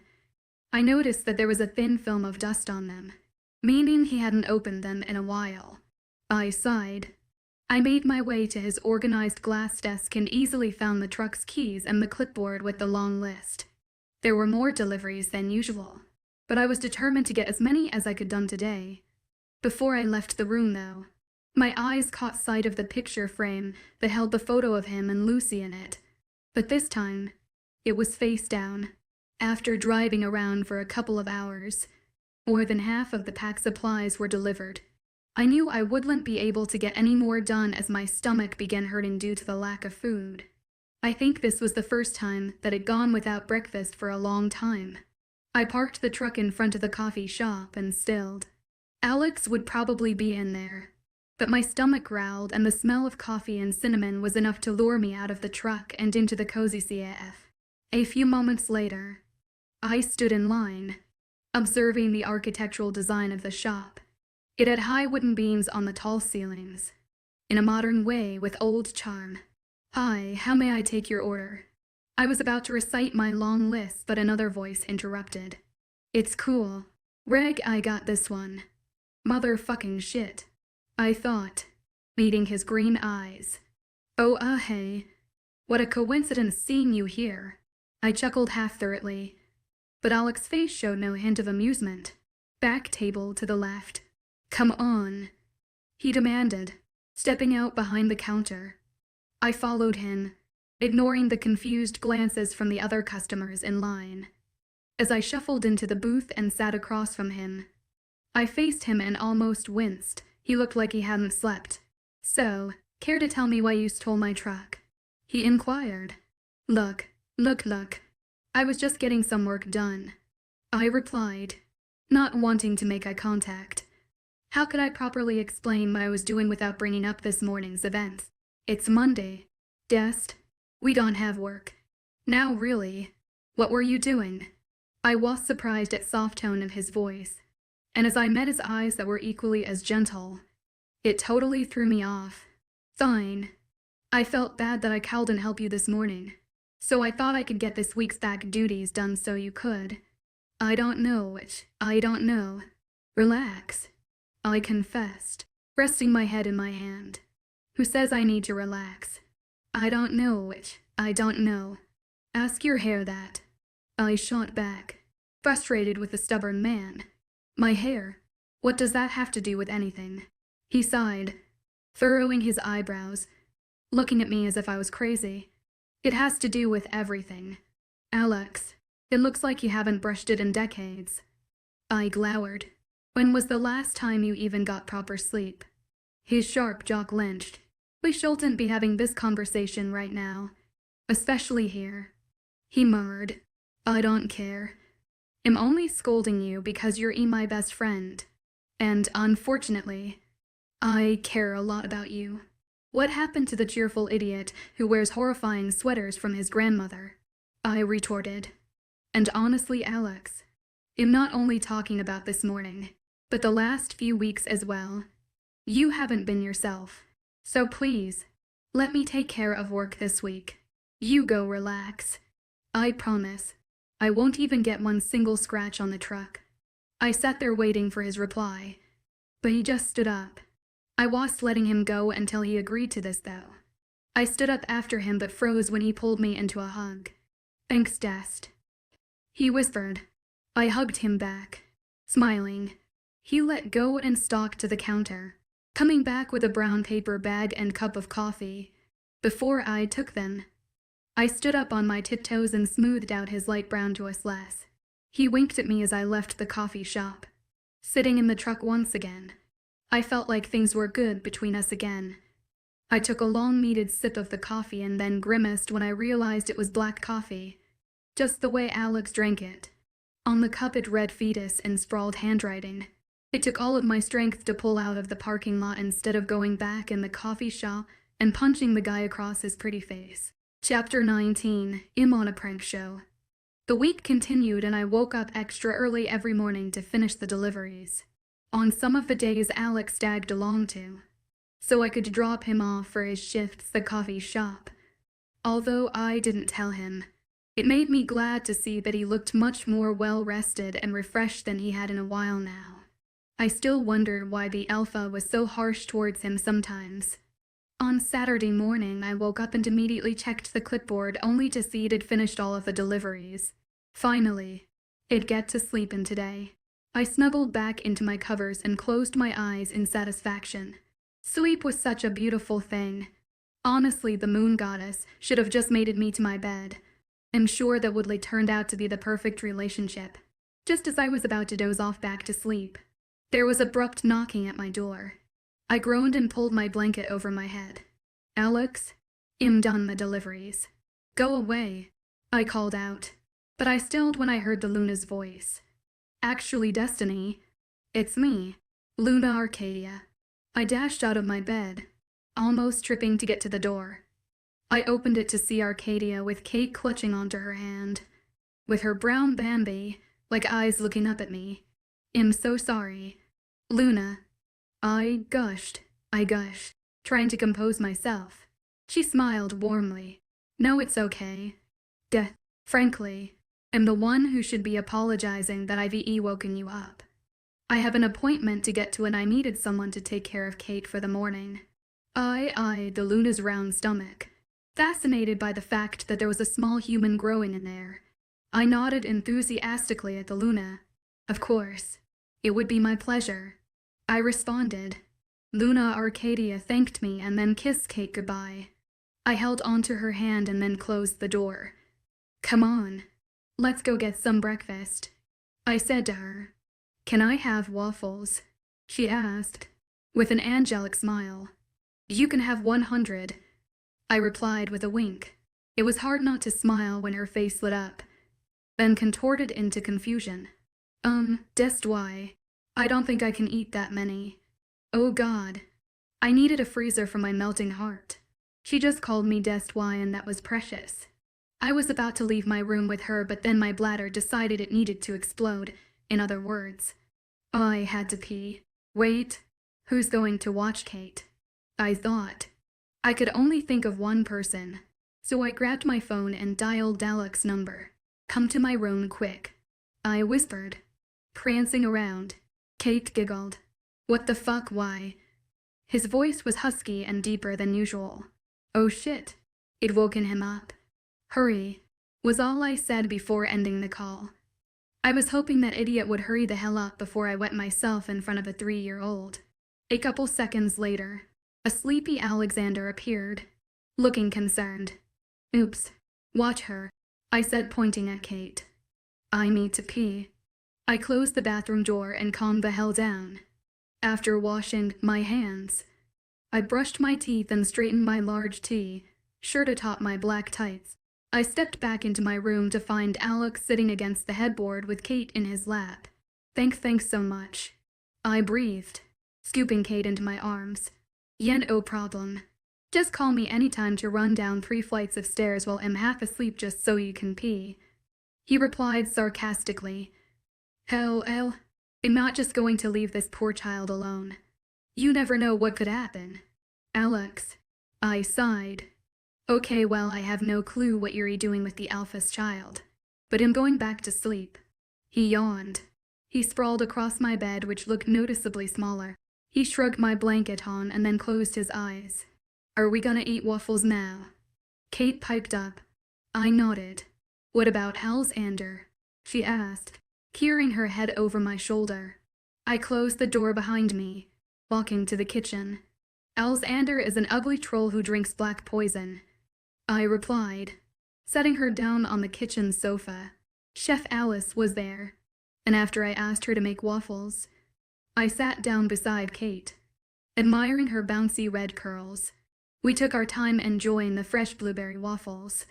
I noticed that there was a thin film of dust on them, meaning he hadn't opened them in a while. I sighed. I made my way to his organized glass desk and easily found the truck's keys and the clipboard with the long list. There were more deliveries than usual, but I was determined to get as many as I could done today. Before I left the room, though, my eyes caught sight of the picture frame that held the photo of him and Lucy in it. But this time, it was face down. After driving around for a couple of hours, more than half of the packed supplies were delivered. I knew I wouldn't be able to get any more done as my stomach began hurting due to the lack of food. I think this was the first time that I'd gone without breakfast for a long time. I parked the truck in front of the coffee shop and stilled. Alex would probably be in there, but my stomach growled and the smell of coffee and cinnamon was enough to lure me out of the truck and into the cozy CAF. A few moments later, I stood in line, observing the architectural design of the shop. It had high wooden beams on the tall ceilings, in a modern way with old charm. "Hi, how may I take your order?" I was about to recite my long list, but another voice interrupted. "It's cool. Reg, I got this one." "Motherfucking shit," I thought, meeting his green eyes. "Oh, hey. What a coincidence seeing you here." I chuckled half-throatedly, but Alex's face showed no hint of amusement. "Back table to the left." "Come on," he demanded, stepping out behind the counter. I followed him, ignoring the confused glances from the other customers in line. As I shuffled into the booth and sat across from him, I faced him and almost winced. He looked like he hadn't slept. "So, care to tell me why you stole my truck?" he inquired. Look. I was just getting some work done," I replied, not wanting to make eye contact. How could I properly explain what I was doing without bringing up this morning's events? "It's Monday. Dest. We don't have work." "Now really, what were you doing?" I was surprised at soft tone of his voice, and as I met his eyes that were equally as gentle, it totally threw me off. "Fine. I felt bad that I called and helped you this morning, so I thought I could get this week's back duties done so you could." I don't know. "Relax," I confessed, resting my head in my hand. "Who says I need to relax?" I don't know. "Ask your hair that," I shot back, frustrated with the stubborn man. "My hair? What does that have to do with anything?" He sighed, furrowing his eyebrows, looking at me as if I was crazy. "It has to do with everything. Alex, it looks like you haven't brushed it in decades." I glowered. "When was the last time you even got proper sleep?" His sharp jaw clenched. "We shouldn't be having this conversation right now, especially here," he murmured. "I don't care. I'm only scolding you because you're my best friend, and unfortunately, I care a lot about you." "What happened to the cheerful idiot who wears horrifying sweaters from his grandmother?" I retorted. "And honestly, Alex, I'm not only talking about this morning, but the last few weeks as well. You haven't been yourself. So please, let me take care of work this week. You go relax. I promise, I won't even get one single scratch on the truck." I sat there waiting for his reply, but he just stood up. I was letting him go until he agreed to this, though. I stood up after him but froze when he pulled me into a hug. "Thanks, Dest," he whispered. I hugged him back, smiling. He let go and stalked to the counter, coming back with a brown paper bag and cup of coffee. Before I took them, I stood up on my tiptoes and smoothed out his light brown Joyceless. He winked at me as I left the coffee shop. Sitting in the truck once again, I felt like things were good between us again. I took a long-needed sip of the coffee and then grimaced when I realized it was black coffee, just the way Alex drank it. On the cup it read fetus in sprawled handwriting. It took all of my strength to pull out of the parking lot instead of going back in the coffee shop and punching the guy across his pretty face. Chapter 19. I'm on a prank show. The week continued and I woke up extra early every morning to finish the deliveries. On some of the days Alex tagged along to, so I could drop him off for his shifts at the coffee shop. Although I didn't tell him, it made me glad to see that he looked much more well-rested and refreshed than he had in a while now. I still wondered why the alpha was so harsh towards him sometimes. On Saturday morning, I woke up and immediately checked the clipboard only to see it had finished all of the deliveries. Finally, I'd get to sleep in today. I snuggled back into my covers and closed my eyes in satisfaction. Sleep was such a beautiful thing. Honestly, the moon goddess should have just mated me to my bed. I'm sure that Woodley turned out to be the perfect relationship. Just as I was about to doze off back to sleep, there was abrupt knocking at my door. I groaned and pulled my blanket over my head. Alex, I'm done the deliveries. Go away, I called out, but I stilled when I heard the Luna's voice. Actually, Destiny, it's me, Luna Arcadia. I dashed out of my bed, almost tripping to get to the door. I opened it to see Arcadia with Kate clutching onto her hand, with her brown Bambi, like eyes looking up at me. I'm so sorry. Luna. I gushed, trying to compose myself. She smiled warmly. No, it's okay. Frankly, I'm the one who should be apologizing that I've woken you up. I have an appointment to get to and I needed someone to take care of Kate for the morning. I eyed the Luna's round stomach, fascinated by the fact that there was a small human growing in there. I nodded enthusiastically at the Luna. Of course, it would be my pleasure, I responded. Luna Arcadia thanked me and then kissed Kate goodbye. I held onto her hand and then closed the door. Come on, let's go get some breakfast, I said to her. Can I have waffles? She asked, with an angelic smile. You can have 100, I replied with a wink. It was hard not to smile when her face lit up, then contorted into confusion. Just why? I don't think I can eat that many. Oh God. I needed a freezer for my melting heart. She just called me Dest why and that was precious. I was about to leave my room with her, but then my bladder decided it needed to explode. In other words, I had to pee. Wait, who's going to watch Kate? I thought. I could only think of one person, so I grabbed my phone and dialed Dalek's number. Come to my room quick, I whispered. Prancing around, Kate giggled. What the fuck, why? His voice was husky and deeper than usual. Oh shit, it'd woken him up. Hurry, was all I said before ending the call. I was hoping that idiot would hurry the hell up before I wet myself in front of a 3-year-old. A couple seconds later, a sleepy Alexander appeared, looking concerned. Oops, watch her, I said, pointing at Kate. I need to pee. I closed the bathroom door and calmed the hell down. After washing my hands, I brushed my teeth and straightened my large tee, shirt atop my black tights. I stepped back into my room to find Alex sitting against the headboard with Kate in his lap. Thanks so much, I breathed, scooping Kate into my arms. Yeah, no problem. Just call me anytime to run down 3 flights of stairs while I'm half asleep just so you can pee, he replied sarcastically. Hell, I'm not just going to leave this poor child alone. You never know what could happen. Alex, I sighed. Okay, well, I have no clue what you're doing with the alpha's child, but I'm going back to sleep. He yawned. He sprawled across my bed, which looked noticeably smaller. He shrugged my blanket on and then closed his eyes. Are we gonna eat waffles now? Kate piped up. I nodded. What about Alexander? She asked, peering her head over my shoulder. I closed the door behind me. walking to the kitchen. "Alexander is an ugly troll who drinks black poison," I replied, setting her down on the kitchen sofa. Chef Alice was there, and after I asked her to make waffles, I sat down beside Kate, admiring her bouncy red curls. We took our time enjoying the fresh blueberry waffles,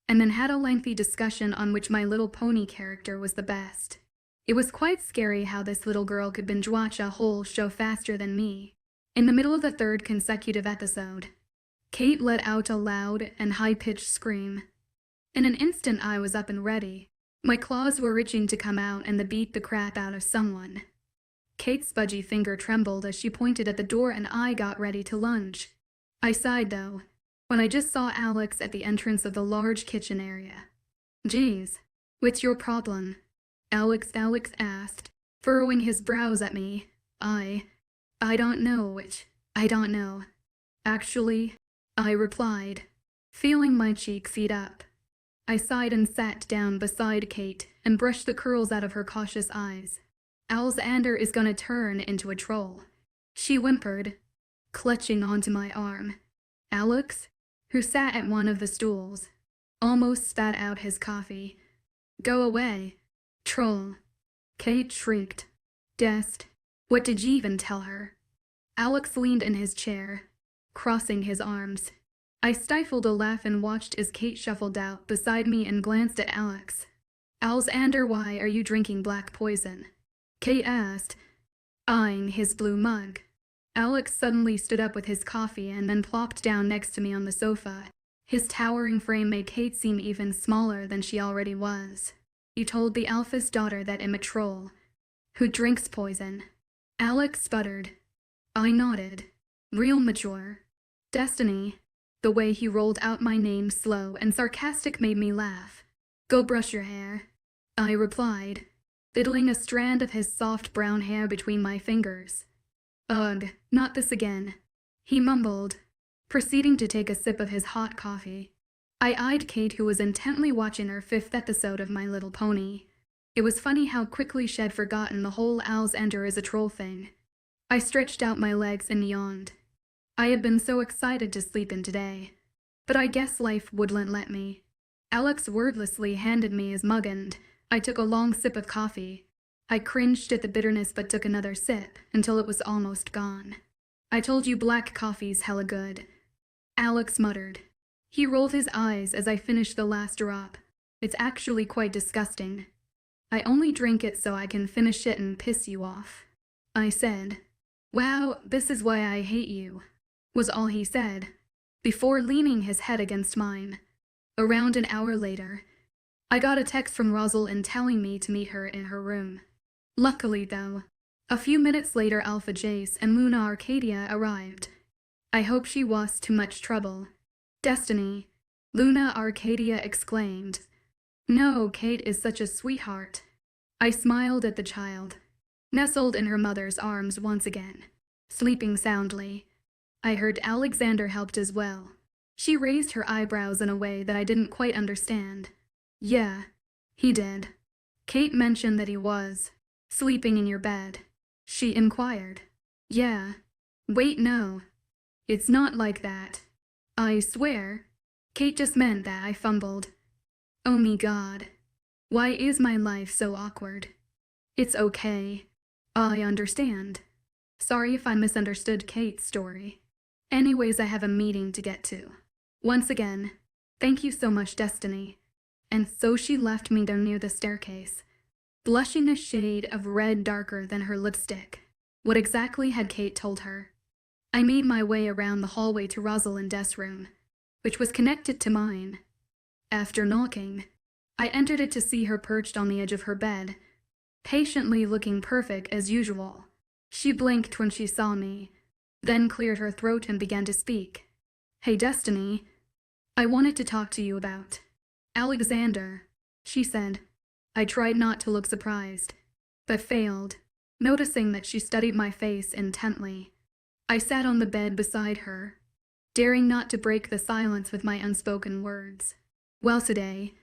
and then had a lengthy discussion on which My Little Pony character was the best. It was quite scary how this little girl could binge watch a whole show faster than me. In the middle of the third consecutive episode, Kate let out a loud and high-pitched scream. In an instant I was up and ready. My claws were itching to come out and beat the crap out of someone. Kate's budgy finger trembled as she pointed at the door and I got ready to lunge. I sighed though, when I just saw Alex at the entrance of the large kitchen area. "Geez, what's your problem?" Alex asked, furrowing his brows at me. I don't know. Actually, I replied, feeling my cheeks heat up. I sighed and sat down beside Kate and brushed the curls out of her cautious eyes. "Alexander is gonna turn into a troll," she whimpered, clutching onto my arm. Alex, who sat at one of the stools, almost spat out his coffee. "Go away, troll," Kate shrieked. "Dest, what did you even tell her?" Alex leaned in his chair, crossing his arms. I stifled a laugh and watched as Kate shuffled out beside me and glanced at Alex. "Alexander, why are you drinking black poison?" Kate asked, eyeing his blue mug. Alex suddenly stood up with his coffee and then plopped down next to me on the sofa. His towering frame made Kate seem even smaller than she already was. "You told the alpha's daughter that I'm a troll who drinks poison." Alex sputtered. I nodded. Real mature. "Destiny." The way he rolled out my name slow and sarcastic made me laugh. "Go brush your hair," I replied, fiddling a strand of his soft brown hair between my fingers. "Ugh, not this again," he mumbled, proceeding to take a sip of his hot coffee. I eyed Kate, who was intently watching her 5th episode of My Little Pony. It was funny how quickly she had forgotten the whole Alexander is a troll thing. I stretched out my legs and yawned. I had been so excited to sleep in today, but I guess life wouldn't let me. Alex wordlessly handed me his mug and I took a long sip of coffee. I cringed at the bitterness but took another sip until it was almost gone. "I told you black coffee's hella good," Alex muttered. He rolled his eyes as I finished the last drop. "It's actually quite disgusting. I only drink it so I can finish it and piss you off," I said. "Wow, this is why I hate you," was all he said, before leaning his head against mine. Around an hour later, I got a text from Rosalind telling me to meet her in her room. Luckily, though, a few minutes later Alpha Jace and Luna Arcadia arrived. I hope she was too much trouble. "Destiny," Luna Arcadia exclaimed. "No, Kate is such a sweetheart." I smiled at the child, nestled in her mother's arms once again, sleeping soundly. I heard Alexander helped as well. She raised her eyebrows in a way that I didn't quite understand. "Yeah, he did." "Kate mentioned that he was sleeping in your bed," she inquired. "Yeah. Wait, no. It's not like that. I swear. Kate just meant that," I fumbled. "Oh me God. Why is my life so awkward?" "It's okay. I understand. Sorry if I misunderstood Kate's story. Anyways, I have a meeting to get to. Once again, thank you so much, Destiny." And so she left me down near the staircase, blushing a shade of red darker than her lipstick. What exactly had Kate told her? I made my way around the hallway to Rosalind's room, which was connected to mine. After knocking, I entered it to see her perched on the edge of her bed, patiently looking perfect as usual. She blinked when she saw me, then cleared her throat and began to speak. "Hey, Destiny, I wanted to talk to you about Alexander," she said. I tried not to look surprised, but failed, noticing that she studied my face intently. I sat on the bed beside her, daring not to break the silence with my unspoken words. "Well, today,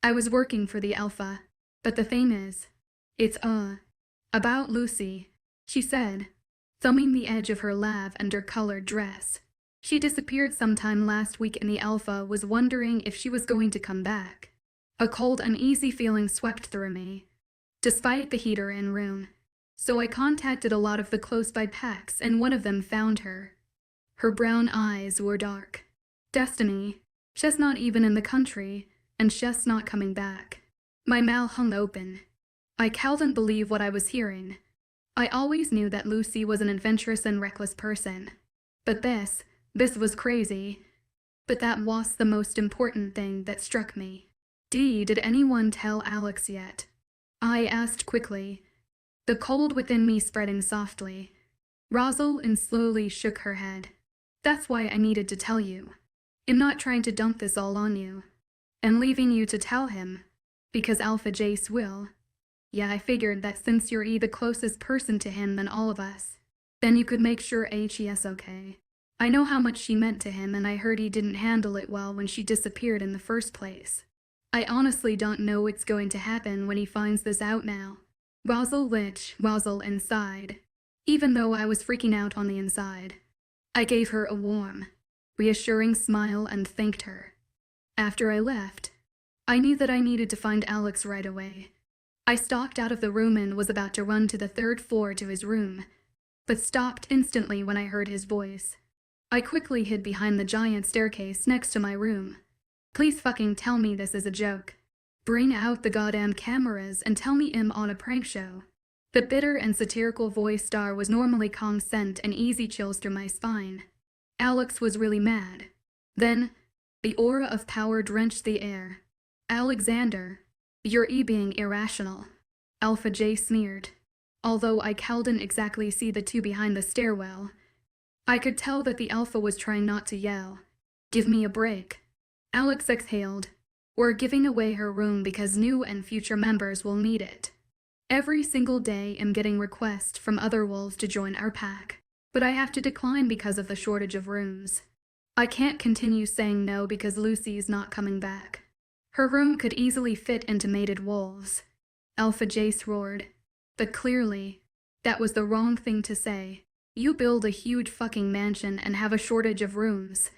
I was working for the Alpha, but the thing is, it's about Lucy," she said, thumbing the edge of her lavender-colored dress. She disappeared sometime last week and the Alpha was wondering if she was going to come back. A cold, uneasy feeling swept through me, despite the heater in room. So I contacted a lot of the close-by packs and one of them found her. Her brown eyes were dark. Destiny. She's not even in the country, and she's not coming back. My mouth hung open. I couldn't believe what I was hearing. I always knew that Lucy was an adventurous and reckless person. But this was crazy. But that was the most important thing that struck me. Did anyone tell Alex yet? I asked quickly, the cold within me spreading softly. Rosalind slowly shook her head. That's why I needed to tell you. I'm not trying to dump this all on you. And leaving you to tell him. Because Alpha Jace will. Yeah, I figured that since you're the closest person to him than all of us, then you could make sure HE's okay. I know how much she meant to him and I heard he didn't handle it well when she disappeared in the first place. I honestly don't know what's going to happen when he finds this out now. Rosalind sighed, even though I was freaking out on the inside. I gave her a warm, reassuring smile and thanked her. After I left, I knew that I needed to find Alex right away. I stalked out of the room and was about to run to the 3rd floor to his room, but stopped instantly when I heard his voice. I quickly hid behind the giant staircase next to my room. Please fucking tell me this is a joke. Bring out the goddamn cameras and tell me I'm on a prank show. The bitter and satirical voice star was normally calm sent and easy chills through my spine. Alex was really mad. Then, the aura of power drenched the air. Alexander, you're being irrational. Alpha J sneered. Although I couldn't exactly see the two behind the stairwell, I could tell that the Alpha was trying not to yell. Give me a break. Alex exhaled. We're giving away her room because new and future members will need it. Every single day I'm getting requests from other wolves to join our pack, but I have to decline because of the shortage of rooms. I can't continue saying no because Lucy's not coming back. Her room could easily fit into mated wolves. Alpha Jace roared. But clearly, that was the wrong thing to say. You build a huge fucking mansion and have a shortage of rooms.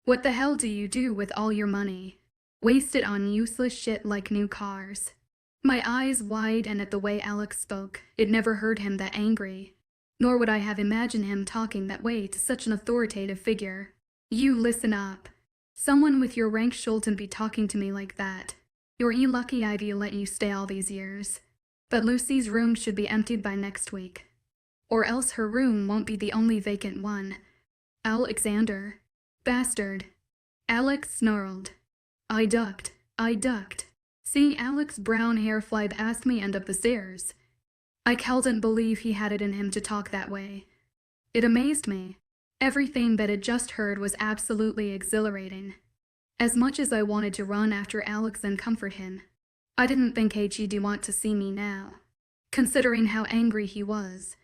What the hell do you do with all your money? Waste it on useless shit like new cars. My eyes widened at the way Alex spoke. It never heard him that angry. Nor would I have imagined him talking that way to such an authoritative figure. You listen up. Someone with your rank shouldn't be talking to me like that. You're lucky I've let you stay all these years. But Lucy's room should be emptied by next week. Or else her room won't be the only vacant one. Alexander. Bastard. Alex snarled. I ducked. Seeing Alex's brown hair fly past me and up the stairs, I couldn't believe he had it in him to talk that way. It amazed me. Everything that I'd just heard was absolutely exhilarating. As much as I wanted to run after Alex and comfort him, I didn't think he'd want to see me now, considering how angry he was.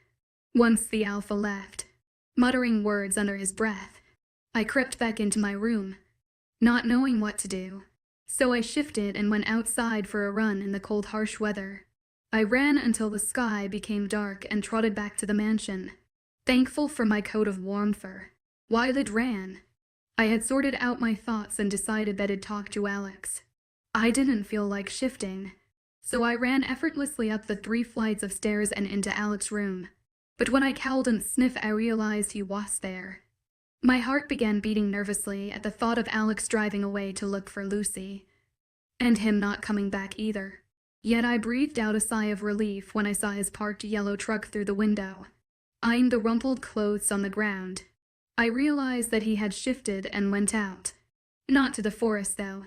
Once the Alpha left, muttering words under his breath, I crept back into my room, not knowing what to do. So I shifted and went outside for a run in the cold, harsh weather. I ran until the sky became dark and trotted back to the mansion, thankful for my coat of warm fur. While it ran, I had sorted out my thoughts and decided that I'd talk to Alex. I didn't feel like shifting, so I ran effortlessly up the 3 flights of stairs and into Alex's room. But when I couldn't sniff, I realized he was there. My heart began beating nervously at the thought of Alex driving away to look for Lucy, and him not coming back either. Yet I breathed out a sigh of relief when I saw his parked yellow truck through the window. Eyeing the rumpled clothes on the ground, I realized that he had shifted and went out. Not to the forest, though,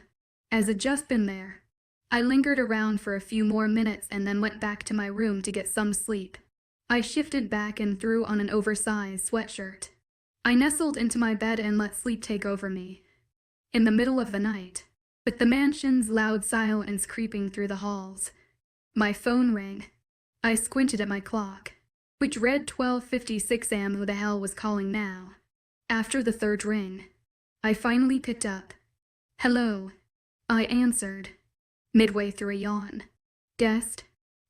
as I'd just been there. I lingered around for a few more minutes and then went back to my room to get some sleep. I shifted back and threw on an oversized sweatshirt. I nestled into my bed and let sleep take over me. In the middle of the night, with the mansion's loud silence creeping through the halls, my phone rang. I squinted at my clock, which read 12:56 a.m. Who the hell was calling now? After the 3rd ring, I finally picked up. Hello, I answered, midway through a yawn. Guest,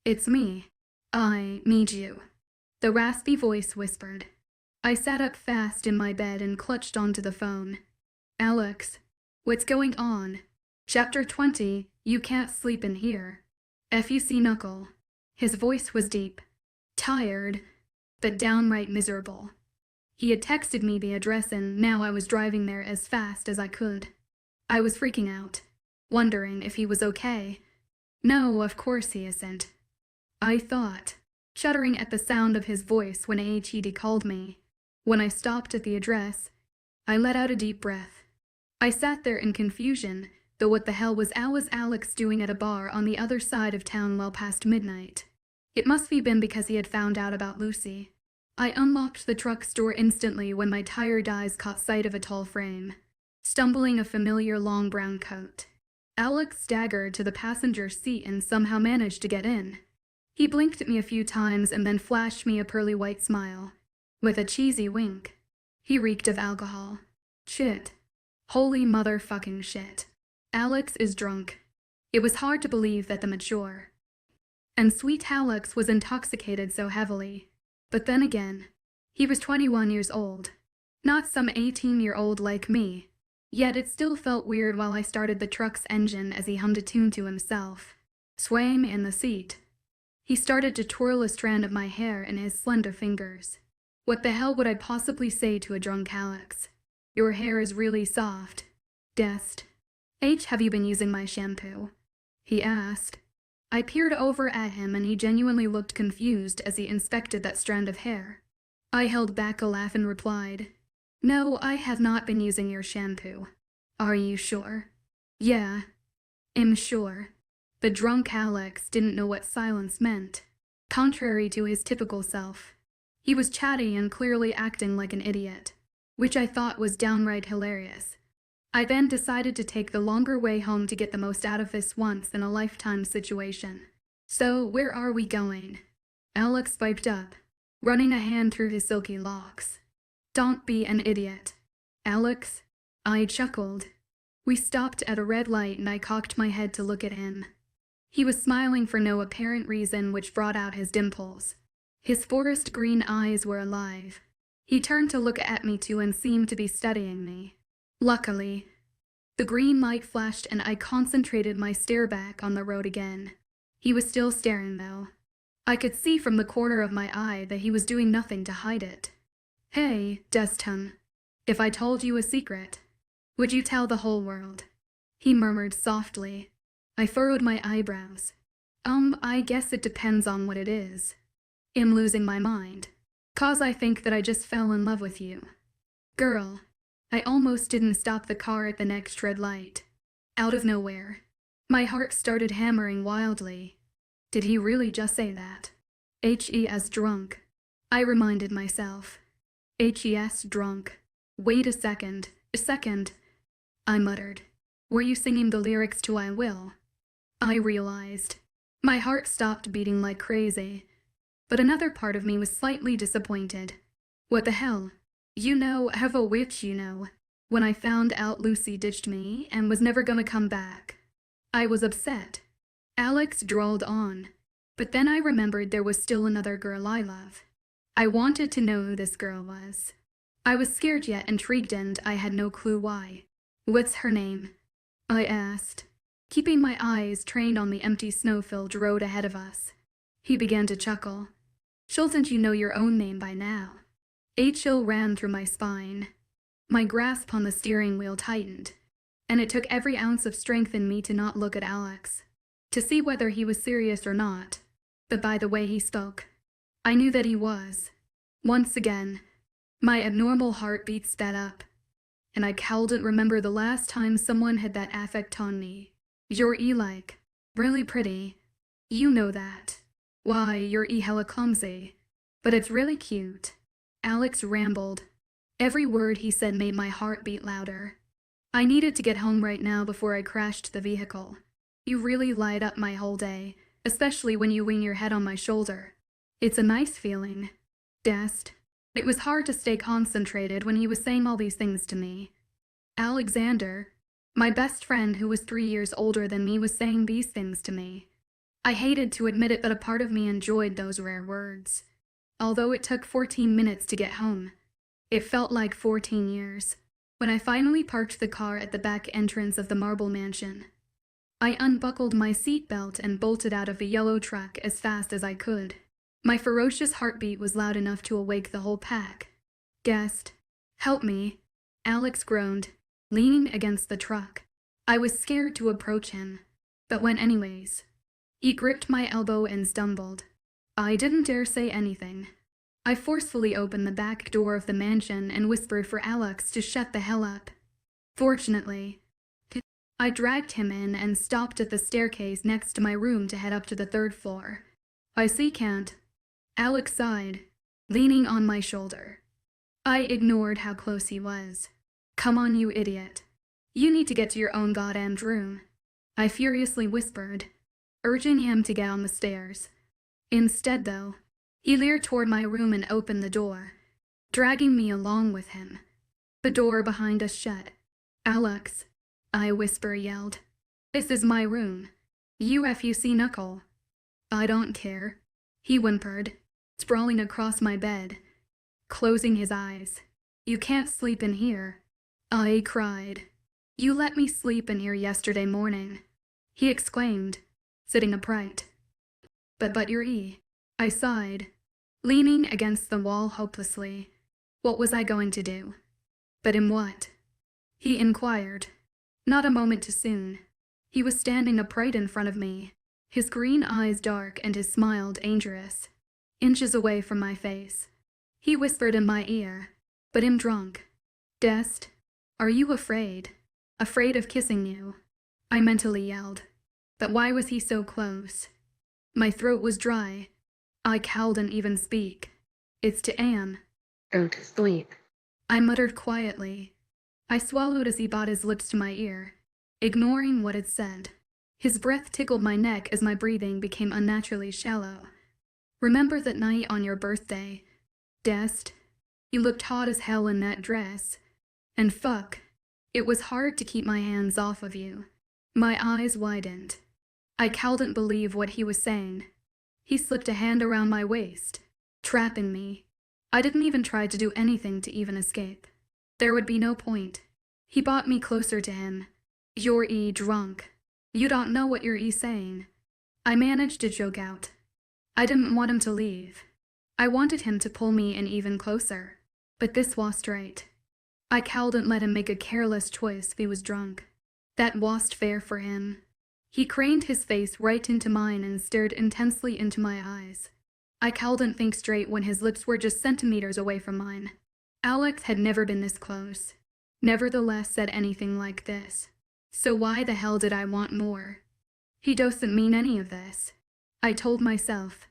it's me. I need you. the raspy voice whispered. I sat up fast in my bed and clutched onto the phone. Alex, what's going on? Chapter 20, You Can't Sleep in Here. FUC Knuckle. His voice was deep, tired, but downright miserable. He had texted me the address and now I was driving there as fast as I could. I was freaking out, wondering if he was okay. No, of course he isn't, I thought, shuddering at the sound of his voice when HED called me. When I stopped at the address, I let out a deep breath. I sat there in confusion, though what the hell was Alex doing at a bar on the other side of town well past midnight? It must have been because he had found out about Lucy. I unlocked the truck's door instantly when my tired eyes caught sight of a tall frame, stumbling a familiar long brown coat. Alex staggered to the passenger seat and somehow managed to get in. He blinked at me a few times and then flashed me a pearly white smile. With a cheesy wink. He reeked of alcohol. Shit. Holy motherfucking shit. Alex is drunk. It was hard to believe that the mature and sweet Alex was intoxicated so heavily. But then again, he was 21 years old. Not some 18-year-old like me. Yet it still felt weird while I started the truck's engine as he hummed a tune to himself, swaying in the seat. He started to twirl a strand of my hair in his slender fingers. What the hell would I possibly say to a drunk Alex? Your hair is really soft. Dest. Have you been using my shampoo? He asked. I peered over at him and he genuinely looked confused as he inspected that strand of hair. I held back a laugh and replied, No, I have not been using your shampoo. Are you sure? Yeah, I'm sure. The drunk Alex didn't know what silence meant. Contrary to his typical self, he was chatty and clearly acting like an idiot, which I thought was downright hilarious. I then decided to take the longer way home to get the most out of this once-in-a-lifetime situation. So, where are we going? Alex piped up, running a hand through his silky locks. Don't be an idiot. Alex, I chuckled. We stopped at a red light and I cocked my head to look at him. He was smiling for no apparent reason, which brought out his dimples. His forest green eyes were alive. He turned to look at me too and seemed to be studying me. Luckily, the green light flashed and I concentrated my stare back on the road again. He was still staring though. I could see from the corner of my eye that he was doing nothing to hide it. Hey, Deston, if I told you a secret, would you tell the whole world? He murmured softly. I furrowed my eyebrows. I guess it depends on what it is. I'm losing my mind. 'Cause I think that I just fell in love with you. Girl, I almost didn't stop the car at the next red light. Out of nowhere, my heart started hammering wildly. Did he really just say that? HES drunk. I reminded myself. HES drunk. Wait a second. I muttered. Were you singing the lyrics to I Will? I realized. My heart stopped beating like crazy. But another part of me was slightly disappointed. What the hell? Have a witch, when I found out Lucy ditched me and was never gonna come back. I was upset. Alex drawled on. But then I remembered there was still another girl I love. I wanted to know who this girl was. I was scared yet intrigued and I had no clue why. What's her name? I asked, keeping my eyes trained on the empty snow-filled road ahead of us. He began to chuckle. Shouldn't you know your own name by now? A chill ran through my spine. My grasp on the steering wheel tightened, and it took every ounce of strength in me to not look at Alex, to see whether he was serious or not. But by the way he spoke, I knew that he was. Once again, my abnormal heartbeat sped up, and I couldn't remember the last time someone had that affect on me. You're really pretty. You know that. Why, you're hella clumsy. But it's really cute. Alex rambled. Every word he said made my heart beat louder. I needed to get home right now before I crashed the vehicle. You really light up my whole day, especially when you lean your head on my shoulder. It's a nice feeling. Dest. It was hard to stay concentrated when he was saying all these things to me. Alexander, my best friend who was 3 years older than me, was saying these things to me. I hated to admit it, but a part of me enjoyed those rare words. Although it took 14 minutes to get home, it felt like 14 years. When I finally parked the car at the back entrance of the marble mansion, I unbuckled my seatbelt and bolted out of the yellow truck as fast as I could. My ferocious heartbeat was loud enough to awake the whole pack. "Guest, help me," Alex groaned, leaning against the truck. I was scared to approach him, but went anyways. He gripped my elbow and stumbled. I didn't dare say anything. I forcefully opened the back door of the mansion and whispered for Alex to shut the hell up. Fortunately, I dragged him in and stopped at the staircase next to my room to head up to the 3rd floor. "I see can't," Alex sighed, leaning on my shoulder. I ignored how close he was. "Come on, you idiot. You need to get to your own goddamned room," I furiously whispered, urging him to get on the stairs. Instead, though, he leered toward my room and opened the door, dragging me along with him. The door behind us shut. "Alex," I yelled. "This is my room. You FUC knuckle." "I don't care," he whimpered, sprawling across my bed, closing his eyes. "You can't sleep in here," I cried. "You let me sleep in here yesterday morning," he exclaimed, sitting upright. But your I sighed, leaning against the wall hopelessly. What was I going to do? "But in what?" he inquired. Not a moment too soon. He was standing upright in front of me, his green eyes dark and his smile dangerous, inches away from my face. He whispered in my ear, "But I'm drunk. Dest, are you afraid? Afraid of kissing you?" I mentally yelled. But why was he so close? My throat was dry. I couldn't even speak. "It's to Anne." "Go to sleep," I muttered quietly. I swallowed as he brought his lips to my ear, ignoring what it said. His breath tickled my neck as my breathing became unnaturally shallow. "Remember that night on your birthday, Dest? You looked hot as hell in that dress. And fuck, it was hard to keep my hands off of you." My eyes widened. I couldn't believe what he was saying. He slipped a hand around my waist, trapping me. I didn't even try to do anything to even escape. There would be no point. He brought me closer to him. "You're drunk. You don't know what you're saying." I managed to joke out. I didn't want him to leave. I wanted him to pull me in even closer. But this was straight. I couldn't let him make a careless choice if he was drunk. That wasn't fair for him. He craned his face right into mine and stared intensely into my eyes. I couldn't think straight when his lips were just centimeters away from mine. Alex had never been this close, nevertheless said anything like this. So why the hell did I want more? He doesn't mean any of this, I told myself.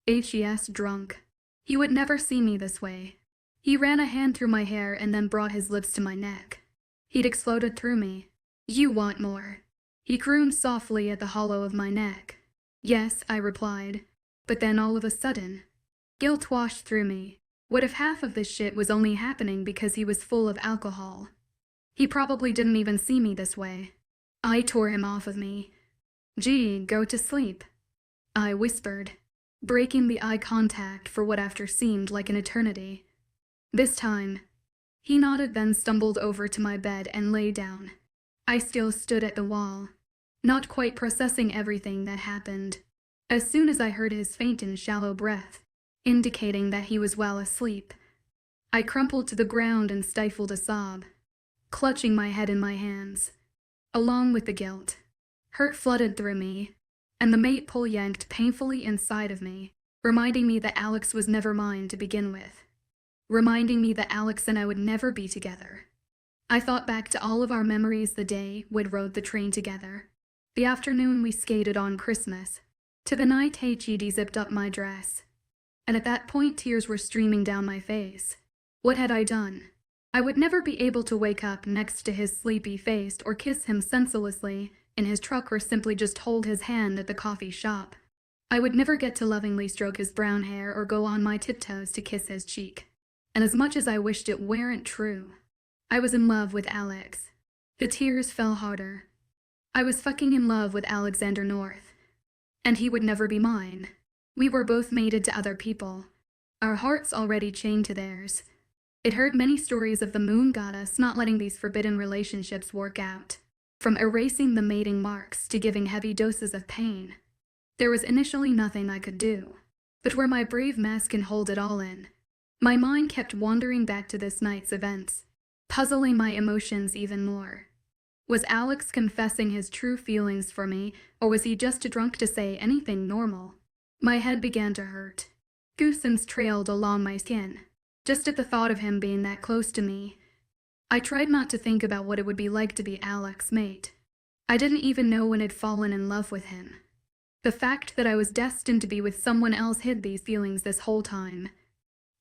HES drunk. He would never see me this way. He ran a hand through my hair and then brought his lips to my neck. He'd exploded through me. "You want more." He crooned softly at the hollow of my neck. "Yes," I replied. But then all of a sudden, guilt washed through me. What if half of this shit was only happening because he was full of alcohol? He probably didn't even see me this way. I tore him off of me. "Gee, go to sleep," I whispered, breaking the eye contact for what after seemed like an eternity. This time, he nodded, then stumbled over to my bed and lay down. I still stood at the wall, not quite processing everything that happened. As soon as I heard his faint and shallow breath, indicating that he was well asleep, I crumpled to the ground and stifled a sob, clutching my head in my hands. Along with the guilt, hurt flooded through me, and the mate pull yanked painfully inside of me, reminding me that Alex was never mine to begin with. Reminding me that Alex and I would never be together. I thought back to all of our memories the day we'd rode the train together, the afternoon we skated on Christmas, to the night HED zipped up my dress. And at that point tears were streaming down my face. What had I done? I would never be able to wake up next to his sleepy face or kiss him senselessly in his truck or simply just hold his hand at the coffee shop. I would never get to lovingly stroke his brown hair or go on my tiptoes to kiss his cheek. And as much as I wished it weren't true, I was in love with Alex. The tears fell harder. I was fucking in love with Alexander North. And he would never be mine. We were both mated to other people. our hearts already chained to theirs. It heard many stories of the moon goddess not letting these forbidden relationships work out, from erasing the mating marks to giving heavy doses of pain. There was initially nothing I could do, but where my brave mask can hold it all in. My mind kept wandering back to this night's events, puzzling my emotions even more. Was Alex confessing his true feelings for me, or was he just too drunk to say anything normal? My head began to hurt. Goosebumps trailed along my skin, just at the thought of him being that close to me. I tried not to think about what it would be like to be Alex's mate. I didn't even know when I'd fallen in love with him. The fact that I was destined to be with someone else hid these feelings this whole time.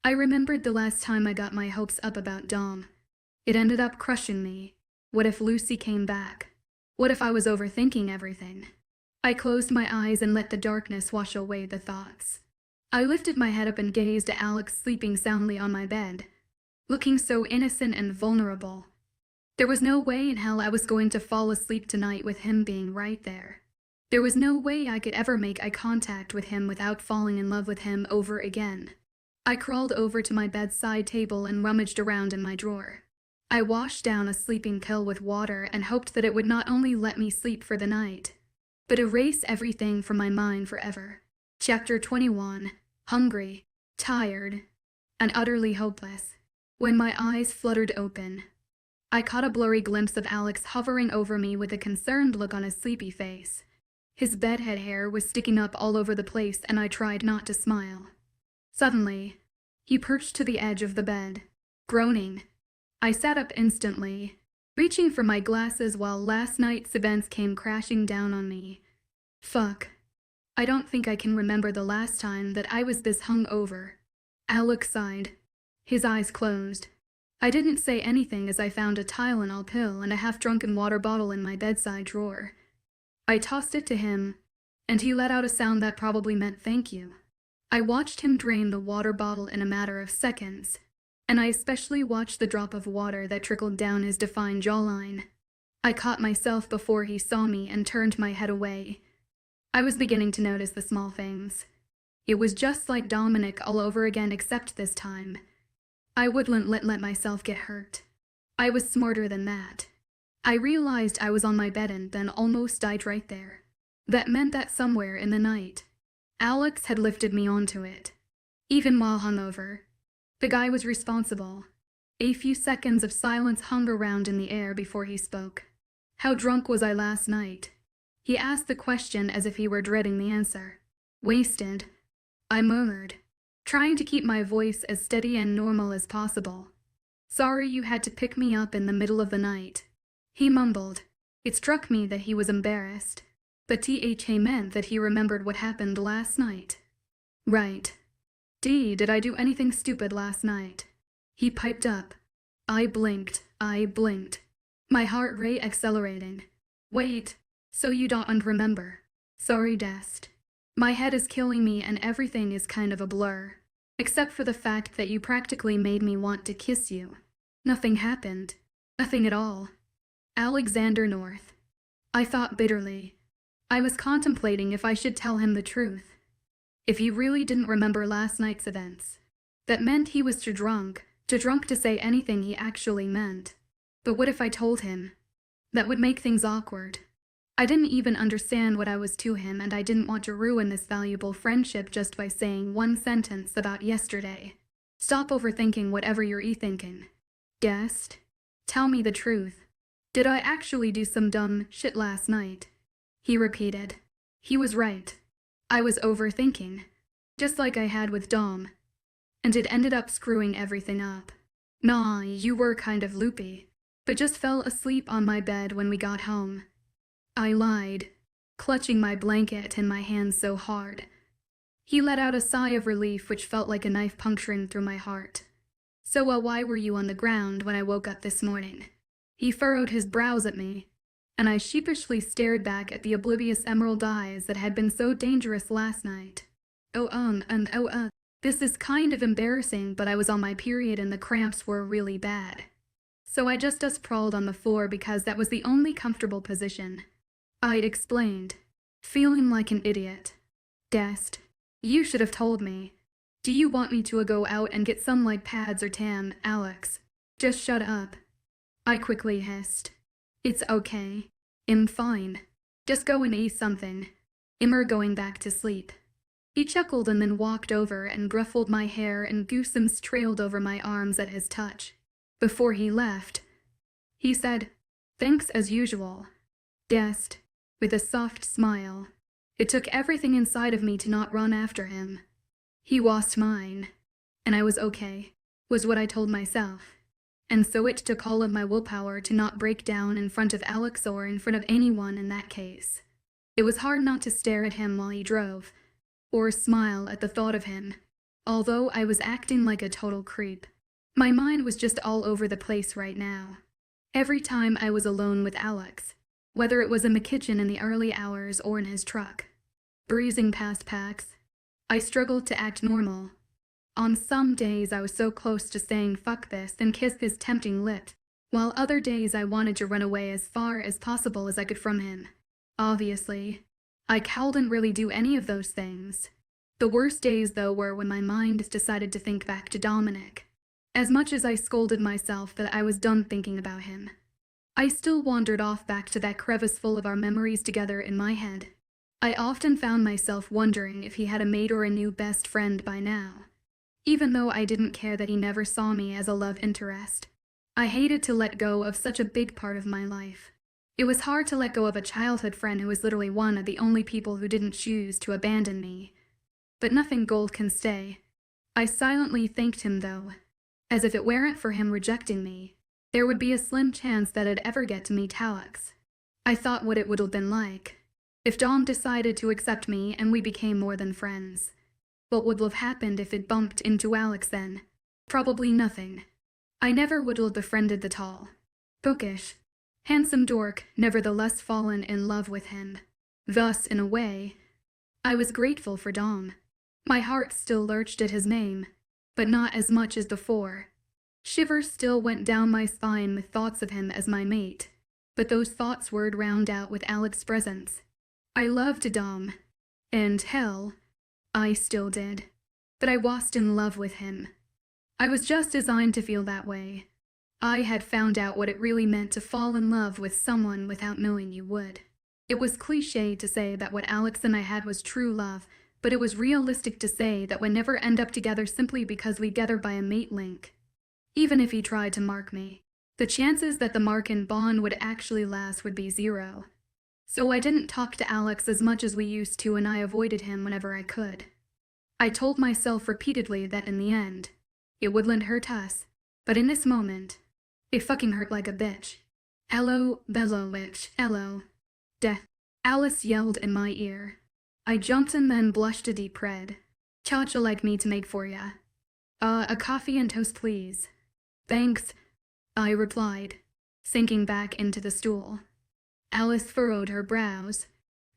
I remembered the last time I got my hopes up about Dom. It ended up crushing me. What if Lucy came back? What if I was overthinking everything? I closed my eyes and let the darkness wash away the thoughts. I lifted my head up and gazed at Alex sleeping soundly on my bed, looking so innocent and vulnerable. There was no way in hell I was going to fall asleep tonight with him being right there. There was no way I could ever make eye contact with him without falling in love with him over again. I crawled over to my bedside table and rummaged around in my drawer. I washed down a sleeping pill with water and hoped that it would not only let me sleep for the night, but erase everything from my mind forever. Chapter 21. Hungry, tired, and utterly hopeless. When my eyes fluttered open, I caught a blurry glimpse of Alex hovering over me with a concerned look on his sleepy face. His bedhead hair was sticking up all over the place, and I tried not to smile. Suddenly, he perched to the edge of the bed, groaning. I sat up instantly, reaching for my glasses while last night's events came crashing down on me. Fuck. I don't think I can remember the last time that I was this hungover. Alex sighed. His eyes closed. I didn't say anything as I found a Tylenol pill and a half-drunken water bottle in my bedside drawer. I tossed it to him, and he let out a sound that probably meant thank you. I watched him drain the water bottle in a matter of seconds, and I especially watched the drop of water that trickled down his defined jawline. I caught myself before he saw me and turned my head away. I was beginning to notice the small things. It was just like Dominic all over again, except this time I wouldn't let myself get hurt. I was smarter than that. I realized I was on my bed and then almost died right there. That meant that somewhere in the night, Alex had lifted me onto it. Even while hungover, the guy was responsible. A few seconds of silence hung around in the air before he spoke. How drunk was I last night? He asked the question as if he were dreading the answer. Wasted, I murmured, trying to keep my voice as steady and normal as possible. Sorry you had to pick me up in the middle of the night. He mumbled. It struck me that he was embarrassed, but he meant that he remembered what happened last night. Right. Did I do anything stupid last night? He piped up. I blinked. My heart rate accelerating. Wait, so you don't remember? Sorry, Dest. My head is killing me and everything is kind of a blur, except for the fact that you practically made me want to kiss you. Nothing happened. Nothing at all. Alexander North. I thought bitterly. I was contemplating if I should tell him the truth. If he really didn't remember last night's events, that meant he was too drunk to say anything he actually meant. But what if I told him? That would make things awkward. I didn't even understand what I was to him, and I didn't want to ruin this valuable friendship just by saying one sentence about yesterday. Stop overthinking whatever you're thinking. Guest, tell me the truth. Did I actually do some dumb shit last night? He repeated. He was right. I was overthinking, just like I had with Dom, and it ended up screwing everything up. Nah, you were kind of loopy, but just fell asleep on my bed when we got home. I lied, clutching my blanket in my hands so hard. He let out a sigh of relief which felt like a knife puncturing through my heart. So why were you on the ground when I woke up this morning? He furrowed his brows at me, and I sheepishly stared back at the oblivious emerald eyes that had been so dangerous last night. This is kind of embarrassing, but I was on my period and the cramps were really bad. So I just sprawled on the floor because that was the only comfortable position. I'd explained, feeling like an idiot. Guest, you should have told me. Do you want me to go out and get some like pads or tam, Alex? Just shut up. I quickly hissed. It's okay. I'm fine. Just go and eat something. I'm going back to sleep. He chuckled and then walked over and ruffled my hair, and goosebumps trailed over my arms at his touch. Before he left, he said, "Thanks as usual." Guessed, with a soft smile. It took everything inside of me to not run after him. He washed mine, and I was okay, was what I told myself. And so it took all of my willpower to not break down in front of Alex or in front of anyone in that case. It was hard not to stare at him while he drove, or smile at the thought of him, although I was acting like a total creep. My mind was just all over the place right now. Every time I was alone with Alex, whether it was in the kitchen in the early hours or in his truck, breezing past packs, I struggled to act normal. On some days I was so close to saying fuck this and kiss his tempting lips, while other days I wanted to run away as far as possible as I could from him. Obviously, I couldn't really do any of those things. The worst days, though, were when my mind decided to think back to Dominic. As much as I scolded myself that I was done thinking about him, I still wandered off back to that crevice full of our memories together in my head. I often found myself wondering if he had a mate or a new best friend by now. Even though I didn't care that he never saw me as a love interest, I hated to let go of such a big part of my life. It was hard to let go of a childhood friend who was literally one of the only people who didn't choose to abandon me. But nothing gold can stay. I silently thanked him, though, as if it weren't for him rejecting me, there would be a slim chance that I'd ever get to meet Alex. I thought what it would have been like if Dom decided to accept me and we became more than friends. What would have happened if it bumped into Alex then? Probably nothing. I never would have befriended the tall, bookish, handsome dork, nevertheless fallen in love with him. Thus, in a way, I was grateful for Dom. My heart still lurched at his name, but not as much as before. Shivers still went down my spine with thoughts of him as my mate, but those thoughts were drowned out with Alex's presence. I loved Dom, and hell, I still did, but I was in love with him. I was just designed to feel that way. I had found out what it really meant to fall in love with someone without knowing you would. It was cliché to say that what Alex and I had was true love, but it was realistic to say that we'd never end up together simply because we gather by a mate link. Even if he tried to mark me, the chances that the mark and bond would actually last would be zero. So I didn't talk to Alex as much as we used to, and I avoided him whenever I could. I told myself repeatedly that in the end, it wouldn't hurt us, but in this moment, it fucking hurt like a bitch. "Hello, bellow witch, hello." Death, Alice yelled in my ear. I jumped and then blushed a deep red. "Cha-cha like me to make for ya?" A coffee and toast, please." "Thanks," I replied, sinking back into the stool. Alice furrowed her brows.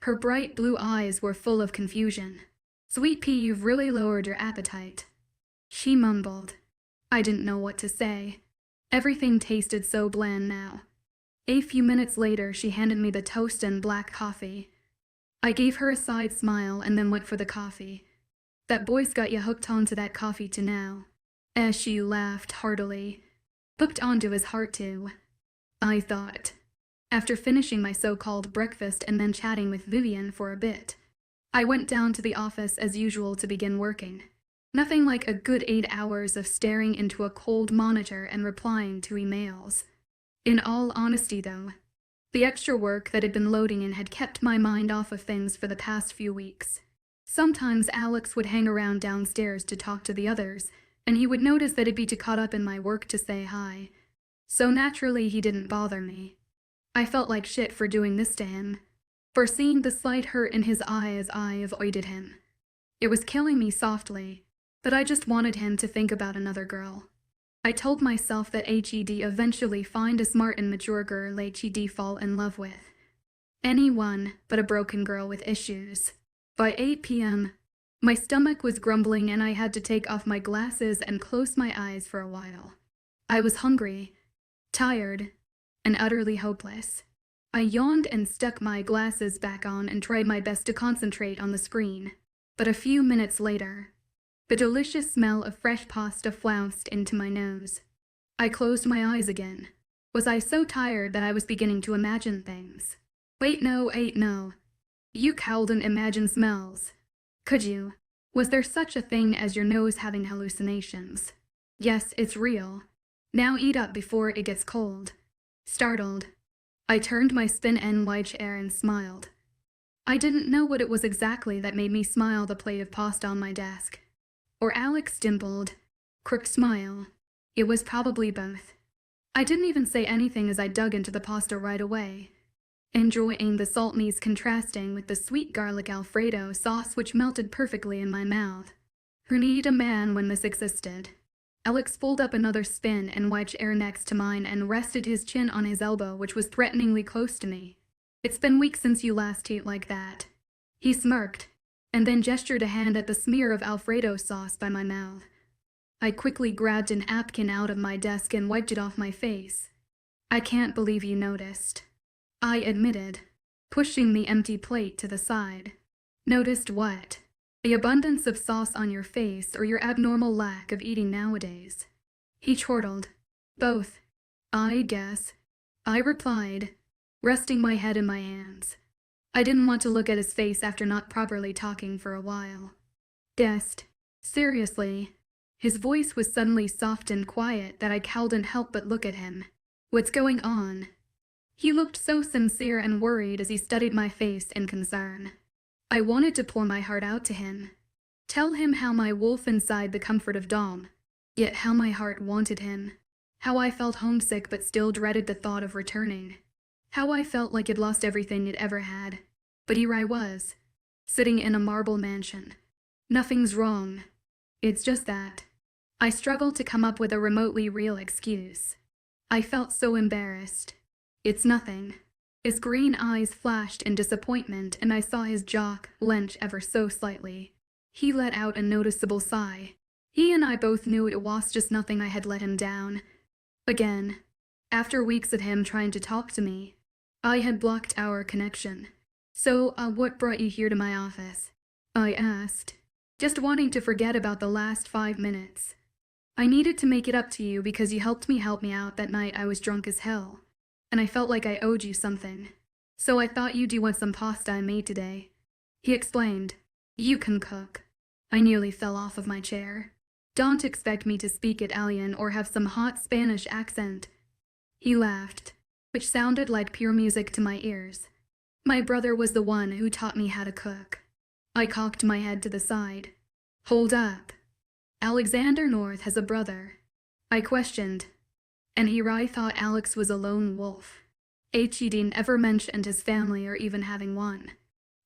Her bright blue eyes were full of confusion. "Sweet pea, you've really lowered your appetite," she mumbled. I didn't know what to say. Everything tasted so bland now. A few minutes later, she handed me the toast and black coffee. I gave her a side smile and then went for the coffee. "That boy's got you hooked onto that coffee to now," as she laughed heartily. "Hooked onto his heart too," I thought. After finishing my so-called breakfast and then chatting with Vivian for a bit, I went down to the office as usual to begin working. Nothing like a good 8 hours of staring into a cold monitor and replying to emails. In all honesty, though, the extra work that had been loading in had kept my mind off of things for the past few weeks. Sometimes Alex would hang around downstairs to talk to the others, and he would notice that I'd be too caught up in my work to say hi. So naturally, he didn't bother me. I felt like shit for doing this to him, for seeing the slight hurt in his eye as I avoided him. It was killing me softly, but I just wanted him to think about another girl. I told myself that he'd eventually find a smart and mature girl he'd fall in love with. Anyone but a broken girl with issues. By 8 p.m., my stomach was grumbling and I had to take off my glasses and close my eyes for a while. I was hungry, tired, and utterly hopeless. I yawned and stuck my glasses back on and tried my best to concentrate on the screen. But a few minutes later, The delicious smell of fresh pasta flounced into my nose. I closed my eyes again. Was I so tired that I was beginning to imagine things? Wait, no. You couldn't imagine smells. Could you? Was there such a thing as your nose having hallucinations? Yes, it's real. Now eat up before it gets cold. Startled, I turned my spin end wide chair and smiled. I didn't know what it was exactly that made me smile. The plate of pasta on my desk, or Alex dimpled, crooked smile. It was probably both. I didn't even say anything as I dug into the pasta right away, enjoying the saltiness contrasting with the sweet garlic Alfredo sauce which melted perfectly in my mouth. Who needed a man when this existed? Alex pulled up another spin and wide chair next to mine and rested his chin on his elbow, which was threateningly close to me. It's been weeks since you last ate like that. He smirked, and then gestured a hand at the smear of Alfredo sauce by my mouth. I quickly grabbed a napkin out of my desk and wiped it off my face. I can't believe you noticed, I admitted, pushing the empty plate to the side. Noticed what? The abundance of sauce on your face or your abnormal lack of eating nowadays? He chortled. Both, I guess, I replied, resting my head in my hands. I didn't want to look at his face after not properly talking for a while. Guessed. Seriously. His voice was suddenly soft and quiet that I couldn't help but look at him. What's going on? He looked so sincere and worried as he studied my face in concern. I wanted to pour my heart out to him. Tell him how my wolf inside the comfort of Dom. Yet how my heart wanted him. How I felt homesick but still dreaded the thought of returning. How I felt like I'd lost everything it ever had. But here I was, sitting in a marble mansion. Nothing's wrong. It's just that. I struggled to come up with a remotely real excuse. I felt so embarrassed. It's nothing. His green eyes flashed in disappointment, and I saw his jaw clench ever so slightly. He let out a noticeable sigh. He and I both knew it was just nothing. I had let him down. Again. After weeks of him trying to talk to me, I had blocked our connection. So, what brought you here to my office? I asked, just wanting to forget about the last 5 minutes. I needed to make it up to you because you helped me out that night. I was drunk as hell, and I felt like I owed you something. So I thought you'd want some pasta I made today. He explained. You can cook. I nearly fell off of my chair. Don't expect me to speak Italian or have some hot Spanish accent. He laughed, which sounded like pure music to my ears. My brother was the one who taught me how to cook. I cocked my head to the side. Hold up. Alexander North has a brother, I questioned. And here I thought Alex was a lone wolf. He didn't ever mention his family or even having one.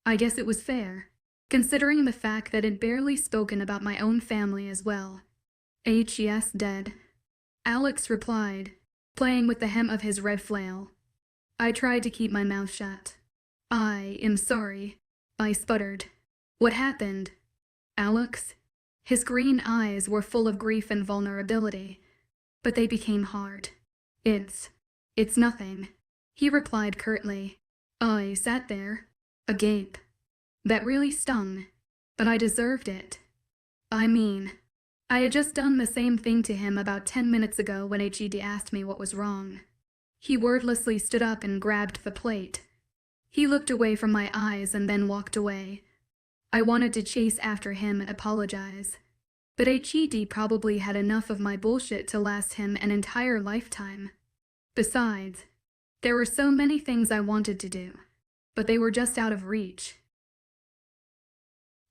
I guess it was fair, considering the fact that I'd barely spoken about my own family as well. Yes, dead. Alex replied, playing with the hem of his red flail. I tried to keep my mouth shut. I am sorry, I sputtered. What happened? Alex? His green eyes were full of grief and vulnerability, but they became hard. It's nothing, he replied curtly. I sat there, agape. That really stung, but I deserved it. I mean, I had just done the same thing to him about 10 minutes ago when HED asked me what was wrong. He wordlessly stood up and grabbed the plate. He looked away from my eyes and then walked away. I wanted to chase after him and apologize, but HED probably had enough of my bullshit to last him an entire lifetime. Besides, there were so many things I wanted to do, but they were just out of reach.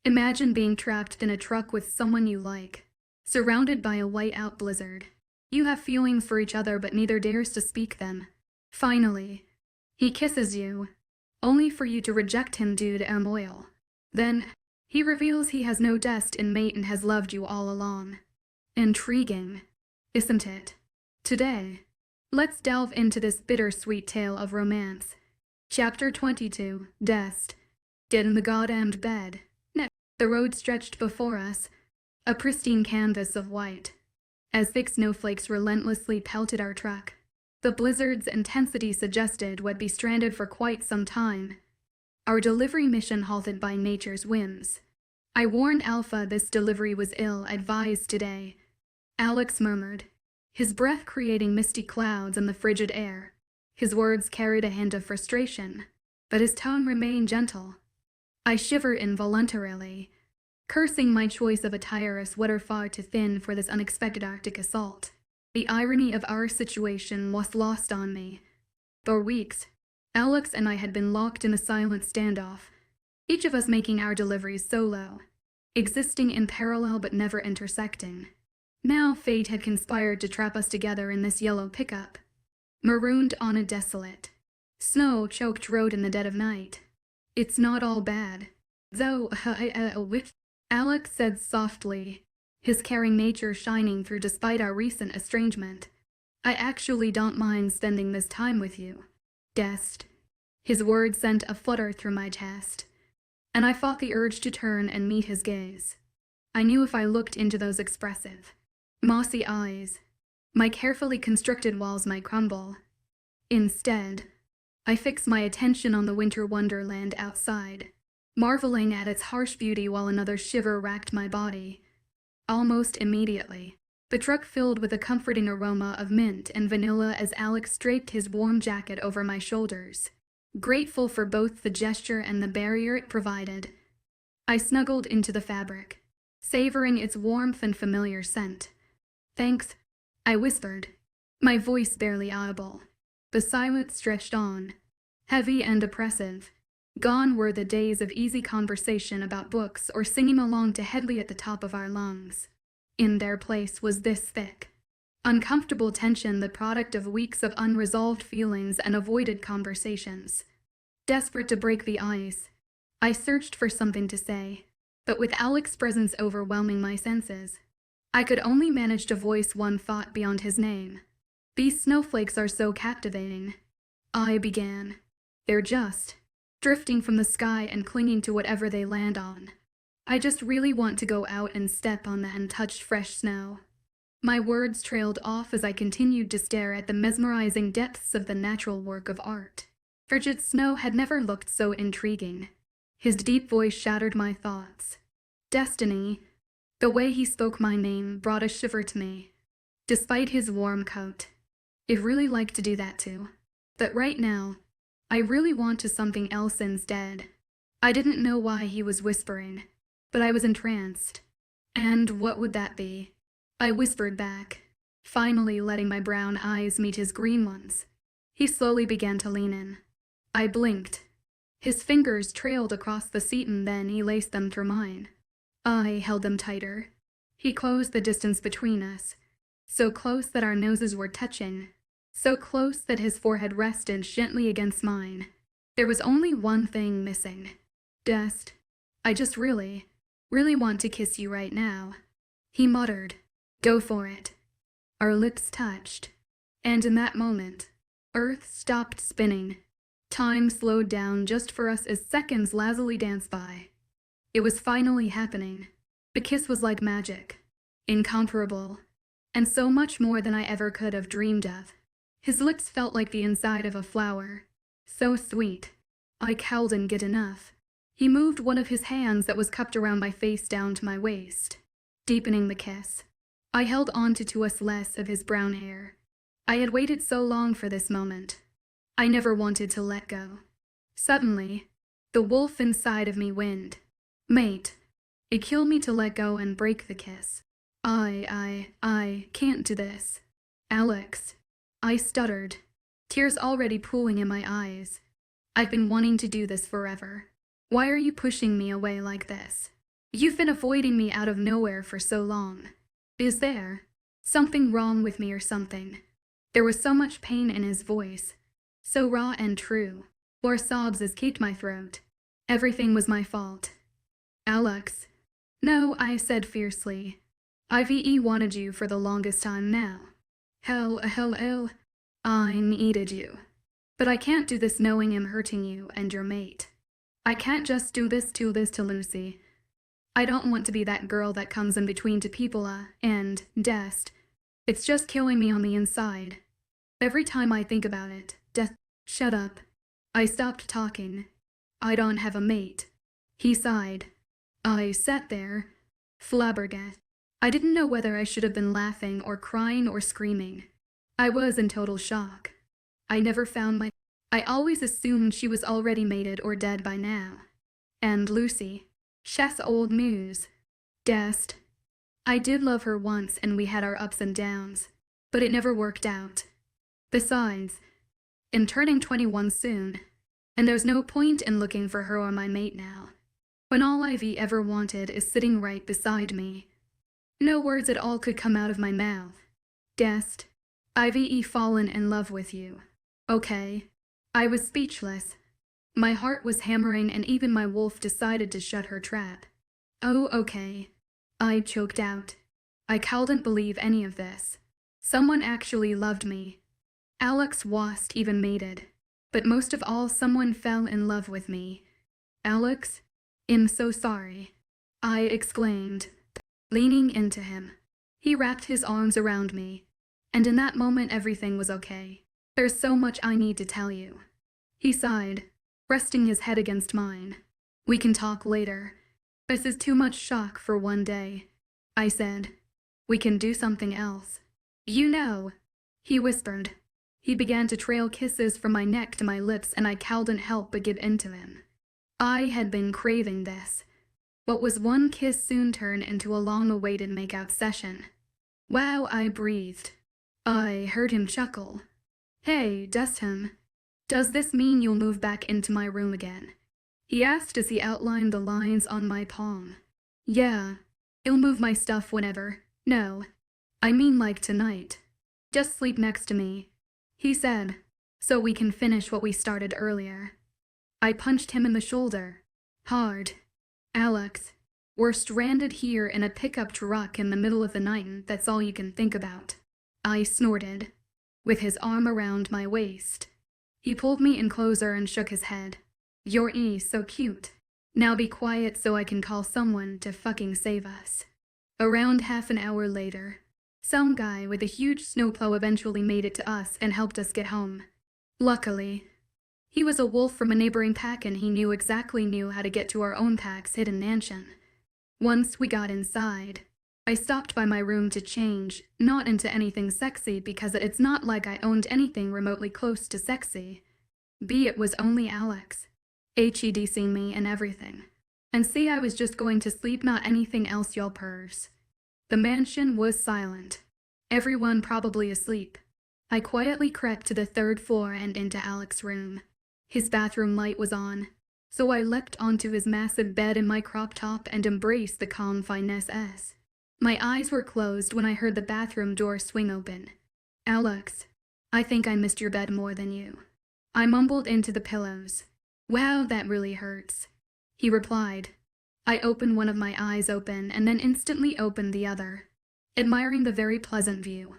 Imagine being trapped in a truck with someone you like, surrounded by a white-out blizzard. You have feelings for each other, but neither dares to speak them. Finally, he kisses you, only for you to reject him due to oil. Then, he reveals he has no destined mate and has loved you all along. Intriguing, isn't it? Today, let's delve into this bittersweet tale of romance. Chapter 22, Dead in the goddamned bed. Next, the road stretched before us, a pristine canvas of white. As thick snowflakes relentlessly pelted our truck, the blizzard's intensity suggested we'd be stranded for quite some time. Our delivery mission halted by nature's whims. I warned Alpha this delivery was ill-advised today, Alex murmured, his breath creating misty clouds in the frigid air. His words carried a hint of frustration, but his tone remained gentle. I shivered involuntarily, cursing my choice of attire a sweater far too thin for this unexpected Arctic assault. The irony of our situation was lost on me. For weeks, Alex and I had been locked in a silent standoff, each of us making our deliveries solo, existing in parallel but never intersecting. Now fate had conspired to trap us together in this yellow pickup, marooned on a desolate, snow-choked road in the dead of night. It's not all bad, though, Alex said softly, his caring nature shining through despite our recent estrangement. I actually don't mind spending this time with you, Dest. His words sent a flutter through my chest, and I fought the urge to turn and meet his gaze. I knew if I looked into those expressive, mossy eyes, my carefully constructed walls might crumble. Instead, I fixed my attention on the winter wonderland outside, marveling at its harsh beauty while another shiver racked my body. Almost immediately, the truck filled with a comforting aroma of mint and vanilla as Alex draped his warm jacket over my shoulders, grateful for both the gesture and the barrier it provided. I snuggled into the fabric, savoring its warmth and familiar scent. Thanks, I whispered, my voice barely audible. The silence stretched on, heavy and oppressive. Gone were the days of easy conversation about books or singing along to Headley at the top of our lungs. In their place was this thick, uncomfortable tension, the product of weeks of unresolved feelings and avoided conversations. Desperate to break the ice, I searched for something to say, but with Alex's presence overwhelming my senses, I could only manage to voice one thought beyond his name. These snowflakes are so captivating, I began. They're just drifting from the sky and clinging to whatever they land on. I just really want to go out and step on that and touch fresh snow. My words trailed off as I continued to stare at the mesmerizing depths of the natural work of art. Frigid snow had never looked so intriguing. His deep voice shattered my thoughts. Destiny. The way he spoke my name brought a shiver to me. Despite his warm coat, I'd really like to do that too. But right now, I really want to something else instead. I didn't know why he was whispering, but I was entranced. And what would that be? I whispered back, finally letting my brown eyes meet his green ones. He slowly began to lean in. I blinked. His fingers trailed across the seat and then he laced them through mine. I held them tighter. He closed the distance between us, so close that our noses were touching, so close that his forehead rested gently against mine. There was only one thing missing. Dest, I just really want to kiss you right now. He muttered, go for it. Our lips touched, and in that moment, Earth stopped spinning. Time slowed down just for us as seconds lazily danced by. It was finally happening. The kiss was like magic, incomparable, and so much more than I ever could have dreamed of. His lips felt like the inside of a flower, so sweet. I couldn't get enough. He moved one of his hands that was cupped around my face down to my waist, deepening the kiss. I held on to twist less of his brown hair. I had waited so long for this moment. I never wanted to let go. Suddenly, the wolf inside of me whined. Mate, it killed me to let go and break the kiss. I can't do this. Alex, I stuttered, tears already pooling in my eyes. I've been wanting to do this forever. Why are you pushing me away like this? You've been avoiding me out of nowhere for so long. Is there something wrong with me or something? There was so much pain in his voice, so raw and true. More sobs escaped my throat. Everything was my fault. Alex. No, I said fiercely. I've wanted you for the longest time now. Hell, I needed you. But I can't do this knowing I'm hurting you and your mate. I can't just do this to Lucy. I don't want to be that girl that comes in between two people, and Dest. It's just killing me on the inside. Every time I think about it, shut up. I stopped talking. I don't have a mate. He sighed. I sat there, flabbergasted. I didn't know whether I should have been laughing or crying or screaming. I was in total shock. I never found my... I always assumed she was already mated or dead by now. And Lucy, Chef's old muse, Dest. I did love her once and we had our ups and downs, but it never worked out. Besides, I'm turning 21 soon, and there's no point in looking for her or my mate now, when all Ivy ever wanted is sitting right beside me. No words at all could come out of my mouth. Dest, Ivy fallen in love with you. Okay. I was speechless. My heart was hammering and even my wolf decided to shut her trap. Oh, okay. I choked out. I couldn't believe any of this. Someone actually loved me. Alex wasn't even mated. But most of all, someone fell in love with me. Alex? I'm so sorry. I exclaimed, leaning into him. He wrapped his arms around me. And in that moment everything was okay. There's so much I need to tell you. He sighed, resting his head against mine. We can talk later. This is too much shock for one day. I said. We can do something else. You know, he whispered. He began to trail kisses from my neck to my lips and I couldn't help but give in to him. I had been craving this. What was one kiss soon turned into a long-awaited make-out session. Wow, I breathed. I heard him chuckle. Hey, Dustham, does this mean you'll move back into my room again? He asked as he outlined the lines on my palm. Yeah, I'll move my stuff whenever. No, I mean like tonight. Just sleep next to me, he said, so we can finish what we started earlier. I punched him in the shoulder. Hard. Alex, we're stranded here in a pickup truck in the middle of the night and that's all you can think about. I snorted, with his arm around my waist. He pulled me in closer and shook his head. You're so cute. Now be quiet so I can call someone to fucking save us. Around half an hour later, some guy with a huge snowplow eventually made it to us and helped us get home. Luckily, he was a wolf from a neighboring pack and he knew how to get to our own pack's hidden mansion. Once we got inside, I stopped by my room to change, not into anything sexy because it's not like I owned anything remotely close to sexy. B, it was only Alex. HED'ing me and everything. And C, I was just going to sleep, not anything else, y'all purrs. The mansion was silent. Everyone probably asleep. I quietly crept to the third floor and into Alex's room. His bathroom light was on, so I leapt onto his massive bed in my crop top and embraced the calm finesse. My eyes were closed when I heard the bathroom door swing open. Alex, I think I missed your bed more than you. I mumbled into the pillows. Wow, that really hurts. He replied. I opened one of my eyes open and then instantly opened the other, admiring the very pleasant view.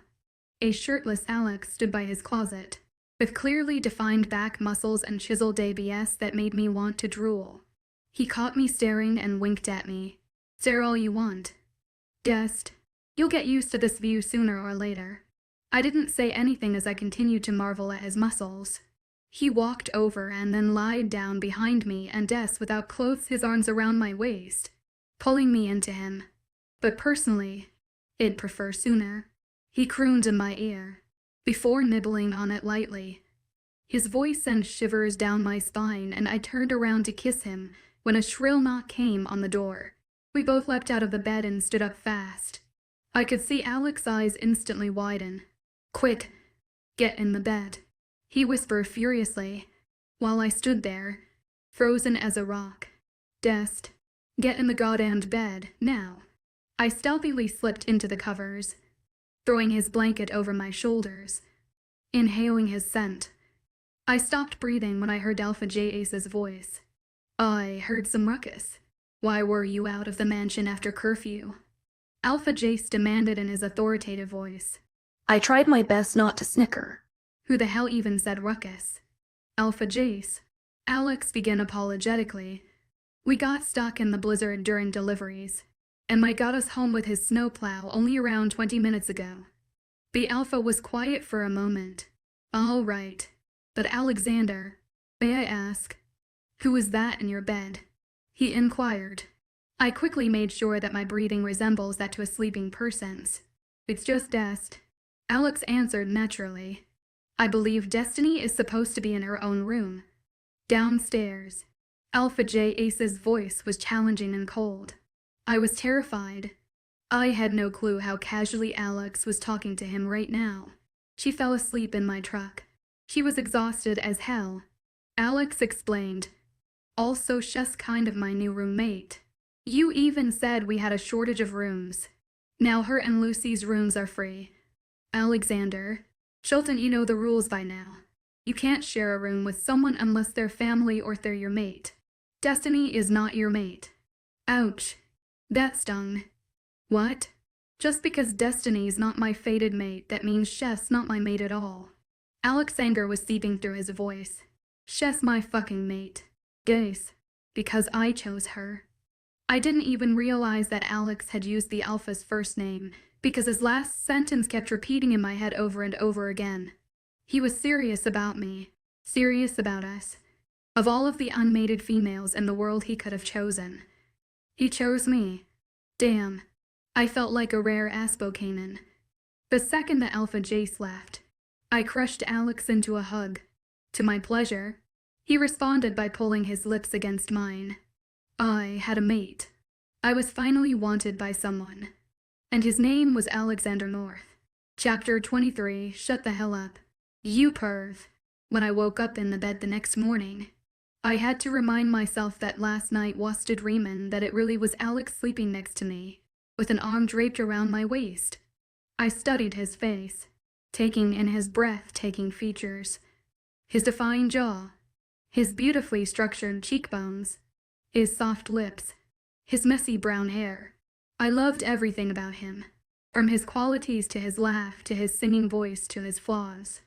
A shirtless Alex stood by his closet, with clearly defined back muscles and chiseled ABS that made me want to drool. He caught me staring and winked at me. Stare all you want. Dest, you'll get used to this view sooner or later. I didn't say anything as I continued to marvel at his muscles. He walked over and then lied down behind me and Des without clothes his arms around my waist, pulling me into him. But personally, I'd prefer sooner. He crooned in my ear, before nibbling on it lightly. His voice sent shivers down my spine and I turned around to kiss him when a shrill knock came on the door. We both leapt out of the bed and stood up fast. I could see Alex's eyes instantly widen. Quick, get in the bed, he whispered furiously, while I stood there, frozen as a rock. Dest, get in the goddamn bed, now. I stealthily slipped into the covers, throwing his blanket over my shoulders, inhaling his scent. I stopped breathing when I heard Alpha J Ace's voice. I heard some ruckus. Why were you out of the mansion after curfew? Alpha Jace demanded in his authoritative voice. I tried my best not to snicker. Who the hell even said ruckus? Alpha Jace. Alex began apologetically. We got stuck in the blizzard during deliveries, and Mike got us home with his snowplow only around 20 minutes ago. The Alpha was quiet for a moment. All right, but Alexander, may I ask, who was that in your bed? He inquired. I quickly made sure that my breathing resembles that to a sleeping person's. It's just Dest. Alex answered naturally. I believe Destiny is supposed to be in her own room. Downstairs. Alpha J Ace's voice was challenging and cold. I was terrified. I had no clue how casually Alex was talking to him right now. She fell asleep in my truck. She was exhausted as hell. Alex explained. Also, she's kind of my new roommate. You even said we had a shortage of rooms. Now her and Lucy's rooms are free. Alexander. Chilton, you know the rules by now. You can't share a room with someone unless they're family or they're your mate. Destiny is not your mate. Ouch. That stung. What? Just because Destiny's not my fated mate, that means Sheff's not my mate at all. Alex's anger was seeping through his voice. Sheff's my fucking mate. Guess. Because I chose her. I didn't even realize that Alex had used the Alpha's first name, because his last sentence kept repeating in my head over and over again. He was serious about me. Serious about us. Of all of the unmated females in the world he could have chosen, he chose me. Damn. I felt like a rare Aspo-Kanan. The second that Alpha Jace left, I crushed Alex into a hug. To my pleasure, he responded by pulling his lips against mine. I had a mate. I was finally wanted by someone. And his name was Alexander North. Chapter 23, Shut the hell up. You perv. When I woke up in the bed the next morning, I had to remind myself that last night wasn't a dreamin', that it really was Alex sleeping next to me, with an arm draped around my waist. I studied his face, taking in his breathtaking features, his defying jaw, his beautifully structured cheekbones, his soft lips, his messy brown hair. I loved everything about him, from his qualities to his laugh to his singing voice to his flaws.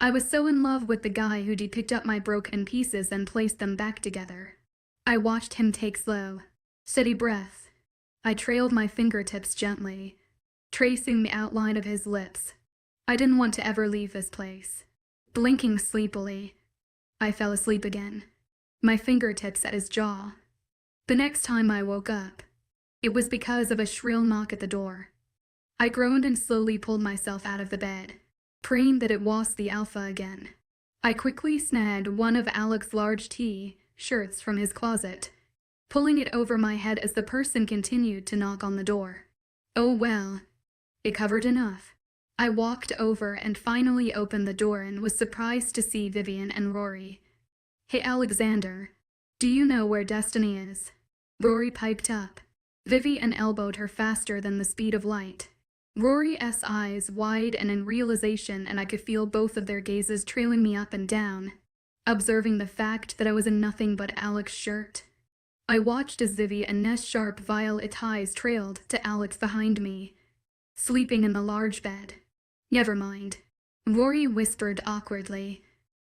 I was so in love with the guy who'd picked up my broken pieces and placed them back together. I watched him take slow, steady breaths. I trailed my fingertips gently, tracing the outline of his lips. I didn't want to ever leave this place. Blinking sleepily, I fell asleep again, my fingertips at his jaw. The next time I woke up, it was because of a shrill knock at the door. I groaned and slowly pulled myself out of the bed, praying that it was the Alpha again. I quickly snagged one of Alex's large T-shirts from his closet, pulling it over my head as the person continued to knock on the door. Oh well, it covered enough. I walked over and finally opened the door and was surprised to see Vivian and Rory. Hey Alexander, do you know where Destiny is? Rory piped up. Vivian elbowed her faster than the speed of light. Rory's eyes wide and in realization, and I could feel both of their gazes trailing me up and down, observing the fact that I was in nothing but Alex's shirt. I watched as Vivian's sharp violet eyes trailed to Alex behind me, sleeping in the large bed. Never mind, Rory whispered awkwardly.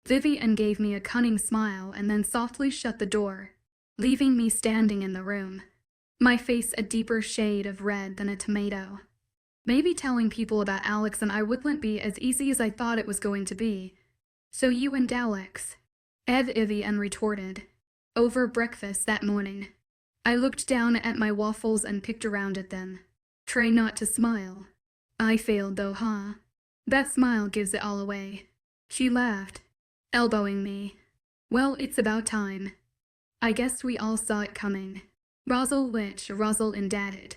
Vivian gave me a cunning smile and then softly shut the door, leaving me standing in the room, my face a deeper shade of red than a tomato. Maybe telling people about Alex and I wouldn't be as easy as I thought it was going to be. So you and Alex, Vivian retorted. Over breakfast that morning, I looked down at my waffles and picked around at them. Try not to smile. I failed though, huh? That smile gives it all away. She laughed, elbowing me. Well, it's about time. I guess we all saw it coming. Razzle indadded.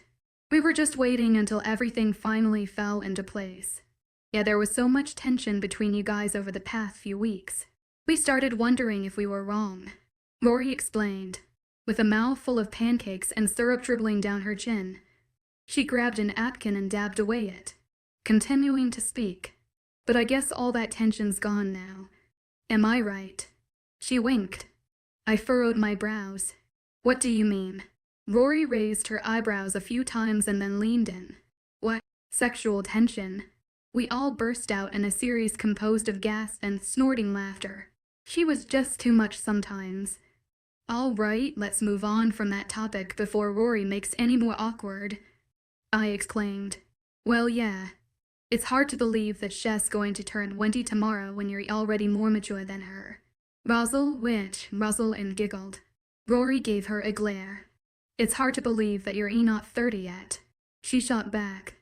We were just waiting until everything finally fell into place. Yeah, there was so much tension between you guys over the past few weeks. We started wondering if we were wrong. Rory explained, with a mouthful of pancakes and syrup dribbling down her chin. She grabbed an napkin and dabbed away it, continuing to speak. But I guess all that tension's gone now. Am I right? She winked. I furrowed my brows. What do you mean? Rory raised her eyebrows a few times and then leaned in. What? Sexual tension. We all burst out in a series composed of gasps and snorting laughter. She was just too much sometimes. All right, let's move on from that topic before Rory makes any more awkward, I exclaimed. Well, yeah. It's hard to believe that Shess going to turn 20 tomorrow when you're already more mature than her. Razzle and giggled. Rory gave her a glare. It's hard to believe that you're not 30 yet. She shot back.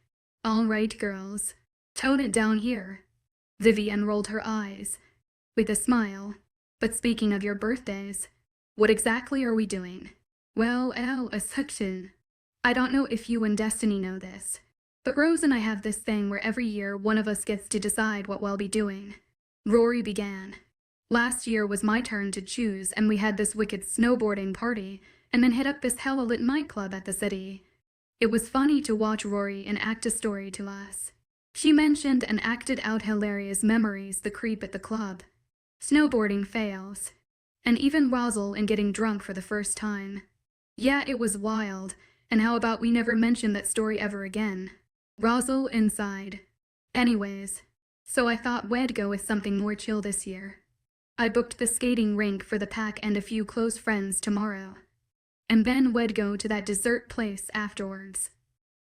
All right, girls. Tone it down here. Vivian rolled her eyes, with a smile. But speaking of your birthdays, what exactly are we doing? Well, a section. I don't know if you and Destiny know this, but Rose and I have this thing where every year one of us gets to decide what we'll be doing. Rory began. Last year was my turn to choose, and we had this wicked snowboarding party, and then hit up this hella lit nightclub at the city. It was funny to watch Rory enact a story to us. She mentioned and acted out hilarious memories the creep at the club, snowboarding fails, and even Rosal in getting drunk for the first time. Yeah, it was wild, and how about we never mention that story ever again? Rosal inside. Anyways, so I thought we'd go with something more chill this year. I booked the skating rink for the pack and a few close friends tomorrow. And then we'd go to that dessert place afterwards.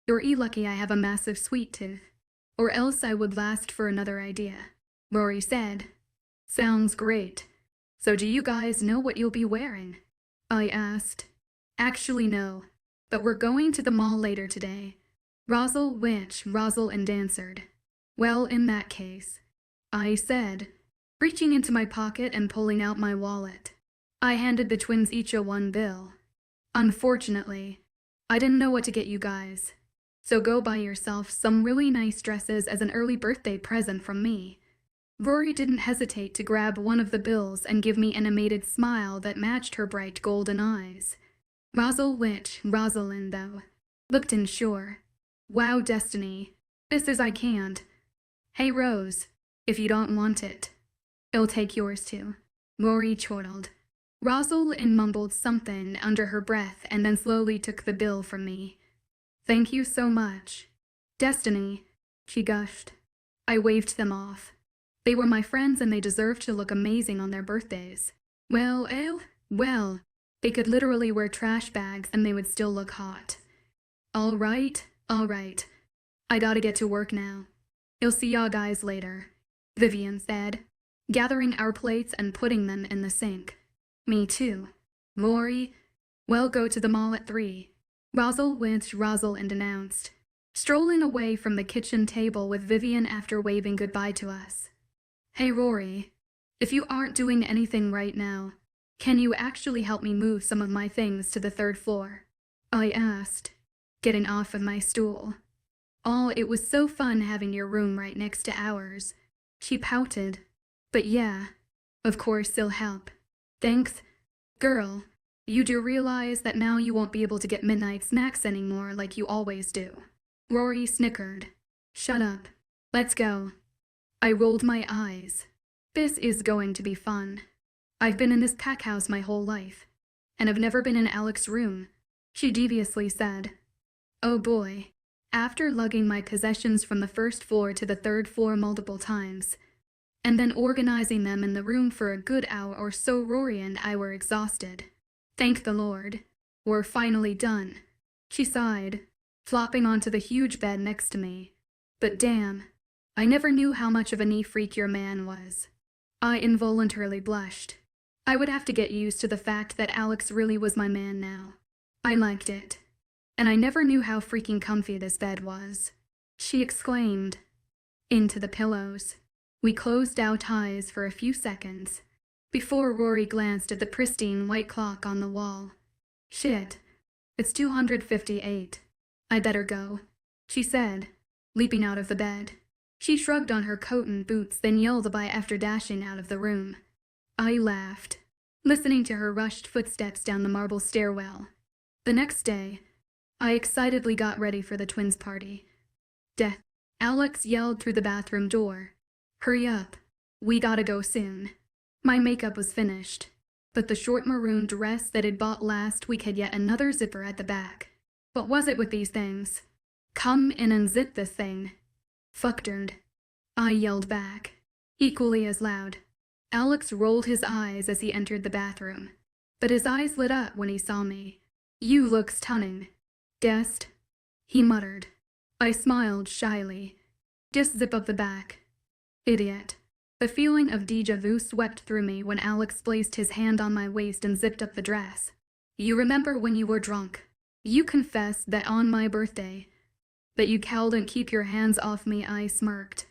You're lucky I have a massive sweet tooth, or else I would last for another idea. Rory said. Sounds great. So do you guys know what you'll be wearing? I asked. Actually no, but we're going to the mall later today. Rosal and answered. Well, in that case, I said, reaching into my pocket and pulling out my wallet. I handed the twins each a $1 bill. Unfortunately, I didn't know what to get you guys, so go buy yourself some really nice dresses as an early birthday present from me. Rory didn't hesitate to grab one of the bills and give me an animated smile that matched her bright golden eyes. Rosalind, though, looked unsure. Wow, Destiny, this is I can't. Hey, Rose, if you don't want it, I'll take yours too. Rory chortled. Rosalind mumbled something under her breath and then slowly took the bill from me. Thank you so much. Destiny, she gushed. I waved them off. They were my friends and they deserved to look amazing on their birthdays. Well, they could literally wear trash bags and they would still look hot. All right. I gotta get to work now. I'll see y'all guys later, Vivian said, gathering our plates and putting them in the sink. Me too. Rory, we'll go to the mall at 3. Rosalind announced, strolling away from the kitchen table with Vivian after waving goodbye to us. Hey Rory, if you aren't doing anything right now, can you actually help me move some of my things to the 3rd floor? I asked, getting off of my stool. Oh, it was so fun having your room right next to ours. She pouted. But yeah, of course they'll help. Thanks. Girl, you do realize that now you won't be able to get midnight snacks anymore like you always do. Rory snickered. Shut up. Let's go. I rolled my eyes. This is going to be fun. I've been in this pack house my whole life, and I've never been in Alex's room, she deviously said. Oh boy. After lugging my possessions from the 1st floor to the 3rd floor multiple times, and then organizing them in the room for a good hour or so, Rory and I were exhausted. Thank the Lord. We're finally done. She sighed, flopping onto the huge bed next to me. But damn, I never knew how much of a knee freak your man was. I involuntarily blushed. I would have to get used to the fact that Alex really was my man now. I liked it. And I never knew how freaking comfy this bed was. She exclaimed. Into the pillows. We closed our eyes for a few seconds, before Rory glanced at the pristine white clock on the wall. Shit, it's 2:58. I better go, she said, leaping out of the bed. She shrugged on her coat and boots, then yelled by after dashing out of the room. I laughed, listening to her rushed footsteps down the marble stairwell. The next day, I excitedly got ready for the twins' party. Death, Alex yelled through the bathroom door. Hurry up, we gotta go soon. My makeup was finished, but the short maroon dress that I'd bought last week had yet another zipper at the back. What was it with these things? Come in and zip this thing. Fucked. I yelled back, equally as loud. Alex rolled his eyes as he entered the bathroom, but his eyes lit up when he saw me. You look stunning. Guest, he muttered. I smiled shyly. Just zip up the back. Idiot. The feeling of déjà vu swept through me when Alex placed his hand on my waist and zipped up the dress. You remember when you were drunk, You confessed that on my birthday. But you couldn't keep your hands off me, I smirked,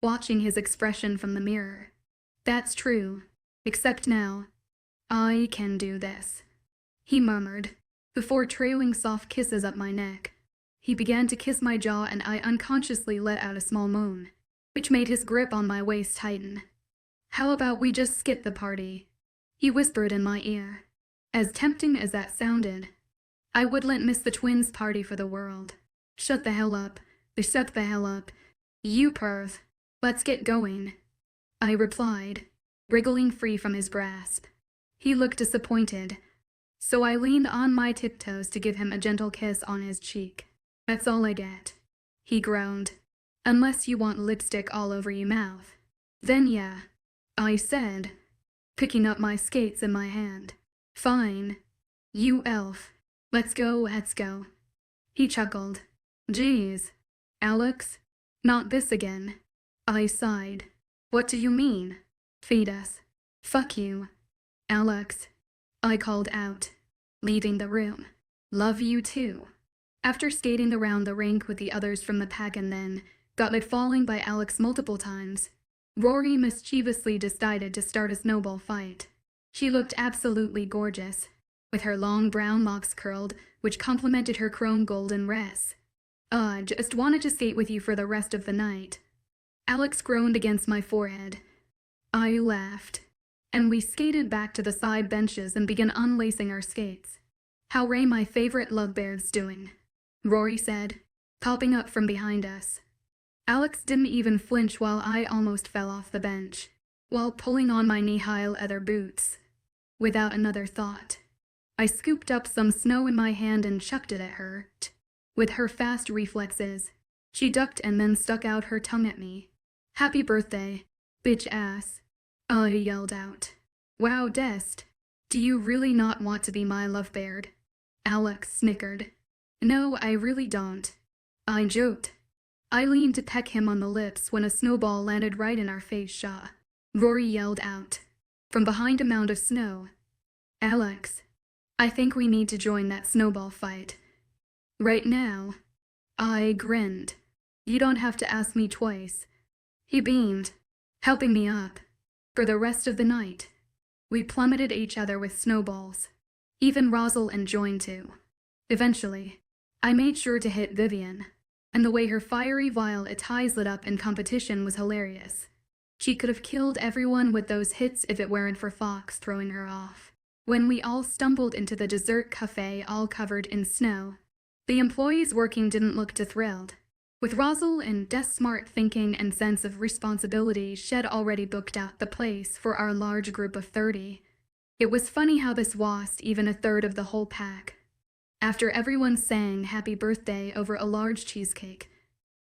watching his expression from the mirror. That's true. Except now. I can do this, he murmured, before trailing soft kisses up my neck. He began to kiss my jaw and I unconsciously let out a small moan, which made his grip on my waist tighten. How about we just skip the party? He whispered in my ear. As tempting as that sounded, I wouldn't miss the twins' party for the world. Shut the hell up. Shut the hell up. You perv. Let's get going, I replied, wriggling free from his grasp. He looked disappointed, so I leaned on my tiptoes to give him a gentle kiss on his cheek. That's all I get, he groaned. Unless you want lipstick all over your mouth. Then yeah, I said, picking up my skates in my hand. Fine. You elf. Let's go, let's go. He chuckled. Geez, Alex, not this again. I sighed. What do you mean? Feed us. Fuck you, Alex, I called out, leaving the room. Love you too. After skating around the rink with the others from the pack and then got it falling by Alex multiple times, Rory mischievously decided to start a snowball fight. She looked absolutely gorgeous, with her long brown locks curled, which complemented her chrome golden dress. Just wanted to skate with you for the rest of the night. Alex groaned against my forehead. I laughed, and we skated back to the side benches and began unlacing our skates. How Ray, my favorite lovebear's doing, Rory said, popping up from behind us. Alex didn't even flinch while I almost fell off the bench, while pulling on my knee-high leather boots. Without another thought, I scooped up some snow in my hand and chucked it at her. With her fast reflexes, she ducked and then stuck out her tongue at me. Happy birthday, bitch ass, I yelled out. Wow, Dest, do you really not want to be my lovebeard? Alex snickered. No, I really don't, I joked. I leaned to peck him on the lips when a snowball landed right in our face. Shaw, Rory yelled out, from behind a mound of snow. Alex, I think we need to join that snowball fight. Right now. I grinned. You don't have to ask me twice. He beamed, helping me up. For the rest of the night, we plummeted each other with snowballs. Even Rosalind joined too. Eventually, I made sure to hit Vivian, and the way her fiery violet eyes lit up in competition was hilarious. She could have killed everyone with those hits if it weren't for Fox throwing her off. When we all stumbled into the dessert cafe all covered in snow, the employees working didn't look too thrilled. With Rosal and Des' smart thinking and sense of responsibility, she'd already booked out the place for our large group of 30. It was funny how this wasn't even a third of the whole pack. After everyone sang happy birthday over a large cheesecake,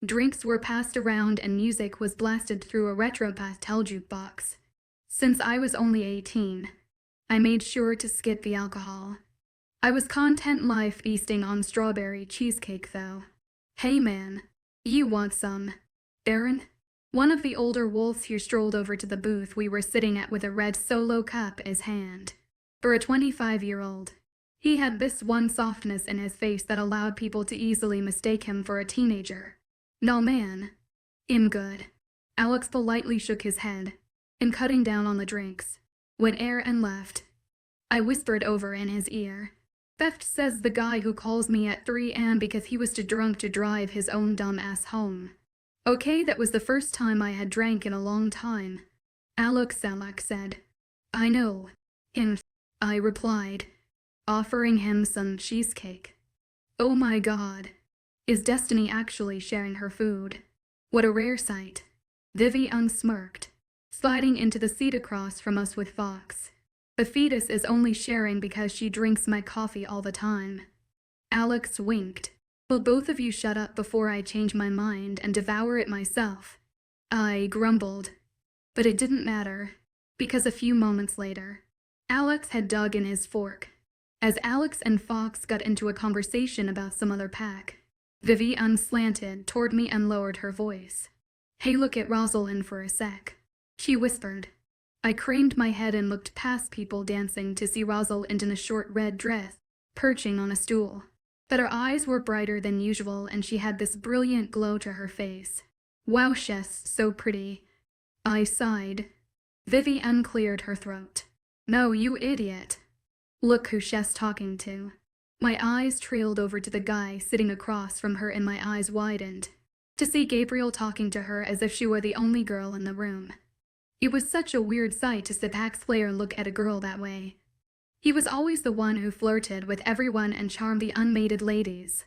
drinks were passed around and music was blasted through a retro pastel jukebox. Since I was only 18, I made sure to skip the alcohol. I was content life feasting on strawberry cheesecake though. Hey man, you want some? Baron? One of the older wolves here strolled over to the booth we were sitting at with a red solo cup in his hand. For a 25-year-old, he had this one softness in his face that allowed people to easily mistake him for a teenager. No man. I'm good. Alex politely shook his head, and cutting down on the drinks, went air and left. I whispered over in his ear. Theft says the guy who calls me at 3 a.m. because he was too drunk to drive his own dumb ass home. Okay, that was the first time I had drank in a long time. Alex said. I know. Him, I replied, offering him some cheesecake. Oh my god. Is Destiny actually sharing her food? What a rare sight. Vivi unsmirked, sliding into the seat across from us with Fox. The fetus is only sharing because she drinks my coffee all the time. Alex winked. Will both of you shut up before I change my mind and devour it myself? I grumbled. But it didn't matter, because a few moments later, Alex had dug in his fork. As Alex and Fox got into a conversation about some other pack, Vivi unslanted toward me and lowered her voice. Hey, look at Rosalind for a sec, she whispered. I craned my head and looked past people dancing to see Rosalind in a short red dress, perching on a stool. but her eyes were brighter than usual and she had this brilliant glow to her face. Wow, she's so pretty. I sighed. Vivian cleared her throat. No, you idiot. Look who she's talking to. My eyes trailed over to the guy sitting across from her and my eyes widened to see Gabriel talking to her as if she were the only girl in the room. It was such a weird sight to see Pax Slayer look at a girl that way. He was always the one who flirted with everyone and charmed the unmated ladies,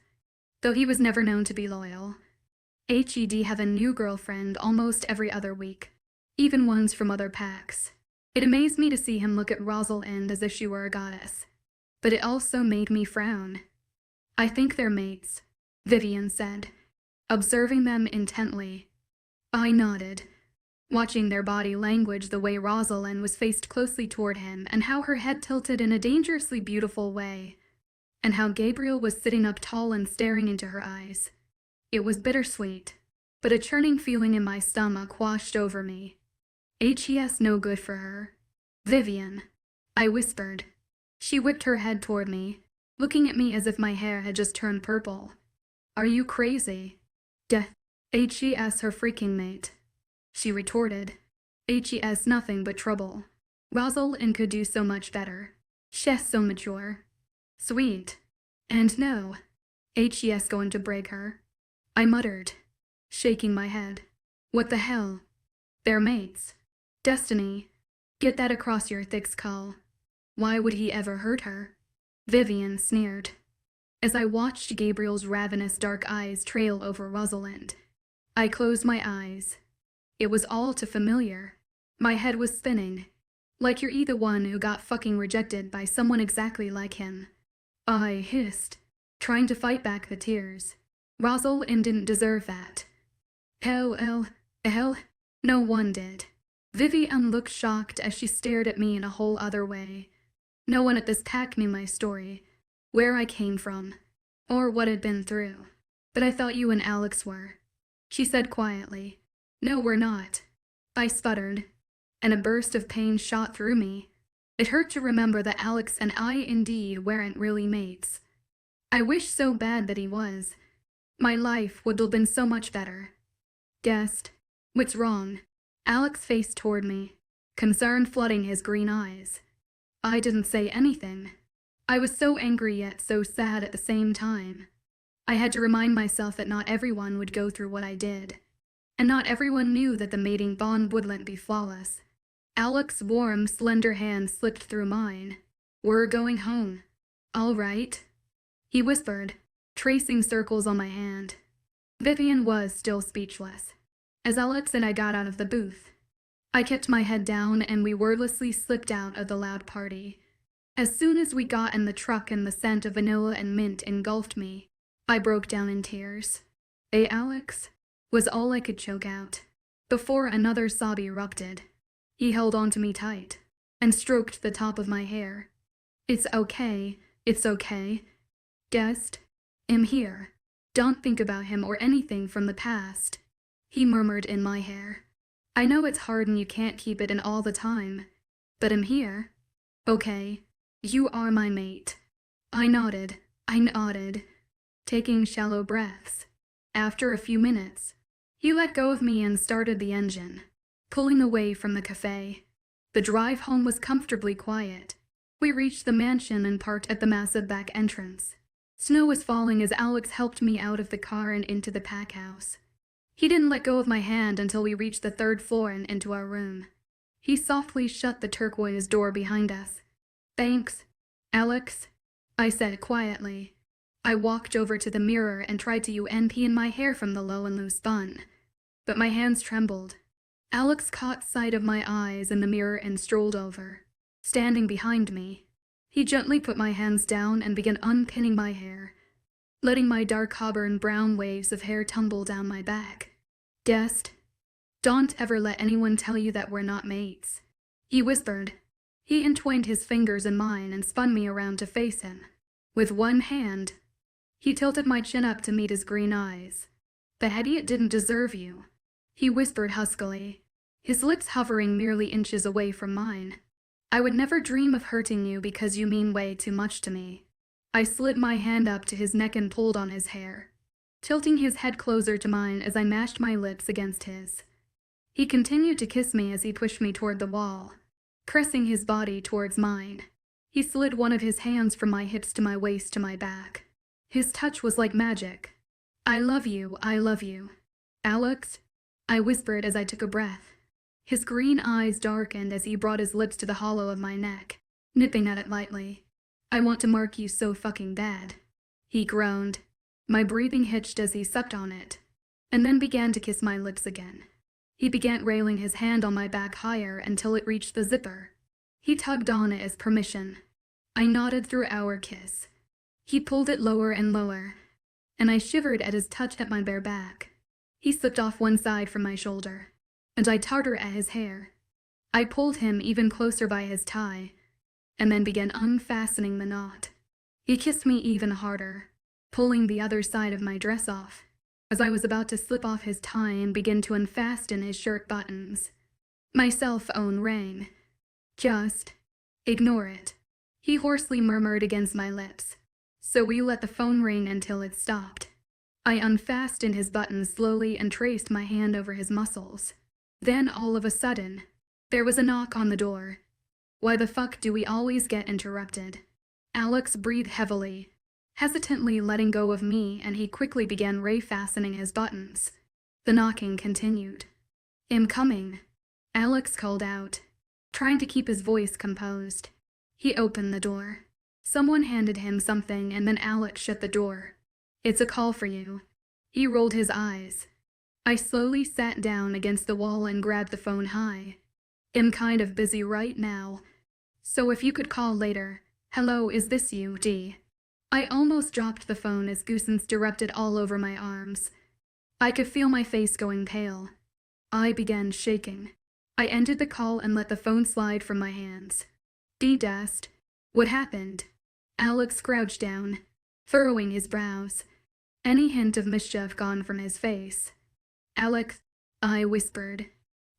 though he was never known to be loyal. He'd have a new girlfriend almost every other week, even ones from other packs. It amazed me to see him look at Rosalind as if she were a goddess, but it also made me frown. I think they're mates, Vivian said, observing them intently. I nodded, watching their body language the way Rosalind was faced closely toward him and how her head tilted in a dangerously beautiful way, and how Gabriel was sitting up tall and staring into her eyes. It was bittersweet, but a churning feeling in my stomach washed over me. HES no good for her. Vivian, I whispered. She whipped her head toward me, looking at me as if my hair had just turned purple. Are you crazy? Death. HES her freaking mate. She retorted. HES nothing but trouble. Rosalind could do so much better. She's so mature. Sweet. And no. HES going to break her. I muttered, shaking my head. What the hell? They're mates. Destiny. Get that across your thick skull. Why would he ever hurt her? Vivian sneered, as I watched Gabriel's ravenous dark eyes trail over Rosalind. I closed my eyes. It was all too familiar. My head was spinning, like you're either one who got fucking rejected by someone exactly like him. I hissed, trying to fight back the tears. Rosalind didn't deserve that. Hell, no one did. Vivian looked shocked as she stared at me in a whole other way. No one at this pack knew my story, where I came from, or what I'd been through. But I thought you and Alex were. She said quietly. No, we're not. I sputtered, and a burst of pain shot through me. It hurt to remember that Alex and I indeed weren't really mates. I wished so bad that he was. My life would have been so much better. Guessed. What's wrong? Alex faced toward me, concern flooding his green eyes. I didn't say anything. I was so angry yet so sad at the same time. I had to remind myself that not everyone would go through what I did, and not everyone knew that the mating bond wouldn't be flawless. Alex's warm, slender hand slipped through mine. We're going home. All right, he whispered, tracing circles on my hand. Vivian was still speechless, as Alex and I got out of the booth. I kept my head down and we wordlessly slipped out of the loud party. As soon as we got in the truck and the scent of vanilla and mint engulfed me, I broke down in tears. Hey, Alex, was all I could choke out, before another sob erupted. He held onto me tight, and stroked the top of my hair. It's okay. Guest, I'm here. Don't think about him or anything from the past, he murmured in my hair. I know it's hard and you can't keep it in all the time, but I'm here. Okay, you are my mate. I nodded, taking shallow breaths. After a few minutes, he let go of me and started the engine, pulling away from the café. The drive home was comfortably quiet. We reached the mansion and parked at the massive back entrance. Snow was falling as Alex helped me out of the car and into the pack house. He didn't let go of my hand until we reached the 3rd floor and into our room. He softly shut the turquoise door behind us. Thanks, Alex, I said quietly. I walked over to the mirror and tried to UNP in my hair from the low and loose bun, but my hands trembled. Alex caught sight of my eyes in the mirror and strolled over, standing behind me. He gently put my hands down and began unpinning my hair, letting my dark auburn brown waves of hair tumble down my back. Guest, don't ever let anyone tell you that we're not mates, he whispered. He entwined his fingers in mine and spun me around to face him. With one hand, he tilted my chin up to meet his green eyes. The idiot didn't deserve you, he whispered huskily, his lips hovering merely inches away from mine. I would never dream of hurting you because you mean way too much to me. I slid my hand up to his neck and pulled on his hair, tilting his head closer to mine as I mashed my lips against his. He continued to kiss me as he pushed me toward the wall, pressing his body towards mine. He slid one of his hands from my hips to my waist to my back. His touch was like magic. I love you, Alex, I whispered as I took a breath. His green eyes darkened as he brought his lips to the hollow of my neck, nipping at it lightly. I want to mark you so fucking bad, he groaned. My breathing hitched as he sucked on it, and then began to kiss my lips again. He began railing his hand on my back higher until it reached the zipper. He tugged on it as permission. I nodded through our kiss. He pulled it lower and lower, and I shivered at his touch at my bare back. He slipped off one side from my shoulder, and I tugged at his hair. I pulled him even closer by his tie, and then began unfastening the knot. He kissed me even harder, pulling the other side of my dress off, as I was about to slip off his tie and begin to unfasten his shirt buttons. My cell phone rang. Just ignore it, he hoarsely murmured against my lips. So we let the phone ring until it stopped. I unfastened his buttons slowly and traced my hand over his muscles. Then all of a sudden, there was a knock on the door. Why the fuck do we always get interrupted? Alex breathed heavily, hesitantly letting go of me, and he quickly began refastening his buttons. The knocking continued. "I'm coming," Alex called out, trying to keep his voice composed. He opened the door. Someone handed him something, and then Alex shut the door. "It's a call for you." He rolled his eyes. I slowly sat down against the wall and grabbed the phone high. "I'm kind of busy right now, so if you could call later. Hello, is this you, D?" I almost dropped the phone as goosebumps erupted all over my arms. I could feel my face going pale. I began shaking. I ended the call and let the phone slide from my hands. D asked, "What happened?" Alex crouched down, furrowing his brows, any hint of mischief gone from his face. "Alex," I whispered.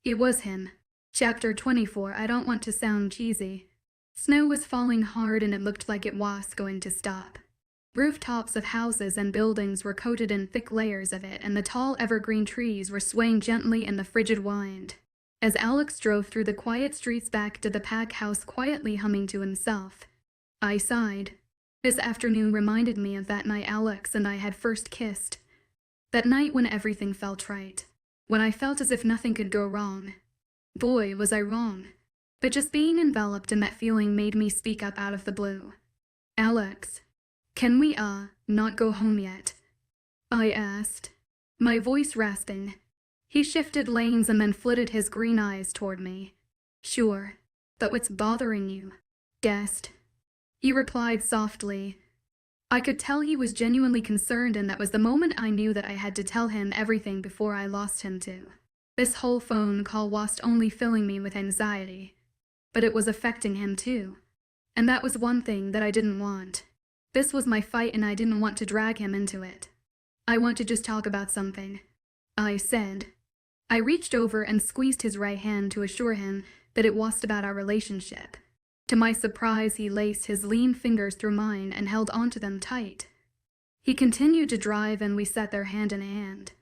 It was him. Chapter 24. I don't want to sound cheesy. Snow was falling hard and it looked like it was going to stop. Rooftops of houses and buildings were coated in thick layers of it, and the tall evergreen trees were swaying gently in the frigid wind. As Alex drove through the quiet streets back to the pack house, quietly humming to himself, I sighed. This afternoon reminded me of that night Alex and I had first kissed. That night when everything felt right, when I felt as if nothing could go wrong. Boy, was I wrong. But just being enveloped in that feeling made me speak up out of the blue. "Alex, can we, not go home yet?" I asked, my voice rasping. He shifted lanes and then flitted his green eyes toward me. "Sure, but what's bothering you?" "Guessed." He replied softly. I could tell he was genuinely concerned, and that was the moment I knew that I had to tell him everything before I lost him too. This whole phone call wasn't only filling me with anxiety, but it was affecting him too. And that was one thing that I didn't want. This was my fight and I didn't want to drag him into it. "I want to just talk about something," I said. I reached over and squeezed his right hand to assure him that it was about our relationship. To my surprise, he laced his lean fingers through mine and held onto them tight. He continued to drive and we sat there hand in hand,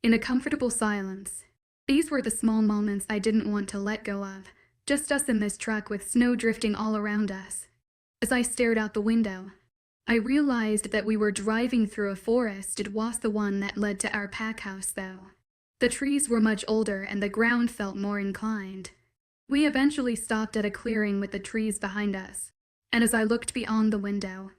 in a comfortable silence. These were the small moments I didn't want to let go of, just us in this truck with snow drifting all around us. As I stared out the window, I realized that we were driving through a forest. It was the one that led to our pack house, though. The trees were much older and the ground felt more inclined. We eventually stopped at a clearing with the trees behind us, and as I looked beyond the window,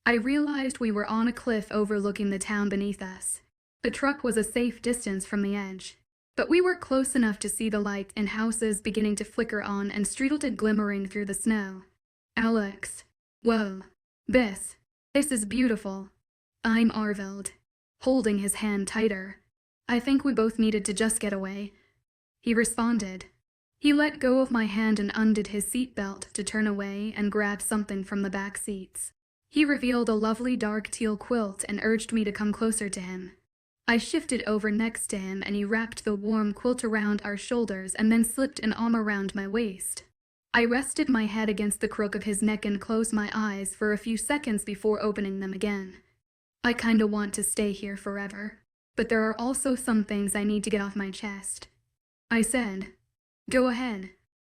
I realized we were on a cliff overlooking the town beneath us. The truck was a safe distance from the edge, but we were close enough to see the lights and houses beginning to flicker on and streetlights glimmering through the snow. "Alex, whoa, this is beautiful." I marveled, holding his hand tighter. "I think we both needed to just get away," he responded. He let go of my hand and undid his seatbelt to turn away and grab something from the back seats. He revealed a lovely dark teal quilt and urged me to come closer to him. I shifted over next to him and he wrapped the warm quilt around our shoulders and then slipped an arm around my waist. I rested my head against the crook of his neck and closed my eyes for a few seconds before opening them again. I kinda want to stay here forever, but there are also some things I need to get off my chest. I said. Go ahead.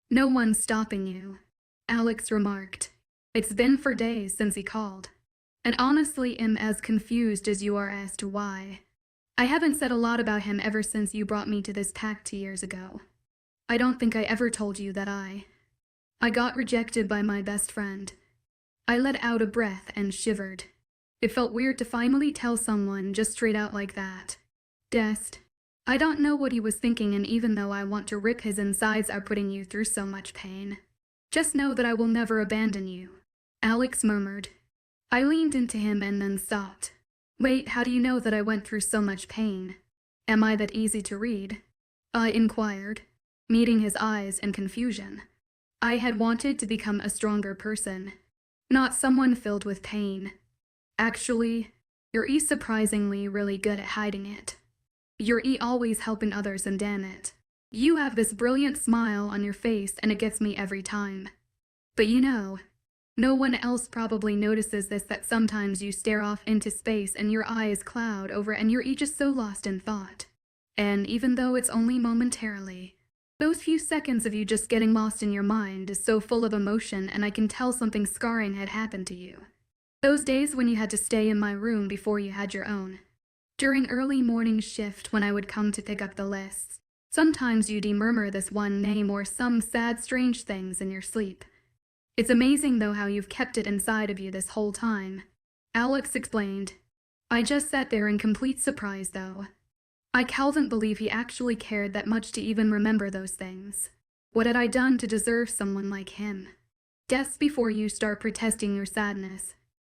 No one's stopping you, Alex remarked. It's been for days since he called, and honestly am as confused as you are as to why. I haven't said a lot about him ever since you brought me to this pack 2 years ago. I don't think I ever told you that I got rejected by my best friend. I let out a breath and shivered. It felt weird to finally tell someone just straight out like that. Dest. I don't know what he was thinking, and even though I want to rip his insides out putting you through so much pain, just know that I will never abandon you, Alex murmured. I leaned into him and then stopped. Wait, how do you know that I went through so much pain? Am I that easy to read? I inquired, meeting his eyes in confusion. I had wanted to become a stronger person, not someone filled with pain. Actually, you're surprisingly really good at hiding it. You're always helping others, and damn it, you have this brilliant smile on your face and it gets me every time. But you know, no one else probably notices this, that sometimes you stare off into space and your eyes cloud over and you're just so lost in thought. And even though it's only momentarily, those few seconds of you just getting lost in your mind is so full of emotion, and I can tell something scarring had happened to you. Those days when you had to stay in my room before you had your own. During early morning shift when I would come to pick up the lists, sometimes you'd murmur this one name or some sad strange things in your sleep. It's amazing though how you've kept it inside of you this whole time, Alex explained. I just sat there in complete surprise though. I can't believe he actually cared that much to even remember those things. What had I done to deserve someone like him? Just before you start protesting your sadness,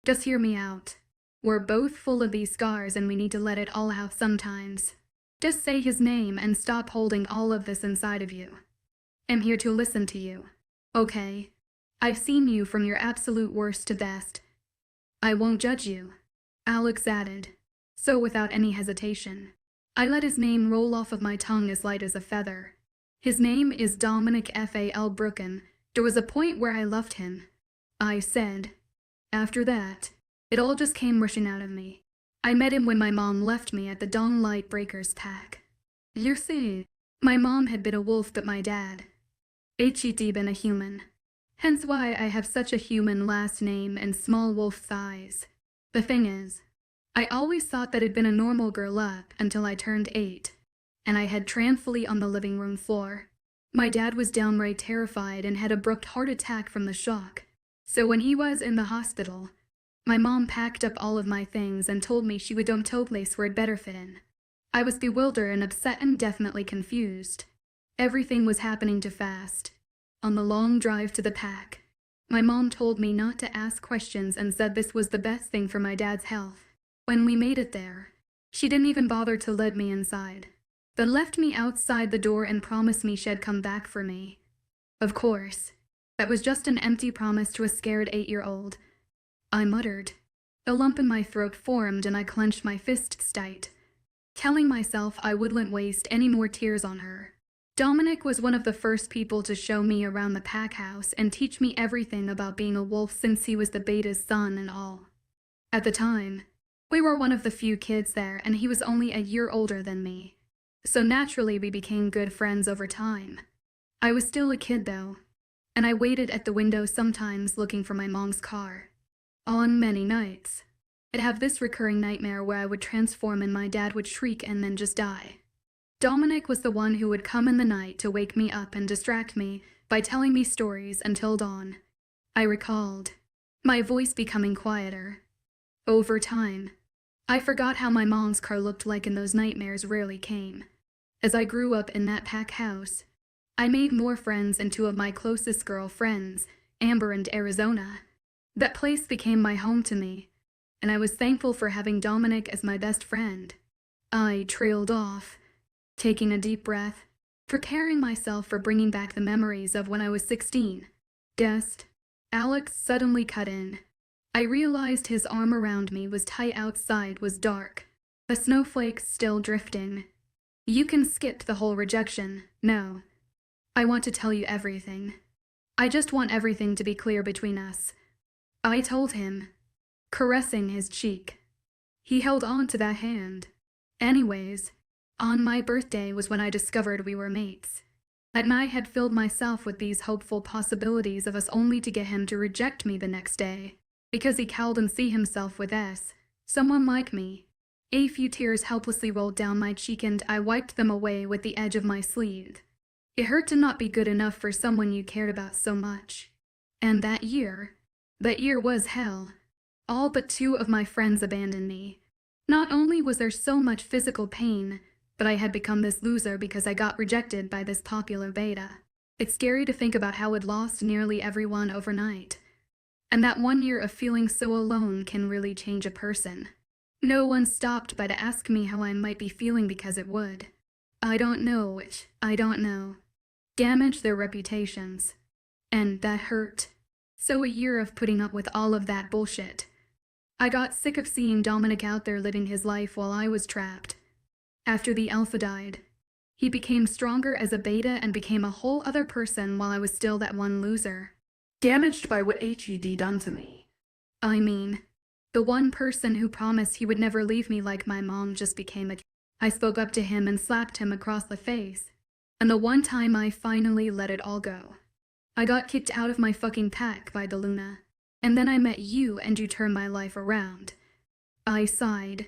just hear me out. We're both full of these scars and we need to let it all out sometimes. Just say his name and stop holding all of this inside of you. I'm here to listen to you. Okay? I've seen you from your absolute worst to best. I won't judge you, Alex added, so without any hesitation. I let his name roll off of my tongue as light as a feather. His name is Dominic F.A.L. Brooken. There was a point where I loved him, I said. After that, it all just came rushing out of me. I met him when my mom left me at the Dawn Light Breakers pack. You see, my mom had been a wolf, but my dad, H.E.D. been a human. Hence why I have such a human last name and small wolf thighs. The thing is, I always thought that I'd been a normal girl up until I turned 8, and I had tranfully on the living room floor. My dad was downright terrified and had a abrupt heart attack from the shock. So when he was in the hospital, my mom packed up all of my things and told me she would dump to a place where I'd better fit in. I was bewildered and upset and definitely confused. Everything was happening too fast. On the long drive to the pack, my mom told me not to ask questions and said this was the best thing for my dad's health. When we made it there, she didn't even bother to let me inside, but left me outside the door and promised me she'd come back for me. Of course, that was just an empty promise to a scared 8-year-old. I muttered. A lump in my throat formed and I clenched my fists tight, telling myself I wouldn't waste any more tears on her. Dominic was one of the first people to show me around the pack house and teach me everything about being a wolf, since he was the beta's son and all. At the time, we were one of the few kids there and he was only a year older than me. So naturally we became good friends over time. I was still a kid though, and I waited at the window sometimes looking for my mom's car. On many nights, I'd have this recurring nightmare where I would transform and my dad would shriek and then just die. Dominic was the one who would come in the night to wake me up and distract me by telling me stories until dawn. I recalled, my voice becoming quieter. Over time, I forgot how my mom's car looked like, and those nightmares rarely came. As I grew up in that pack house, I made more friends, and 2 of my closest girl friends, Amber and Arizona. That place became my home to me, and I was thankful for having Dominic as my best friend. I trailed off, taking a deep breath, preparing myself for bringing back the memories of when I was 16. Guessed. Alex suddenly cut in. I realized his arm around me was tight, outside was dark, the snowflakes still drifting. You can skip the whole rejection. No. I want to tell you everything. I just want everything to be clear between us, I told him, caressing his cheek. He held on to that hand. Anyways, on my birthday was when I discovered we were mates. And I had filled myself with these hopeful possibilities of us only to get him to reject me the next day, because he couldn't see himself with someone like me. A few tears helplessly rolled down my cheek and I wiped them away with the edge of my sleeve. It hurt to not be good enough for someone you cared about so much. And that year was hell. All but 2 of my friends abandoned me. Not only was there so much physical pain, but I had become this loser because I got rejected by this popular beta. It's scary to think about how I'd lost nearly everyone overnight. And that 1 year of feeling so alone can really change a person. No one stopped by to ask me how I might be feeling because it would. I don't know. Damage their reputations. And that hurt. So a year of putting up with all of that bullshit. I got sick of seeing Dominic out there living his life while I was trapped. After the alpha died, he became stronger as a beta and became a whole other person while I was still that one loser. Damaged by what HED done to me. I mean, the one person who promised he would never leave me like my mom just became a... I spoke up to him and slapped him across the face. And the one time I finally let it all go. I got kicked out of my fucking pack by the Luna. And then I met you and you turned my life around. I sighed.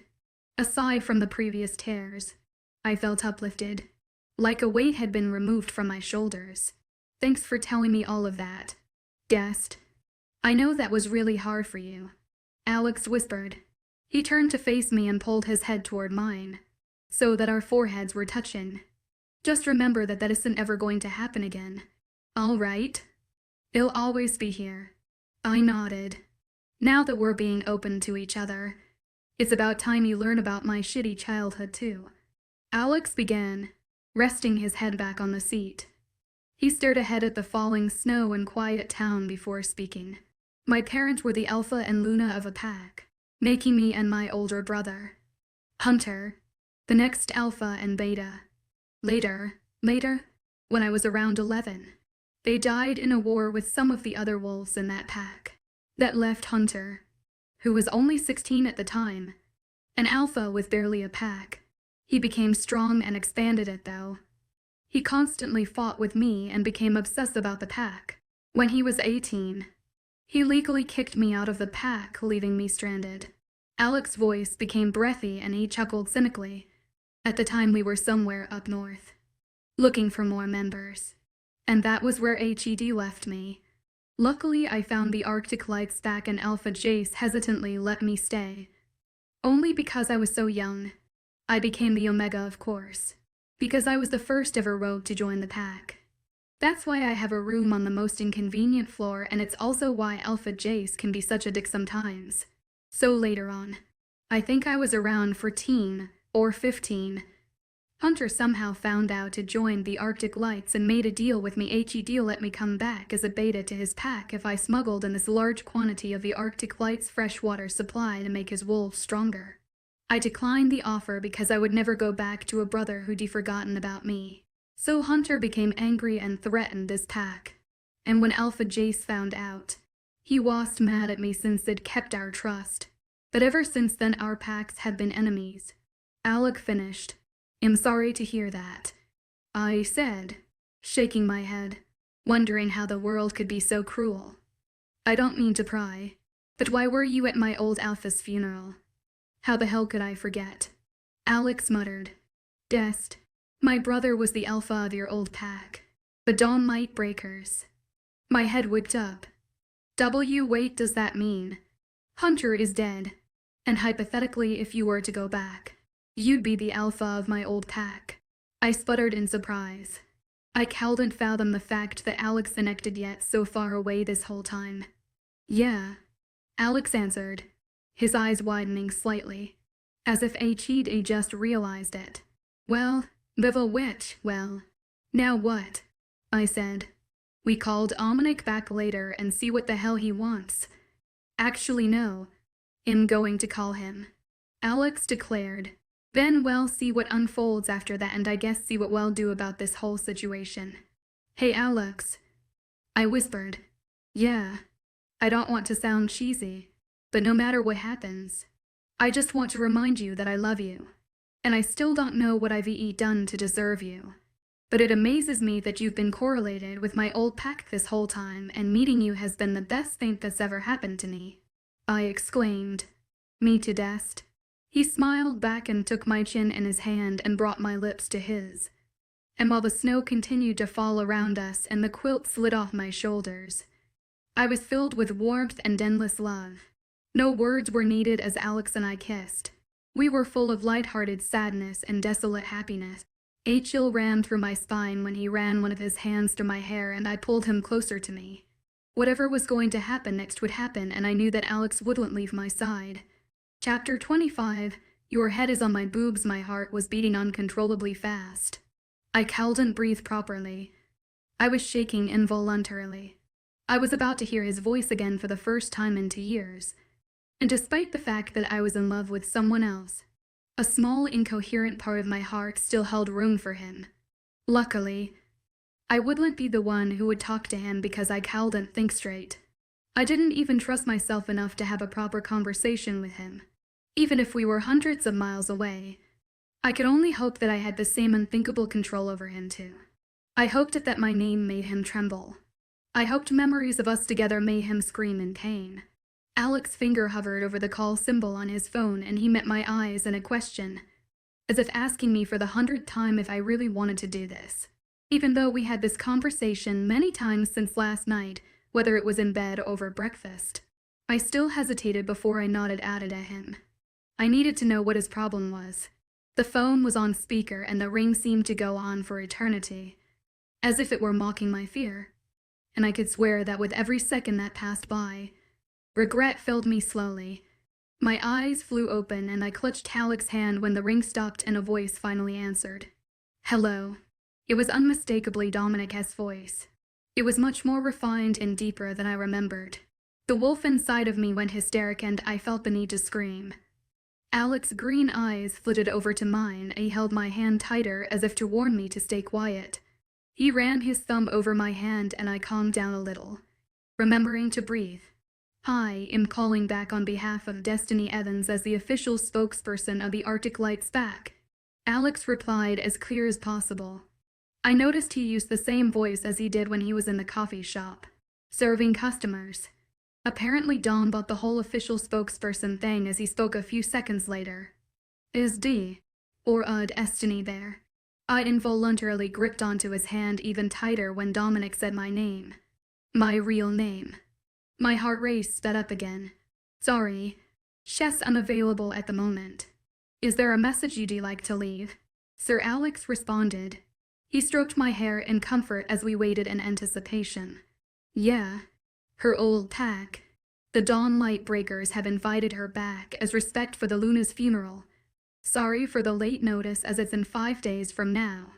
Aside from the previous tears, I felt uplifted. Like a weight had been removed from my shoulders. Thanks for telling me all of that. Guest. I know that was really hard for you. Alex whispered. He turned to face me and pulled his head toward mine, so that our foreheads were touching. Just remember that isn't ever going to happen again. All right? It'll always be here. I nodded. Now that we're being open to each other, it's about time you learn about my shitty childhood too. Alex began, resting his head back on the seat. He stared ahead at the falling snow and quiet town before speaking. My parents were the alpha and Luna of a pack, making me and my older brother, Hunter, the next alpha and beta. Later, when I was around 11, they died in a war with some of the other wolves in that pack. That left Hunter, who was only 16 at the time, an alpha with barely a pack. He became strong and expanded it though. He constantly fought with me and became obsessed about the pack. When he was 18, he legally kicked me out of the pack, leaving me stranded. Alex's voice became breathy and he chuckled cynically. At the time we were somewhere up north, looking for more members. And that was where HED left me. Luckily, I found the Arctic Lights back and Alpha Jace hesitantly let me stay. Only because I was so young. I became the Omega, of course, because I was the first ever rogue to join the pack. That's why I have a room on the most inconvenient floor, and it's also why Alpha Jace can be such a dick sometimes. So later on, I think I was around 14 or 15. Hunter somehow found out to join the Arctic Lights and made a deal with me. HED let me come back as a beta to his pack if I smuggled in this large quantity of the Arctic Lights freshwater supply to make his wolves stronger. I declined the offer because I would never go back to a brother who'd forgotten about me. So Hunter became angry and threatened his pack. And when Alpha Jace found out, he was mad at me since it kept our trust. But ever since then our packs had been enemies. Alec finished. I'm sorry to hear that, I said, shaking my head, wondering how the world could be so cruel. I don't mean to pry, but why were you at my old alpha's funeral? How the hell could I forget? Alex muttered. Dest, my brother was the alpha of your old pack, the Dawnlight Breakers. My head whipped up. Wait, does that mean? Hunter is dead, and hypothetically if you were to go back, you'd be the alpha of my old pack. I sputtered in surprise. I couldn't fathom the fact that Alex connected yet so far away this whole time. Yeah, Alex answered, his eyes widening slightly, as if HED just realized it. Well, Bivel Witch, well, now what? I said. We called Dominic back later and see what the hell he wants. Actually no, I'm going to call him, Alex declared. Then we'll see what unfolds after that, and I guess see what we'll do about this whole situation. Hey Alex. I whispered. Yeah, I don't want to sound cheesy, but no matter what happens, I just want to remind you that I love you, and I still don't know what I've done to deserve you. But it amazes me that you've been correlated with my old pack this whole time, and meeting you has been the best thing that's ever happened to me. I exclaimed. Me to dest. He smiled back and took my chin in his hand and brought my lips to his. And while the snow continued to fall around us and the quilt slid off my shoulders, I was filled with warmth and endless love. No words were needed as Alex and I kissed. We were full of light-hearted sadness and desolate happiness. A chill ran through my spine when he ran one of his hands through my hair and I pulled him closer to me. Whatever was going to happen next would happen, and I knew that Alex wouldn't leave my side. Chapter 25. Your head is on my boobs. My heart was beating uncontrollably fast. I couldn't breathe properly. I was shaking involuntarily. I was about to hear his voice again for the first time in 2 years. And despite the fact that I was in love with someone else, a small, incoherent part of my heart still held room for him. Luckily, I wouldn't be the one who would talk to him because I couldn't think straight. I didn't even trust myself enough to have a proper conversation with him, even if we were hundreds of miles away. I could only hope that I had the same unthinkable control over him too. I hoped that my name made him tremble. I hoped memories of us together made him scream in pain. Alex's finger hovered over the call symbol on his phone and he met my eyes in a question, as if asking me for the 100th time if I really wanted to do this. Even though we had this conversation many times since last night, whether it was in bed or over breakfast, I still hesitated before I nodded at him. I needed to know what his problem was. The phone was on speaker and the ring seemed to go on for eternity, as if it were mocking my fear. And I could swear that with every second that passed by, regret filled me slowly. My eyes flew open and I clutched Alex's hand when the ring stopped and a voice finally answered. Hello. It was unmistakably Dominic's voice. It was much more refined and deeper than I remembered. The wolf inside of me went hysteric and I felt the need to scream. Alex's green eyes flitted over to mine and he held my hand tighter as if to warn me to stay quiet. He ran his thumb over my hand and I calmed down a little, remembering to breathe. I am calling back on behalf of Destiny Evans as the official spokesperson of the Arctic Lights back. Alex replied as clear as possible. I noticed he used the same voice as he did when he was in the coffee shop, serving customers. Apparently Dom bought the whole official spokesperson thing as he spoke a few seconds later. Is D, or Destiny there? I involuntarily gripped onto his hand even tighter when Dominic said my name. My real name. My heart rate sped up again. Sorry. She's unavailable at the moment. Is there a message you'd like to leave? Sir Alex responded. He stroked my hair in comfort as we waited in anticipation. Yeah. Her old pack. The Dawn Light Breakers have invited her back as respect for the Luna's funeral. Sorry for the late notice as it's in 5 days from now.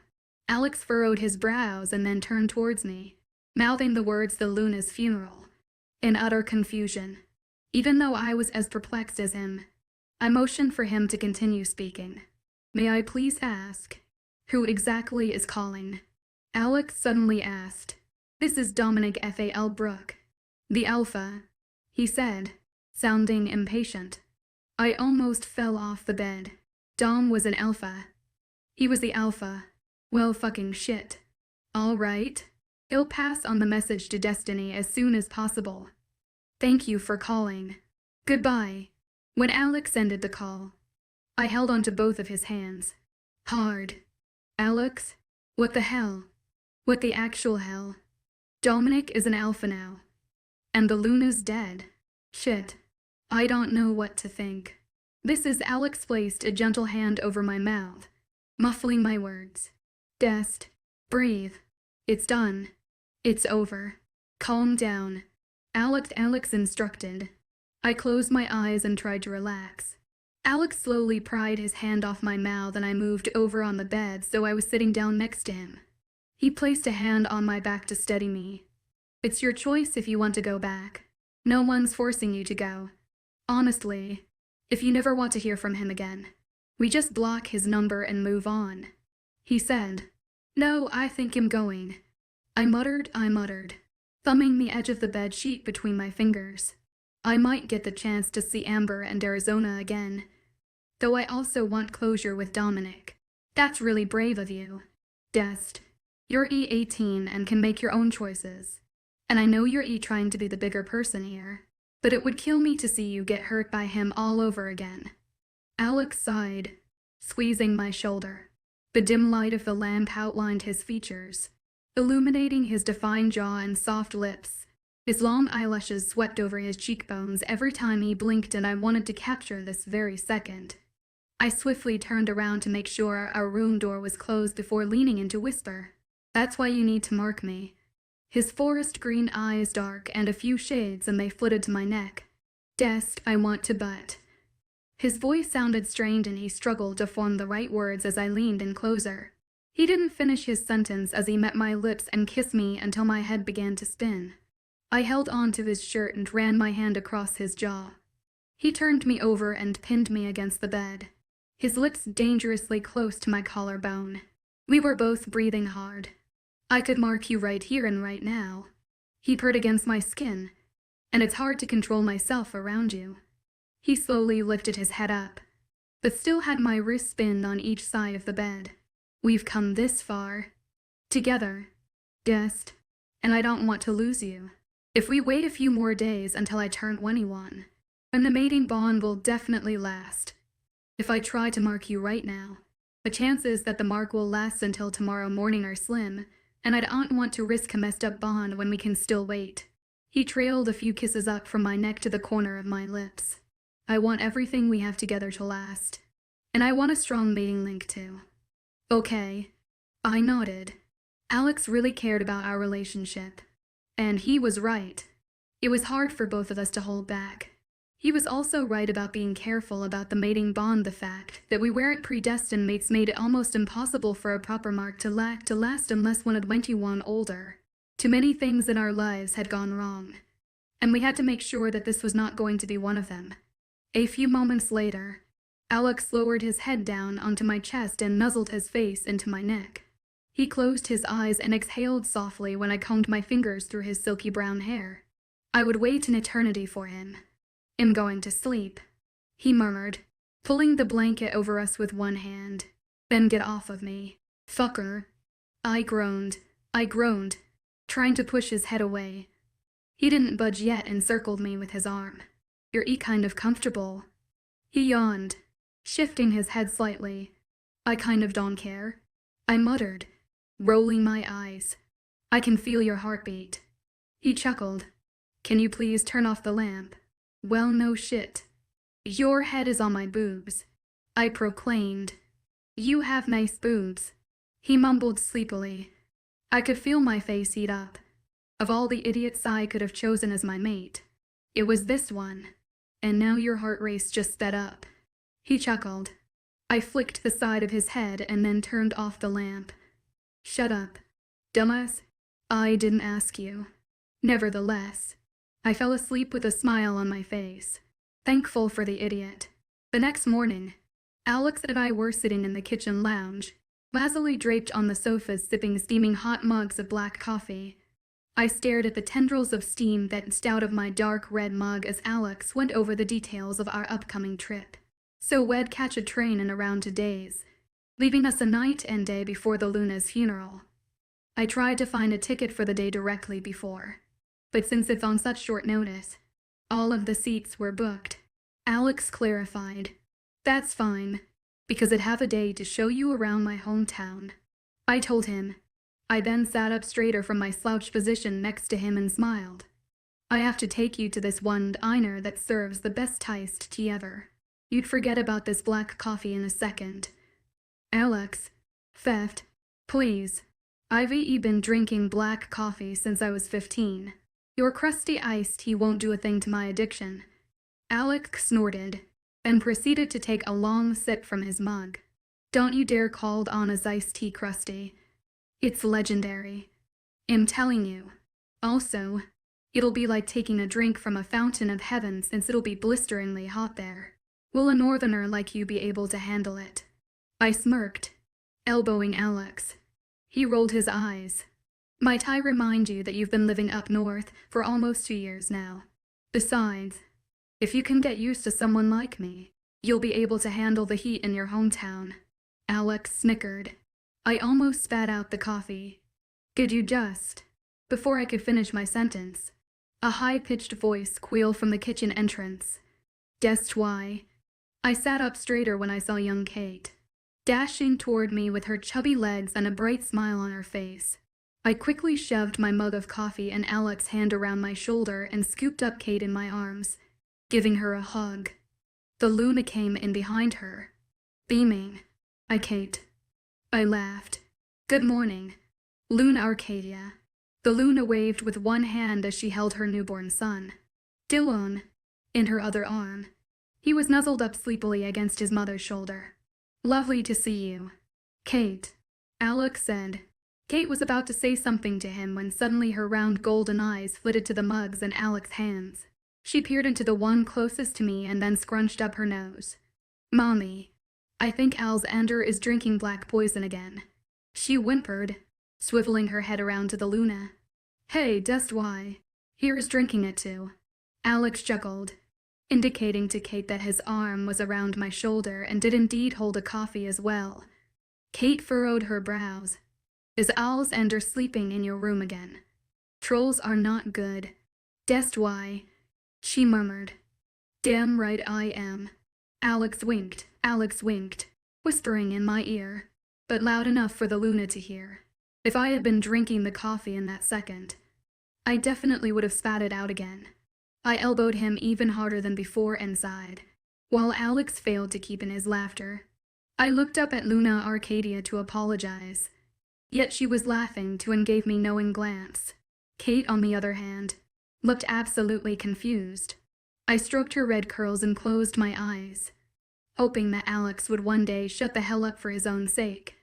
Alex furrowed his brows and then turned towards me, mouthing the words the Luna's funeral. In utter confusion. Even though I was as perplexed as him, I motioned for him to continue speaking. May I please ask, who exactly is calling? Alex suddenly asked. This is Dominic F.A.L. Brooke. The Alpha, he said, sounding impatient. I almost fell off the bed. Dom was an alpha. He was the alpha. Well fucking shit. All right. He'll pass on the message to Destiny as soon as possible. Thank you for calling. Goodbye. When Alex ended the call, I held onto both of his hands. Hard. Alex? What the hell? What the actual hell? Dominic is an alpha now. And the Luna's dead. Shit. I don't know what to think. This is Alex placed a gentle hand over my mouth, muffling my words. Dest. Breathe. It's done. It's over. Calm down. Alex instructed. I closed my eyes and tried to relax. Alex slowly pried his hand off my mouth and I moved over on the bed so I was sitting down next to him. He placed a hand on my back to steady me. It's your choice if you want to go back. No one's forcing you to go. Honestly, if you never want to hear from him again, we just block his number and move on. He said. No, I think I'm going. I muttered. thumbing the edge of the bed sheet between my fingers. I might get the chance to see Amber and Arizona again, though I also want closure with Dominic. That's really brave of you. Dest, you're E18 and can make your own choices. And I know you're trying to be the bigger person here, but it would kill me to see you get hurt by him all over again. Alex sighed, squeezing my shoulder. The dim light of the lamp outlined his features, illuminating his defined jaw and soft lips. His long eyelashes swept over his cheekbones every time he blinked, and I wanted to capture this very second. I swiftly turned around to make sure our room door was closed before leaning in to whisper, "That's why you need to mark me." His forest green eyes dark and a few shades, and they flitted to my neck. "Dest, I want to butt." His voice sounded strained and he struggled to form the right words as I leaned in closer. He didn't finish his sentence as he met my lips and kissed me until my head began to spin. I held on to his shirt and ran my hand across his jaw. He turned me over and pinned me against the bed, his lips dangerously close to my collarbone. We were both breathing hard. "I could mark you right here and right now." He purred against my skin, "and it's hard to control myself around you." He slowly lifted his head up, but still had my wrists pinned on each side of the bed. "We've come this far. Together, Dest, and I don't want to lose you. If we wait a few more days until I turn 21, then the mating bond will definitely last. If I try to mark you right now, the chances that the mark will last until tomorrow morning are slim, and I don't want to risk a messed up bond when we can still wait." He trailed a few kisses up from my neck to the corner of my lips. "I want everything we have together to last, and I want a strong mating link too." "Okay." I nodded. Alex really cared about our relationship, and he was right. It was hard for both of us to hold back. He was also right about being careful about the mating bond. The fact that we weren't predestined mates made it almost impossible for a proper mark to last unless one had 21 older. Too many things in our lives had gone wrong, and we had to make sure that this was not going to be one of them. A few moments later, Alex lowered his head down onto my chest and nuzzled his face into my neck. He closed his eyes and exhaled softly when I combed my fingers through his silky brown hair. "I would wait an eternity for him. I'm going to sleep," he murmured, pulling the blanket over us with one hand. "Then get off of me. Fucker." I groaned, trying to push his head away. He didn't budge yet and circled me with his arm. "You're kind of comfortable." He yawned, shifting his head slightly. "I kind of don't care," I muttered, rolling my eyes. "I can feel your heartbeat." He chuckled. "Can you please turn off the lamp?" "Well, no shit. Your head is on my boobs," I proclaimed. "You have nice boobs," he mumbled sleepily. I could feel my face heat up. Of all the idiots I could have chosen as my mate, it was this one. "And now your heart rate just sped up." He chuckled. I flicked the side of his head and then turned off the lamp. "Shut up, dumbass. I didn't ask you." Nevertheless, I fell asleep with a smile on my face, thankful for the idiot. The next morning, Alex and I were sitting in the kitchen lounge, lazily draped on the sofas, sipping steaming hot mugs of black coffee. I stared at the tendrils of steam that oozed out of my dark red mug as Alex went over the details of our upcoming trip. So we'd catch a train in around 2 days, leaving us a night and day before the Luna's funeral. I tried to find a ticket for the day directly before, but since it's on such short notice, all of the seats were booked. Alex clarified, "That's fine, because I'd have a day to show you around my hometown." I told him. I then sat up straighter from my slouched position next to him and smiled. "I have to take you to this one diner that serves the best iced tea ever. You'd forget about this black coffee in a second." "Alex, theft, please. I've been drinking black coffee since I was 15. Your crusty iced tea won't do a thing to my addiction." Alex snorted, then proceeded to take a long sip from his mug. "Don't you dare call Anna's iced tea crusty. It's legendary. I'm telling you. Also, it'll be like taking a drink from a fountain of heaven since it'll be blisteringly hot there. Will a northerner like you be able to handle it?" I smirked, elbowing Alex. He rolled his eyes. Might I remind you that you've been living up north for almost 2 years now? Besides, if you can get used to someone like me, you'll be able to handle the heat in your hometown. Alex snickered. I almost spat out the coffee. Could you just? Before I could finish my sentence, a high-pitched voice quailed from the kitchen entrance. Guessed why? I sat up straighter when I saw young Kate, dashing toward me with her chubby legs and a bright smile on her face. I quickly shoved my mug of coffee and Alex's hand around my shoulder and scooped up Kate in my arms, giving her a hug. The Luna came in behind her, beaming. "Hi, Kate." I laughed. "Good morning, Luna Arcadia." The Luna waved with one hand as she held her newborn son, Dylan, in her other arm. He was nuzzled up sleepily against his mother's shoulder. "Lovely to see you, Kate," Alex said. Kate was about to say something to him when suddenly her round golden eyes flitted to the mugs in Alex's hands. She peered into the one closest to me and then scrunched up her nose. "Mommy, I think Alexander is drinking black poison again," she whimpered, swiveling her head around to the Luna. "Hey, just why? Here's drinking it too." Alex chuckled, indicating to Kate that his arm was around my shoulder and did indeed hold a coffee as well. Kate furrowed her brows. "Is Alexander sleeping in your room again? Trolls are not good. Just why?" she murmured. "Damn right I am." Alex winked, whispering in my ear, but loud enough for the Luna to hear. If I had been drinking the coffee in that second, I definitely would have spat it out again. I elbowed him even harder than before and sighed, while Alex failed to keep in his laughter. I looked up at Luna Arcadia to apologize, yet she was laughing too and gave me knowing glance. Kate, on the other hand, looked absolutely confused. I stroked her red curls and closed my eyes, hoping that Alex would one day shut the hell up for his own sake.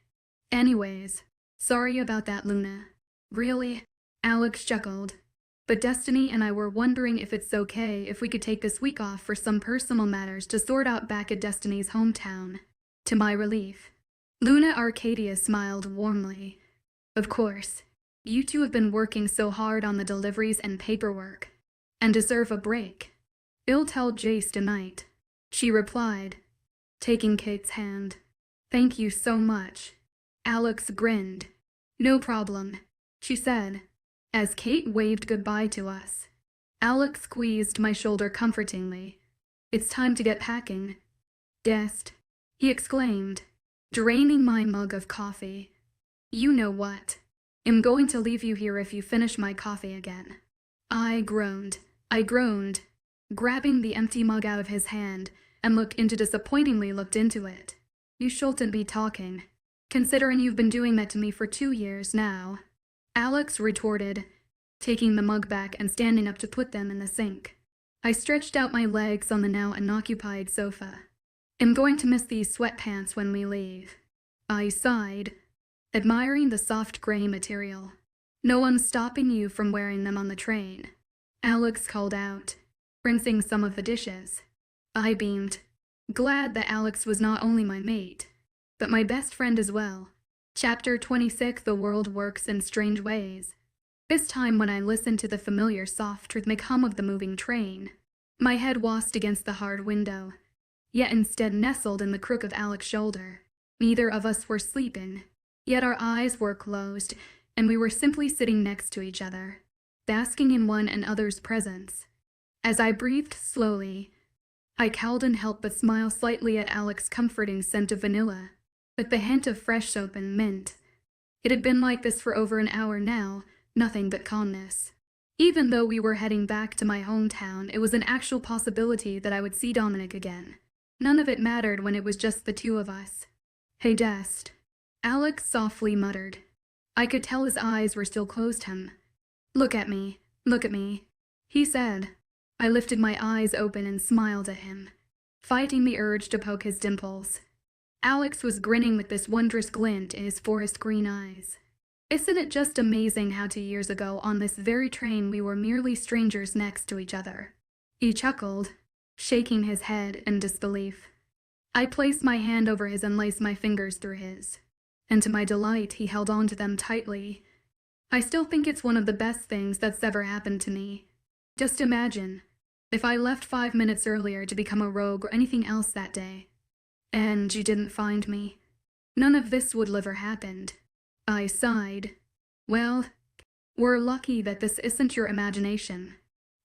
"Anyways, sorry about that, Luna." "Really?" Alex chuckled. "But Destiny and I were wondering if it's okay if we could take this week off for some personal matters to sort out back at Destiny's hometown." To my relief, Luna Arcadia smiled warmly. "Of course. You two have been working so hard on the deliveries and paperwork, and deserve a break. I'll tell Jace tonight," she replied, taking Kate's hand. "Thank you so much." Alex grinned. "No problem," she said, as Kate waved goodbye to us. Alex squeezed my shoulder comfortingly. "It's time to get packing." "Dest," he exclaimed, draining my mug of coffee. "You know what? I'm going to leave you here if you finish my coffee again." I groaned, grabbing the empty mug out of his hand and disappointingly looked into it. "You shouldn't be talking, considering you've been doing that to me for 2 years now," Alex retorted, taking the mug back and standing up to put them in the sink. I stretched out my legs on the now unoccupied sofa. "I'm going to miss these sweatpants when we leave," I sighed, admiring the soft gray material. "No one's stopping you from wearing them on the train," Alex called out, rinsing some of the dishes. I beamed, glad that Alex was not only my mate, but my best friend as well. Chapter 26: The World Works in Strange Ways. This time when I listened to the familiar soft rhythmic hum of the moving train, my head washed against the hard window, yet instead nestled in the crook of Alex's shoulder. Neither of us were sleeping, yet our eyes were closed, and we were simply sitting next to each other, basking in one another's presence. As I breathed slowly, I couldn't help but smile slightly at Alex's comforting scent of vanilla, with the hint of fresh soap and mint. It had been like this for over an hour now, nothing but calmness. Even though we were heading back to my hometown, it was an actual possibility that I would see Dominic again. None of it mattered when it was just the two of us. "Hey, Dest," Alex softly muttered. I could tell his eyes were still closed him. Look at me," he said. I lifted my eyes open and smiled at him, fighting the urge to poke his dimples. Alex was grinning with this wondrous glint in his forest green eyes. "Isn't it just amazing how 2 years ago on this very train we were merely strangers next to each other?" He chuckled, shaking his head in disbelief. I placed my hand over his and laced my fingers through his, and to my delight he held on to them tightly. I still think it's one of the best things that's ever happened to me. Just imagine if I left 5 minutes earlier to become a rogue or anything else that day, and you didn't find me. None of this would have ever happened. I sighed. Well, we're lucky that this isn't your imagination,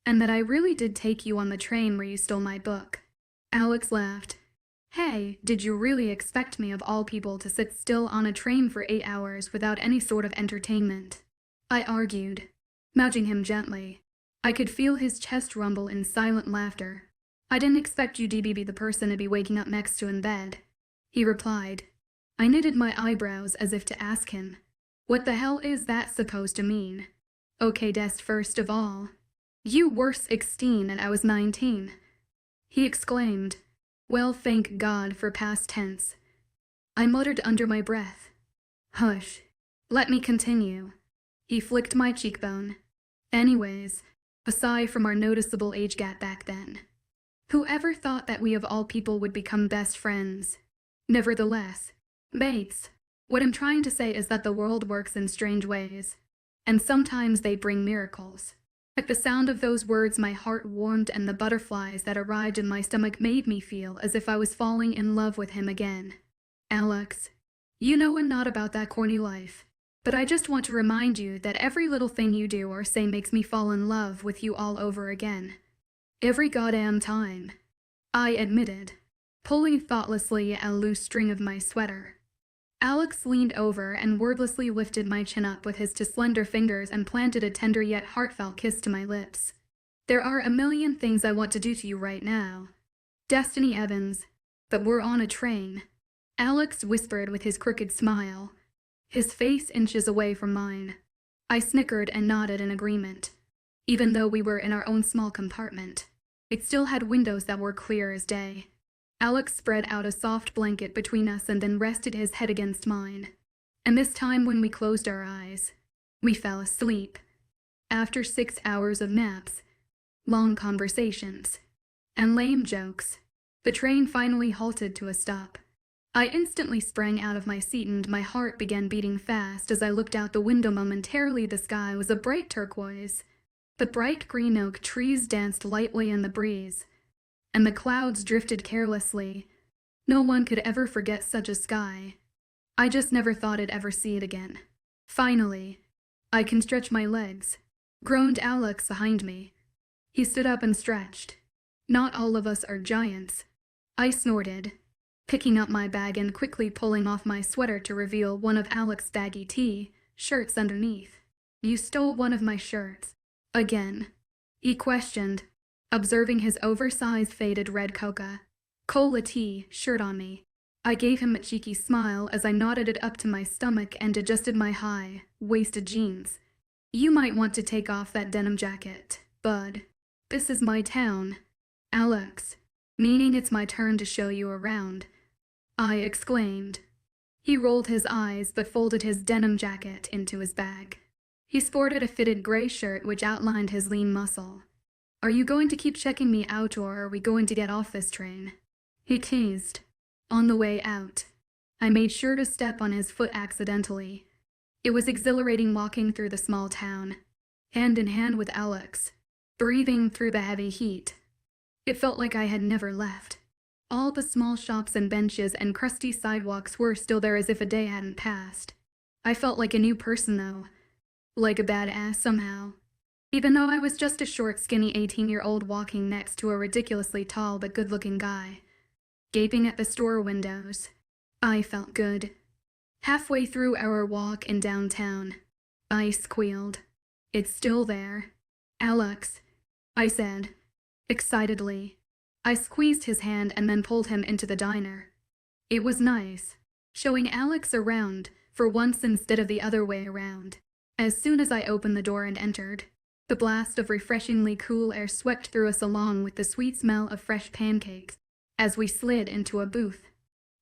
and that I really did take you on the train where you stole my book. Alex laughed. Hey, did you really expect me of all people to sit still on a train for 8 hours without any sort of entertainment? I argued, nudging him gently. I could feel his chest rumble in silent laughter. I didn't expect you to be the person to be waking up next to in bed, he replied. I knitted my eyebrows as if to ask him, what the hell is that supposed to mean? Okay, first of all, you were 16 and I was 19. He exclaimed. Well, thank God for past tense. I muttered under my breath. Hush, let me continue. He flicked my cheekbone. Anyways, aside from our noticeable age gap back then, whoever thought that we of all people would become best friends? Nevertheless, mates, what I'm trying to say is that the world works in strange ways, and sometimes they bring miracles. At the sound of those words, my heart warmed and the butterflies that arrived in my stomach made me feel as if I was falling in love with him again. Alex, you know and not about that corny life, but I just want to remind you that every little thing you do or say makes me fall in love with you all over again. Every goddamn time, I admitted, pulling thoughtlessly at a loose string of my sweater. Alex leaned over and wordlessly lifted my chin up with his too slender fingers and planted a tender yet heartfelt kiss to my lips. There are a million things I want to do to you right now, Destiny Evans, but we're on a train, Alex whispered with his crooked smile, his face inches away from mine. I snickered and nodded in agreement. Even though we were in our own small compartment, it still had windows that were clear as day. Alex spread out a soft blanket between us and then rested his head against mine. And this time when we closed our eyes, we fell asleep. After 6 hours of naps, long conversations, and lame jokes, the train finally halted to a stop. I instantly sprang out of my seat and my heart began beating fast as I looked out the window. Momentarily the sky was a bright turquoise. The bright green oak trees danced lightly in the breeze, and the clouds drifted carelessly. No one could ever forget such a sky. I just never thought I'd ever see it again. Finally, I can stretch my legs, groaned Alex behind me. He stood up and stretched. Not all of us are giants, I snorted, picking up my bag and quickly pulling off my sweater to reveal one of Alex's baggy shirts underneath. You stole one of my shirts. Again, he questioned, observing his oversized faded red Coca-Cola shirt on me. I gave him a cheeky smile as I knotted it up to my stomach and adjusted my high-waisted jeans. You might want to take off that denim jacket, bud. This is my town, Alex, meaning it's my turn to show you around, I exclaimed. He rolled his eyes but folded his denim jacket into his bag. He sported a fitted gray shirt which outlined his lean muscle. Are you going to keep checking me out or are we going to get off this train? He teased. On the way out, I made sure to step on his foot accidentally. It was exhilarating walking through the small town, hand in hand with Alex, breathing through the heavy heat. It felt like I had never left. All the small shops and benches and crusty sidewalks were still there as if a day hadn't passed. I felt like a new person though, like a badass somehow. Even though I was just a short, skinny 18-year-old walking next to a ridiculously tall but good-looking guy, gaping at the store windows, I felt good. Halfway through our walk in downtown, I squealed. It's still there. Alex, I said, excitedly. I squeezed his hand and then pulled him into the diner. It was nice, showing Alex around, for once instead of the other way around. As soon as I opened the door and entered, the blast of refreshingly cool air swept through us along with the sweet smell of fresh pancakes as we slid into a booth.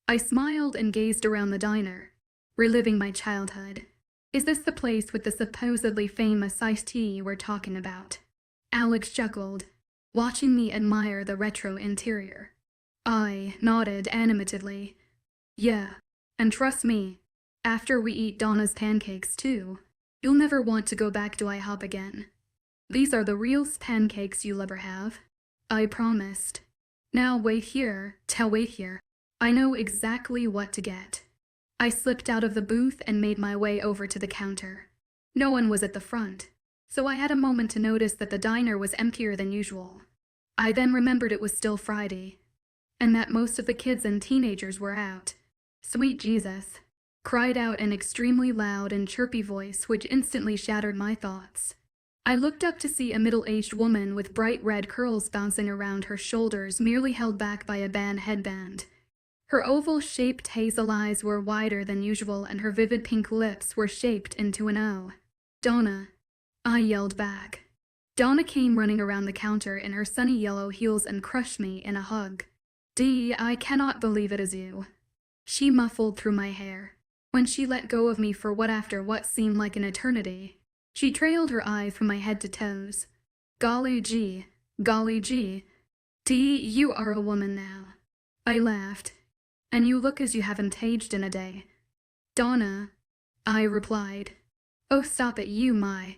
I smiled and gazed around the diner, reliving my childhood. Is this the place with the supposedly famous iced tea you were talking about? Alex chuckled, watching me admire the retro interior. I nodded animatedly. Yeah, and trust me, after we eat Donna's pancakes too, You'll never want to go back to IHOP again. These are the realest pancakes you'll ever have. I promised. Now wait here, wait here. I know exactly what to get. I slipped out of the booth and made my way over to the counter. No one was at the front, so I had a moment to notice that the diner was emptier than usual. I then remembered it was still Friday, and that most of the kids and teenagers were out. Sweet Jesus, cried out an extremely loud and chirpy voice which instantly shattered my thoughts. I looked up to see a middle-aged woman with bright red curls bouncing around her shoulders, merely held back by a band headband. Her oval-shaped hazel eyes were wider than usual, and her vivid pink lips were shaped into an O. "Donna," I yelled back. Donna came running around the counter in her sunny yellow heels and crushed me in a hug. "Dee, I cannot believe it is you." She muffled through my hair. When she let go of me for after what seemed like an eternity, she trailed her eyes from my head to toes. Golly gee. Dee, you are a woman now." I laughed. "And you look as you haven't aged in a day." "Donna," I replied. "Oh, stop it, you my.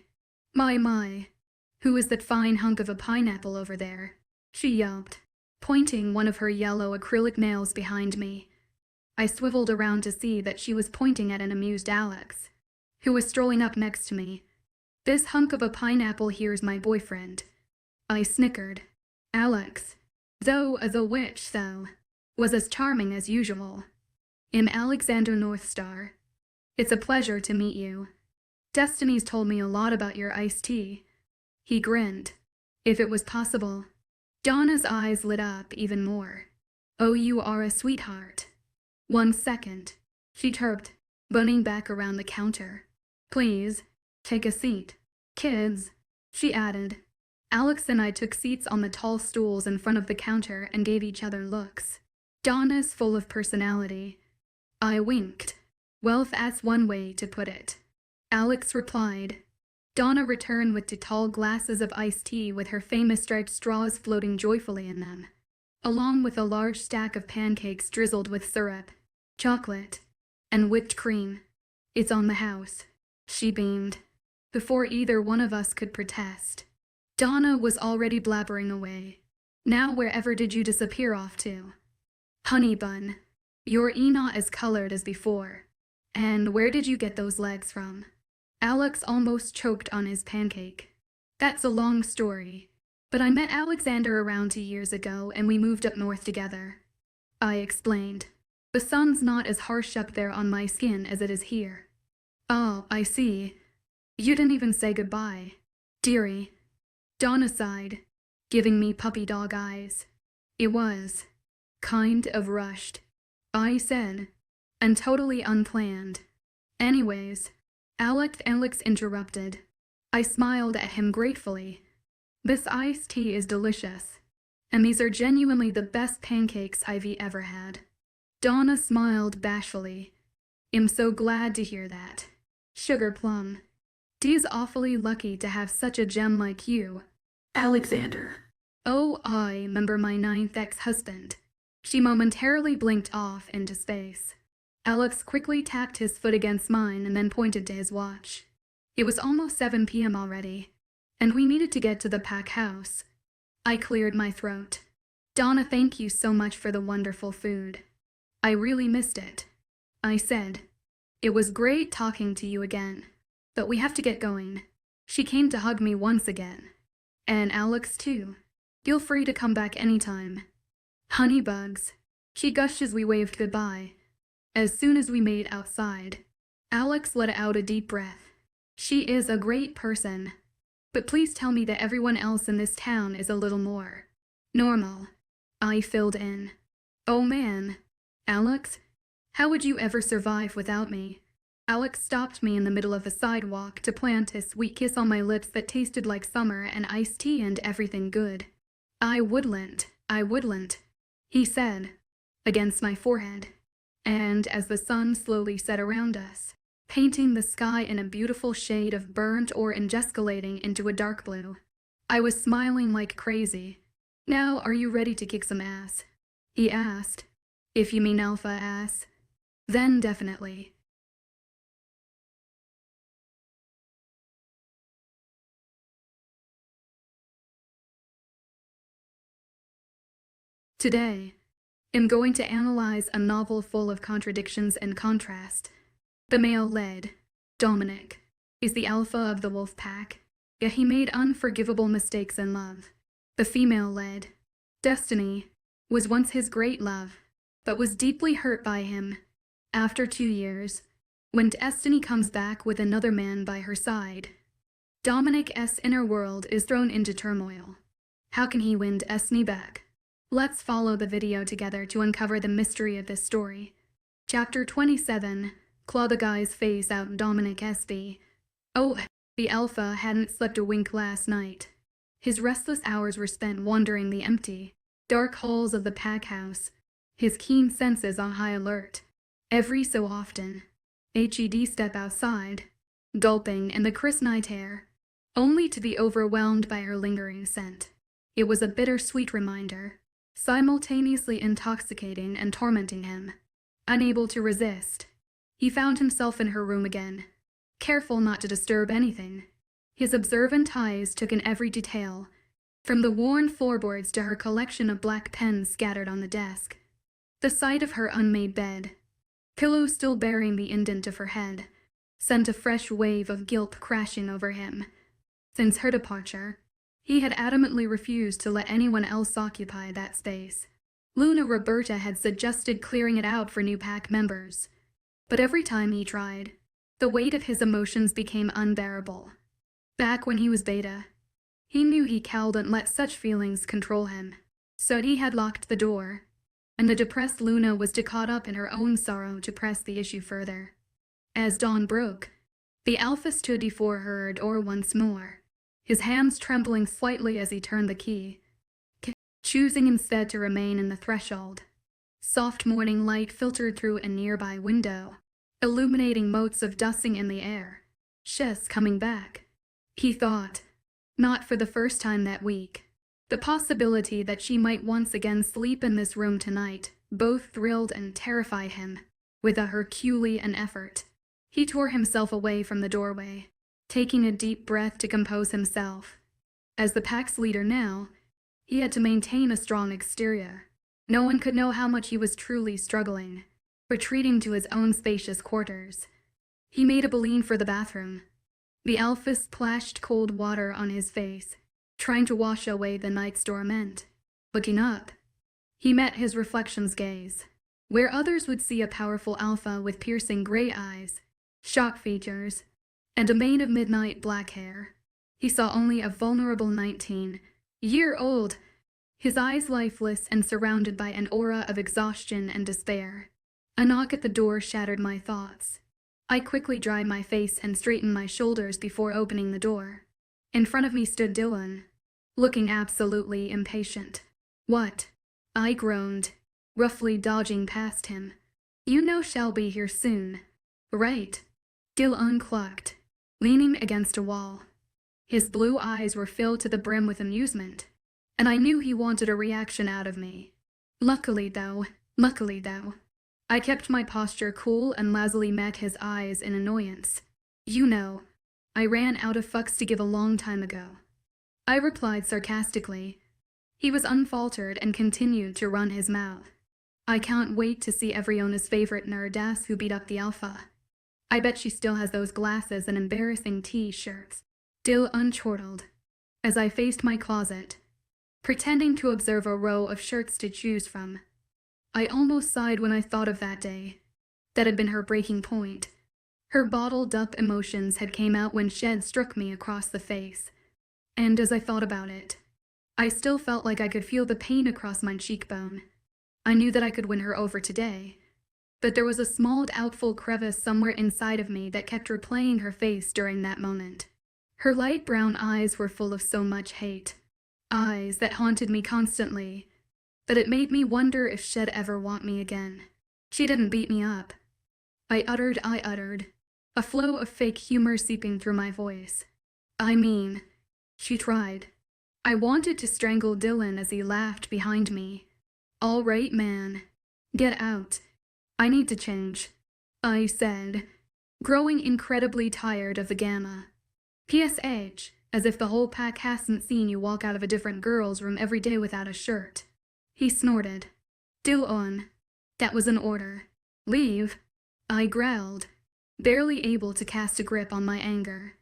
Who is that fine hunk of a pineapple over there?" she yelped, pointing one of her yellow acrylic nails behind me. I swiveled around to see that she was pointing at an amused Alex, who was strolling up next to me. "This hunk of a pineapple here's my boyfriend." I snickered. Alex, though as a witch though, was as charming as usual. "I'm Alexander Northstar. It's a pleasure to meet you. Destiny's told me a lot about your iced tea." He grinned. "If it was possible." Donna's eyes lit up even more. "Oh, you are a sweetheart." "1 second," she chirped, bunning back around the counter. "Please, take a seat. Kids," she added. Alex and I took seats on the tall stools in front of the counter and gave each other looks. Donna's full of personality. I winked. "Well, that's one way to put it," Alex replied. Donna returned with 2 tall glasses of iced tea with her famous striped straws floating joyfully in them, along with a large stack of pancakes drizzled with syrup, chocolate, and whipped cream. "It's on the house," she beamed. Before either one of us could protest, Donna was already blabbering away. "Now wherever did you disappear off to?" "Honey bun, you're not as colored as before. And where did you get those legs from?" Alex almost choked on his pancake. "That's a long story, but I met Alexander around 2 years ago and we moved up north together," I explained. "The sun's not as harsh up there on my skin as it is here." "Oh, I see. You didn't even say goodbye, dearie." Donna sighed, giving me puppy dog eyes. "It was kind of rushed," I said, "and totally unplanned." "Anyways," Alex interrupted. I smiled at him gratefully. "This iced tea is delicious, and these are genuinely the best pancakes I've ever had." Donna smiled bashfully. "I'm so glad to hear that. Sugar plum. Dee's awfully lucky to have such a gem like you." "Alexander." "Oh, I remember my 9th ex-husband." She momentarily blinked off into space. Alex quickly tapped his foot against mine and then pointed to his watch. It was almost 7 p.m. already, and we needed to get to the pack house. I cleared my throat. "Donna, thank you so much for the wonderful food. I really missed it," I said. "It was great talking to you again, but we have to get going." She came to hug me once again. "And Alex too. Feel free to come back anytime." "Honey bugs," she gushed as we waved goodbye. As soon as we made outside, Alex let out a deep breath. "She is a great person, but please tell me that everyone else in this town is a little more normal," I filled in. "Oh man, Alex, how would you ever survive without me?" Alex stopped me in the middle of a sidewalk to plant a sweet kiss on my lips that tasted like summer and iced tea and everything good. I wouldn't," he said, against my forehead. And as the sun slowly set around us, painting the sky in a beautiful shade of burnt orange escalating into a dark blue, I was smiling like crazy. "Now are you ready to kick some ass?" he asked. "If you mean alpha ass, then definitely." Today, I'm going to analyze a novel full of contradictions and contrast. The male-led, Dominic, is the alpha of the wolf pack, yet he made unforgivable mistakes in love. The female-led, Destiny, was once his great love, but was deeply hurt by him. After 2 years, when Destiny comes back with another man by her side, Dominic's inner world is thrown into turmoil. How can he win Destiny back? Let's follow the video together to uncover the mystery of this story. Chapter 27, Claw the Guy's Face Out Dominic SB. Oh, the alpha hadn't slept a wink last night. His restless hours were spent wandering the empty, dark halls of the pack house, his keen senses on high alert. Every so often, he'd step outside, gulping in the crisp night air, only to be overwhelmed by her lingering scent. It was a bittersweet reminder, simultaneously intoxicating and tormenting him. Unable to resist, he found himself in her room again, careful not to disturb anything. His observant eyes took in every detail, from the worn floorboards to her collection of black pens scattered on the desk. The sight of her unmade bed, pillows still bearing the indent of her head, sent a fresh wave of guilt crashing over him. Since her departure, he had adamantly refused to let anyone else occupy that space. Luna Roberta had suggested clearing it out for new pack members, but every time he tried, the weight of his emotions became unbearable. Back when he was beta, he knew he couldn't let such feelings control him, so he had locked the door, and the depressed Luna was too caught up in her own sorrow to press the issue further. As dawn broke, the alpha stood before her door once more, his hands trembling slightly as he turned the key, choosing instead to remain in the threshold. Soft morning light filtered through a nearby window, illuminating motes of dusting in the air. She's coming back, he thought, not for the first time that week. The possibility that she might once again sleep in this room tonight both thrilled and terrified him. With a Herculean effort, he tore himself away from the doorway, taking a deep breath to compose himself. As the pack's leader now, he had to maintain a strong exterior. No one could know how much he was truly struggling, retreating to his own spacious quarters. He made a beeline for the bathroom. The alpha splashed cold water on his face, trying to wash away the night's torment. Looking up, he met his reflection's gaze. Where others would see a powerful alpha with piercing gray eyes, shock features, and a mane of midnight black hair, he saw only a vulnerable 19-year-old, his eyes lifeless and surrounded by an aura of exhaustion and despair. A knock at the door shattered my thoughts. I quickly dried my face and straightened my shoulders before opening the door. In front of me stood Dylan, looking absolutely impatient. "What?" I groaned, roughly dodging past him. "You know she'll be here soon, right?" Dylan clucked, leaning against a wall. His blue eyes were filled to the brim with amusement, and I knew he wanted a reaction out of me. Luckily though, I kept my posture cool and lazily met his eyes in annoyance. "You know, I ran out of fucks to give a long time ago," I replied sarcastically. He was unfaltered and continued to run his mouth. "I can't wait to see Everyone's favorite nerdass who beat up the alpha. I bet she still has those glasses and embarrassing t-shirts." Dill unchortled, as I faced my closet, pretending to observe a row of shirts to choose from. I almost sighed when I thought of that day. That had been her breaking point. Her bottled-up emotions had came out when Shed struck me across the face. And as I thought about it, I still felt like I could feel the pain across my cheekbone. I knew that I could win her over today, but there was a small doubtful crevice somewhere inside of me that kept replaying her face during that moment. Her light brown eyes were full of so much hate, eyes that haunted me constantly, that it made me wonder if she'd ever want me again. She didn't beat me up. I uttered, a flow of fake humor seeping through my voice. I mean, she tried. I wanted to strangle Dylan as he laughed behind me. "All right, man. Get out. I need to change," I said, growing incredibly tired of the gamma. PSH, as if the whole pack hasn't seen you walk out of a different girl's room every day without a shirt. He snorted. "Deal on." That was an order. "Leave," I growled, barely able to cast a grip on my anger.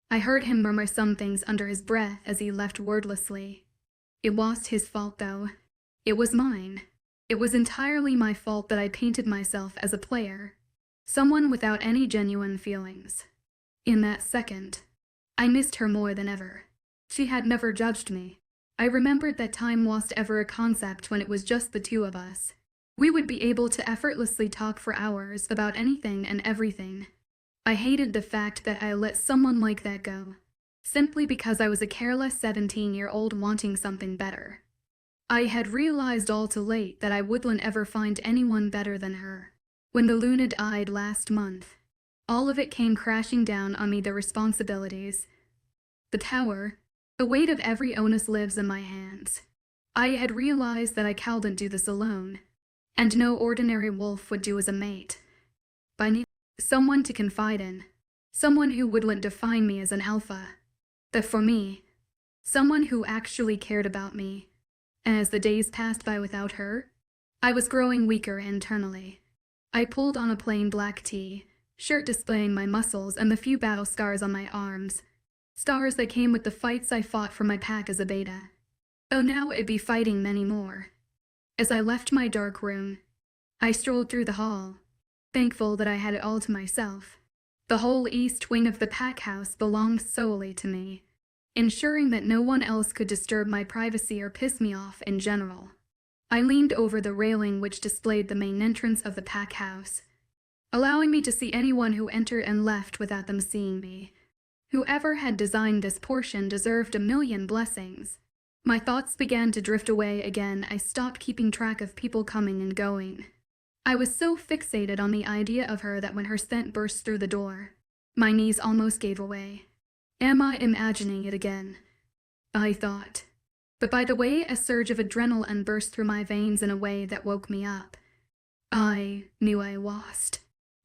I heard him murmur some things under his breath as he left wordlessly. It wasn't his fault, though. It was mine. It was entirely my fault that I painted myself as a player, someone without any genuine feelings. In that second, I missed her more than ever. She had never judged me. I remembered that time wasn't ever a concept when it was just the two of us. We would be able to effortlessly talk for hours about anything and everything. I hated the fact that I let someone like that go, simply because I was a careless 17-year-old wanting something better. I had realized all too late that I wouldn't ever find anyone better than her. When the Luna died last month, all of it came crashing down on me, the responsibilities, the tower, the weight of every onus lives in my hands. I had realized that I couldn't do this alone, and no ordinary wolf would do as a mate. I needed someone to confide in, someone who wouldn't define me as an alpha. But for me, someone who actually cared about me. And as the days passed by without her, I was growing weaker internally. I pulled on a plain black tee, shirt displaying my muscles and the few battle scars on my arms. Scars that came with the fights I fought for my pack as a beta. Oh, now it'd be fighting many more. As I left my dark room, I strolled through the hall, thankful that I had it all to myself. The whole east wing of the pack house belonged solely to me, ensuring that no one else could disturb my privacy or piss me off in general. I leaned over the railing which displayed the main entrance of the pack house, allowing me to see anyone who entered and left without them seeing me. Whoever had designed this portion deserved a million blessings. My thoughts began to drift away again. I stopped keeping track of people coming and going. I was so fixated on the idea of her that when her scent burst through the door, my knees almost gave away. Am I imagining it again? I thought. But by the way, a surge of adrenaline burst through my veins in a way that woke me up. I knew I lost.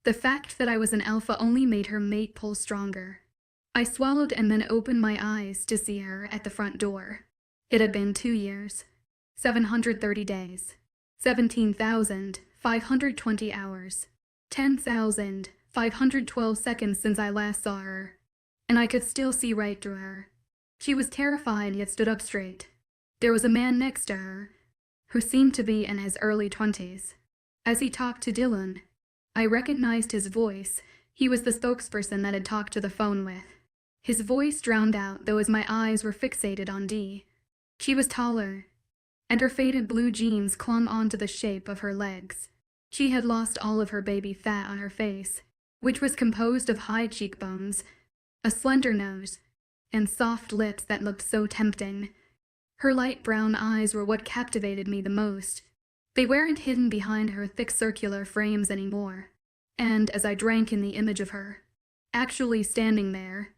The fact that I was an alpha only made her mate pull stronger. I swallowed and then opened my eyes to see her at the front door. It had been 2 years, 730 days, 17,520 hours, 10,512 seconds since I last saw her, and I could still see right through her. She was terrified yet stood up straight. There was a man next to her, who seemed to be in his early 20s. As he talked to Dylan, I recognized his voice. He was the spokesperson that had talked to the phone with. His voice drowned out, though, as my eyes were fixated on Dee. She was taller, and her faded blue jeans clung onto the shape of her legs. She had lost all of her baby fat on her face, which was composed of high cheekbones, a slender nose, and soft lips that looked so tempting. Her light brown eyes were what captivated me the most. They weren't hidden behind her thick circular frames anymore, and as I drank in the image of her, actually standing there,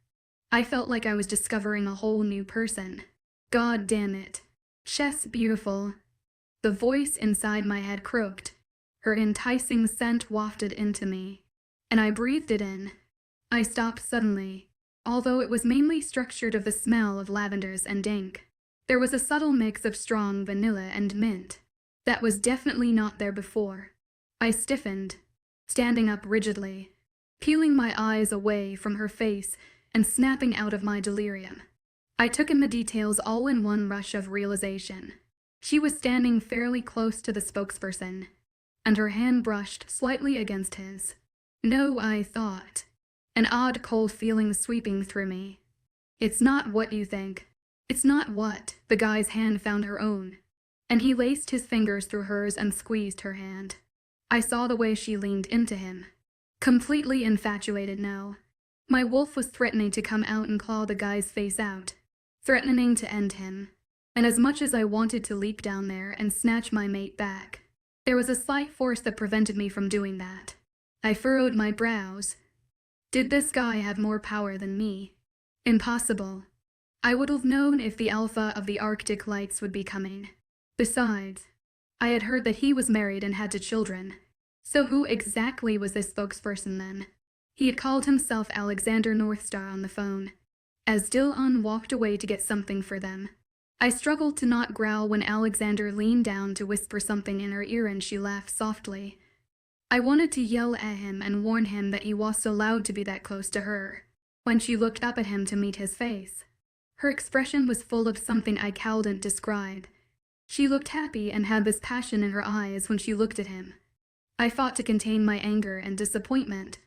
I felt like I was discovering a whole new person. God damn it. She's beautiful. The voice inside my head croaked. Her enticing scent wafted into me, and I breathed it in. I stopped suddenly, although it was mainly structured of the smell of lavenders and ink. There was a subtle mix of strong vanilla and mint that was definitely not there before. I stiffened, standing up rigidly, peeling my eyes away from her face and snapping out of my delirium. I took in the details all in one rush of realization. She was standing fairly close to the spokesperson, and her hand brushed slightly against his. No, I thought, an odd cold feeling sweeping through me. It's not what you think. It's not what. The guy's hand found her own, and he laced his fingers through hers and squeezed her hand. I saw the way she leaned into him, completely infatuated now. My wolf was threatening to come out and claw the guy's face out, threatening to end him, and as much as I wanted to leap down there and snatch my mate back, there was a slight force that prevented me from doing that. I furrowed my brows. Did this guy have more power than me? Impossible. I would have known if the alpha of the Arctic Lights would be coming. Besides, I had heard that he was married and had 2 children. So who exactly was this spokesperson then? He had called himself Alexander Northstar on the phone, as Dylan walked away to get something for them. I struggled to not growl when Alexander leaned down to whisper something in her ear and she laughed softly. I wanted to yell at him and warn him that he was so loud to be that close to her. When she looked up at him to meet his face, her expression was full of something I couldn't describe. She looked happy and had this passion in her eyes when she looked at him. I fought to contain my anger and disappointment,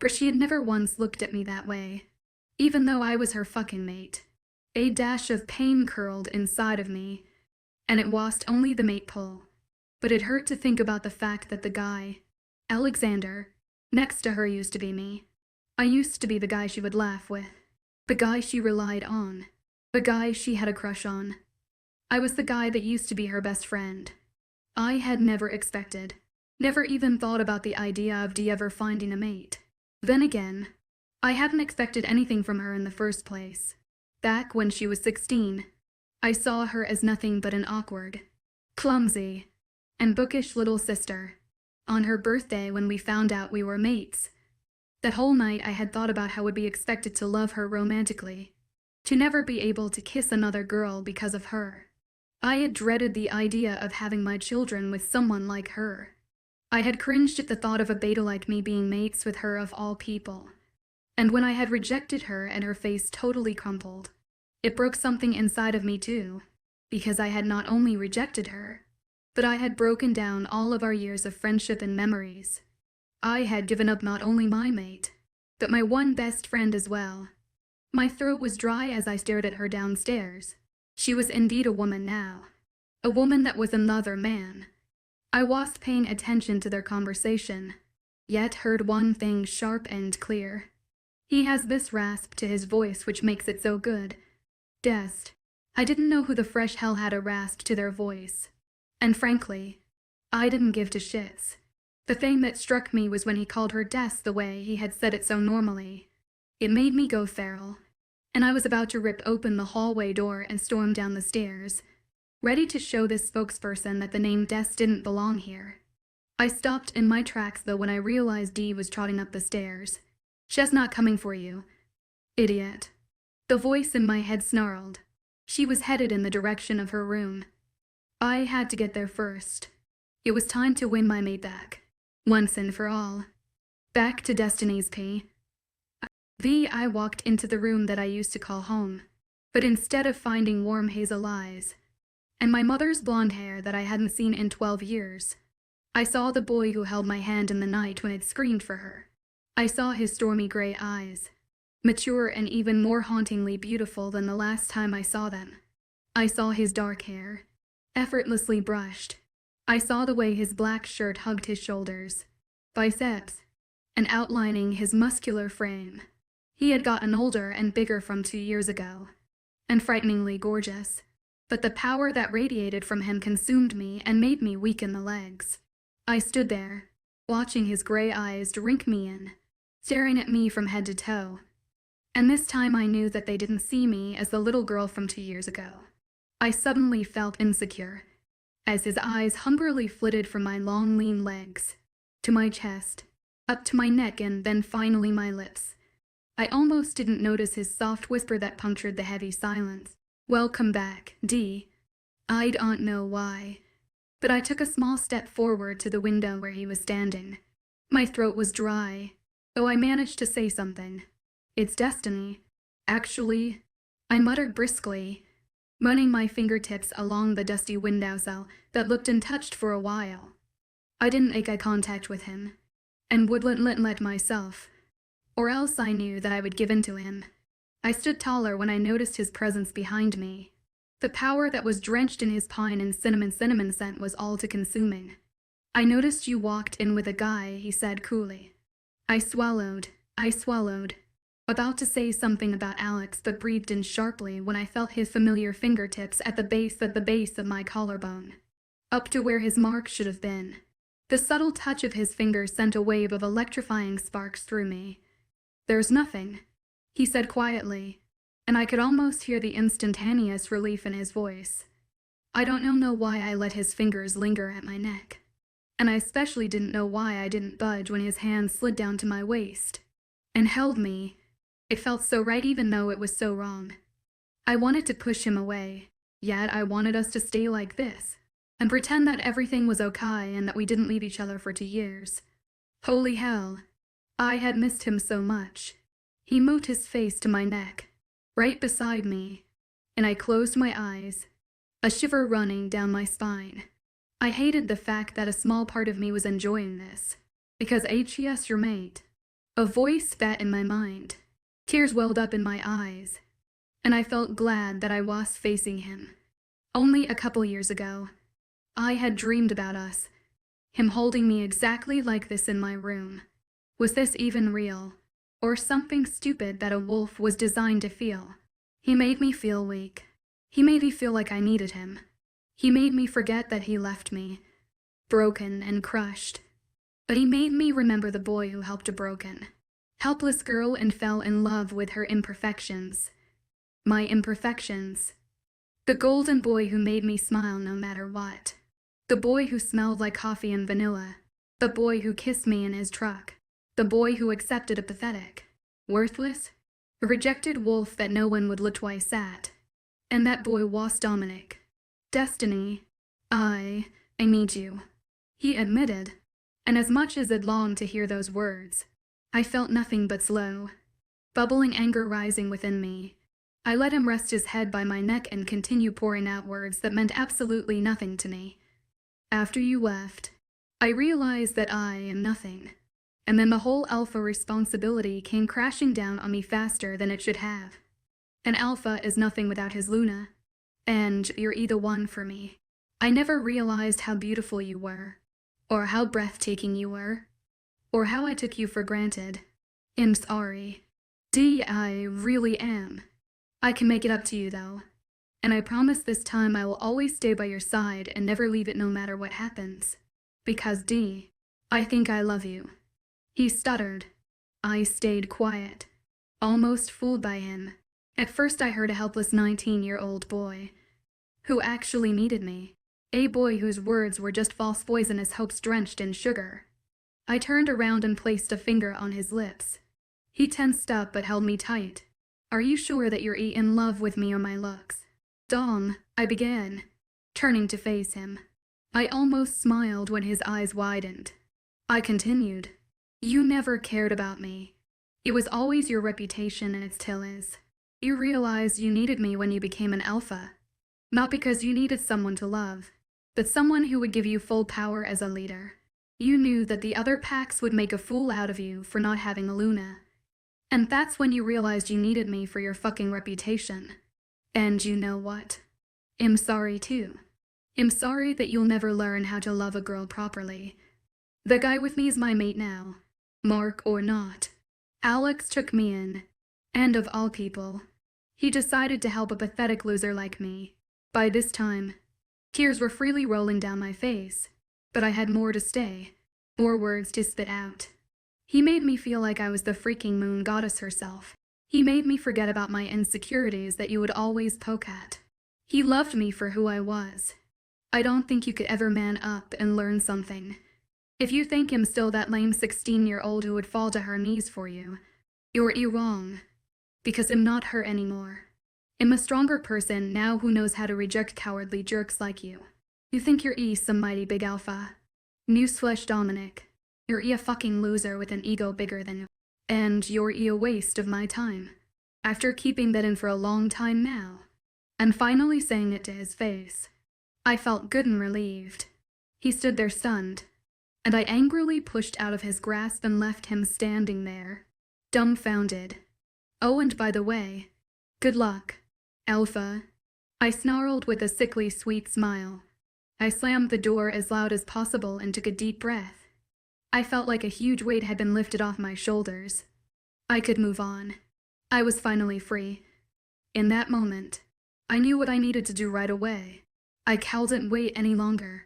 but she had never once looked at me that way, even though I was her fucking mate. A dash of pain curled inside of me, and it wasn't only the mate pull, but it hurt to think about the fact that the guy, Alexander, next to her used to be me. I used to be the guy she would laugh with, the guy she relied on, the guy she had a crush on. I was the guy that used to be her best friend. I had never expected, never even thought about the idea of ever finding a mate. Then again, I hadn't expected anything from her in the first place. Back when she was 16, I saw her as nothing but an awkward, clumsy, and bookish little sister. On her birthday, when we found out we were mates, that whole night I had thought about how I would be expected to love her romantically, to never be able to kiss another girl because of her. I had dreaded the idea of having my children with someone like her. I had cringed at the thought of a beta like me being mates with her of all people. And when I had rejected her and her face totally crumpled, it broke something inside of me too, because I had not only rejected her, but I had broken down all of our years of friendship and memories. I had given up not only my mate, but my one best friend as well. My throat was dry as I stared at her downstairs. She was indeed a woman now, a woman that was another man. I wasn't paying attention to their conversation, yet heard one thing sharp and clear. He has this rasp to his voice which makes it so good. Dest. I didn't know who the fresh hell had a rasp to their voice. And frankly, I didn't give two shits. The thing that struck me was when he called her Des the way he had said it so normally. It made me go feral, and I was about to rip open the hallway door and storm down the stairs, ready to show this spokesperson that the name Des didn't belong here. I stopped in my tracks though when I realized Dee was trotting up the stairs. "She's not coming for you, idiot." The voice in my head snarled. She was headed in the direction of her room. I had to get there first. It was time to win my mate back, once and for all. Back to Destiny's P. I walked into the room that I used to call home, but instead of finding warm hazel eyes, and my mother's blonde hair that I hadn't seen in 12 years, I saw the boy who held my hand in the night when it screamed for her. I saw his stormy gray eyes, mature and even more hauntingly beautiful than the last time I saw them. I saw his dark hair, effortlessly brushed. I saw the way his black shirt hugged his shoulders, biceps, and outlining his muscular frame. He had gotten older and bigger from 2 years ago, and frighteningly gorgeous, but the power that radiated from him consumed me and made me weak in the legs. I stood there, watching his gray eyes drink me in, staring at me from head to toe. And this time I knew that they didn't see me as the little girl from 2 years ago. I suddenly felt insecure, as his eyes hungrily flitted from my long, lean legs, to my chest, up to my neck and then finally my lips. I almost didn't notice his soft whisper that punctured the heavy silence. "Welcome back, Dee." I don't know why, but I took a small step forward to the window where he was standing. My throat was dry, though I managed to say something. "It's Destiny, actually," I muttered briskly, running my fingertips along the dusty windowsill that looked untouched for a while. I didn't make eye contact with him, and wouldn't let myself, or else I knew that I would give in to him. I stood taller when I noticed his presence behind me. The power that was drenched in his pine and cinnamon scent was all-too-consuming. "I noticed you walked in with a guy," he said coolly. I swallowed, about to say something about Alex, but breathed in sharply when I felt his familiar fingertips at the base of my collarbone, up to where his mark should have been. The subtle touch of his fingers sent a wave of electrifying sparks through me. "There's nothing," he said quietly, and I could almost hear the instantaneous relief in his voice. I don't know why I let his fingers linger at my neck, and I especially didn't know why I didn't budge when his hand slid down to my waist and held me. It felt so right even though it was so wrong. I wanted to push him away, Yet I wanted us to stay like this, and pretend that everything was okay and that we didn't leave each other for 2 years. Holy hell, I had missed him so much. He moved his face to my neck, right beside me, and I closed my eyes, a shiver running down my spine. I hated the fact that a small part of me was enjoying this, because HES your mate. A voice spat in my mind. Tears welled up in my eyes, and I felt glad that I was facing him. Only a couple years ago, I had dreamed about us, him holding me exactly like this in my room. Was this even real, or something stupid that a wolf was designed to feel? He made me feel weak. He made me feel like I needed him. He made me forget that he left me, broken and crushed. But he made me remember the boy who helped a broken, helpless girl and fell in love with her imperfections. My imperfections. The golden boy who made me smile no matter what. The boy who smelled like coffee and vanilla. The boy who kissed me in his truck. The boy who accepted a pathetic, worthless, rejected wolf that no one would look twice at. And that boy was Dominic. Destiny, I need you, he admitted, and as much as I'd longed to hear those words, I felt nothing but slow, bubbling anger rising within me. I let him rest his head by my neck and continue pouring out words that meant absolutely nothing to me. After you left, I realized that I am nothing, and then the whole alpha responsibility came crashing down on me faster than it should have. An alpha is nothing without his Luna. And you're either one for me. I never realized how beautiful you were, or how breathtaking you were, or how I took you for granted. I'm sorry. I really am. I can make it up to you though, and I promise this time I will always stay by your side and never leave it no matter what happens. Because I think I love you. He stuttered. I stayed quiet, almost fooled by him. At first I heard a helpless 19-year-old boy, who actually needed me. A boy whose words were just false poisonous hopes drenched in sugar. I turned around and placed a finger on his lips. He tensed up but held me tight. Are you sure that you're in love with me or my looks? Dom, I began, turning to face him. I almost smiled when his eyes widened. I continued. You never cared about me. It was always your reputation and it still is. You realized you needed me when you became an alpha. Not because you needed someone to love, but someone who would give you full power as a leader. You knew that the other packs would make a fool out of you for not having a Luna. And that's when you realized you needed me for your fucking reputation. And you know what? I'm sorry too. I'm sorry that you'll never learn how to love a girl properly. The guy with me is my mate now, Mark or not. Alex took me in, and of all people, he decided to help a pathetic loser like me. By this time, tears were freely rolling down my face, but I had more to say, more words to spit out. He made me feel like I was the freaking moon goddess herself. He made me forget about my insecurities that you would always poke at. He loved me for who I was. I don't think you could ever man up and learn something. If you think I'm still that lame 16-year-old who would fall to her knees for you, you're wrong. Because I'm not her anymore. I'm a stronger person now who knows how to reject cowardly jerks like you. You think you're some mighty big alpha. Newsflash Dominic. You're a fucking loser with an ego bigger than you. And you're a waste of my time. After keeping that in for a long time now, and finally saying it to his face, I felt good and relieved. He stood there stunned, and I angrily pushed out of his grasp and left him standing there, dumbfounded. Oh, and by the way, good luck, Alpha, I snarled with a sickly sweet smile. I slammed the door as loud as possible and took a deep breath. I felt like a huge weight had been lifted off my shoulders. I could move on. I was finally free. In that moment, I knew what I needed to do right away. I couldn't wait any longer.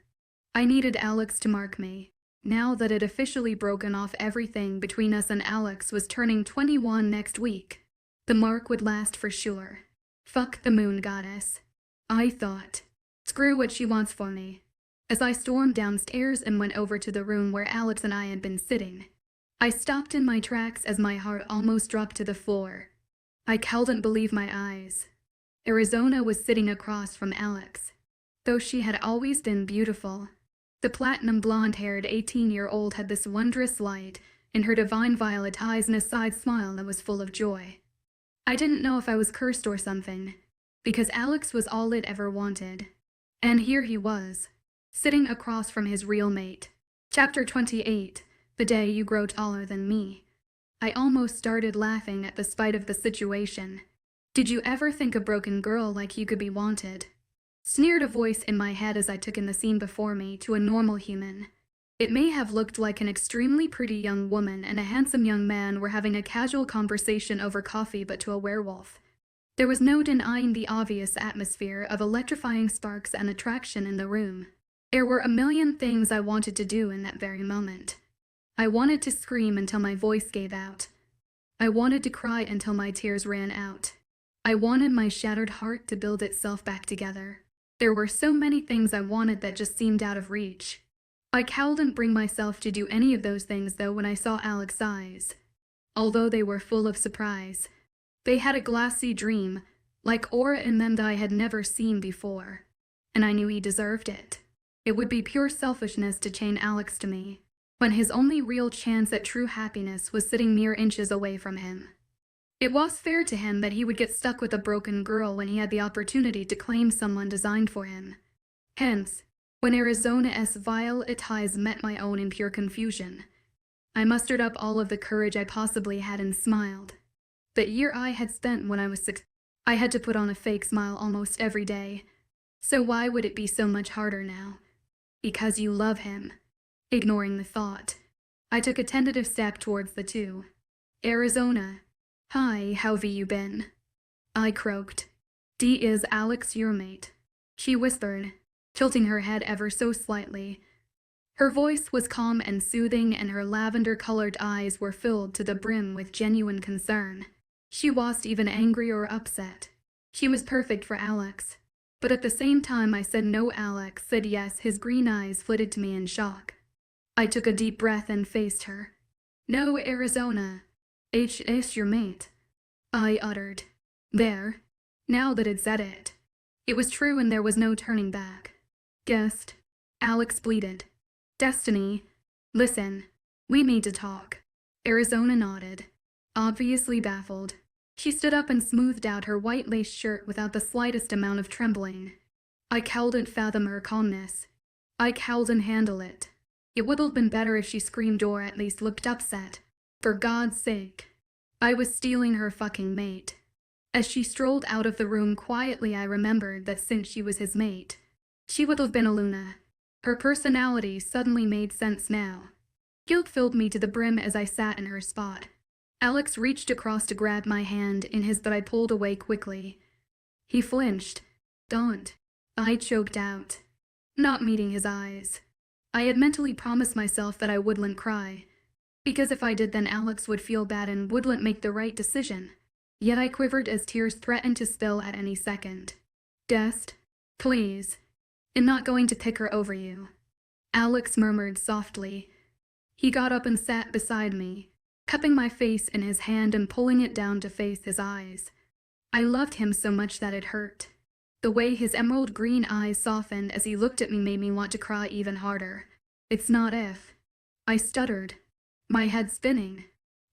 I needed Alex to mark me. Now that it officially broken off everything between us and Alex was turning 21 next week, the mark would last for sure. Fuck the moon goddess, I thought. Screw what she wants for me. As I stormed downstairs and went over to the room where Alex and I had been sitting, I stopped in my tracks as my heart almost dropped to the floor. I couldn't believe my eyes. Arizona was sitting across from Alex. Though she had always been beautiful, the platinum blonde-haired 18-year-old had this wondrous light in her divine violet eyes and a side smile that was full of joy. I didn't know if I was cursed or something, because Alex was all it ever wanted. And here he was, sitting across from his real mate. Chapter 28, The Day You Grow Taller Than Me. I almost started laughing at the spite of the situation. Did you ever think a broken girl like you could be wanted? Sneered a voice in my head as I took in the scene before me to a normal human. It may have looked like an extremely pretty young woman and a handsome young man were having a casual conversation over coffee, but to a werewolf, there was no denying the obvious atmosphere of electrifying sparks and attraction in the room. There were a million things I wanted to do in that very moment. I wanted to scream until my voice gave out. I wanted to cry until my tears ran out. I wanted my shattered heart to build itself back together. There were so many things I wanted that just seemed out of reach. I couldn't bring myself to do any of those things though when I saw Alex's eyes. Although they were full of surprise, they had a glassy dream, like aura in them that I had never seen before. And I knew he deserved it. It would be pure selfishness to chain Alex to me, when his only real chance at true happiness was sitting mere inches away from him. It was fair to him that he would get stuck with a broken girl when he had the opportunity to claim someone designed for him. Hence, when Arizona's violet eyes met my own in pure confusion, I mustered up all of the courage I possibly had and smiled. The year I had spent when I was 6, I had to put on a fake smile almost every day. So why would it be so much harder now? Because you love him. Ignoring the thought, I took a tentative step towards the two. Arizona. Hi, how've you been? I croaked. D is Alex your mate? She whispered, tilting her head ever so slightly. Her voice was calm and soothing, and her lavender-colored eyes were filled to the brim with genuine concern. She wasn't even angry or upset. She was perfect for Alex. But at the same time I said no, Alex said yes, his green eyes flitted to me in shock. I took a deep breath and faced her. No, Arizona. It's your mate, I uttered. There. Now that I'd said it. It was true and there was no turning back. Guessed. Alex bleated. Destiny. Listen. We need to talk. Arizona nodded. Obviously baffled. She stood up and smoothed out her white lace shirt without the slightest amount of trembling. I couldn't fathom her calmness. I couldn't handle it. It would have been better if she screamed or at least looked upset. For God's sake. I was stealing her fucking mate. As she strolled out of the room quietly, I remembered that since she was his mate, she would have been a Luna. Her personality suddenly made sense now. Guilt filled me to the brim as I sat in her spot. Alex reached across to grab my hand in his, but I pulled away quickly. He flinched. Don't. I choked out, not meeting his eyes. I had mentally promised myself that I wouldn't cry, because if I did then Alex would feel bad and wouldn't make the right decision. Yet I quivered as tears threatened to spill at any second. Dest, please. I'm not going to pick her over you, Alex murmured softly. He got up and sat beside me, cupping my face in his hand and pulling it down to face his eyes. I loved him so much that it hurt. The way his emerald green eyes softened as he looked at me made me want to cry even harder. It's not if. I stuttered, my head spinning.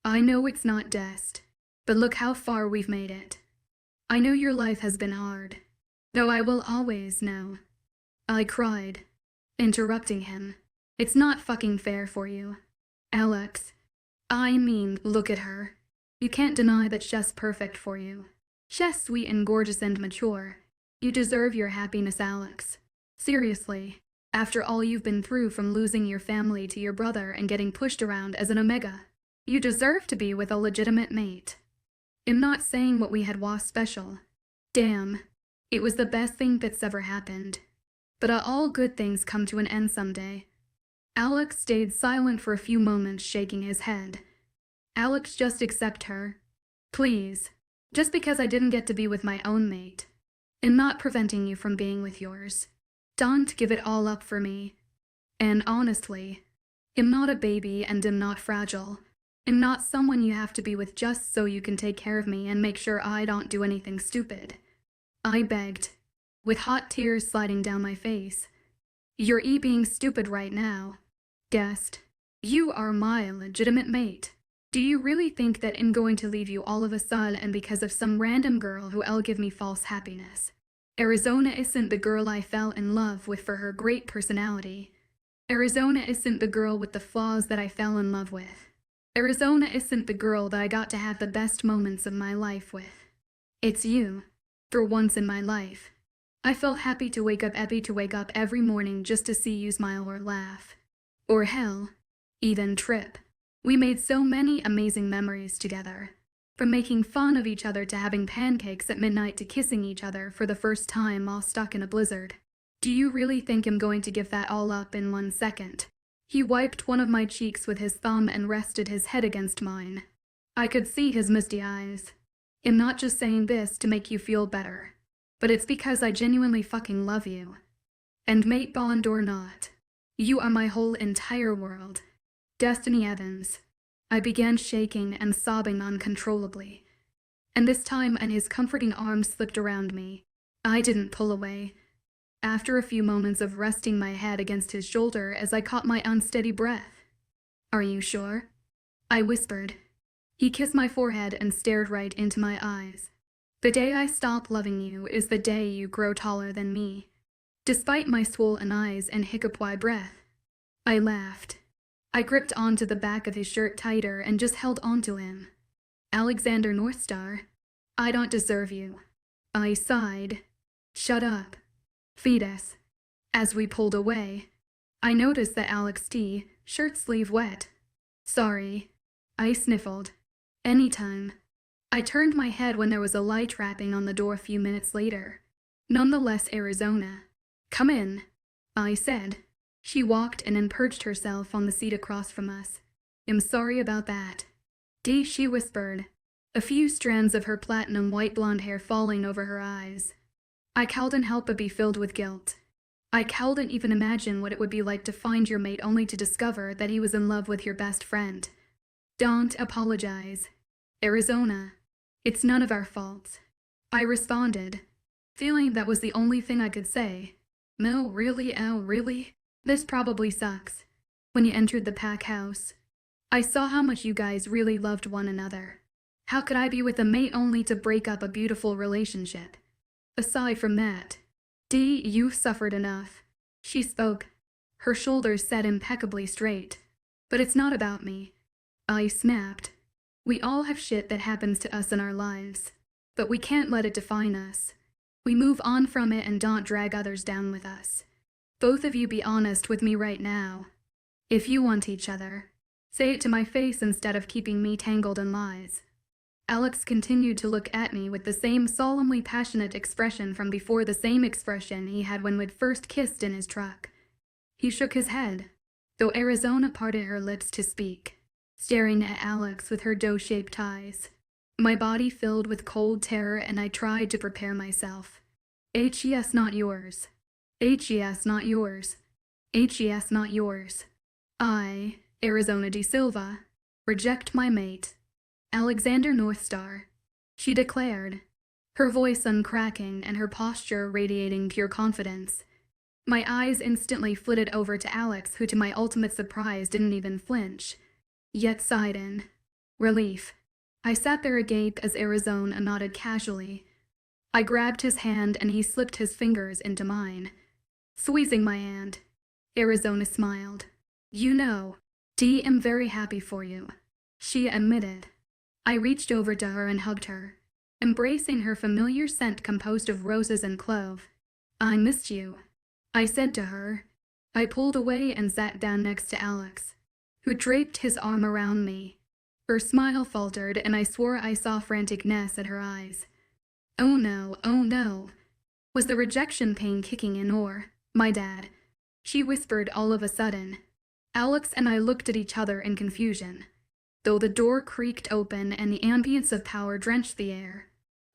I know it's not Dest, but look how far we've made it. I know your life has been hard, though I will always know. I cried, interrupting him. It's not fucking fair for you, Alex. I mean, look at her. You can't deny that she's perfect for you. She's sweet and gorgeous and mature. You deserve your happiness, Alex. Seriously, after all you've been through, from losing your family to your brother and getting pushed around as an omega, you deserve to be with a legitimate mate. I'm not saying what we had was special. Damn, it was the best thing that's ever happened. But all good things come to an end someday. Alex stayed silent for a few moments, shaking his head. Alex, just accept her. Please. Just because I didn't get to be with my own mate. I'm not preventing you from being with yours. Don't give it all up for me. And honestly, I'm not a baby and I'm not fragile. I'm not someone you have to be with just so you can take care of me and make sure I don't do anything stupid. I begged, with hot tears sliding down my face. You're being stupid right now. Guest, you are my legitimate mate. Do you really think that I'm going to leave you all of a sudden and because of some random girl who'll give me false happiness? Arizona isn't the girl I fell in love with for her great personality. Arizona isn't the girl with the flaws that I fell in love with. Arizona isn't the girl that I got to have the best moments of my life with. It's you, for once in my life. I felt happy to wake up every morning just to see you smile or laugh. Or hell, even trip. We made so many amazing memories together. From making fun of each other to having pancakes at midnight to kissing each other for the first time while stuck in a blizzard. Do you really think I'm going to give that all up in 1 second? He wiped one of my cheeks with his thumb and rested his head against mine. I could see his misty eyes. I'm not just saying this to make you feel better, but it's because I genuinely fucking love you. And mate bond or not, you are my whole entire world. Destiny Evans. I began shaking and sobbing uncontrollably. And this time his comforting arms slipped around me. I didn't pull away. After a few moments of resting my head against his shoulder as I caught my unsteady breath. Are you sure? I whispered. He kissed my forehead and stared right into my eyes. The day I stop loving you is the day you grow taller than me. Despite my swollen eyes and hiccup-y breath, I laughed. I gripped onto the back of his shirt tighter and just held onto him. Alexander Northstar, I don't deserve you. I sighed. Shut up. Fetus. As we pulled away, I noticed that Alex T, shirt sleeve wet. Sorry. I sniffled. Anytime. I turned my head when there was a light rapping on the door a few minutes later. Nonetheless, Arizona. Come in, I said. She walked in and perched herself on the seat across from us. I'm sorry about that. Dee, she whispered, a few strands of her platinum white blonde hair falling over her eyes. I couldn't help but be filled with guilt. I couldn't even imagine what it would be like to find your mate only to discover that he was in love with your best friend. Don't apologize. Arizona. It's none of our faults. I responded, feeling that was the only thing I could say. No, really? Oh, really? This probably sucks. When you entered the pack house, I saw how much you guys really loved one another. How could I be with a mate only to break up a beautiful relationship? Aside from that, Dee, you've suffered enough. She spoke, her shoulders set impeccably straight. But it's not about me. I snapped. We all have shit that happens to us in our lives, but we can't let it define us. We move on from it and don't drag others down with us. Both of you be honest with me right now. If you want each other, say it to my face instead of keeping me tangled in lies. Alex continued to look at me with the same solemnly passionate expression from before, the same expression he had when we'd first kissed in his truck. He shook his head, though Arizona parted her lips to speak, staring at Alex with her dough-shaped eyes. My body filled with cold terror and I tried to prepare myself. HES not yours. HES not yours. HES not yours. I, Arizona de Silva, reject my mate, Alexander Northstar, she declared, her voice uncracking and her posture radiating pure confidence. My eyes instantly flitted over to Alex, who to my ultimate surprise didn't even flinch, yet sighed in relief. I sat there agape as Arizona nodded casually. I grabbed his hand and he slipped his fingers into mine. Squeezing my hand, Arizona smiled. You know, Dee, am very happy for you, she admitted. I reached over to her and hugged her, embracing her familiar scent composed of roses and clove. I missed you, I said to her. I pulled away and sat down next to Alex, who draped his arm around me. Her smile faltered and I swore I saw franticness in her eyes. Oh no. Was the rejection pain kicking in or my dad? She whispered all of a sudden. Alex and I looked at each other in confusion. Though the door creaked open and the ambience of power drenched the air,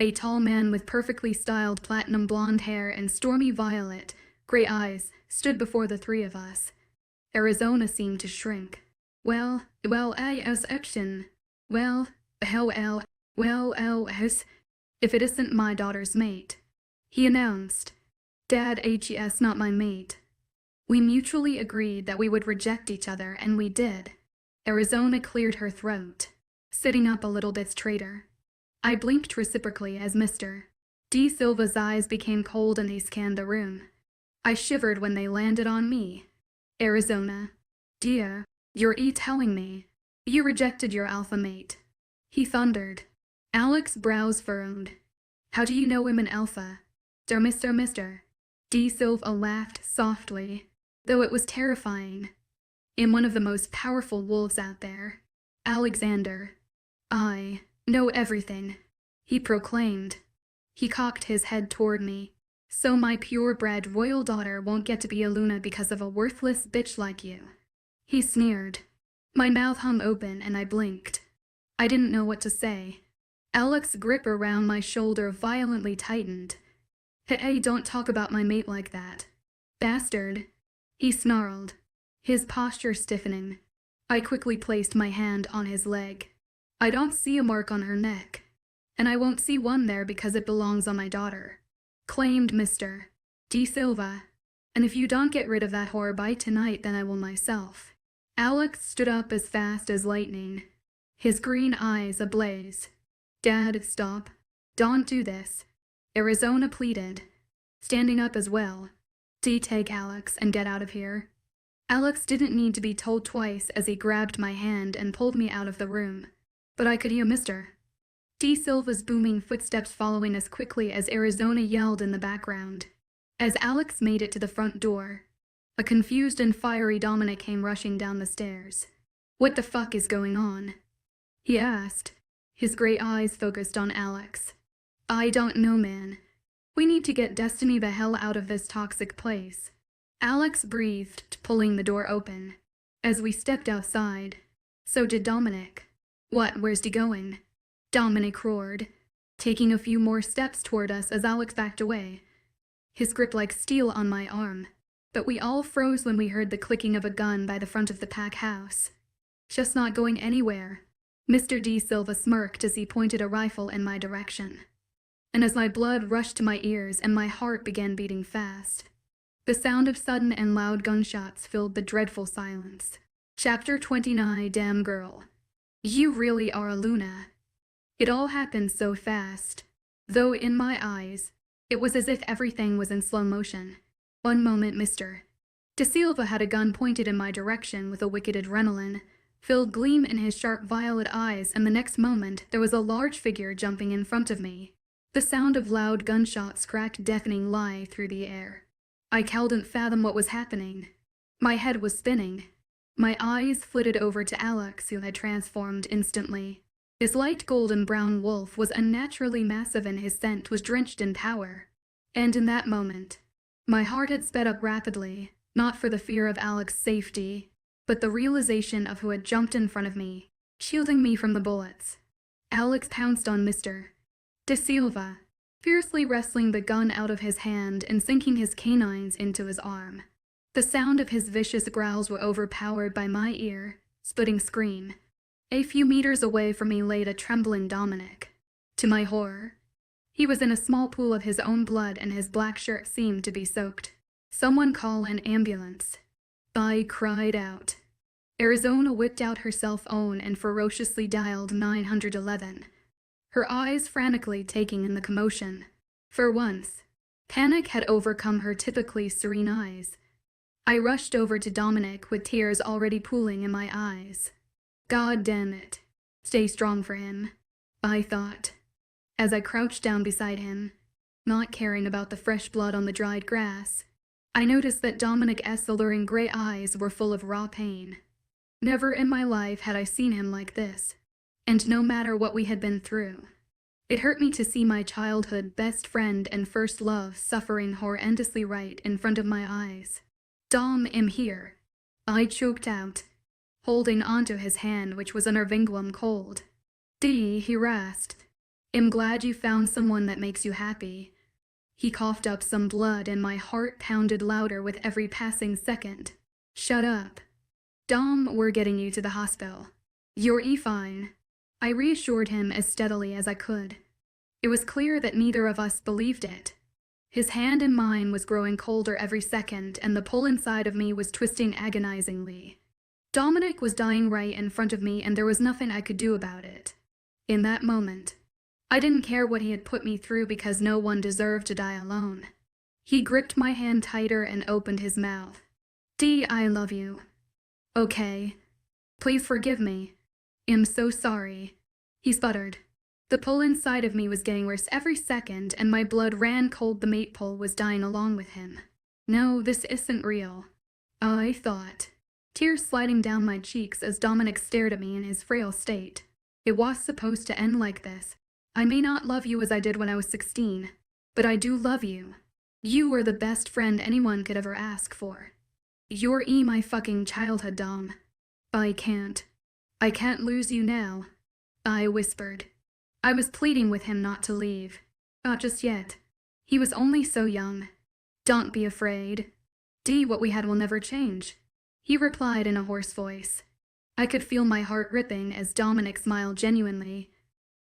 a tall man with perfectly styled platinum blonde hair and stormy violet, gray eyes stood before the three of us. Arizona seemed to shrink. Well, as action. Well, if it isn't my daughter's mate. he announced. Dad, HES not my mate. We mutually agreed that we would reject each other, and we did. Arizona cleared her throat, sitting up a little bit straighter. I blinked reciprocally as Mr. D. Silva's eyes became cold and he scanned the room. I shivered when they landed on me. Arizona. Dear, you're telling me you rejected your alpha mate, he thundered. Alex's brows furrowed. How do you know him an alpha? Mr. D. Silva laughed softly, though it was terrifying. I'm one of the most powerful wolves out there. Alexander. I know everything, he proclaimed. He cocked his head toward me. So my purebred royal daughter won't get to be a Luna because of a worthless bitch like you. He sneered. My mouth hung open and I blinked. I didn't know what to say. Alex's grip around my shoulder violently tightened. Hey, don't talk about my mate like that. Bastard, he snarled, his posture stiffening. I quickly placed my hand on his leg. I don't see a mark on her neck, and I won't see one there because it belongs on my daughter, claimed Mr. D. Silva. And if you don't get rid of that whore by tonight, then I will myself. Alex stood up as fast as lightning, his green eyes ablaze. Dad, stop. Don't do this, Arizona pleaded, standing up as well. Take Alex and get out of here. Alex didn't need to be told twice as he grabbed my hand and pulled me out of the room. But I could hear Mr. D. Silva's booming footsteps following as quickly as Arizona yelled in the background. As Alex made it to the front door, a confused and fiery Dominic came rushing down the stairs. What the fuck is going on? He asked, his gray eyes focused on Alex. I don't know, man. We need to get Destiny the hell out of this toxic place. Alex breathed, pulling the door open. As we stepped outside, so did Dominic. What, where's he going? Dominic roared, taking a few more steps toward us as Alex backed away, his grip like steel on my arm. But we all froze when we heard the clicking of a gun by the front of the pack house. Just not going anywhere. Mr. D. Silva smirked as he pointed a rifle in my direction. And as my blood rushed to my ears and my heart began beating fast, the sound of sudden and loud gunshots filled the dreadful silence. Chapter 29. Damn girl. You really are a Luna. It all happened so fast, though in my eyes, it was as if everything was in slow motion. One moment Mr. De Silva had a gun pointed in my direction with a wicked adrenaline-filled gleam in his sharp violet eyes, and the next moment there was a large figure jumping in front of me. The sound of loud gunshots cracked deafening lie through the air. I couldn't fathom what was happening. My head was spinning. My eyes flitted over to Alex, who had transformed instantly. His light golden brown wolf was unnaturally massive and his scent was drenched in power. And in that moment, my heart had sped up rapidly, not for the fear of Alex's safety, but the realization of who had jumped in front of me, shielding me from the bullets. Alex pounced on Mr. De Silva, fiercely wresting the gun out of his hand and sinking his canines into his arm. The sound of his vicious growls were overpowered by my ear-splitting scream. A few meters away from me lay a trembling Dominic. To my horror, he was in a small pool of his own blood and his black shirt seemed to be soaked. Someone call an ambulance. I cried out. Arizona whipped out her cell phone and ferociously dialed 911. Her eyes frantically taking in the commotion. For once, panic had overcome her typically serene eyes. I rushed over to Dominic with tears already pooling in my eyes. God damn it. Stay strong for him, I thought, as I crouched down beside him, not caring about the fresh blood on the dried grass. I noticed that Dominic's alluring gray eyes were full of raw pain. Never in my life had I seen him like this, and no matter what we had been through, it hurt me to see my childhood best friend and first love suffering horrendously right in front of my eyes. Dom, I'm here, I choked out, holding onto his hand which was unnervingly cold. D, he rasped. I'm glad you found someone that makes you happy. He coughed up some blood and my heart pounded louder with every passing second. Shut up. Dom, we're getting you to the hospital. You're fine, I reassured him as steadily as I could. It was clear that neither of us believed it. His hand in mine was growing colder every second, and the pull inside of me was twisting agonizingly. Dominic was dying right in front of me, and there was nothing I could do about it. In that moment, I didn't care what he had put me through because no one deserved to die alone. He gripped my hand tighter and opened his mouth. "Dee, I love you. Okay. Please forgive me. I'm so sorry," he sputtered. The pull inside of me was getting worse every second, and my blood ran cold. The mate pull was dying along with him. No, this isn't real, I thought, tears sliding down my cheeks as Dominic stared at me in his frail state. It was supposed to end like this. I may not love you as I did when I was 16, but I do love you. You were the best friend anyone could ever ask for. You're my fucking childhood, Dom. I can't lose you now, I whispered. I was pleading with him not to leave. Not just yet. He was only so young. Don't be afraid. Dee, what we had will never change, he replied in a hoarse voice. I could feel my heart ripping as Dominic smiled genuinely.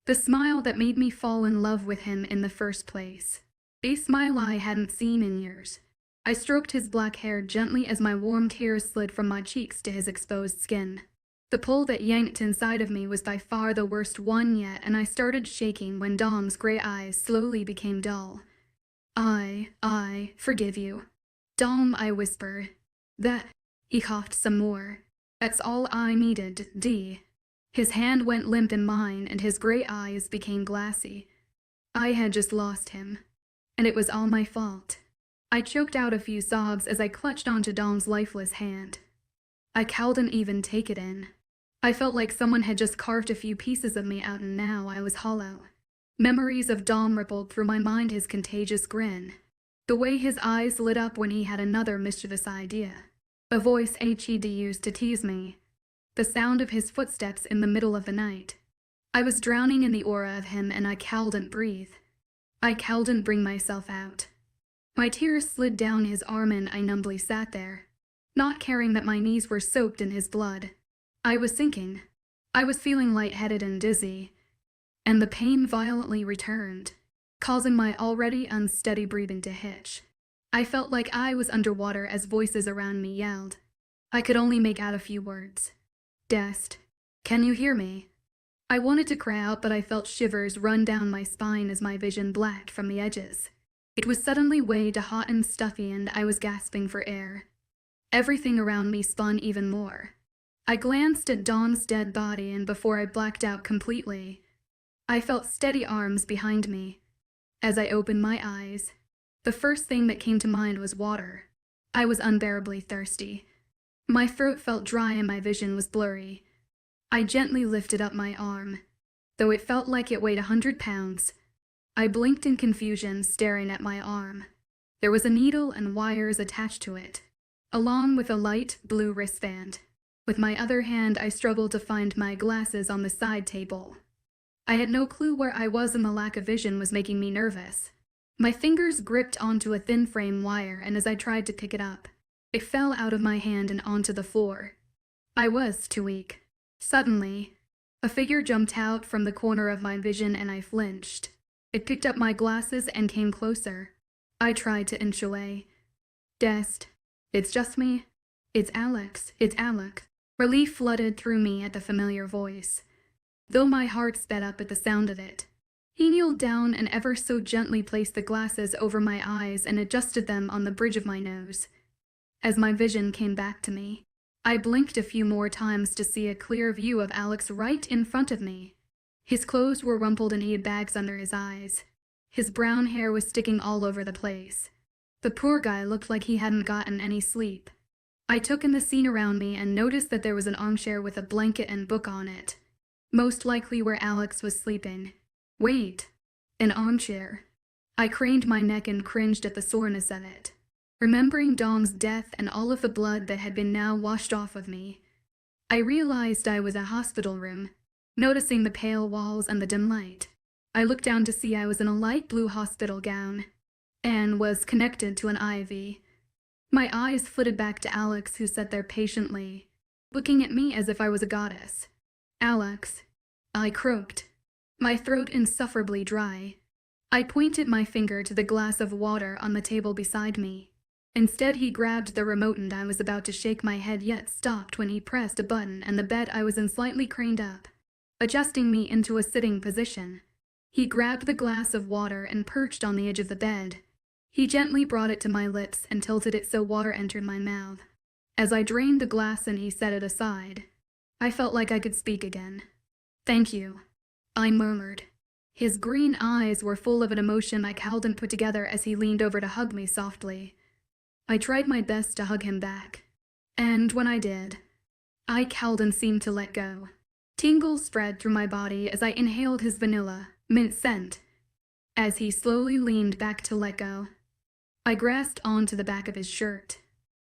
The smile that made me fall in love with him in the first place. A smile I hadn't seen in years. I stroked his black hair gently as my warm tears slid from my cheeks to his exposed skin. The pull that yanked inside of me was by far the worst one yet, and I started shaking when Dom's gray eyes slowly became dull. I forgive you. Dom, I whispered. He coughed some more. That's all I needed, Dee. His hand went limp in mine, and his gray eyes became glassy. I had just lost him, and it was all my fault. I choked out a few sobs as I clutched onto Dom's lifeless hand. I couldn't even take it in. I felt like someone had just carved a few pieces of me out, and now I was hollow. Memories of Dom rippled through my mind, his contagious grin. The way his eyes lit up when he had another mischievous idea. A voice he'd used to tease me. The sound of his footsteps in the middle of the night. I was drowning in the aura of him, and I couldn't breathe. I couldn't bring myself out. My tears slid down his arm, and I numbly sat there, not caring that my knees were soaked in his blood. I was sinking. I was feeling lightheaded and dizzy, and the pain violently returned, causing my already unsteady breathing to hitch. I felt like I was underwater as voices around me yelled. I could only make out a few words. Dest, can you hear me? I wanted to cry out, but I felt shivers run down my spine as my vision blacked from the edges. It was suddenly way too hot and stuffy, and I was gasping for air. Everything around me spun even more. I glanced at Dom's dead body, and before I blacked out completely, I felt steady arms behind me. As I opened my eyes, the first thing that came to mind was water. I was unbearably thirsty. My throat felt dry and my vision was blurry. I gently lifted up my arm, though it felt like it weighed 100 pounds. I blinked in confusion, staring at my arm. There was a needle and wires attached to it, along with a light blue wristband. With my other hand, I struggled to find my glasses on the side table. I had no clue where I was, and the lack of vision was making me nervous. My fingers gripped onto a thin frame wire, and as I tried to pick it up, it fell out of my hand and onto the floor. I was too weak. Suddenly, a figure jumped out from the corner of my vision, and I flinched. It picked up my glasses and came closer. I tried to inch away. Dest, it's just me. It's Alex. It's Alec. Relief flooded through me at the familiar voice, though my heart sped up at the sound of it. He kneeled down and ever so gently placed the glasses over my eyes and adjusted them on the bridge of my nose. As my vision came back to me, I blinked a few more times to see a clear view of Alex right in front of me. His clothes were rumpled and he had bags under his eyes. His brown hair was sticking all over the place. The poor guy looked like he hadn't gotten any sleep. I took in the scene around me and noticed that there was an armchair with a blanket and book on it, most likely where Alex was sleeping. Wait, an armchair. I craned my neck and cringed at the soreness of it, remembering Dom's death and all of the blood that had been now washed off of me. I realized I was in a hospital room, noticing the pale walls and the dim light. I looked down to see I was in a light blue hospital gown and was connected to an IV. My eyes flitted back to Alex, who sat there patiently, looking at me as if I was a goddess. Alex, I croaked, my throat insufferably dry. I pointed my finger to the glass of water on the table beside me. Instead, he grabbed the remote and I was about to shake my head yet stopped when he pressed a button and the bed I was in slightly craned up, adjusting me into a sitting position. He grabbed the glass of water and perched on the edge of the bed. He gently brought it to my lips and tilted it so water entered my mouth. As I drained the glass and he set it aside, I felt like I could speak again. "Thank you," I murmured. His green eyes were full of an emotion I held and put together as he leaned over to hug me softly. I tried my best to hug him back, and when I did, I held and seemed to let go. Tingles spread through my body as I inhaled his vanilla, mint scent. As he slowly leaned back to let go, I grasped onto the back of his shirt.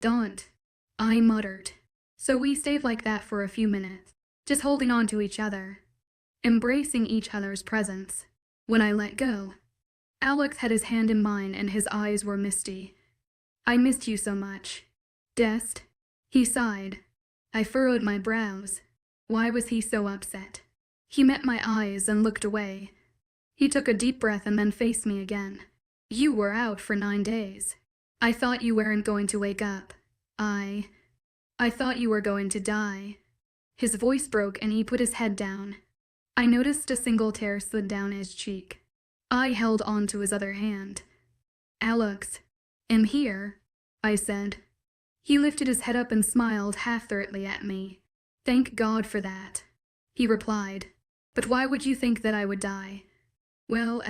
"Don't," I muttered. So we stayed like that for a few minutes, just holding on to each other, embracing each other's presence. When I let go, Alex had his hand in mine and his eyes were misty. "I missed you so much." "Dest," he sighed. I furrowed my brows. Why was he so upset? He met my eyes and looked away. He took a deep breath and then faced me again. "You were out for 9 days. I thought you weren't going to wake up. I thought you were going to die." His voice broke and he put his head down. I noticed a single tear slid down his cheek. I held on to his other hand. "Alex, I'm here," I said. He lifted his head up and smiled half-threateningly at me. "Thank God for that," he replied. "But why would you think that I would die?" "Well,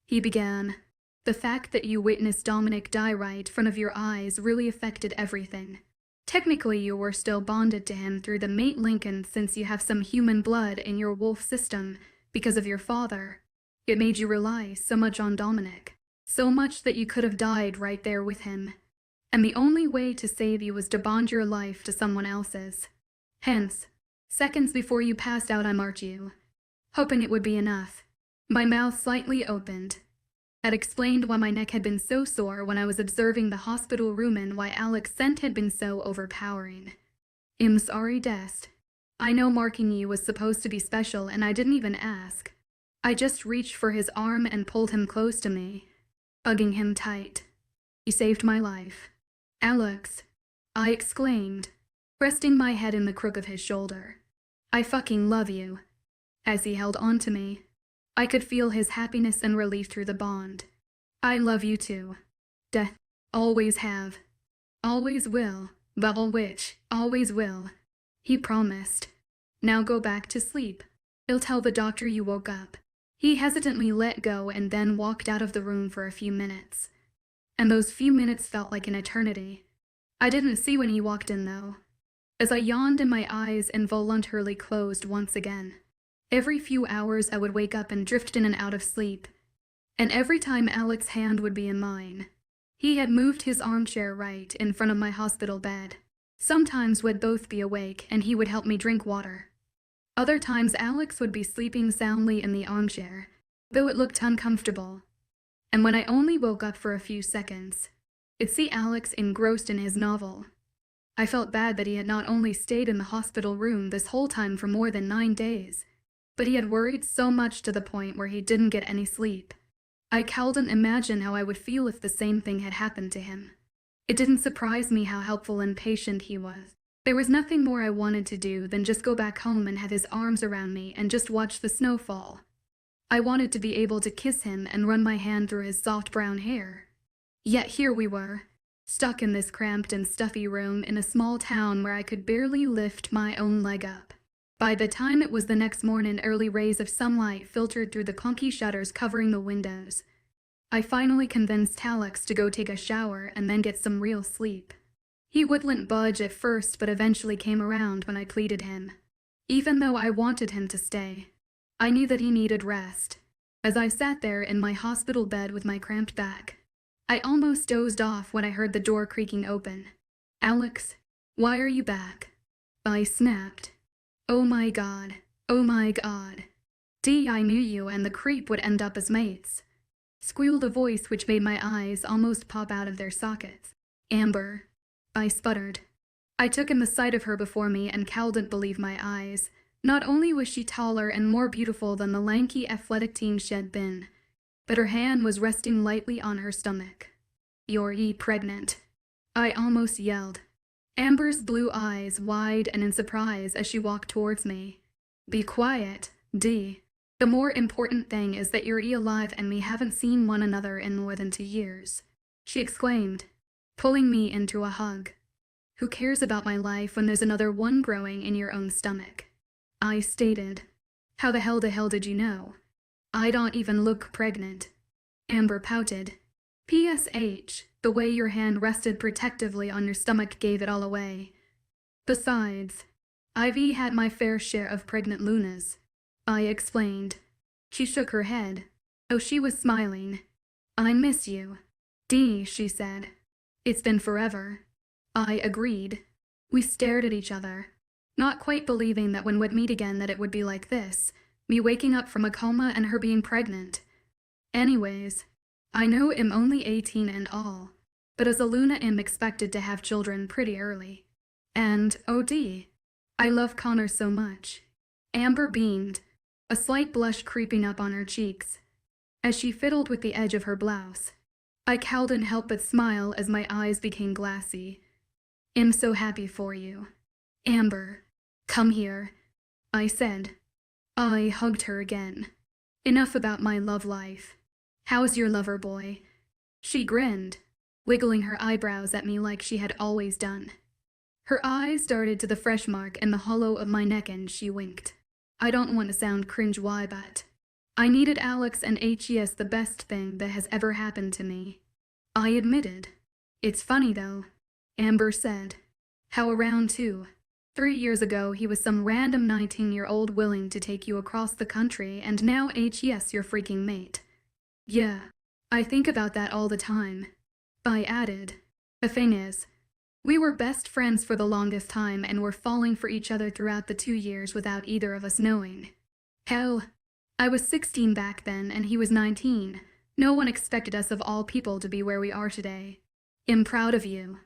he began. "The fact that you witnessed Dominic die right in front of your eyes really affected everything. Technically, you were still bonded to him through the mate link, and since you have some human blood in your wolf system because of your father, it made you rely so much on Dominic. So much that you could have died right there with him. And the only way to save you was to bond your life to someone else's. Hence, seconds before you passed out I marked you, hoping it would be enough." My mouth slightly opened. That explained why my neck had been so sore when I was observing the hospital room and why Alex's scent had been so overpowering. "I'm sorry, Dest. I know marking you was supposed to be special and I didn't even ask. I just reached for his arm and pulled him close to me, hugging him tight. You saved my life." "Alex," I exclaimed, resting my head in the crook of his shoulder. "I fucking love you." As he held on to me, I could feel his happiness and relief through the bond. "I love you too. Death. Always have. Always will. Bubble witch. Always will," he promised. "Now go back to sleep. I'll tell the doctor you woke up." He hesitantly let go and then walked out of the room for a few minutes. And those few minutes felt like an eternity. I didn't see when he walked in though, as I yawned and my eyes involuntarily closed once again. Every few hours I would wake up and drift in and out of sleep, and every time Alex's hand would be in mine. He had moved his armchair right in front of my hospital bed. Sometimes we'd both be awake and he would help me drink water. Other times Alex would be sleeping soundly in the armchair, though it looked uncomfortable. And when I only woke up for a few seconds, I'd see Alex engrossed in his novel. I felt bad that he had not only stayed in the hospital room this whole time for more than 9 days, but he had worried so much to the point where he didn't get any sleep. I couldn't imagine how I would feel if the same thing had happened to him. It didn't surprise me how helpful and patient he was. There was nothing more I wanted to do than just go back home and have his arms around me and just watch the snow fall. I wanted to be able to kiss him and run my hand through his soft brown hair. Yet here we were, stuck in this cramped and stuffy room in a small town where I could barely lift my own leg up. By the time it was the next morning, early rays of sunlight filtered through the clunky shutters covering the windows. I finally convinced Alex to go take a shower and then get some real sleep. He wouldn't budge at first, but eventually came around when I pleaded him. Even though I wanted him to stay, I knew that he needed rest. As I sat there in my hospital bed with my cramped back, I almost dozed off when I heard the door creaking open. "Alex, why are you back?" I snapped. Oh my god. I knew you and the creep would end up as mates," squealed a voice which made my eyes almost pop out of their sockets. "Amber," I sputtered. I took in the sight of her before me and couldn't believe my eyes. Not only was she taller and more beautiful than the lanky, athletic teen she had been, but her hand was resting lightly on her stomach. "You're pregnant," I almost yelled. Amber's blue eyes wide and in surprise as she walked towards me. "Be quiet, Dee. The more important thing is that you're alive and we haven't seen one another in more than 2 years," she exclaimed, pulling me into a hug. "Who cares about my life when there's another one growing in your own stomach?" I stated. "How the hell did you know? I don't even look pregnant." Amber pouted. "PSH, the way your hand rested protectively on your stomach gave it all away. Besides, I've had my fair share of pregnant Lunas," I explained. She shook her head. Oh, she was smiling. "I miss you, Dee," she said. "It's been forever." I agreed. We stared at each other, not quite believing that when we'd meet again that it would be like this, me waking up from a coma and her being pregnant. Anyways, I know I'm only 18 and all, but as a Luna I'm expected to have children pretty early. And, oh Dee, I love Connor so much. Amber beamed, a slight blush creeping up on her cheeks, as she fiddled with the edge of her blouse. I couldn't help but smile as my eyes became glassy. "I'm so happy for you. Amber, come here," I said. I hugged her again. "Enough about my love life. How's your lover boy?" She grinned, wiggling her eyebrows at me like she had always done. Her eyes darted to the fresh mark in the hollow of my neck and she winked. I don't want to sound cringe-why, but I needed Alex and HES the best thing that has ever happened to me. I admitted. "It's funny though," Amber said, "how around 3 years ago he was some random 19-year-old willing to take you across the country and now HES your freaking mate." "Yeah, I think about that all the time," I added. "The thing is, we were best friends for the longest time and were falling for each other throughout the 2 years without either of us knowing. Hell, I was 16 back then and he was 19. No one expected us of all people to be where we are today. I'm proud of you."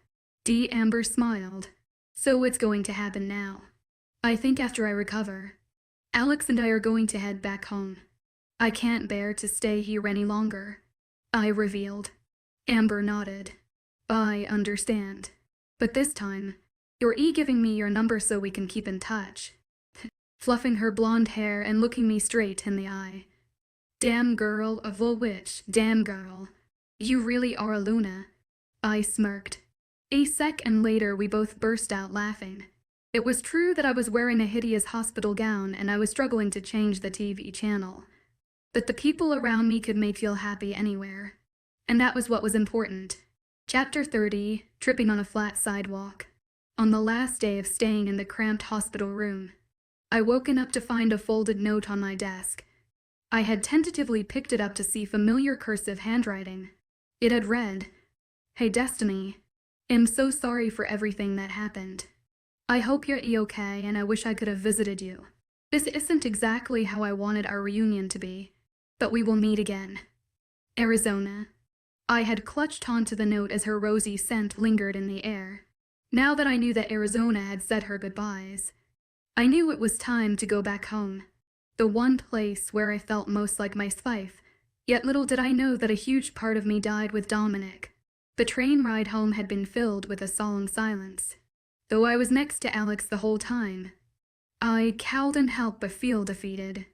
Dee. Amber smiled. "So it's going to happen now. I think after I recover, Alex and I are going to head back home. I can't bear to stay here any longer," I revealed. Amber nodded. "I understand. But this time, you're giving me your number so we can keep in touch," fluffing her blonde hair and looking me straight in the eye. "Damn girl of a witch, damn girl. You really are a Luna," I smirked. A second later we both burst out laughing. It was true that I was wearing a hideous hospital gown and I was struggling to change the TV channel. But the people around me could make me feel happy anywhere. And that was what was important. Chapter 30, Tripping on a Flat Sidewalk. On the last day of staying in the cramped hospital room, I woken up to find a folded note on my desk. I had tentatively picked it up to see familiar cursive handwriting. It had read, "Hey Destiny, I'm so sorry for everything that happened. I hope you're okay and I wish I could have visited you. This isn't exactly how I wanted our reunion to be, but we will meet again. Arizona." I had clutched onto the note as her rosy scent lingered in the air. Now that I knew that Arizona had said her goodbyes, I knew it was time to go back home, the one place where I felt most like myself. Yet little did I know that a huge part of me died with Dominic. The train ride home had been filled with a solemn silence, though I was next to Alex the whole time. I couldn't help but feel defeated.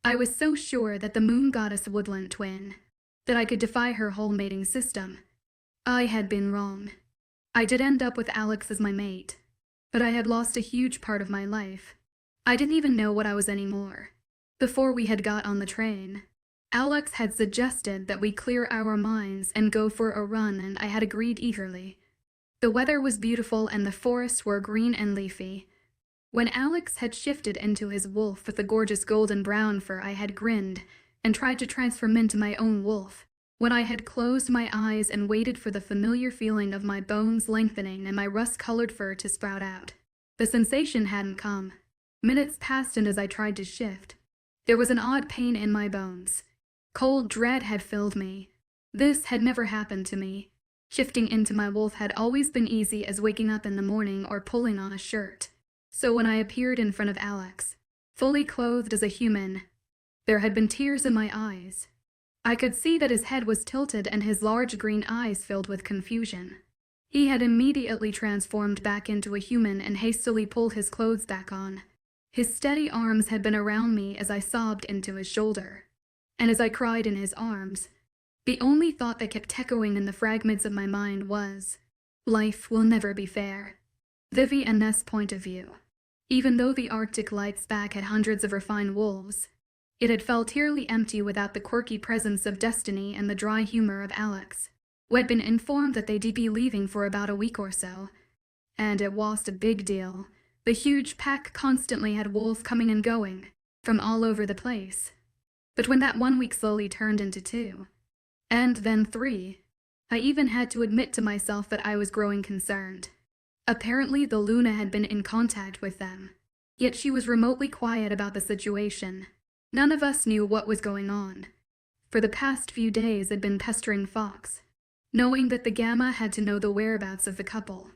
I was so sure that the moon goddess woodland twin, that I could defy her whole mating system. I had been wrong. I did end up with Alex as my mate, but I had lost a huge part of my life. I didn't even know what I was anymore. Before we had got on the train, Alex had suggested that we clear our minds and go for a run, and I had agreed eagerly. The weather was beautiful and the forests were green and leafy. When Alex had shifted into his wolf with the gorgeous golden brown fur, I had grinned and tried to transform into my own wolf. When I had closed my eyes and waited for the familiar feeling of my bones lengthening and my rust-colored fur to sprout out, the sensation hadn't come. Minutes passed, and as I tried to shift, there was an odd pain in my bones. Cold dread had filled me. This had never happened to me. Shifting into my wolf had always been easy as waking up in the morning or pulling on a shirt. So when I appeared in front of Alex, fully clothed as a human, there had been tears in my eyes. I could see that his head was tilted and his large green eyes filled with confusion. He had immediately transformed back into a human and hastily pulled his clothes back on. His steady arms had been around me as I sobbed into his shoulder. And as I cried in his arms, the only thought that kept echoing in the fragments of my mind was, life will never be fair. Vivi and Ness' point of view. Even though the Arctic lights back had hundreds of refined wolves, it had felt eerily empty without the quirky presence of Destiny and the dry humor of Alex, who had been informed that they'd be leaving for about a week or so. And it was a big deal. The huge pack constantly had wolves coming and going, from all over the place. But when that 1 week slowly turned into 2, and then 3, I even had to admit to myself that I was growing concerned. Apparently the Luna had been in contact with them, yet she was remotely quiet about the situation. None of us knew what was going on. For the past few days I'd been pestering Fox, knowing that the Gamma had to know the whereabouts of the couple.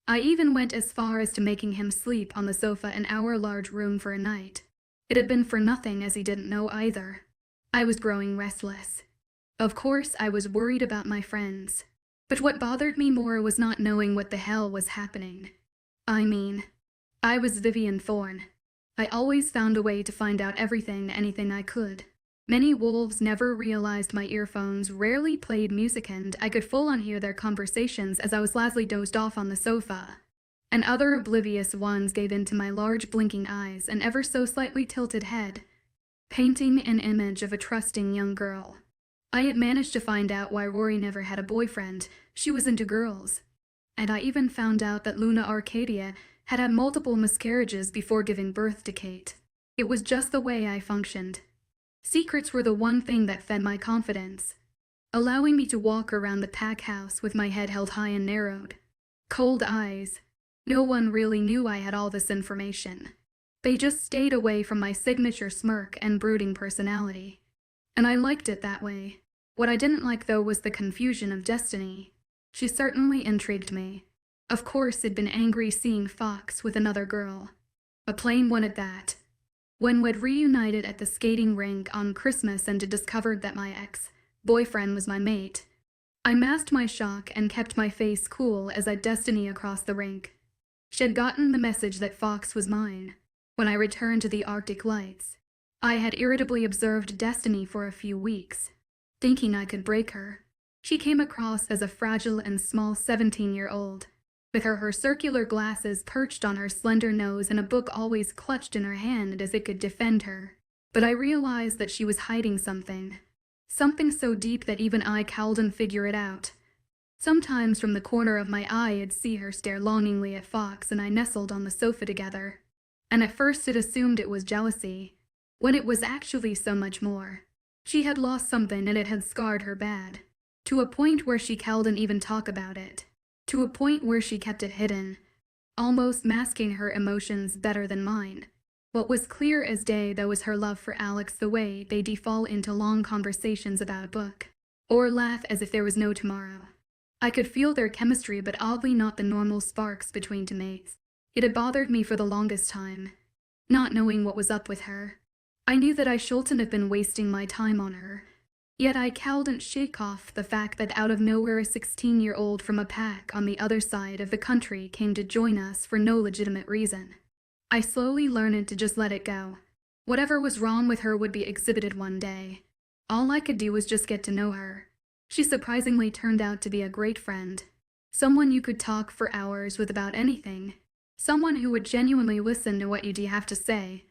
I even went as far as to making him sleep on the sofa in our large room for a night. It had been for nothing, as he didn't know either. I was growing restless. Of course, I was worried about my friends. But what bothered me more was not knowing what the hell was happening. I was Vivian Thorne. I always found a way to find out anything I could. Many wolves never realized my earphones rarely played music and I could full-on hear their conversations as I was lazily dozed off on the sofa. And other oblivious ones gave in to my large blinking eyes and ever so slightly tilted head, painting an image of a trusting young girl. I had managed to find out why Rory never had a boyfriend. She was into girls. And I even found out that Luna Arcadia had had multiple miscarriages before giving birth to Kate. It was just the way I functioned. Secrets were the one thing that fed my confidence, allowing me to walk around the pack house with my head held high and narrowed. Cold eyes. No one really knew I had all this information. They just stayed away from my signature smirk and brooding personality. And I liked it that way. What I didn't like, though, was the confusion of Destiny. She certainly intrigued me. Of course, I'd been angry seeing Fox with another girl. A plain one at that. When we'd reunited at the skating rink on Christmas and discovered that my ex-boyfriend was my mate, I masked my shock and kept my face cool as I Destiny across the rink. She had gotten the message that Fox was mine. When I returned to the Arctic lights, I had irritably observed Destiny for a few weeks, thinking I could break her. She came across as a fragile and small 17-year-old, with her circular glasses perched on her slender nose and a book always clutched in her hand as it could defend her. But I realized that she was hiding something so deep that even I couldn't figure it out. Sometimes from the corner of my eye I'd see her stare longingly at Fox and I nestled on the sofa together. And at first it assumed it was jealousy, when it was actually so much more. She had lost something and it had scarred her bad, to a point where she couldn't even talk about it, to a point where she kept it hidden, almost masking her emotions better than mine. What was clear as day, though, was her love for Alex, the way they default into long conversations about a book, or laugh as if there was no tomorrow. I could feel their chemistry, but oddly not the normal sparks between mates. It had bothered me for the longest time, not knowing what was up with her. I knew that I shouldn't have been wasting my time on her. Yet I couldn't shake off the fact that out of nowhere a 16-year-old from a pack on the other side of the country came to join us for no legitimate reason. I slowly learned to just let it go. Whatever was wrong with her would be exhibited one day. All I could do was just get to know her. She surprisingly turned out to be a great friend. Someone you could talk for hours with about anything. Someone who would genuinely listen to what you'd have to say.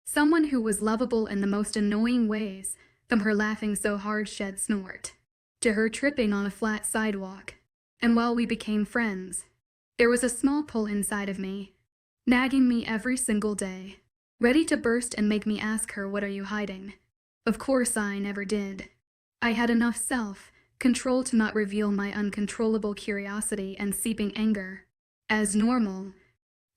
Someone who was lovable in the most annoying ways, from her laughing so hard she'd snort, to her tripping on a flat sidewalk. And while we became friends, there was a small pull inside of me, nagging me every single day, ready to burst and make me ask her, "What are you hiding?" Of course I never did. I had enough self-control to not reveal my uncontrollable curiosity and seeping anger. As normal,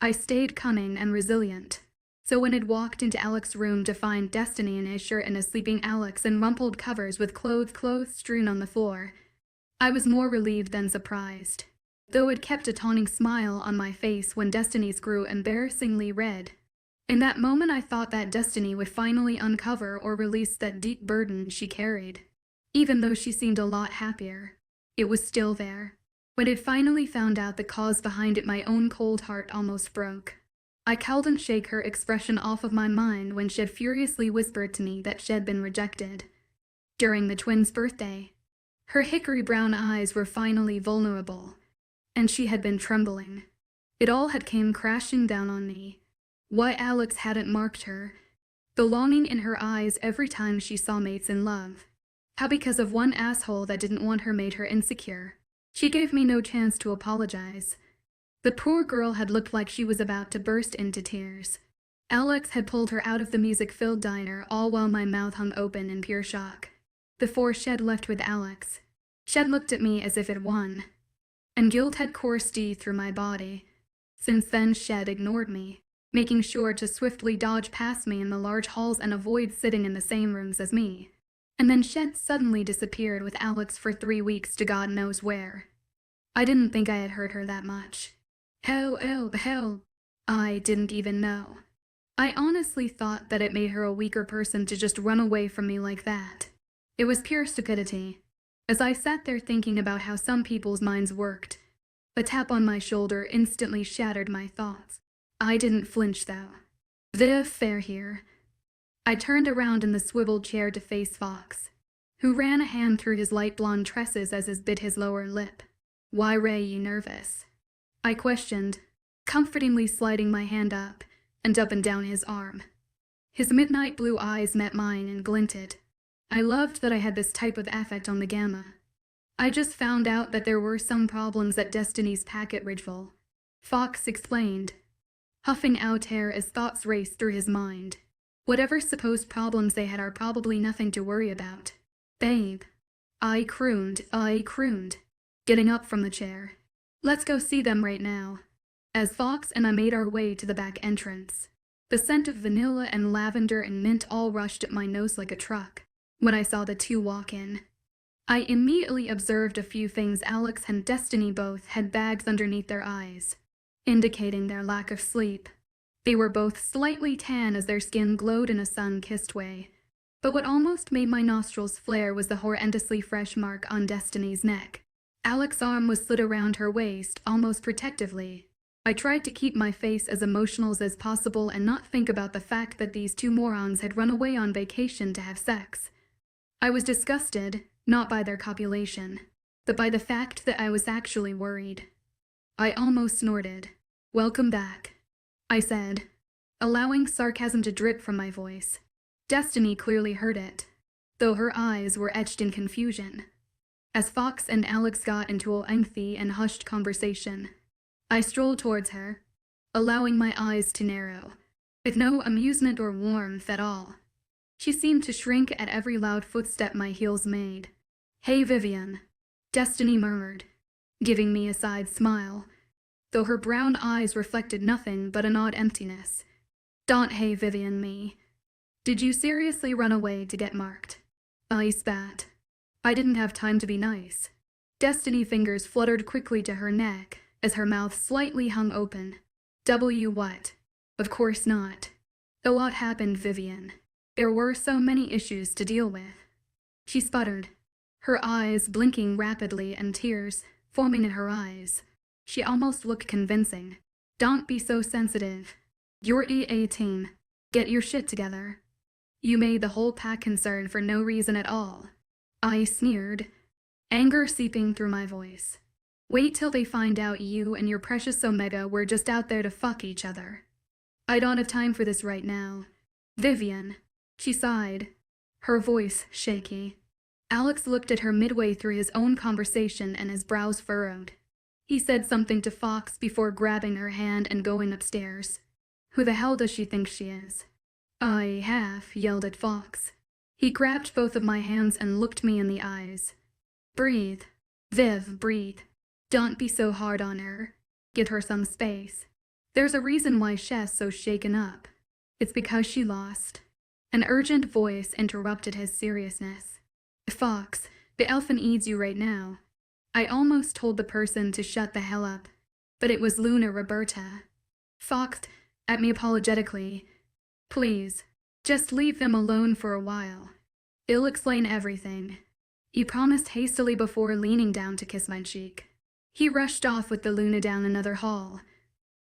I stayed cunning and resilient. So when I'd walked into Alex's room to find Destiny in his shirt and a sleeping Alex in rumpled covers with clothes strewn on the floor, I was more relieved than surprised, though it kept a taunting smile on my face when Destiny's grew embarrassingly red. In that moment I thought that Destiny would finally uncover or release that deep burden she carried. Even though she seemed a lot happier, it was still there. When it finally found out the cause behind it, my own cold heart almost broke. I couldn't shake her expression off of my mind when she had furiously whispered to me that she had been rejected. During the twins' birthday, her hickory brown eyes were finally vulnerable, and she had been trembling. It all had came crashing down on me. Why Alex hadn't marked her. The longing in her eyes every time she saw mates in love. How because of one asshole that didn't want her made her insecure. She gave me no chance to apologize. The poor girl had looked like she was about to burst into tears. Alex had pulled her out of the music-filled diner, all while my mouth hung open in pure shock. Before Shed left with Alex, Shed looked at me as if it won, and guilt had coursed deep through my body. Since then, Shed ignored me, making sure to swiftly dodge past me in the large halls and avoid sitting in the same rooms as me. And then Shed suddenly disappeared with Alex for 3 weeks to God knows where. I didn't think I had hurt her that much. Hell, I didn't even know. I honestly thought that it made her a weaker person to just run away from me like that. It was pure stupidity. As I sat there thinking about how some people's minds worked, a tap on my shoulder instantly shattered my thoughts. I didn't flinch though. Fair here. I turned around in the swivel chair to face Fox, who ran a hand through his light blonde tresses as he bit his lower lip. Why, Ray, you nervous? I questioned, comfortingly sliding my hand up and down his arm. His midnight blue eyes met mine and glinted. I loved that I had this type of affect on the gamma. I just found out that there were some problems at Destiny's packet ritual, Fox explained, huffing out air as thoughts raced through his mind. Whatever supposed problems they had are probably nothing to worry about. Babe. I crooned, getting up from the chair. Let's go see them right now. As Fox and I made our way to the back entrance, the scent of vanilla and lavender and mint all rushed at my nose like a truck. When I saw the two walk in, I immediately observed a few things. Alex and Destiny both had bags underneath their eyes, indicating their lack of sleep. They were both slightly tan as their skin glowed in a sun-kissed way. But what almost made my nostrils flare was the horrendously fresh mark on Destiny's neck. Alex's arm was slid around her waist, almost protectively. I tried to keep my face as emotional as possible and not think about the fact that these two morons had run away on vacation to have sex. I was disgusted, not by their copulation, but by the fact that I was actually worried. I almost snorted. Welcome back, I said, allowing sarcasm to drip from my voice. Destiny clearly heard it, though her eyes were etched in confusion. As Fox and Alex got into a lengthy and hushed conversation, I strolled towards her, allowing my eyes to narrow, with no amusement or warmth at all. She seemed to shrink at every loud footstep my heels made. Hey, Vivian, Destiny murmured, giving me a side smile, though her brown eyes reflected nothing but an odd emptiness. Don't hey, Vivian me. Did you seriously run away to get marked? I spat. I didn't have time to be nice. Destiny fingers fluttered quickly to her neck as her mouth slightly hung open. What? Of course not. A lot happened, Vivian. There were so many issues to deal with. She sputtered, her eyes blinking rapidly and tears forming in her eyes. She almost looked convincing. Don't be so sensitive. You're 18. Get your shit together. You made the whole pack concerned for no reason at all. I sneered, anger seeping through my voice. Wait till they find out you and your precious Omega were just out there to fuck each other. I don't have time for this right now. Vivian, she sighed, her voice shaky. Alex looked at her midway through his own conversation and his brows furrowed. He said something to Fox before grabbing her hand and going upstairs. Who the hell does she think she is? I half yelled at Fox. He grabbed both of my hands and looked me in the eyes. Breathe. Viv, breathe. Don't be so hard on her. Give her some space. There's a reason why she's so shaken up. It's because she lost. An urgent voice interrupted his seriousness. Fox, the elfin needs you right now. I almost told the person to shut the hell up, but it was Luna Roberta. Fox at me apologetically. Please, just leave them alone for a while. They'll explain everything. he promised hastily before leaning down to kiss my cheek. He rushed off with the Luna down another hall,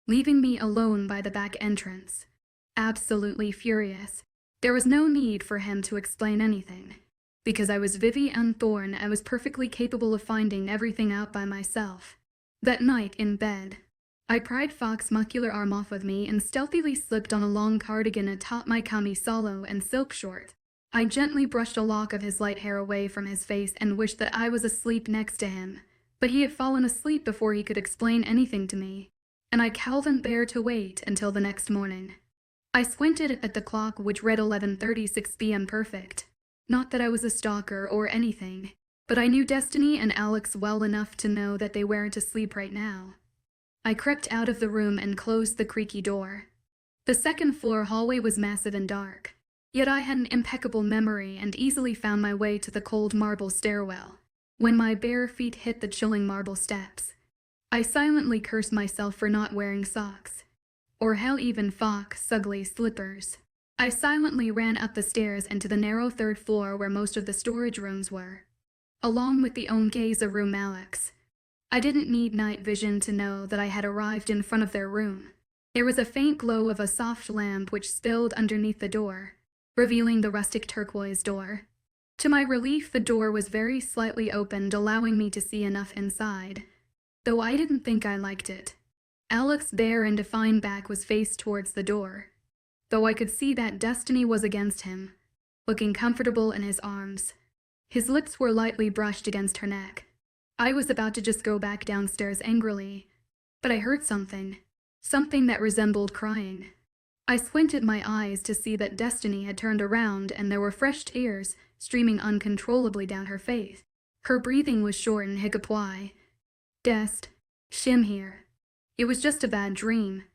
leaving me alone by the back entrance. Absolutely furious. There was no need for him to explain anything. Because I was Vivienne Thorne, I was perfectly capable of finding everything out by myself. That night in bed, I pried Fox's muscular arm off with me and stealthily slipped on a long cardigan atop my camisolo and silk short. I gently brushed a lock of his light hair away from his face and wished that I was asleep next to him. But he had fallen asleep before he could explain anything to me, and I cowed there to wait until the next morning. I squinted at the clock, which read 11:36 p.m. perfect. Not that I was a stalker or anything, but I knew Destiny and Alex well enough to know that they weren't asleep right now. I crept out of the room and closed the creaky door. The second-floor hallway was massive and dark, yet I had an impeccable memory and easily found my way to the cold marble stairwell. When my bare feet hit the chilling marble steps, I silently cursed myself for not wearing socks, or hell, even Fox's ugly slippers. I silently ran up the stairs into the narrow third floor where most of the storage rooms were, along with the own gazer room Alex. I didn't need night vision to know that I had arrived in front of their room. There was a faint glow of a soft lamp which spilled underneath the door, revealing the rustic turquoise door. To my relief, the door was very slightly opened, allowing me to see enough inside, though I didn't think I liked it. Alex's bare and defined back was faced towards the door, though I could see that Destiny was against him, looking comfortable in his arms. His lips were lightly brushed against her neck. I was about to just go back downstairs angrily, but I heard something that resembled crying. I squinted my eyes to see that Destiny had turned around and there were fresh tears streaming uncontrollably down her face. Her breathing was short and hiccupy. Dest, Shim here. It was just a bad dream,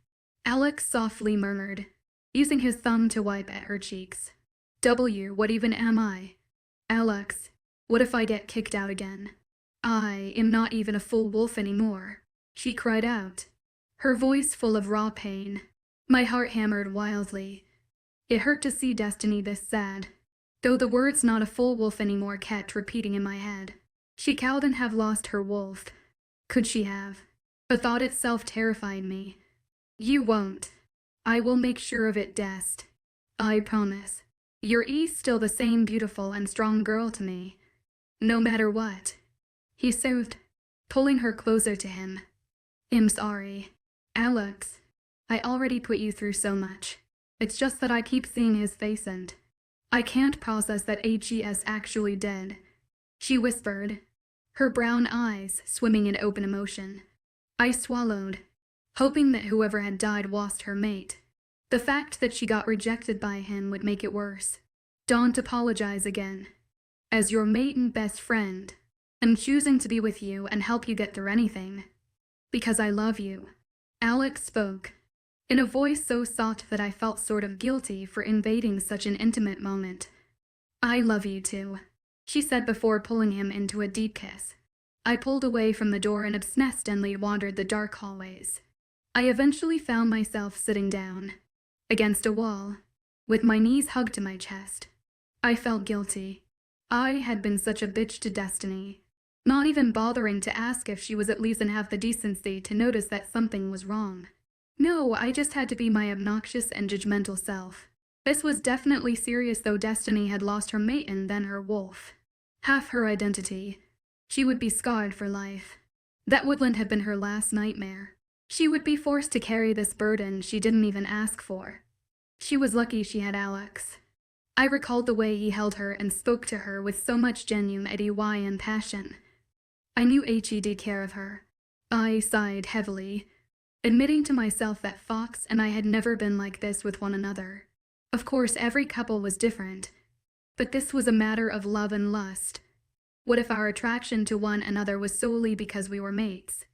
Alex softly murmured, using his thumb to wipe at her cheeks. What even am I? Alex, what if I get kicked out again? I am not even a full wolf anymore, she cried out, her voice full of raw pain. My heart hammered wildly. It hurt to see Destiny this sad, though the words "not a full wolf anymore" kept repeating in my head. She couldn't have lost her wolf. Could she have? The thought itself terrified me. You won't. I will make sure of it, Dest. I promise. You're still the same beautiful and strong girl to me, no matter what, he soothed, pulling her closer to him. I'm sorry, Alex. I already put you through so much. It's just that I keep seeing his face and I can't process that he's actually dead, she whispered, her brown eyes swimming in open emotion. I swallowed, hoping that whoever had died was her mate. The fact that she got rejected by him would make it worse. Don't apologize again. As your mate and best friend, I'm choosing to be with you and help you get through anything. Because I love you. Alex spoke, in a voice so soft that I felt sort of guilty for invading such an intimate moment. I love you too, she said before pulling him into a deep kiss. I pulled away from the door and absently wandered the dark hallways. I eventually found myself sitting down, against a wall, with my knees hugged to my chest. I felt guilty. I had been such a bitch to Destiny, not even bothering to ask if she was at least have the decency to notice that something was wrong. No, I just had to be my obnoxious and judgmental self. This was definitely serious, though Destiny had lost her mate and then her wolf. Half her identity. She would be scarred for life. That wouldn't have been her last nightmare. She would be forced to carry this burden she didn't even ask for. She was lucky she had Alex. I recalled the way he held her and spoke to her with so much genuine and passion. I knew he'd care of her. I sighed heavily, admitting to myself that Fox and I had never been like this with one another. Of course, every couple was different, but this was a matter of love and lust. What if our attraction to one another was solely because we were mates?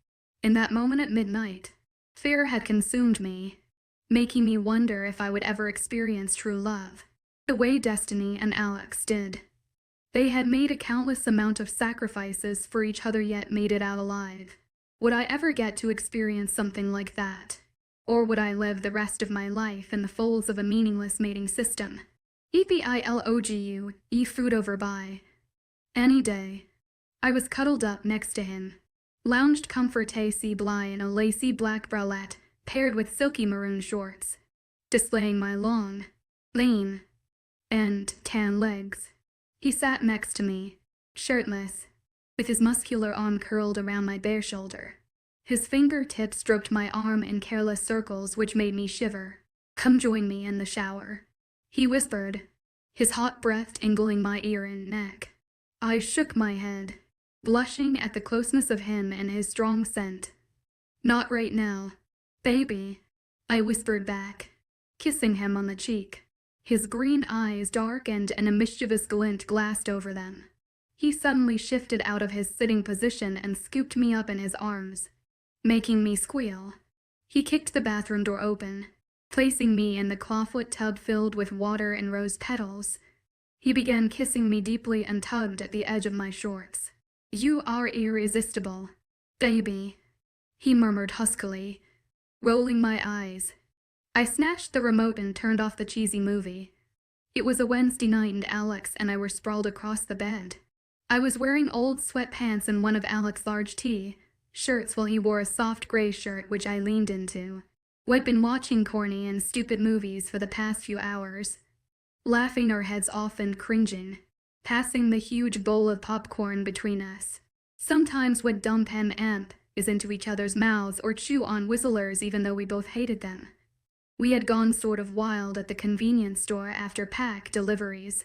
In that moment at midnight, fear had consumed me, making me wonder if I would ever experience true love, the way Destiny and Alex did. They had made a countless amount of sacrifices for each other, yet made it out alive. Would I ever get to experience something like that? Or would I live the rest of my life in the folds of a meaningless mating system? EPILOGU, food over by. Any day. I was cuddled up next to him, lounged comfortably in a lacy black bralette paired with silky maroon shorts, displaying my long, lean, and tan legs. He sat next to me, shirtless, with his muscular arm curled around my bare shoulder. His fingertips stroked my arm in careless circles which made me shiver. "Come join me in the shower," he whispered, his hot breath tingling my ear and neck. I shook my head, blushing at the closeness of him and his strong scent. "Not right now, baby," I whispered back, kissing him on the cheek. His green eyes darkened and a mischievous glint glassed over them. He suddenly shifted out of his sitting position and scooped me up in his arms, making me squeal. He kicked the bathroom door open, placing me in the clawfoot tub filled with water and rose petals. He began kissing me deeply and tugged at the edge of my shorts. "You are irresistible, baby," he murmured huskily, rolling my eyes. I snatched the remote and turned off the cheesy movie. It was a Wednesday night and Alex and I were sprawled across the bed. I was wearing old sweatpants and one of Alex's large shirts while he wore a soft gray shirt which I leaned into. We'd been watching corny and stupid movies for the past few hours, laughing our heads off and cringing, passing the huge bowl of popcorn between us. Sometimes we'd dump M&Ms into each other's mouths or chew on whistlers even though we both hated them. We had gone sort of wild at the convenience store after pack deliveries,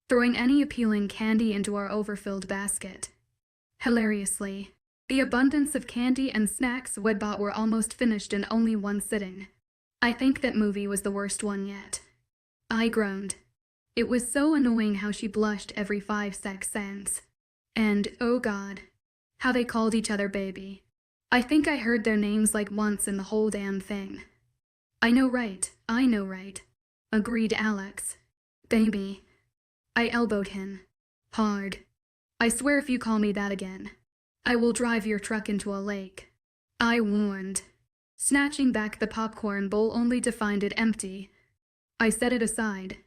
throwing any appealing candy into our overfilled basket. Hilariously, the abundance of candy and snacks we'd bought were almost finished in only one sitting. I think that movie was the worst one yet. I groaned. It was so annoying how she blushed every 5 seconds. And, oh God, how they called each other baby. I think I heard their names like once in the whole damn thing. I know right, agreed Alex. "Baby." I elbowed him. Hard. "I swear if you call me that again, I will drive your truck into a lake," I warned, snatching back the popcorn bowl only to find it empty. I set it aside.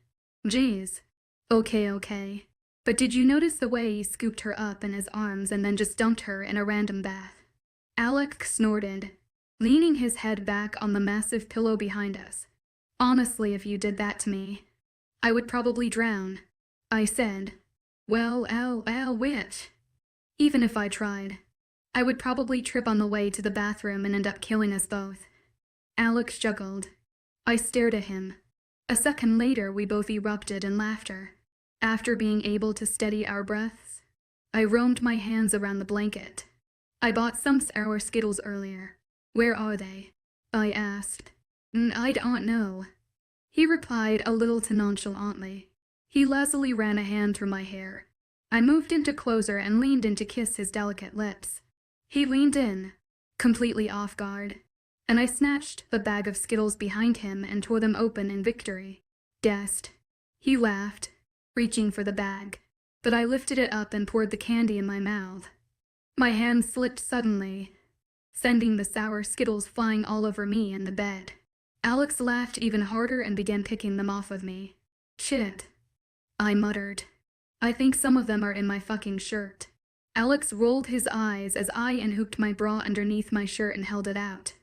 "Geez. Okay. But did you notice the way he scooped her up in his arms and then just dumped her in a random bath?" Alex snorted, leaning his head back on the massive pillow behind us. "Honestly, if you did that to me, I would probably drown," I said. Well, which? Even if I tried, I would probably trip on the way to the bathroom and end up killing us both. Alex juggled. I stared at him. A second later, we both erupted in laughter. After being able to steady our breaths, I roamed my hands around the blanket. "I bought some sour Skittles earlier. Where are they?" I asked. "I don't know," he replied a little too nonchalantly. He lazily ran a hand through my hair. I moved in closer and leaned in to kiss his delicate lips. He leaned in, completely off guard, and I snatched the bag of Skittles behind him and tore them open in victory. "Guessed." He laughed, reaching for the bag, but I lifted it up and poured the candy in my mouth. My hand slipped suddenly, sending the sour Skittles flying all over me and the bed. Alex laughed even harder and began picking them off of me. "Shit," I muttered. "I think some of them are in my fucking shirt." Alex rolled his eyes as I unhooked my bra underneath my shirt and held it out.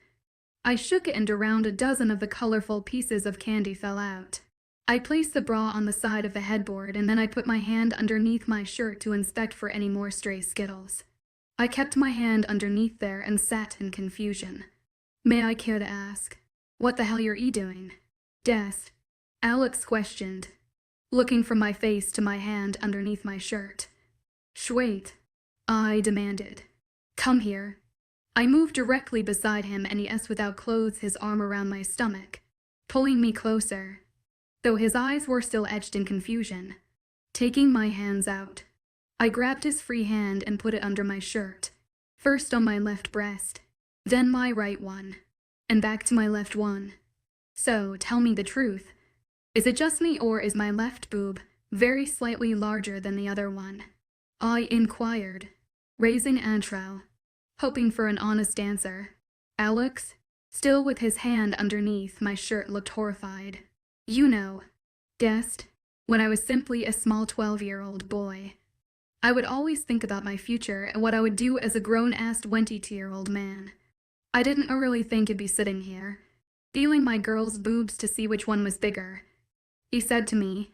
I shook it and around a dozen of the colorful pieces of candy fell out. I placed the bra on the side of the headboard and then I put my hand underneath my shirt to inspect for any more stray Skittles. I kept my hand underneath there and sat in confusion. "May I care to ask, what the hell you're doing?" "Des," Alex questioned, looking from my face to my hand underneath my shirt. "Schwait," I demanded. "Come here." I moved directly beside him and he asked without clothes, his arm around my stomach, pulling me closer, though his eyes were still etched in confusion. Taking my hands out, I grabbed his free hand and put it under my shirt, first on my left breast, then my right one, and back to my left one. "So, tell me the truth. Is it just me or is my left boob very slightly larger than the other one?" I inquired, raising eyebrow, hoping for an honest answer. Alex, still with his hand underneath my shirt, looked horrified. "You know, guessed, when I was simply a small 12-year-old boy." I would always think about my future and what I would do as a grown-ass 22-year-old man. I didn't really think I'd be sitting here, feeling my girl's boobs to see which one was bigger. He said to me,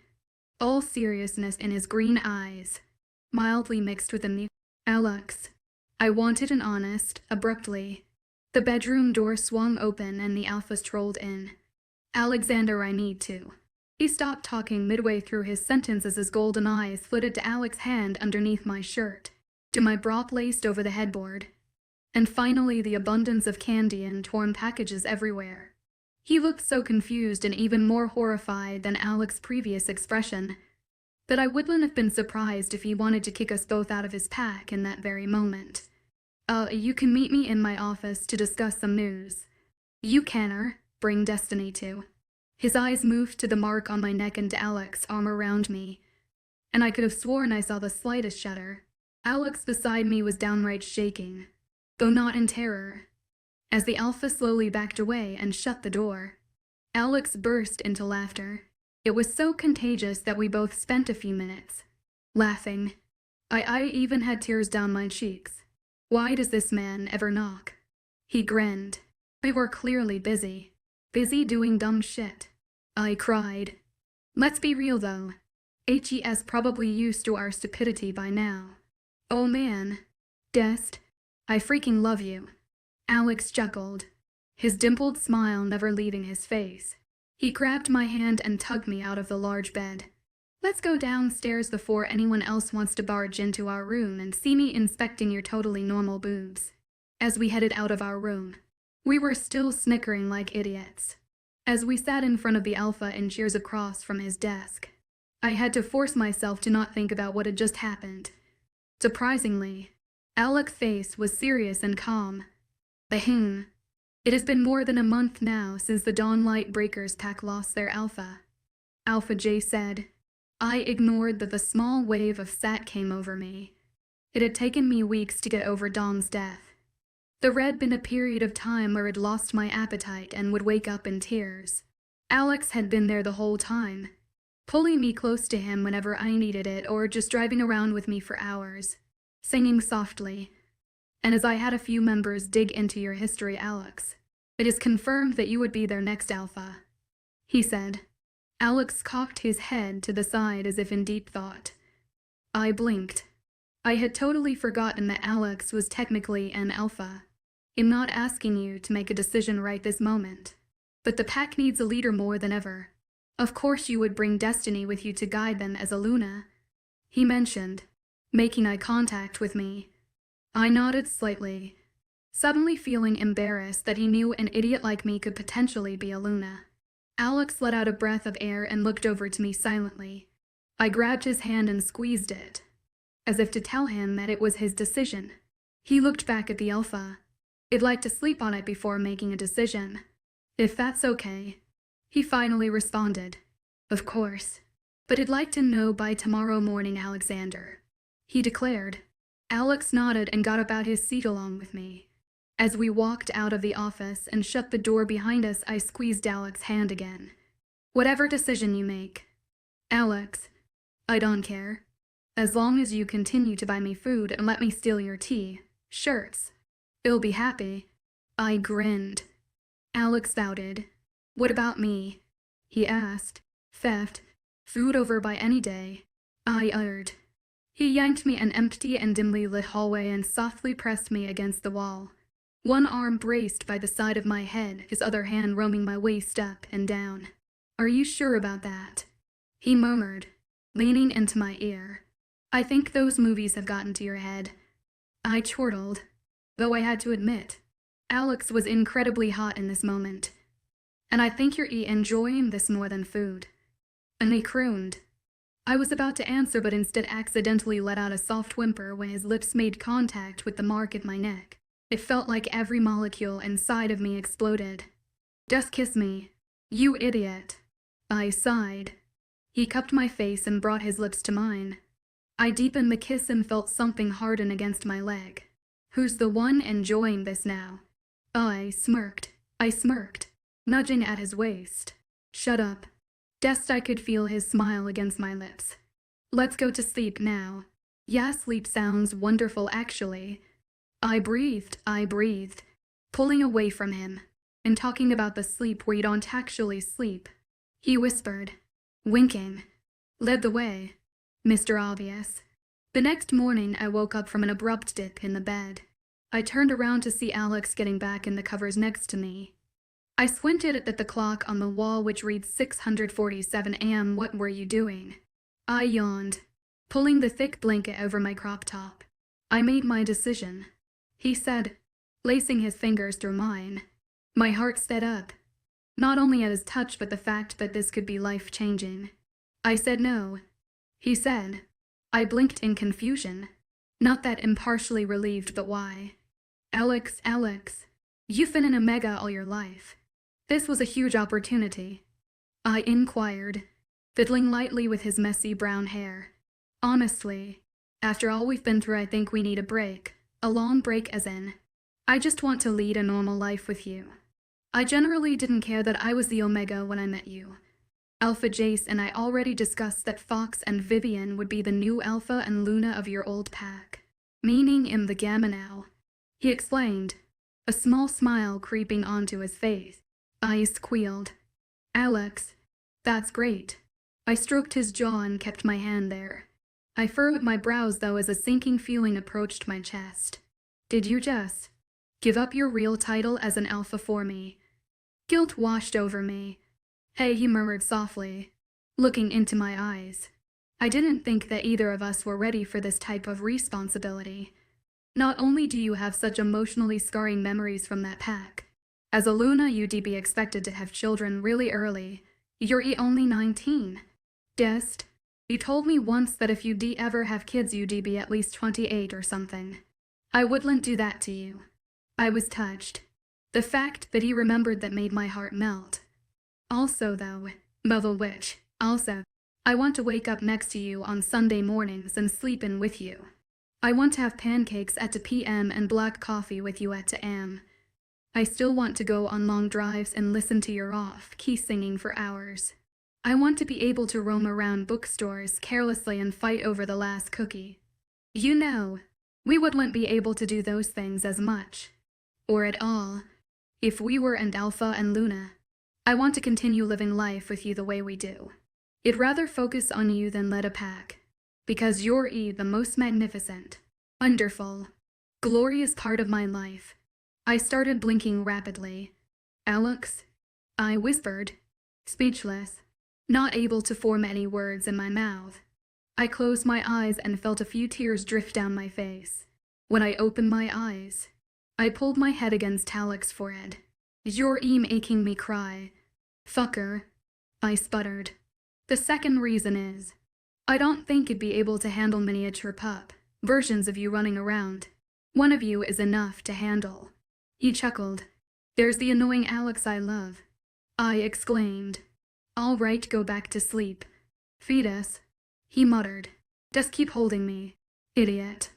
all seriousness in his green eyes, mildly mixed with amusement. Alex. I wanted an honest, abruptly. The bedroom door swung open and the alpha strolled in. Alexander, I need to. He stopped talking midway through his sentence as his golden eyes flitted to Alex's hand underneath my shirt, to my bra placed over the headboard, and finally the abundance of candy and torn packages everywhere. He looked so confused and even more horrified than Alex's previous expression that I wouldn't have been surprised if he wanted to kick us both out of his pack in that very moment. You can meet me in my office to discuss some news. You canner, bring Destiny to. His eyes moved to the mark on my neck and to Alex's arm around me, and I could have sworn I saw the slightest shudder. Alex beside me was downright shaking, though not in terror. As the alpha slowly backed away and shut the door, Alex burst into laughter. It was so contagious that we both spent a few minutes laughing. I even had tears down my cheeks. Why does this man ever knock? He grinned. We were clearly busy doing dumb shit. I cried. Let's be real though. HE's probably used to our stupidity by now. Oh man. Dest. I freaking love you. Alex chuckled, his dimpled smile never leaving his face. He grabbed my hand and tugged me out of the large bed. Let's go downstairs before anyone else wants to barge into our room and see me inspecting your totally normal boobs. As we headed out of our room, we were still snickering like idiots. As we sat in front of the alpha and cheers across from his desk, I had to force myself to not think about what had just happened. Surprisingly, Alex's face was serious and calm. It has been more than a month now since the Dawnlight Breakers pack lost their alpha. Alpha J said. I ignored that the small wave of sat came over me. It had taken me weeks to get over Dawn's death. There had been a period of time where I'd lost my appetite and would wake up in tears. Alex had been there the whole time, pulling me close to him whenever I needed it or just driving around with me for hours, singing softly. And as I had a few members dig into your history, Alex, it is confirmed that you would be their next alpha, he said. Alex cocked his head to the side as if in deep thought. I blinked. I had totally forgotten that Alex was technically an alpha. I'm not asking you to make a decision right this moment, but the pack needs a leader more than ever. Of course you would bring Destiny with you to guide them as a Luna, he mentioned, making eye contact with me. I nodded slightly, suddenly feeling embarrassed that he knew an idiot like me could potentially be a Luna. Alex let out a breath of air and looked over to me silently. I grabbed his hand and squeezed it, as if to tell him that it was his decision. He looked back at the alpha. I'd like to sleep on it before making a decision. If that's okay, he finally responded. Of course, but I'd like to know by tomorrow morning, Alexander, he declared. Alex nodded and got up out his seat along with me. As we walked out of the office and shut the door behind us, I squeezed Alex's hand again. Whatever decision you make, Alex, I don't care. As long as you continue to buy me food and let me steal your tea, shirts, I'll be happy. I grinned. Alex doubted. What about me? He asked. Theft. Food over by any day. I uttered. He yanked me an empty and dimly lit hallway and softly pressed me against the wall. One arm braced by the side of my head, his other hand roaming my waist up and down. Are you sure about that? He murmured, leaning into my ear. I think those movies have gotten to your head. I chortled, though I had to admit, Alex was incredibly hot in this moment. And I think you're enjoying this more than food. And he crooned. I was about to answer but instead accidentally let out a soft whimper when his lips made contact with the mark at my neck. It felt like every molecule inside of me exploded. Just kiss me, you idiot. I sighed. He cupped my face and brought his lips to mine. I deepened the kiss and felt something harden against my leg. Who's the one enjoying this now? I smirked, nudging at his waist. Shut up. Dest I could feel his smile against my lips. Let's go to sleep now. Yeah, sleep sounds wonderful actually. I breathed, pulling away from him, and talking about the sleep where you don't actually sleep. He whispered, winking, led the way, Mr. Obvious. The next morning, I woke up from an abrupt dip in the bed. I turned around to see Alex getting back in the covers next to me. I squinted at the clock on the wall, which reads 6:47 a.m. What were you doing? I yawned, pulling the thick blanket over my crop top. I made my decision, he said, lacing his fingers through mine. My heart sped up, not only at his touch but the fact that this could be life-changing. I said no, he said. I blinked in confusion, not that impartially relieved, but why? Alex, you've been in Omega all your life. This was a huge opportunity, I inquired, fiddling lightly with his messy brown hair. Honestly, after all we've been through, I think we need a break. A long break as in, I just want to lead a normal life with you. I generally didn't care that I was the Omega when I met you. Alpha Jace and I already discussed that Fox and Vivian would be the new Alpha and Luna of your old pack. Meaning in the Gamma now, he explained, a small smile creeping onto his face. I squealed. Alex, that's great. I stroked his jaw and kept my hand there. I furrowed my brows though as a sinking feeling approached my chest. Did you just give up your real title as an alpha for me? Guilt washed over me. Hey, he murmured softly, looking into my eyes. I didn't think that either of us were ready for this type of responsibility. Not only do you have such emotionally scarring memories from that pack, as a Luna you'd be expected to have children really early. You're only 19. Guessed. You told me once that if you'd ever have kids you'd be at least 28 or something. I wouldn't do that to you. I was touched. The fact that he remembered that made my heart melt. Also though, Mother Witch, I want to wake up next to you on Sunday mornings and sleep in with you. I want to have pancakes at 2 p.m. and black coffee with you at 2 a.m. I still want to go on long drives and listen to your off-key singing for hours. I want to be able to roam around bookstores carelessly and fight over the last cookie. You know, we wouldn't be able to do those things as much, or at all, if we were an Alpha and Luna. I want to continue living life with you the way we do. I'd rather focus on you than let a pack, because you're the most magnificent, wonderful, glorious part of my life. I started blinking rapidly. Alex, I whispered, speechless, not able to form any words in my mouth. I closed my eyes and felt a few tears drift down my face. When I opened my eyes, I pulled my head against Alex's forehead. You're making me cry. Fucker, I sputtered. The second reason is, I don't think you'd be able to handle miniature pup versions of you running around. One of you is enough to handle. He chuckled. There's the annoying Alex I love, I exclaimed. All right, go back to sleep. Fetus, he muttered. Just keep holding me, idiot.